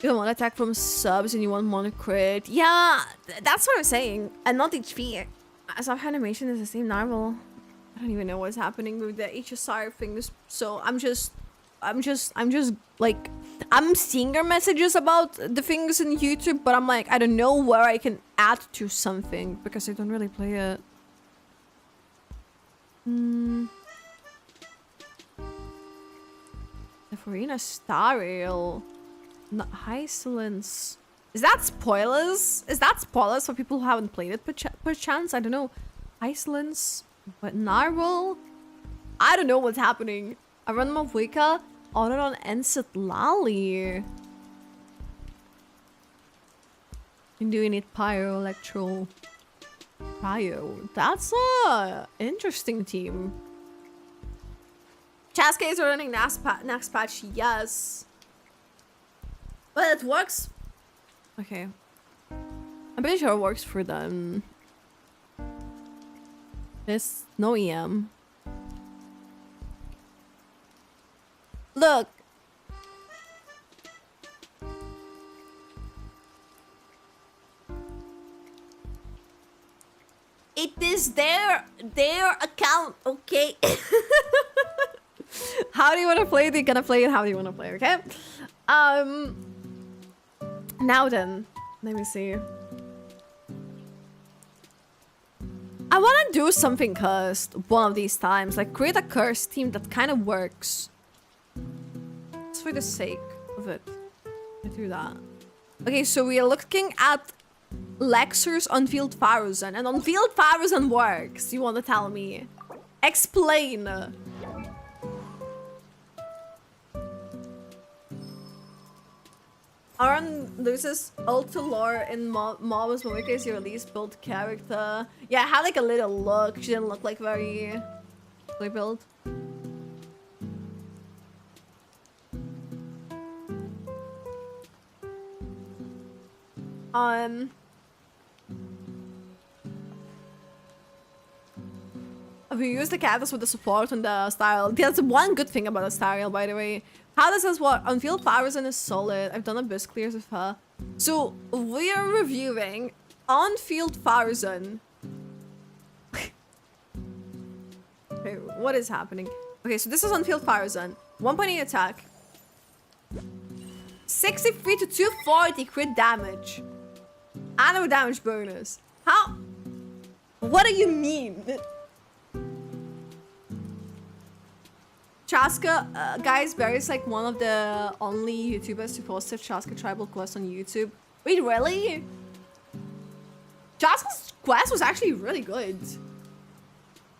you don't want attack from subs and you want mono crit. Yeah, that's what I'm saying. And not HP. Some animation is the same narval. I don't even know what's happening with the HSR things. So I'm just like, I'm seeing your messages about the things in YouTube, but I'm like, I don't know where I can add to something because I don't really play it. The Farina Star Rail. Not Hysolence. Is that spoilers? Is that spoilers for people who haven't played it per chance? I don't know. Iceland's... What? Narwhal? I don't know what's happening. I run my Wicca. Order on Enset Lali. I'm doing it pyro, electro. Cryo. That's a interesting team. Chaska is running next patch, yes. But it works. Okay. I'm pretty sure it works for them. There's no EM. Look. It is their account, okay? How do you want to play it? You're gonna play it how do you want to play it, okay? Now then, let me see. I want to do something cursed one of these times. Like, create a cursed team that kind of works. Just for the sake of it. I do that. Okay, so we are looking at Lexer's on-field Farazan. And on-field Farazan works, you want to tell me? Explain. Aaron loses ult to lore in Marvel's Moika is your least built character. Yeah, I had like a little look. She didn't look like very built. We use the characters with the support and the style. That's one good thing about the style, by the way. How does this work? On-field Farazan is solid. I've done a bus clears with her. So, we are reviewing on-field Farazan. Okay, what is happening? Okay, so this is on-field Farazan. 1.8 attack. 63 to 240 crit damage. And no damage bonus. How? What do you mean? Chaska, guys, Barry's like one of the only YouTubers who posted Chaska Tribal Quest on YouTube. Wait, really? Chaska's quest was actually really good.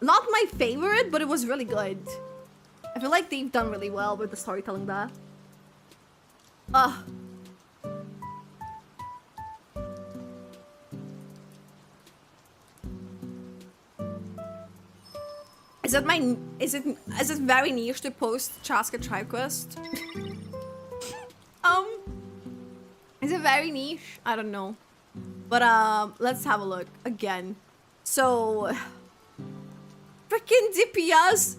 Not my favorite, but it was really good. I feel like they've done really well with the storytelling there. Is it very niche to post Chaska Tribe Quest? Is it very niche? I don't know. But let's have a look again. So freaking DPS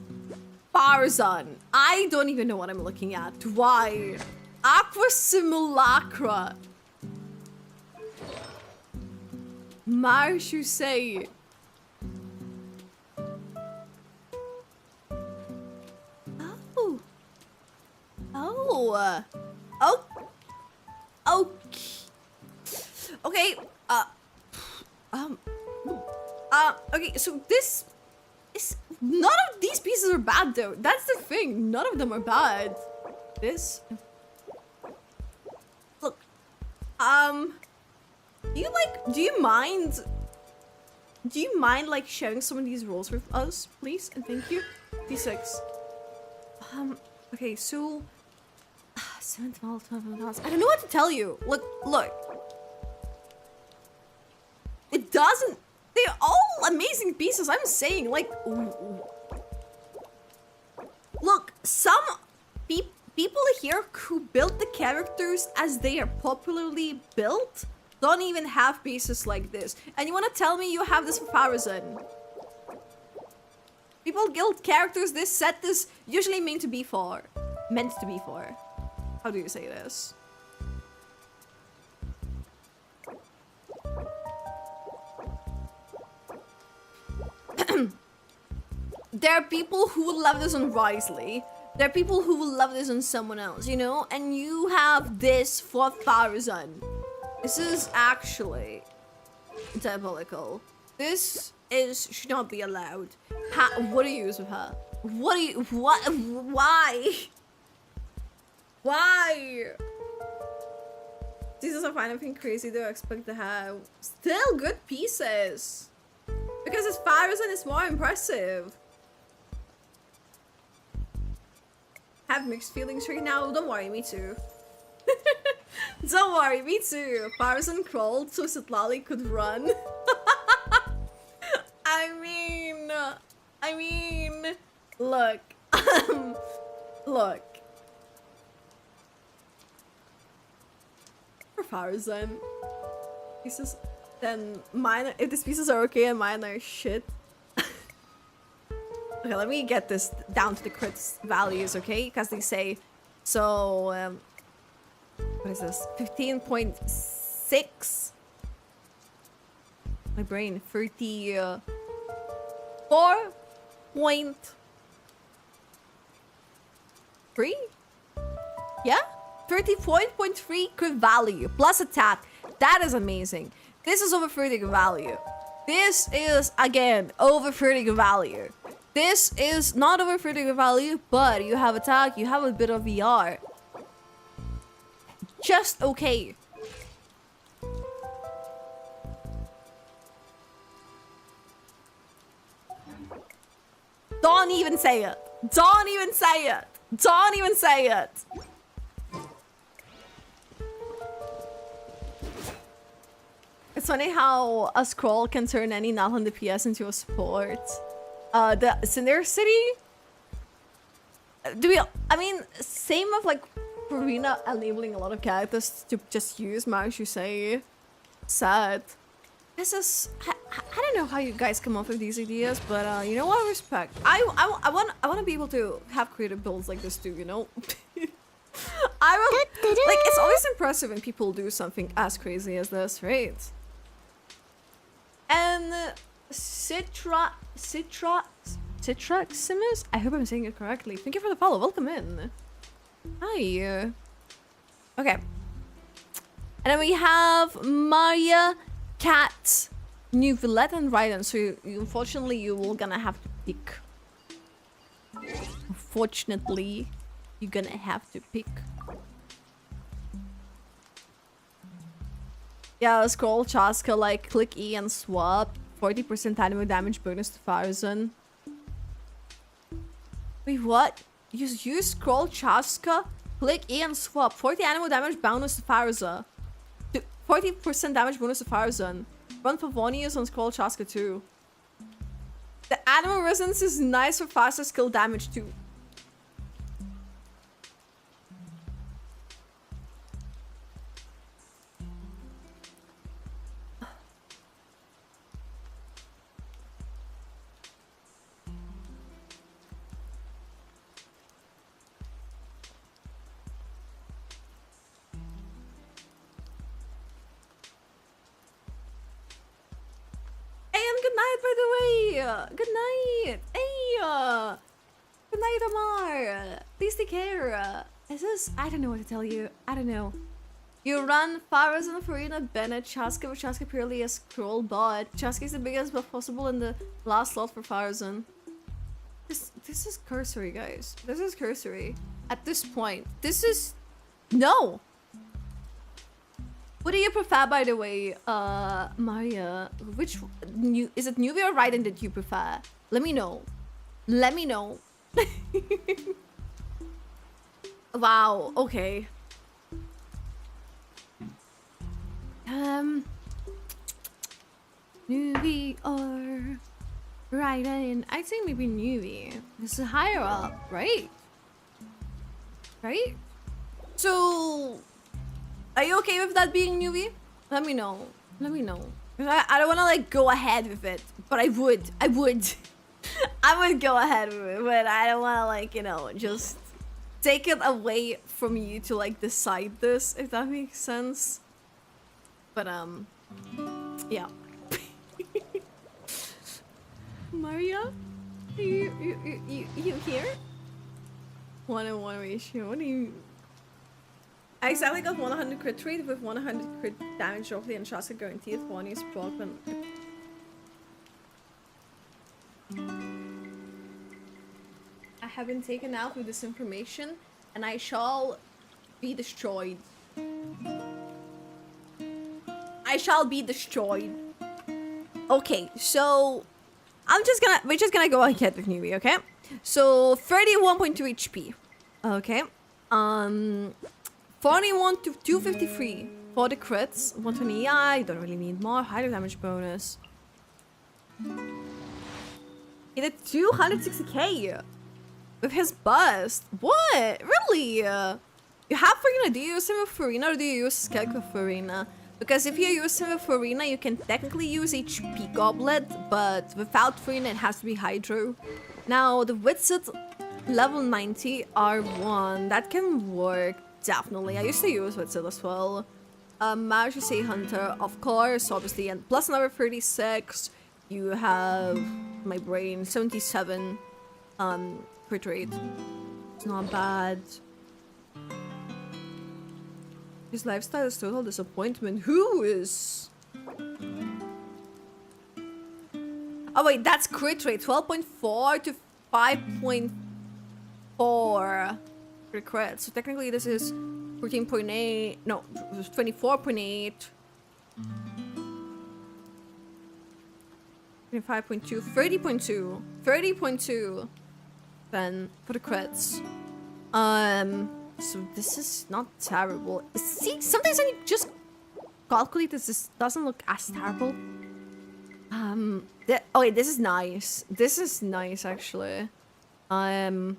Farazan. I don't even know what I'm looking at. Why? Aqua Simulacra. Marshusei. Okay, okay, so this is... None of these pieces are bad, though. That's the thing. None of them are bad. This... Look, do you mind, like, sharing some of these roles with us, please? And thank you. D6. Okay, so... 7, 12, 12, 12. I don't know what to tell you. Look. It doesn't... They're all amazing pieces. I'm saying, like... Look, some people here who built the characters as they are popularly built don't even have pieces like this. And you want to tell me you have this for Farazan? People build characters this set is usually meant to be for. How do you say this? There are people who would love this on Risley. There are people who will love this on someone else, you know? And you have this for Farazan. This is actually diabolical. This should not be allowed. What do you use with her? Why? Why? This is a gonna find anything crazy though. I expect to have still good pieces. Because his Faruzan is more impressive. Have mixed feelings right now. Don't worry, me too. Don't worry, me too. Faruzan crawled so Sitlali could run. I mean, look, look. For Faruzan, pieces, then mine. If these pieces are okay and mine are shit. Okay, let me get this down to the crit values, okay? Because they say so. What is this? 15.6. My brain. 34.3. Yeah, 34.3 crit value plus attack. That is amazing. This is over 30 good value. This is again over 30 good value. This is not over 30 good value, but you have attack, you have a bit of VR. Just okay. Don't even say it. Don't even say it. Don't even say it. It's funny how a scroll can turn any null on the PS into a support. The Cinder City? I mean, same of like Arena enabling a lot of characters to just use Mars, you say. Sad. This is... I don't know how you guys come up with these ideas, but you know what? Respect. I want to be able to have creative builds like this too, you know? I will... Like, it's always impressive when people do something as crazy as this, right? And Citraximus? I hope I'm saying it correctly. Thank you for the follow. Welcome in. Hi. Okay. And then we have Maria, Cat, New Villette, and Raiden. So unfortunately, you will gonna have to pick. Unfortunately, you're gonna have to pick. Yeah, scroll Chaska, like click E and swap. 40% animal damage bonus to Faruzan. Wait, what? You use scroll Chaska, click E and swap. 40 animal damage bonus to Faruzan. 40% damage bonus to Faruzan. Run Pavonius on scroll Chaska too. The animal resonance is nice for faster skill damage too. Good night, by the way. Good night. Hey. Good night, Amar. Please take care. Is this? I don't know what to tell you. I don't know. You run Faruzan, Farina, Bennett, Chaska, with Chaska purely a scroll bot. Chaska is the biggest buff possible in the last slot for Faruzan. This is cursory, guys. This is cursory. At this point, this is no. What do you prefer, by the way, Maria? Which is it, Nuvia or Raiden that you prefer? Let me know. Let me know. Wow. Okay. Nuvia or Raiden? I think maybe Nuvia. This is higher up, right? Right? So. Are you okay with that being newbie? Let me know. Let me know. I don't want to like go ahead with it, but I would. I would go ahead with it, but I don't want to like, you know, just take it away from you to like decide this, if that makes sense. But yeah. Maria, you here? 1-on-1 ratio. What do you? I exactly got 100 crit rate with 100 crit damage roughly and Chaska guaranteed. One is broken. I have been taken out with this information and I shall be destroyed. I shall be destroyed. Okay, so we're just gonna go ahead with newbie, okay? So 31.2 HP. Okay. 41 to 253 for the crits. 120. Yeah, I don't really need more. Higher damage bonus. He did 260k with his bust. What? Really? You have Farina. Do you use him with Farina or do you use Skeg with Farina? Because if you use him with Farina, you can technically use HP Goblet, but without Farina, it has to be Hydro. Now, the Witsit level 90 R1, that can work, definitely. I used to use Witsit as well. Marriage say Hunter, of course, obviously, and plus another 36. You have my brain, 77 crit rate. It's not bad. His lifestyle is total disappointment. Who is? Oh wait, that's crit rate. 12.4 to 5.4 for crit. So technically this is 14.8. No, 24.8. 25.2, 30.2, 30.2 then for the crits. So this is not terrible. See, sometimes when you just calculate this, this doesn't look as terrible. Oh wait, this is nice. This is nice actually. The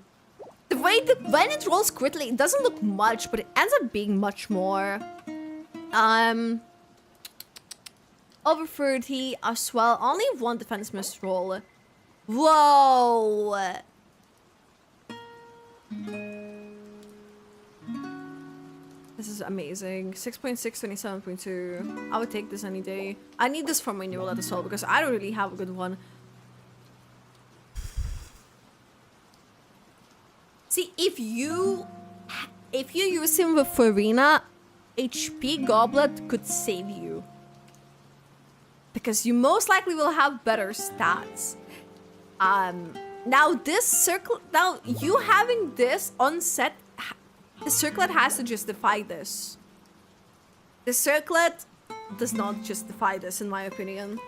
way when it rolls critically, it doesn't look much, but it ends up being much more. Over 30 as well. Only one defense missed roll. Whoa! This is amazing. 6.6, 27.2. I would take this any day. I need this for my new roulette as well because I don't really have a good one. See, if you use him with Farina, HP Goblet could save you. Because you most likely will have better stats. Now this circle, now you having this on set, the circlet has to justify this. The circlet does not justify this, in my opinion.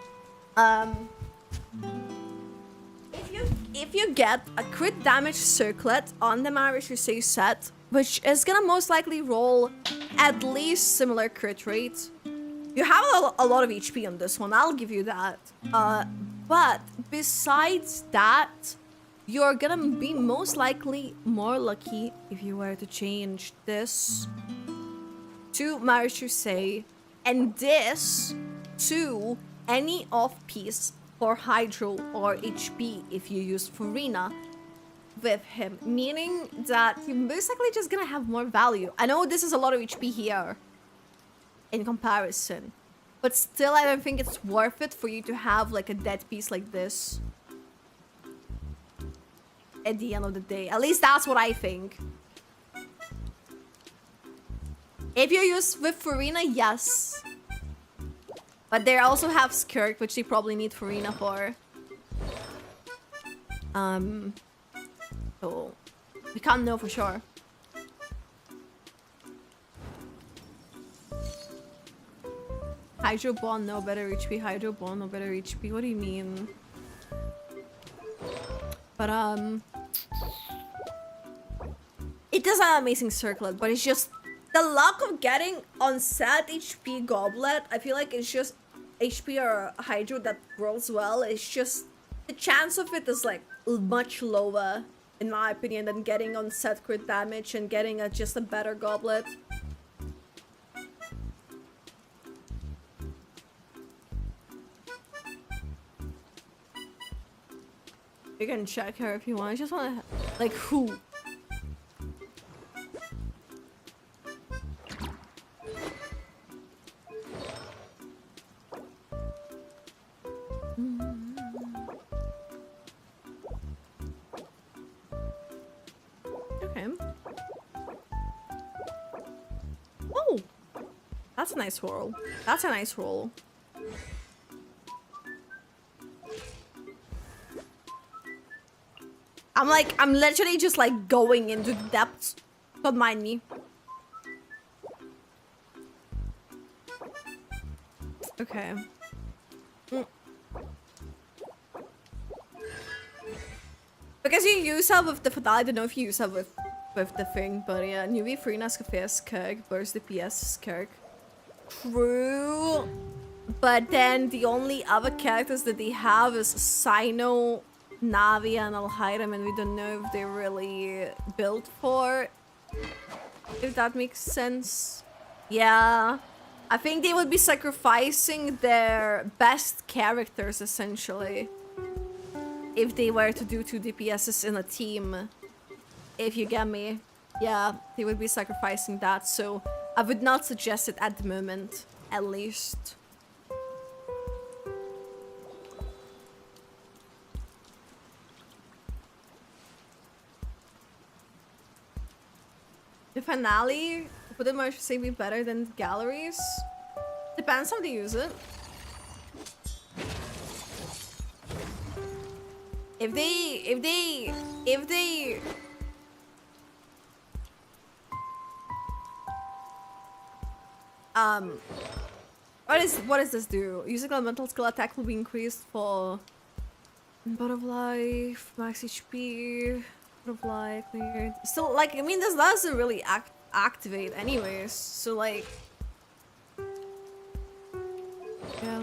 If you get a crit damage circlet on the Marishu set, which is gonna most likely roll at least similar crit rate. You have a lot of HP on this one, I'll give you that. But besides that, you're gonna be most likely more lucky if you were to change this to Marishu and this to any off-piece for Hydro or HP if you use Farina with him. Meaning that you're most likely just gonna have more value. I know this is a lot of HP here in comparison, but still I don't think it's worth it for you to have like a dead piece like this at the end of the day. At least that's what I think. If you use with Farina, yes, but they also have Skirk, which they probably need Farina for. So we can't know for sure. Hydro Bond, no better HP. Hydro Bond, no better HP. What do you mean? But it does have an amazing circlet, but it's just the luck of getting on set HP Goblet. I feel like it's just HP or Hydro that rolls well. It's just the chance of it is like much lower, in my opinion, than getting on set crit damage and getting just a better Goblet. You can check her if you want. I just want to, like, who? Okay. Oh, that's a nice roll. That's a nice roll. I'm literally just like going into the depths. Don't mind me. Okay. Mm. Because you use her with the Fadal, I don't know if you use her with the thing, but yeah, Newbie Freena's Cafe's Kirk, Burst DPS Kirk. True. But then the only other characters that they have is Sino, Navi, and Alhiram, and we don't know if they're really built for it. If that makes sense. Yeah. I think they would be sacrificing their best characters, essentially. If they were to do 2 DPSs in a team. If you get me. Yeah, they would be sacrificing that, so I would not suggest it at the moment, at least. The finale, would I should say, be better than galleries? Depends how they use it. If they what does this do? Using elemental skill attack will be increased for butterfly, max HP, butterfly cleared. Still, like, I mean, this doesn't really activate anyways, so like, yeah.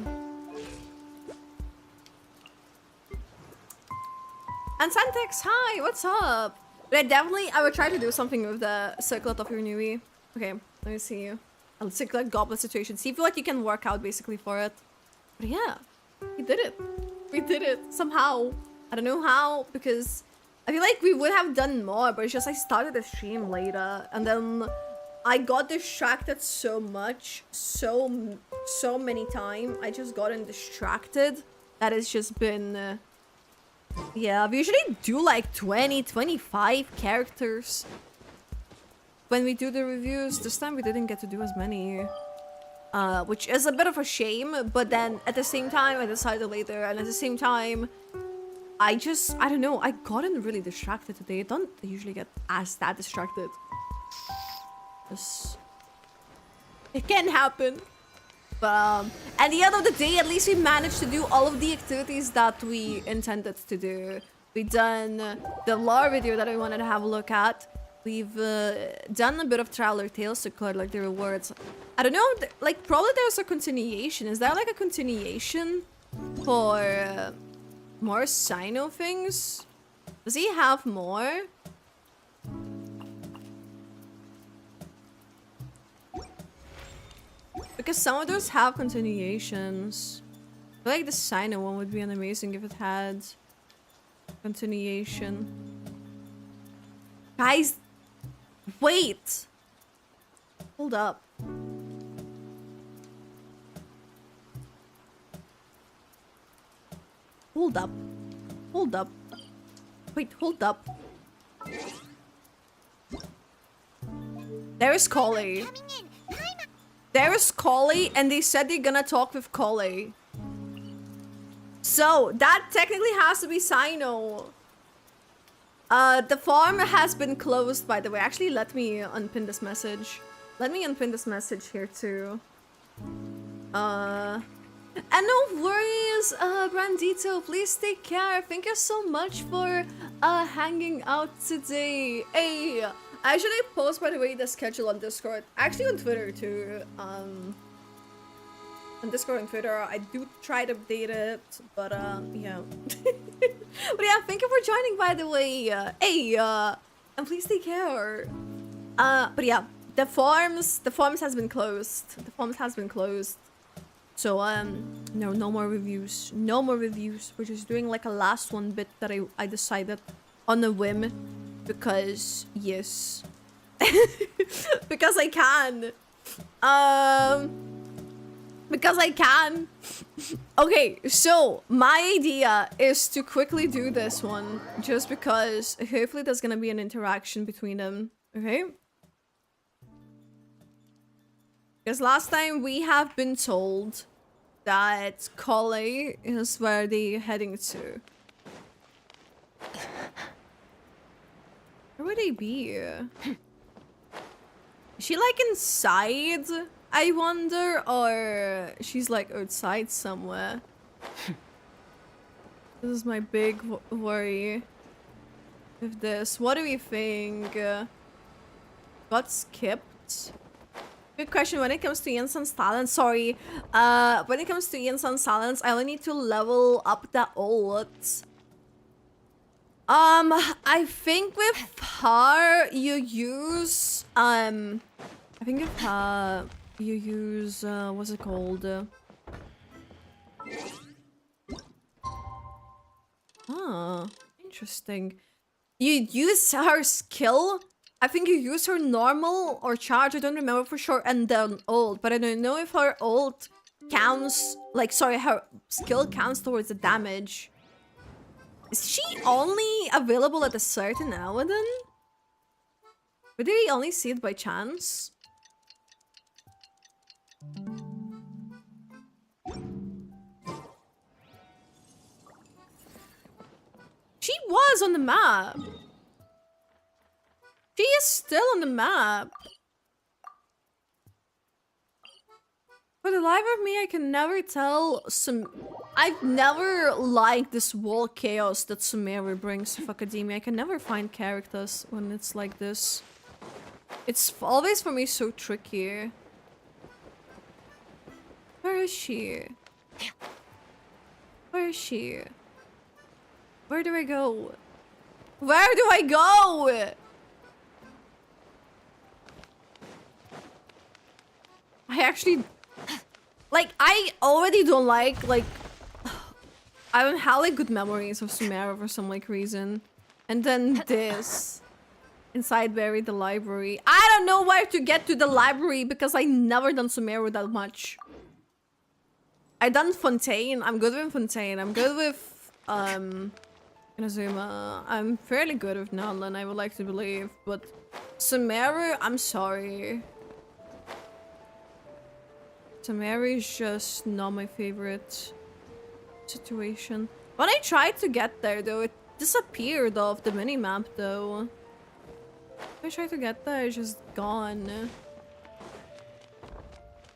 And Santex, hi, what's up? But I would try to do something with the circlet of your newbie. Okay, let me see. I'll circlet goblet situation. See what you can work out basically for it. But yeah, we did it. We did it somehow. I don't know how, because I feel like we would have done more, but it's just I started the stream later and then I got distracted so much, so many times. I just gotten distracted. That has just been... yeah, we usually do like 20, 25 characters when we do the reviews. This time we didn't get to do as many, which is a bit of a shame, but then at the same time I decided later, and at the same time I don't know, I gotten really distracted today. I don't usually get that distracted. It can happen. At the end of the day, at least we managed to do all of the activities that we intended to do. We've done the lore video that I wanted to have a look at. We've done a bit of Traveler Tales to collect like the rewards. I don't know, like probably there's a continuation. Is there like a continuation for more Sino things? Does he have more? Because some of those have continuations. I feel like the Sino one would be amazing if it had continuation. Guys, wait! Hold up. Hold up. Hold up. Wait, hold up. There is Collie. There is Collie, and they said they're gonna talk with Collie. So, that technically has to be Sino. The farm has been closed, by the way. Actually, let me unpin this message. Let me unpin this message here, too. And no worries, Brandito. Please take care. Thank you so much for hanging out today. Hey, I usually post, by the way, the schedule on Discord. Actually, on Twitter, too. On Discord and Twitter, I do try to update it, but, yeah. But yeah, thank you for joining, by the way. Hey, and please take care. But yeah, the farms has been closed. The farms has been closed. So, no more reviews. No more reviews. We're just doing, like, a last one bit that I decided on a whim. Because, yes. Because I can. Because I can. Okay, so my idea is to quickly do this one. Just because hopefully there's gonna be an interaction between them. Okay? Because last time we have been told that Collie is where they're heading to. Where would they be? Is she like inside? I wonder, or she's like outside somewhere. This is my big worry with this. What do we think? Got skipped? Good question. When it comes to Yensen's talent, sorry. When it comes to Yensen's talents, I only need to level up the ult. I think with her, you use, I think with her, you use, what's it called? Ah, interesting. You use her skill? I think you use her normal or charge, I don't remember for sure, and then ult. But I don't know if her ult counts, like, sorry, her skill counts towards the damage. Is she only available at a certain hour then? Or did we only see it by chance? She was on the map. She is still on the map. For the life of me, I can never tell I've never liked this wall chaos that Sumeru brings to Academia. I can never find characters when it's like this. It's always for me so tricky. Where is she? Where is she? Where do I go? Where do I go? I actually... Like, I already don't like I don't have like good memories of Sumeru for some like reason. And then this. Inside buried the library. I don't know where to get to the library because I never done Sumeru that much. I done Fontaine. I'm good with Fontaine. I'm good with Inazuma. I'm fairly good with Nanlan, I would like to believe. But Sumeru, I'm sorry. Sumeru is just not my favorite situation. When I tried to get there though, it disappeared off the minimap though. When I tried to get there, it's just gone.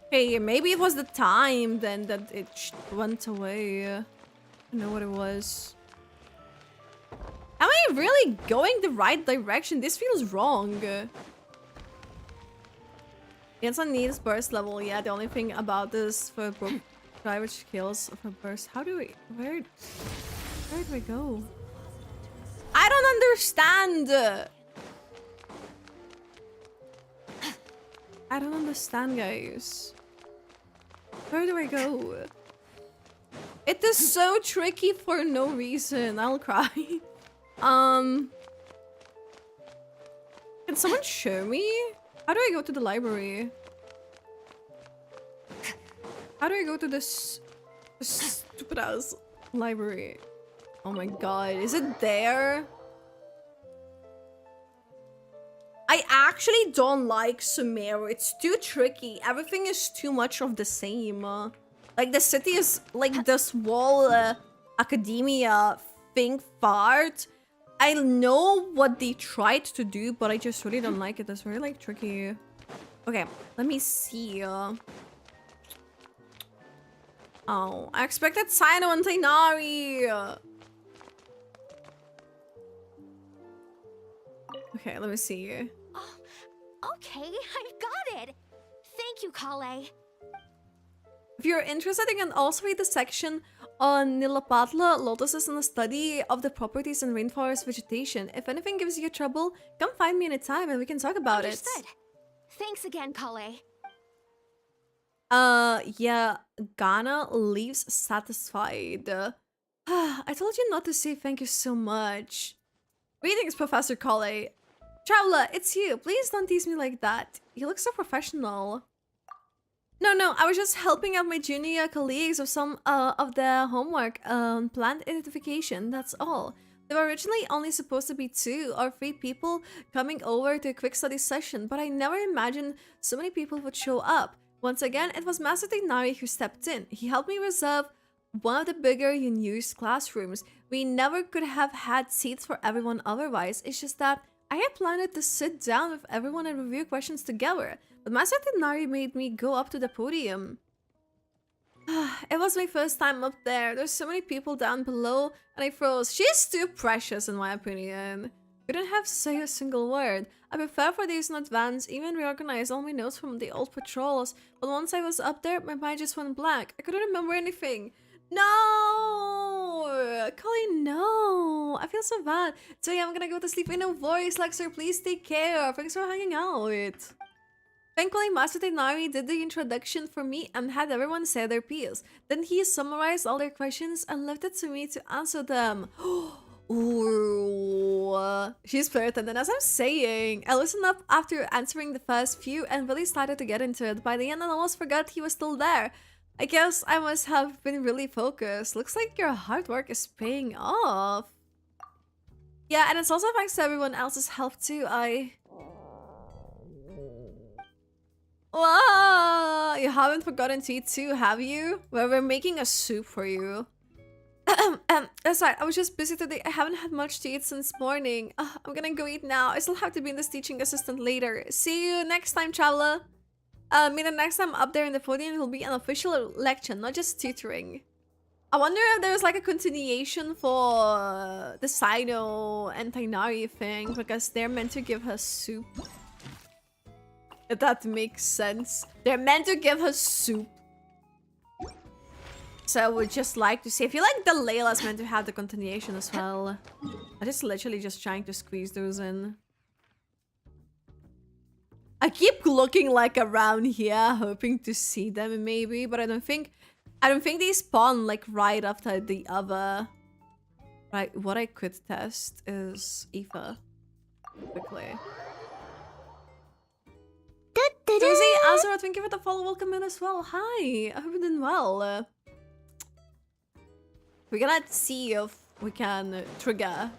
Hey, maybe it was the time then that it went away. I don't know what it was. Am I really going the right direction? This feels wrong. Yensen needs burst level. Yeah, the only thing about this for private skills of a burst. How do we... Where do I go? I don't understand! I don't understand, guys. Where do I go? It is so tricky for no reason. I'll cry. Can someone show me? How do I go to the library? How do I go to this stupid ass library? Oh my god, is it there? I actually don't like Sumeru. It's too tricky. Everything is too much of the same. Like the city is like this wall academia thing fart. I know what they tried to do, but I just really don't like it. It's very like tricky. Okay, let me see. Oh, I expected Sino and Tainari. Okay, let me see. Oh, okay, I've got it. Thank you, Kale. If you're interested, you can also read the section on Nilapatla, lotuses, and the study of the properties in rainforest vegetation. If anything gives you trouble, come find me anytime and we can talk about Understood. Thanks again, Kale. Yeah, Ghana leaves satisfied. I told you not to say thank you so much. Greetings, Professor Kale. Traveler, it's you. Please don't tease me like that. You look so professional. No, I was just helping out my junior colleagues with some of their homework on plant identification, that's all. There were originally only supposed to be 2 or 3 people coming over to a quick study session, but I never imagined so many people would show up. Once again, it was Master Tainari who stepped in. He helped me reserve one of the bigger unused classrooms. We never could have had seats for everyone otherwise, it's just that I had planned to sit down with everyone and review questions together, but Master Tenari made me go up to the podium. It was my first time up there. There's so many people down below, and I froze. She's too precious, in my opinion. Couldn't have say a single word. I prepared for these in advance, even reorganized all my notes from the old patrols. But once I was up there, my mind just went blank. I couldn't remember anything. No! Colleen, no! I feel so bad. So yeah, I'm gonna go to sleep in a voice. Like, sir, please take care. Thanks for hanging out. Thankfully, Master Tenari did the introduction for me and had everyone say their piece. Then he summarized all their questions and left it to me to answer them. Ooh, she's perfect. And as I'm saying, I listened up after answering the first few and really started to get into it. By the end, I almost forgot he was still there. I guess I must have been really focused. Looks like your hard work is paying off. Yeah, and it's also thanks to everyone else's help too. Wow, you haven't forgotten to eat too, have you? Well, we're making a soup for you. Sorry, I was just busy today. I haven't had much to eat since morning. I'm gonna go eat now. I still have to be in this teaching assistant later. See you next time, traveler. Maybe next time up there in the podium it will be an official lecture, not just tutoring. I wonder if there's like a continuation for the Sino and Tainari thing, because they're meant to give her soup. If that makes sense. They're meant to give her soup. So I would just like to see. I feel like the Layla's meant to have the continuation as well. I'm just literally just trying to squeeze those in. I keep looking like around here, hoping to see them maybe, but I don't think they spawn like right after the other. Right, what I could test is Aoife. Quickly. Susie, Azura, thank you for the follow. Welcome in as well. Hi, I hope you're doing well. We're gonna see if we can trigger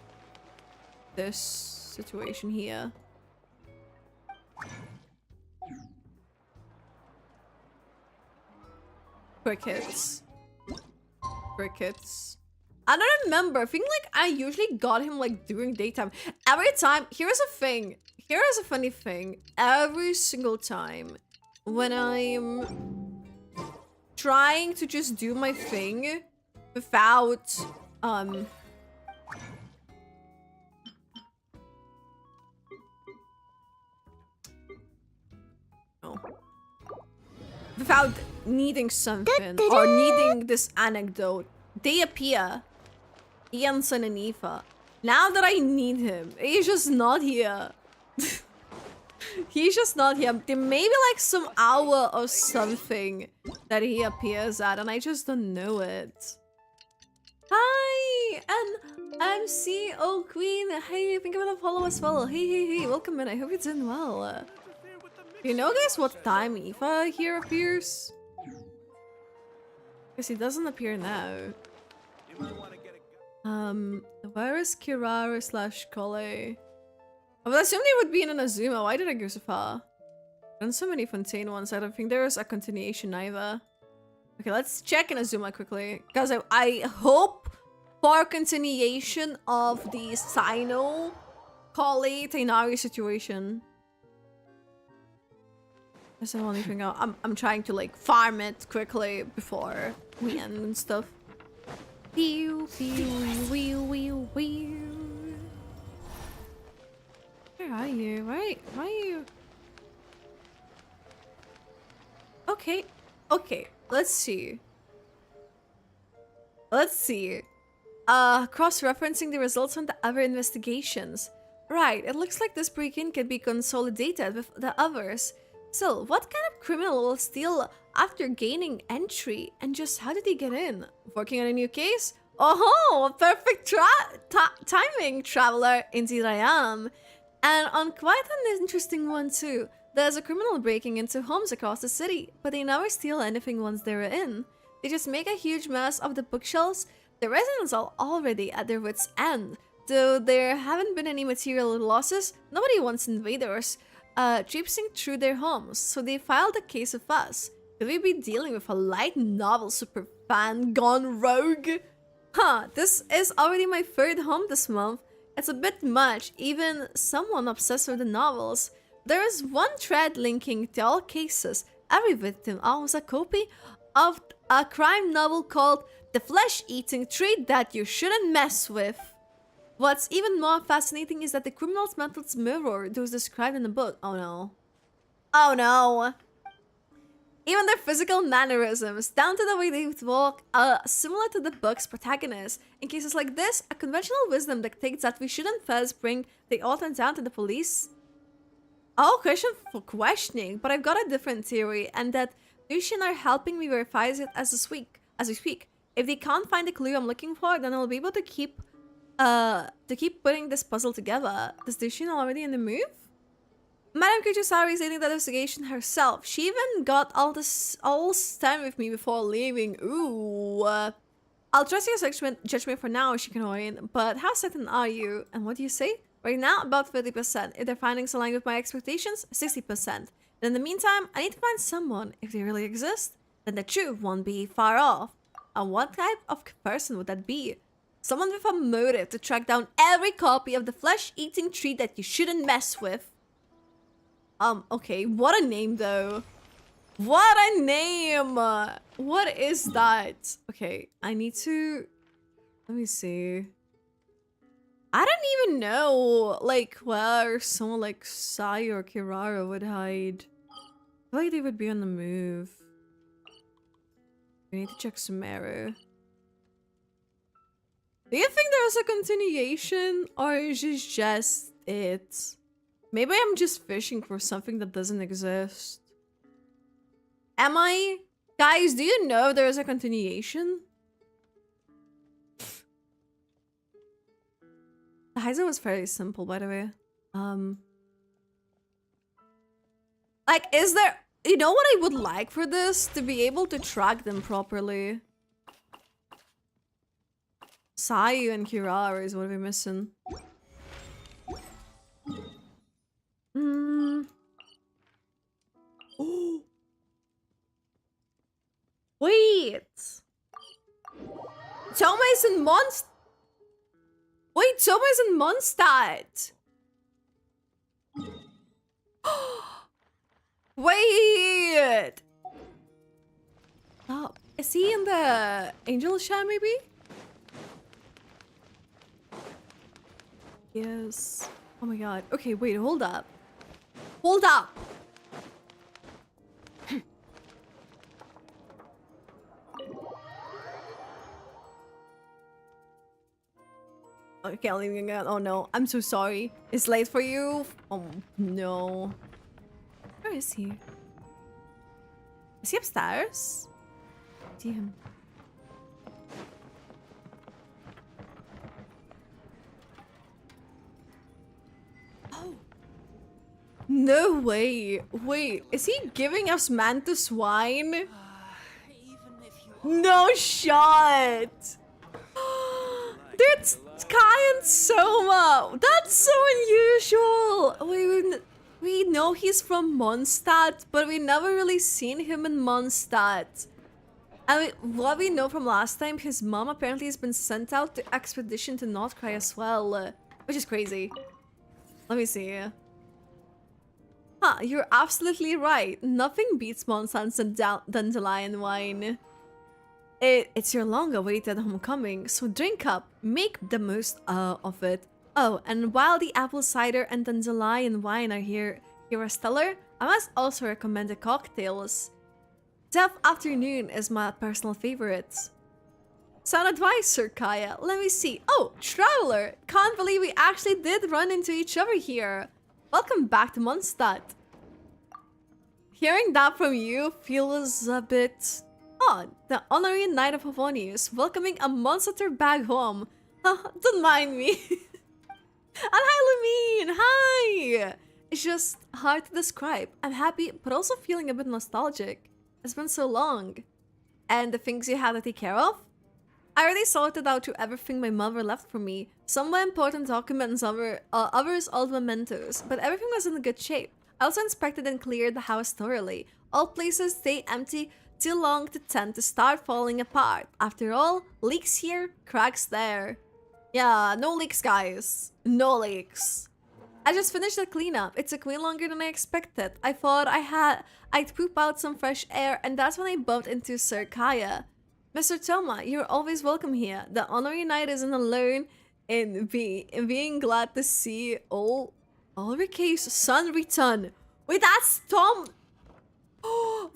this situation here. Crickets. Crickets. I don't remember. I think like I usually got him like during daytime. Every time, here's a thing. Here is a funny thing. Every single time when I'm trying to just do my thing without without needing something or needing this anecdote, they appear. Ianson and Aoife. Now that I need him, he's just not here. He's just not here. There may be like some hour or something that he appears at, and I just don't know it. Hi, and MCO Queen. Hey, thank you for the follow as well. Hey, welcome in. I hope you're doing well. You know, guys, what time Aoife here appears? Because he doesn't appear now. Where is Kirara / Kole? I would assume they would be in an Azuma. Why did I go so far? Done so many Fontaine ones. I don't think there is a continuation either. Okay, let's check in Azuma quickly. Because I hope for continuation of the Sino Kole Tainari situation. That's the only thing I'm trying to like farm it quickly before we end and stuff. Pew, pew, wee, wee, wee. Where are you? Why are you? Okay. Let's see. Cross-referencing the results from the other investigations. Right, it looks like this break-in can be consolidated with the others. So, what kind of criminal will steal after gaining entry? And just how did he get in? Working on a new case? Oh, perfect timing, traveler. Indeed I am. And on quite an interesting one too. There's a criminal breaking into homes across the city, but they never steal anything once they're in. They just make a huge mess of the bookshelves. The residents are already at their wits' end. Though there haven't been any material losses, nobody wants invaders traipsing through their homes, so they filed a case of us. Could we be dealing with a light novel superfan gone rogue? Huh, this is already my third home this month. It's a bit much, even someone obsessed with the novels. There is one thread linking to all cases. Every victim owns a copy of a crime novel called The Flesh-Eating Tree That You Shouldn't Mess With. What's even more fascinating is that the criminal's methods mirror those described in the book. Oh no. Oh no! Even their physical mannerisms, down to the way they walk, are similar to the book's protagonist. In cases like this, a conventional wisdom dictates that we shouldn't first bring the author down to the police. Oh, question for questioning, but I've got a different theory, and that Lucian are helping me verify it as we speak. If they can't find the clue I'm looking for, then I'll be able to keep putting this puzzle together. Is Lucian already in the move? Madame Kuchisari is leading the investigation herself. She even got all stand with me before leaving. Ooh. I'll trust your judgment for now, Shikanorin, but how certain are you? And what do you say? Right now, about 30%. If their findings align with my expectations, 60%. And in the meantime, I need to find someone. If they really exist, then the truth won't be far off. And what type of person would that be? Someone with a motive to track down every copy of the flesh-eating tree that you shouldn't mess with. Okay, what a name though. What a name! What is that? Okay, I need to... Let me see. I don't even know, like, where someone like Sai or Kirara would hide. I feel like they would be on the move. We need to check Sumeru. Do you think there's a continuation, or is this just it? Maybe I'm just fishing for something that doesn't exist. Am I? Guys, do you know there's a continuation? The Heiser was very simple, by the way. Like, is there... You know what I would like for this? To be able to track them properly. Sayu and Kirara is what we're missing. Oh. Wait. Toma is in Mondstadt. Wait, Toma is in Mondstadt. Wait. Oh, is he in the Angel Shah maybe? Yes. Oh my god. Okay, wait, hold up. Hold up. Okay, I'm leaving again. Oh no, I'm so sorry. It's late for you? Oh no. Where is he? Is he upstairs? See him. Oh. No way. Wait, is he giving us Mantis wine? No shot. Dude, Kai and Soma. That's so unusual. We know he's from Mondstadt, but we never really seen him in Mondstadt. And what we know from last time, his mom apparently has been sent out to expedition to Northcry as well, which is crazy. Let me see. Huh, you're absolutely right. Nothing beats Mondstadt's dandelion wine. It's your long-awaited homecoming, so drink up. Make the most of it. Oh, and while the apple cider and dandelion wine are here are stellar, I must also recommend the cocktails. Death Afternoon is my personal favorite. Sound advice, Sir Kaya. Let me see. Oh, Traveler! Can't believe we actually did run into each other here. Welcome back to Mondstadt. Hearing that from you feels a bit odd. The honorary Knight of Favonius welcoming a Mondstadter back home. Don't mind me. And hi, Lumine! Hi! It's just hard to describe. I'm happy, but also feeling a bit nostalgic. It's been so long. And the things you had to take care of? I already sorted out to everything my mother left for me. Some were important documents, others old mementos, but everything was in good shape. I also inspected and cleared the house thoroughly. All places stay empty too long to tend to start falling apart. After all, leaks here, cracks there. Yeah, no leaks, guys. No leaks. I just finished the cleanup. It took way longer than I expected. I thought I'd poop out some fresh air, and that's when I bumped into Sir Kaya. Mr. Toma, you're always welcome here. The honorary knight isn't alone in being glad to see Ulrice's son return. Wait, that's Tom.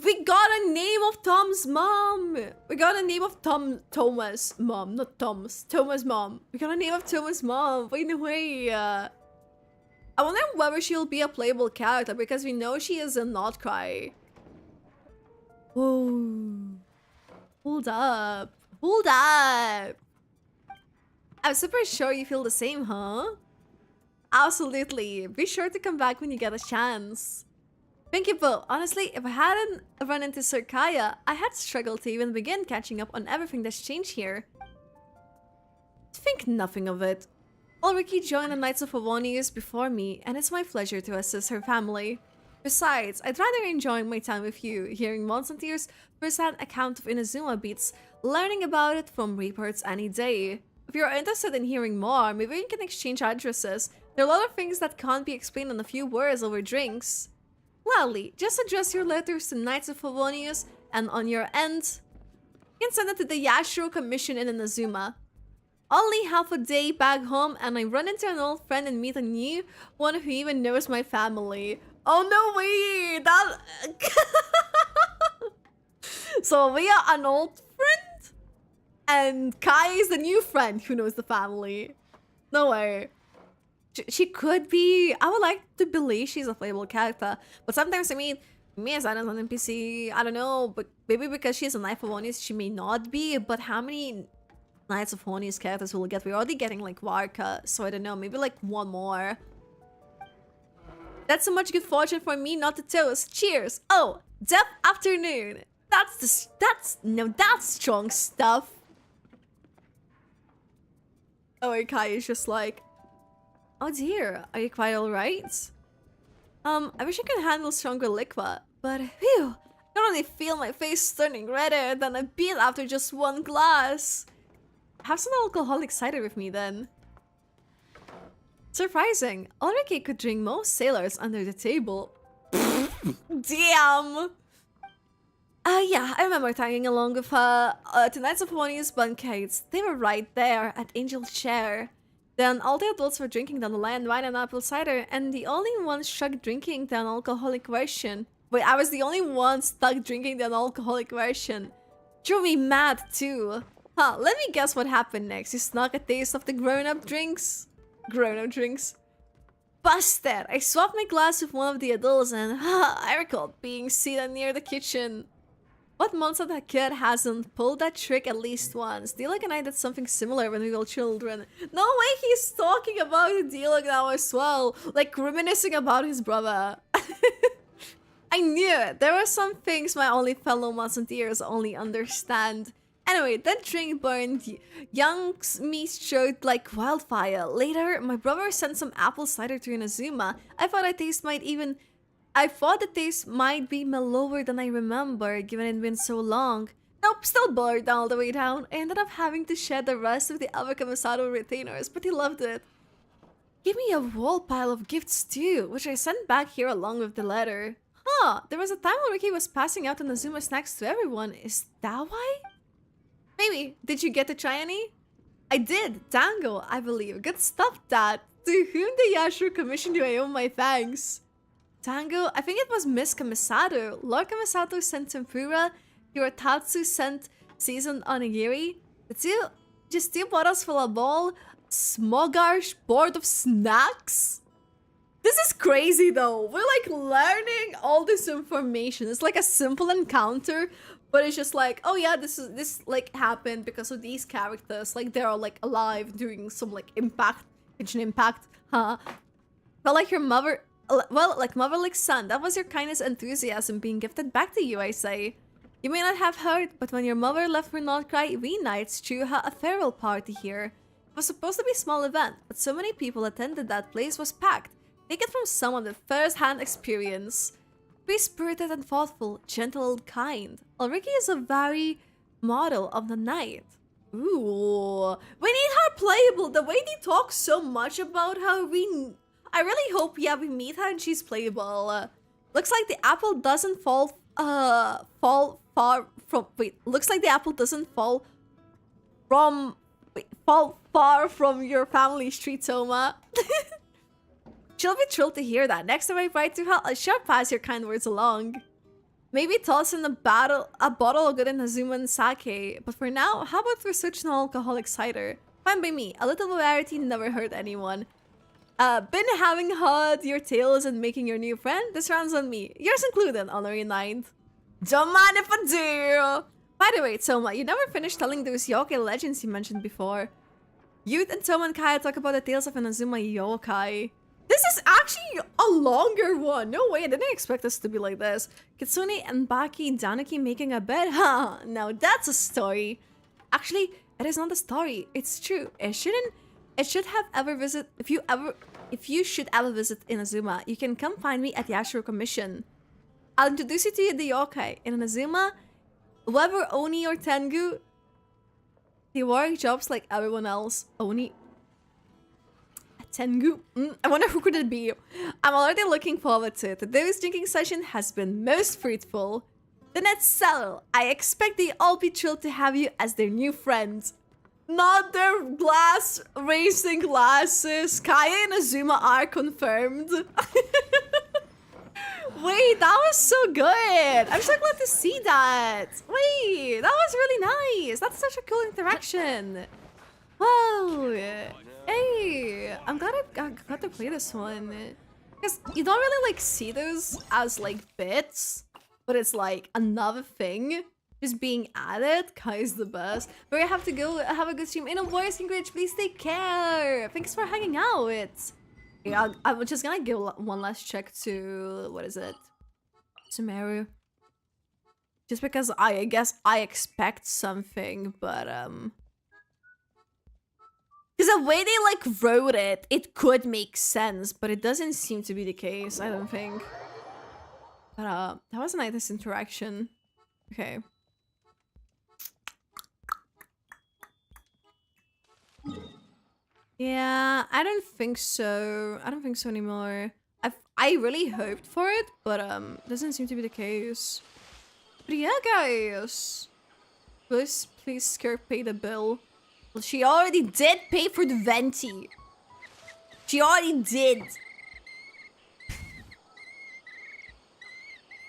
We got a name of Tom's mom. We got a name of Thomas' mom, not Tom's. Thomas' mom. We got a name of Thomas' mom. Wait, no way. I wonder whether she'll be a playable character because we know she is a not cry. Whoa. Hold up. Hold up. I'm super sure you feel the same, huh? Absolutely. Be sure to come back when you get a chance. Thank you, Bo. Honestly, if I hadn't run into Sir Kaya, I had struggled to even begin catching up on everything that's changed here. Think nothing of it. Ulrike joined the Knights of Favonius before me, and it's my pleasure to assist her family. Besides, I'd rather enjoy my time with you, hearing Monsantier's first-hand account of Inazuma beats learning about it from reports any day. If you're interested in hearing more, maybe we can exchange addresses. There are a lot of things that can't be explained in a few words over drinks. Gladly, just address your letters to Knights of Favonius, and on your end, you can send it to the Yashiro Commission in Inazuma. Only half a day back home, and I run into an old friend and meet a new one who even knows my family. Oh no way! That so we are an old friend, and Kai is the new friend who knows the family. No way. She could be. I would like to believe she's a playable character, but sometimes I mean, me as an NPC, I don't know, but maybe because she's a Knight of Favonius, she may not be. But how many Knights of Favonius characters will we get? We're already getting like Varka, so I don't know, maybe like one more. That's so much good fortune for me not to toast. Cheers! Oh, Death Afternoon. That's strong stuff. Oh, Kai is just like, oh dear, are you quite alright? I wish I could handle stronger liquor, but phew, I can only feel my face turning redder than a beet after just one glass. Have some alcoholic cider with me then. Surprising, Ulrike could drink most sailors under the table. Damn! Yeah, I remember tagging along with her to Knights of Favonius banquets. They were right there at Angel's Chair. Then all the adults were drinking the land wine and apple cider, and the only one stuck drinking the non-alcoholic version. Wait, I was the only one stuck drinking the non-alcoholic version. Drew me mad too. Huh, let me guess what happened next. You snuck a taste of the grown-up drinks? Grown-up drinks. Busted! I swapped my glass with one of the adults and I recalled being seated near the kitchen. What monster that kid hasn't pulled that trick at least once? Dialog and I did something similar when we were children. No way he's talking about the Dialog now as well. Like reminiscing about his brother. I knew it. There were some things my only fellow Monsanteers only understand. Anyway, that drink burned young me's throat like wildfire. Later, my brother sent some apple cider to Inazuma. I thought the taste might be mellower than I remember, given it had been so long. Nope, still blurred all the way down. I ended up having to shed the rest of the other Kamisado retainers, but he loved it. Give me a whole pile of gifts too, which I sent back here along with the letter. Huh, there was a time when Ricky was passing out Inazuma snacks to everyone. Is that why? Maybe. Did you get to try any? I did. Tango, I believe. Good stuff, Dad. To whom the Yashiro Commission do I owe my thanks? Tango, I think it was Miss Kamisato. Lord Kamisato sent tempura. Hirotatsu sent seasoned onigiri. Just two bottles full of ball. Smogar's board of snacks? This is crazy though. We're like learning all this information. It's like a simple encounter, but it's just like, oh yeah, this like happened because of these characters. Like they're all like alive doing some like Genshin impact, huh? But like your mother, well, like motherlike son, that was your kindness and enthusiasm being gifted back to you, I say. You may not have heard, but when your mother left for Nordcry, we knights threw her a farewell party here. It was supposed to be a small event, but so many people attended that place was packed. Take it from someone with first-hand experience. Free-spirited and thoughtful, gentle and kind. Ulrike is a very model of the knight. Ooh, we need her playable. The way they talk so much about her, I really hope, yeah, we meet her and she's playable. Looks like the apple doesn't fall far from. Wait, looks like the apple doesn't fall far from your family tree, Toma. She'll be thrilled to hear that. Next time I write to her, I'll sure pass your kind words along. Maybe toss in a bottle of good Inazuma and sake. But for now, how about we switch to non-alcoholic cider? Fine by me. A little variety never hurt anyone. Been having heard your tales and making your new friend? This round's on me. Yours included, Honorary 9th. Don't mind if I do. By the way, Toma, you never finished telling those yokai legends you mentioned before. Youth and Toma and Kaya talk about the tales of Inazuma yokai. This is actually a longer one. No way, I didn't expect this to be like this. Kitsune and Baki Danuki making a bed? Huh, now that's a story. Actually, it is not a story. It's true. It should have ever visit. If you should ever visit Inazuma, you can come find me at Yashiro Commission. I'll introduce you to the yokai. In Inazuma, whether Oni or Tengu, they work jobs like everyone else. Oni. Tengu? I wonder who could it be? I'm already looking forward to it. Today's drinking session has been most fruitful. Then let's settle. I expect they all be thrilled to have you as their new friends. Not their racing glasses. Kaya and Azuma are confirmed. Wait, that was so good. I'm so glad to see that. Wait, that was really nice. That's such a cool interaction. Whoa. Hey, I'm glad I got to play this one. Because you don't really like see those as like bits, but it's like another thing just being added. Kai's the best. But I have to go have a good stream. In a voice, Ingrid, please take care. Thanks for hanging out. Yeah, I'm just gonna give one last check to, what is it? Sumeru. Just because I guess I expect something, but because the way they like wrote it, it could make sense, but it doesn't seem to be the case, I don't think. But that was a nice interaction. Okay. Yeah, I don't think so. I don't think so anymore. I really hoped for it, but doesn't seem to be the case. But yeah, guys, please Skirp pay the bill. Well, she already did pay for the venti. She already did.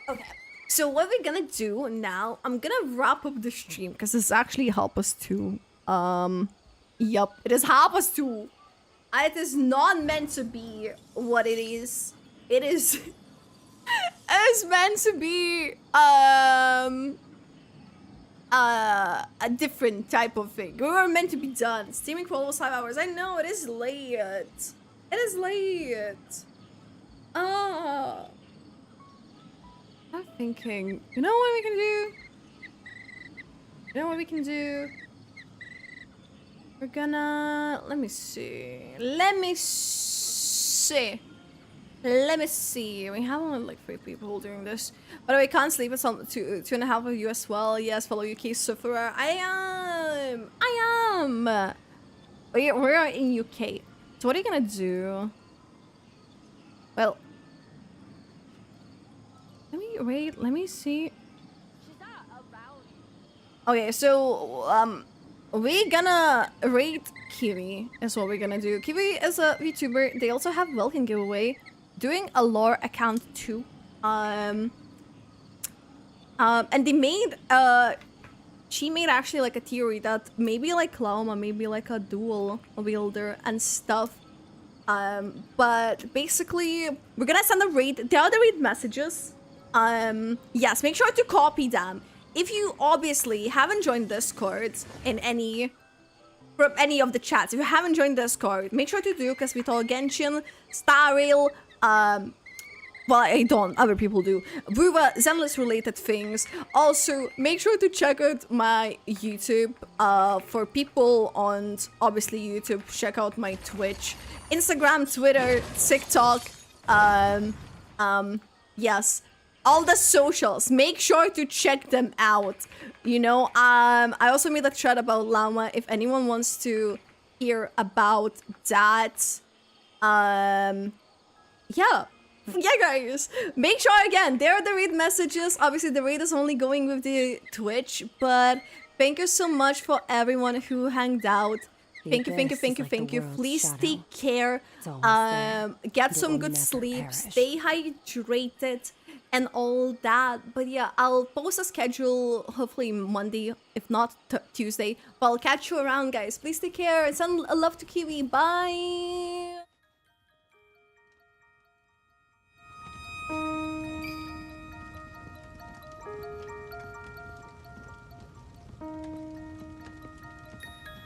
Okay, so what we're gonna do now, I'm gonna wrap up the stream because this actually help us to yup, it has helped us to. It is not meant to be what it is. It is it's meant to be a different type of thing. We were meant to be done. Streaming for almost 5 hours. I know, it is late. It is late. I'm thinking, you know what we can do? You know what we can do? We're gonna... Let me see. We have only like 3 people doing this. By the way, can't sleep. It's on 2.5 of you as well. Yes, follow UK sufferer. I am. We're in UK. So what are you gonna do? Well, let me see. Okay, so we're gonna rate Kiwi is what we're gonna do. Kiwi is a VTuber. They also have welcome giveaway. Doing a lore account too. And they made she made actually like a theory that maybe like Laoma, maybe like a dual wielder and stuff. But basically we're gonna send a raid. There are the raid messages. Yes, make sure to copy them. If you obviously haven't joined Discord in from any of the chats, if you haven't joined Discord, make sure to do, because we talk Genshin, Star Rail, well, I don't, other people do. Ruwa, Zenless related things. Also, make sure to check out my YouTube. For people on, obviously, YouTube, check out my Twitch. Instagram, Twitter, TikTok. Yes. all the socials. Make sure to check them out. You know, I also made a thread about Llama if anyone wants to hear about that. Yeah. Yeah, guys. Make sure, again, there are the raid messages. Obviously, the raid is only going with the Twitch, but thank you so much for everyone who hanged out. Thank you, thank you, thank you, thank you. Please take care. Get some good sleep. Stay hydrated and all that. But yeah, I'll post a schedule hopefully Monday, if not Tuesday. But I'll catch you around, guys. Please take care and send a love to Kiwi. Bye.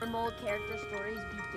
Normal character stories begin.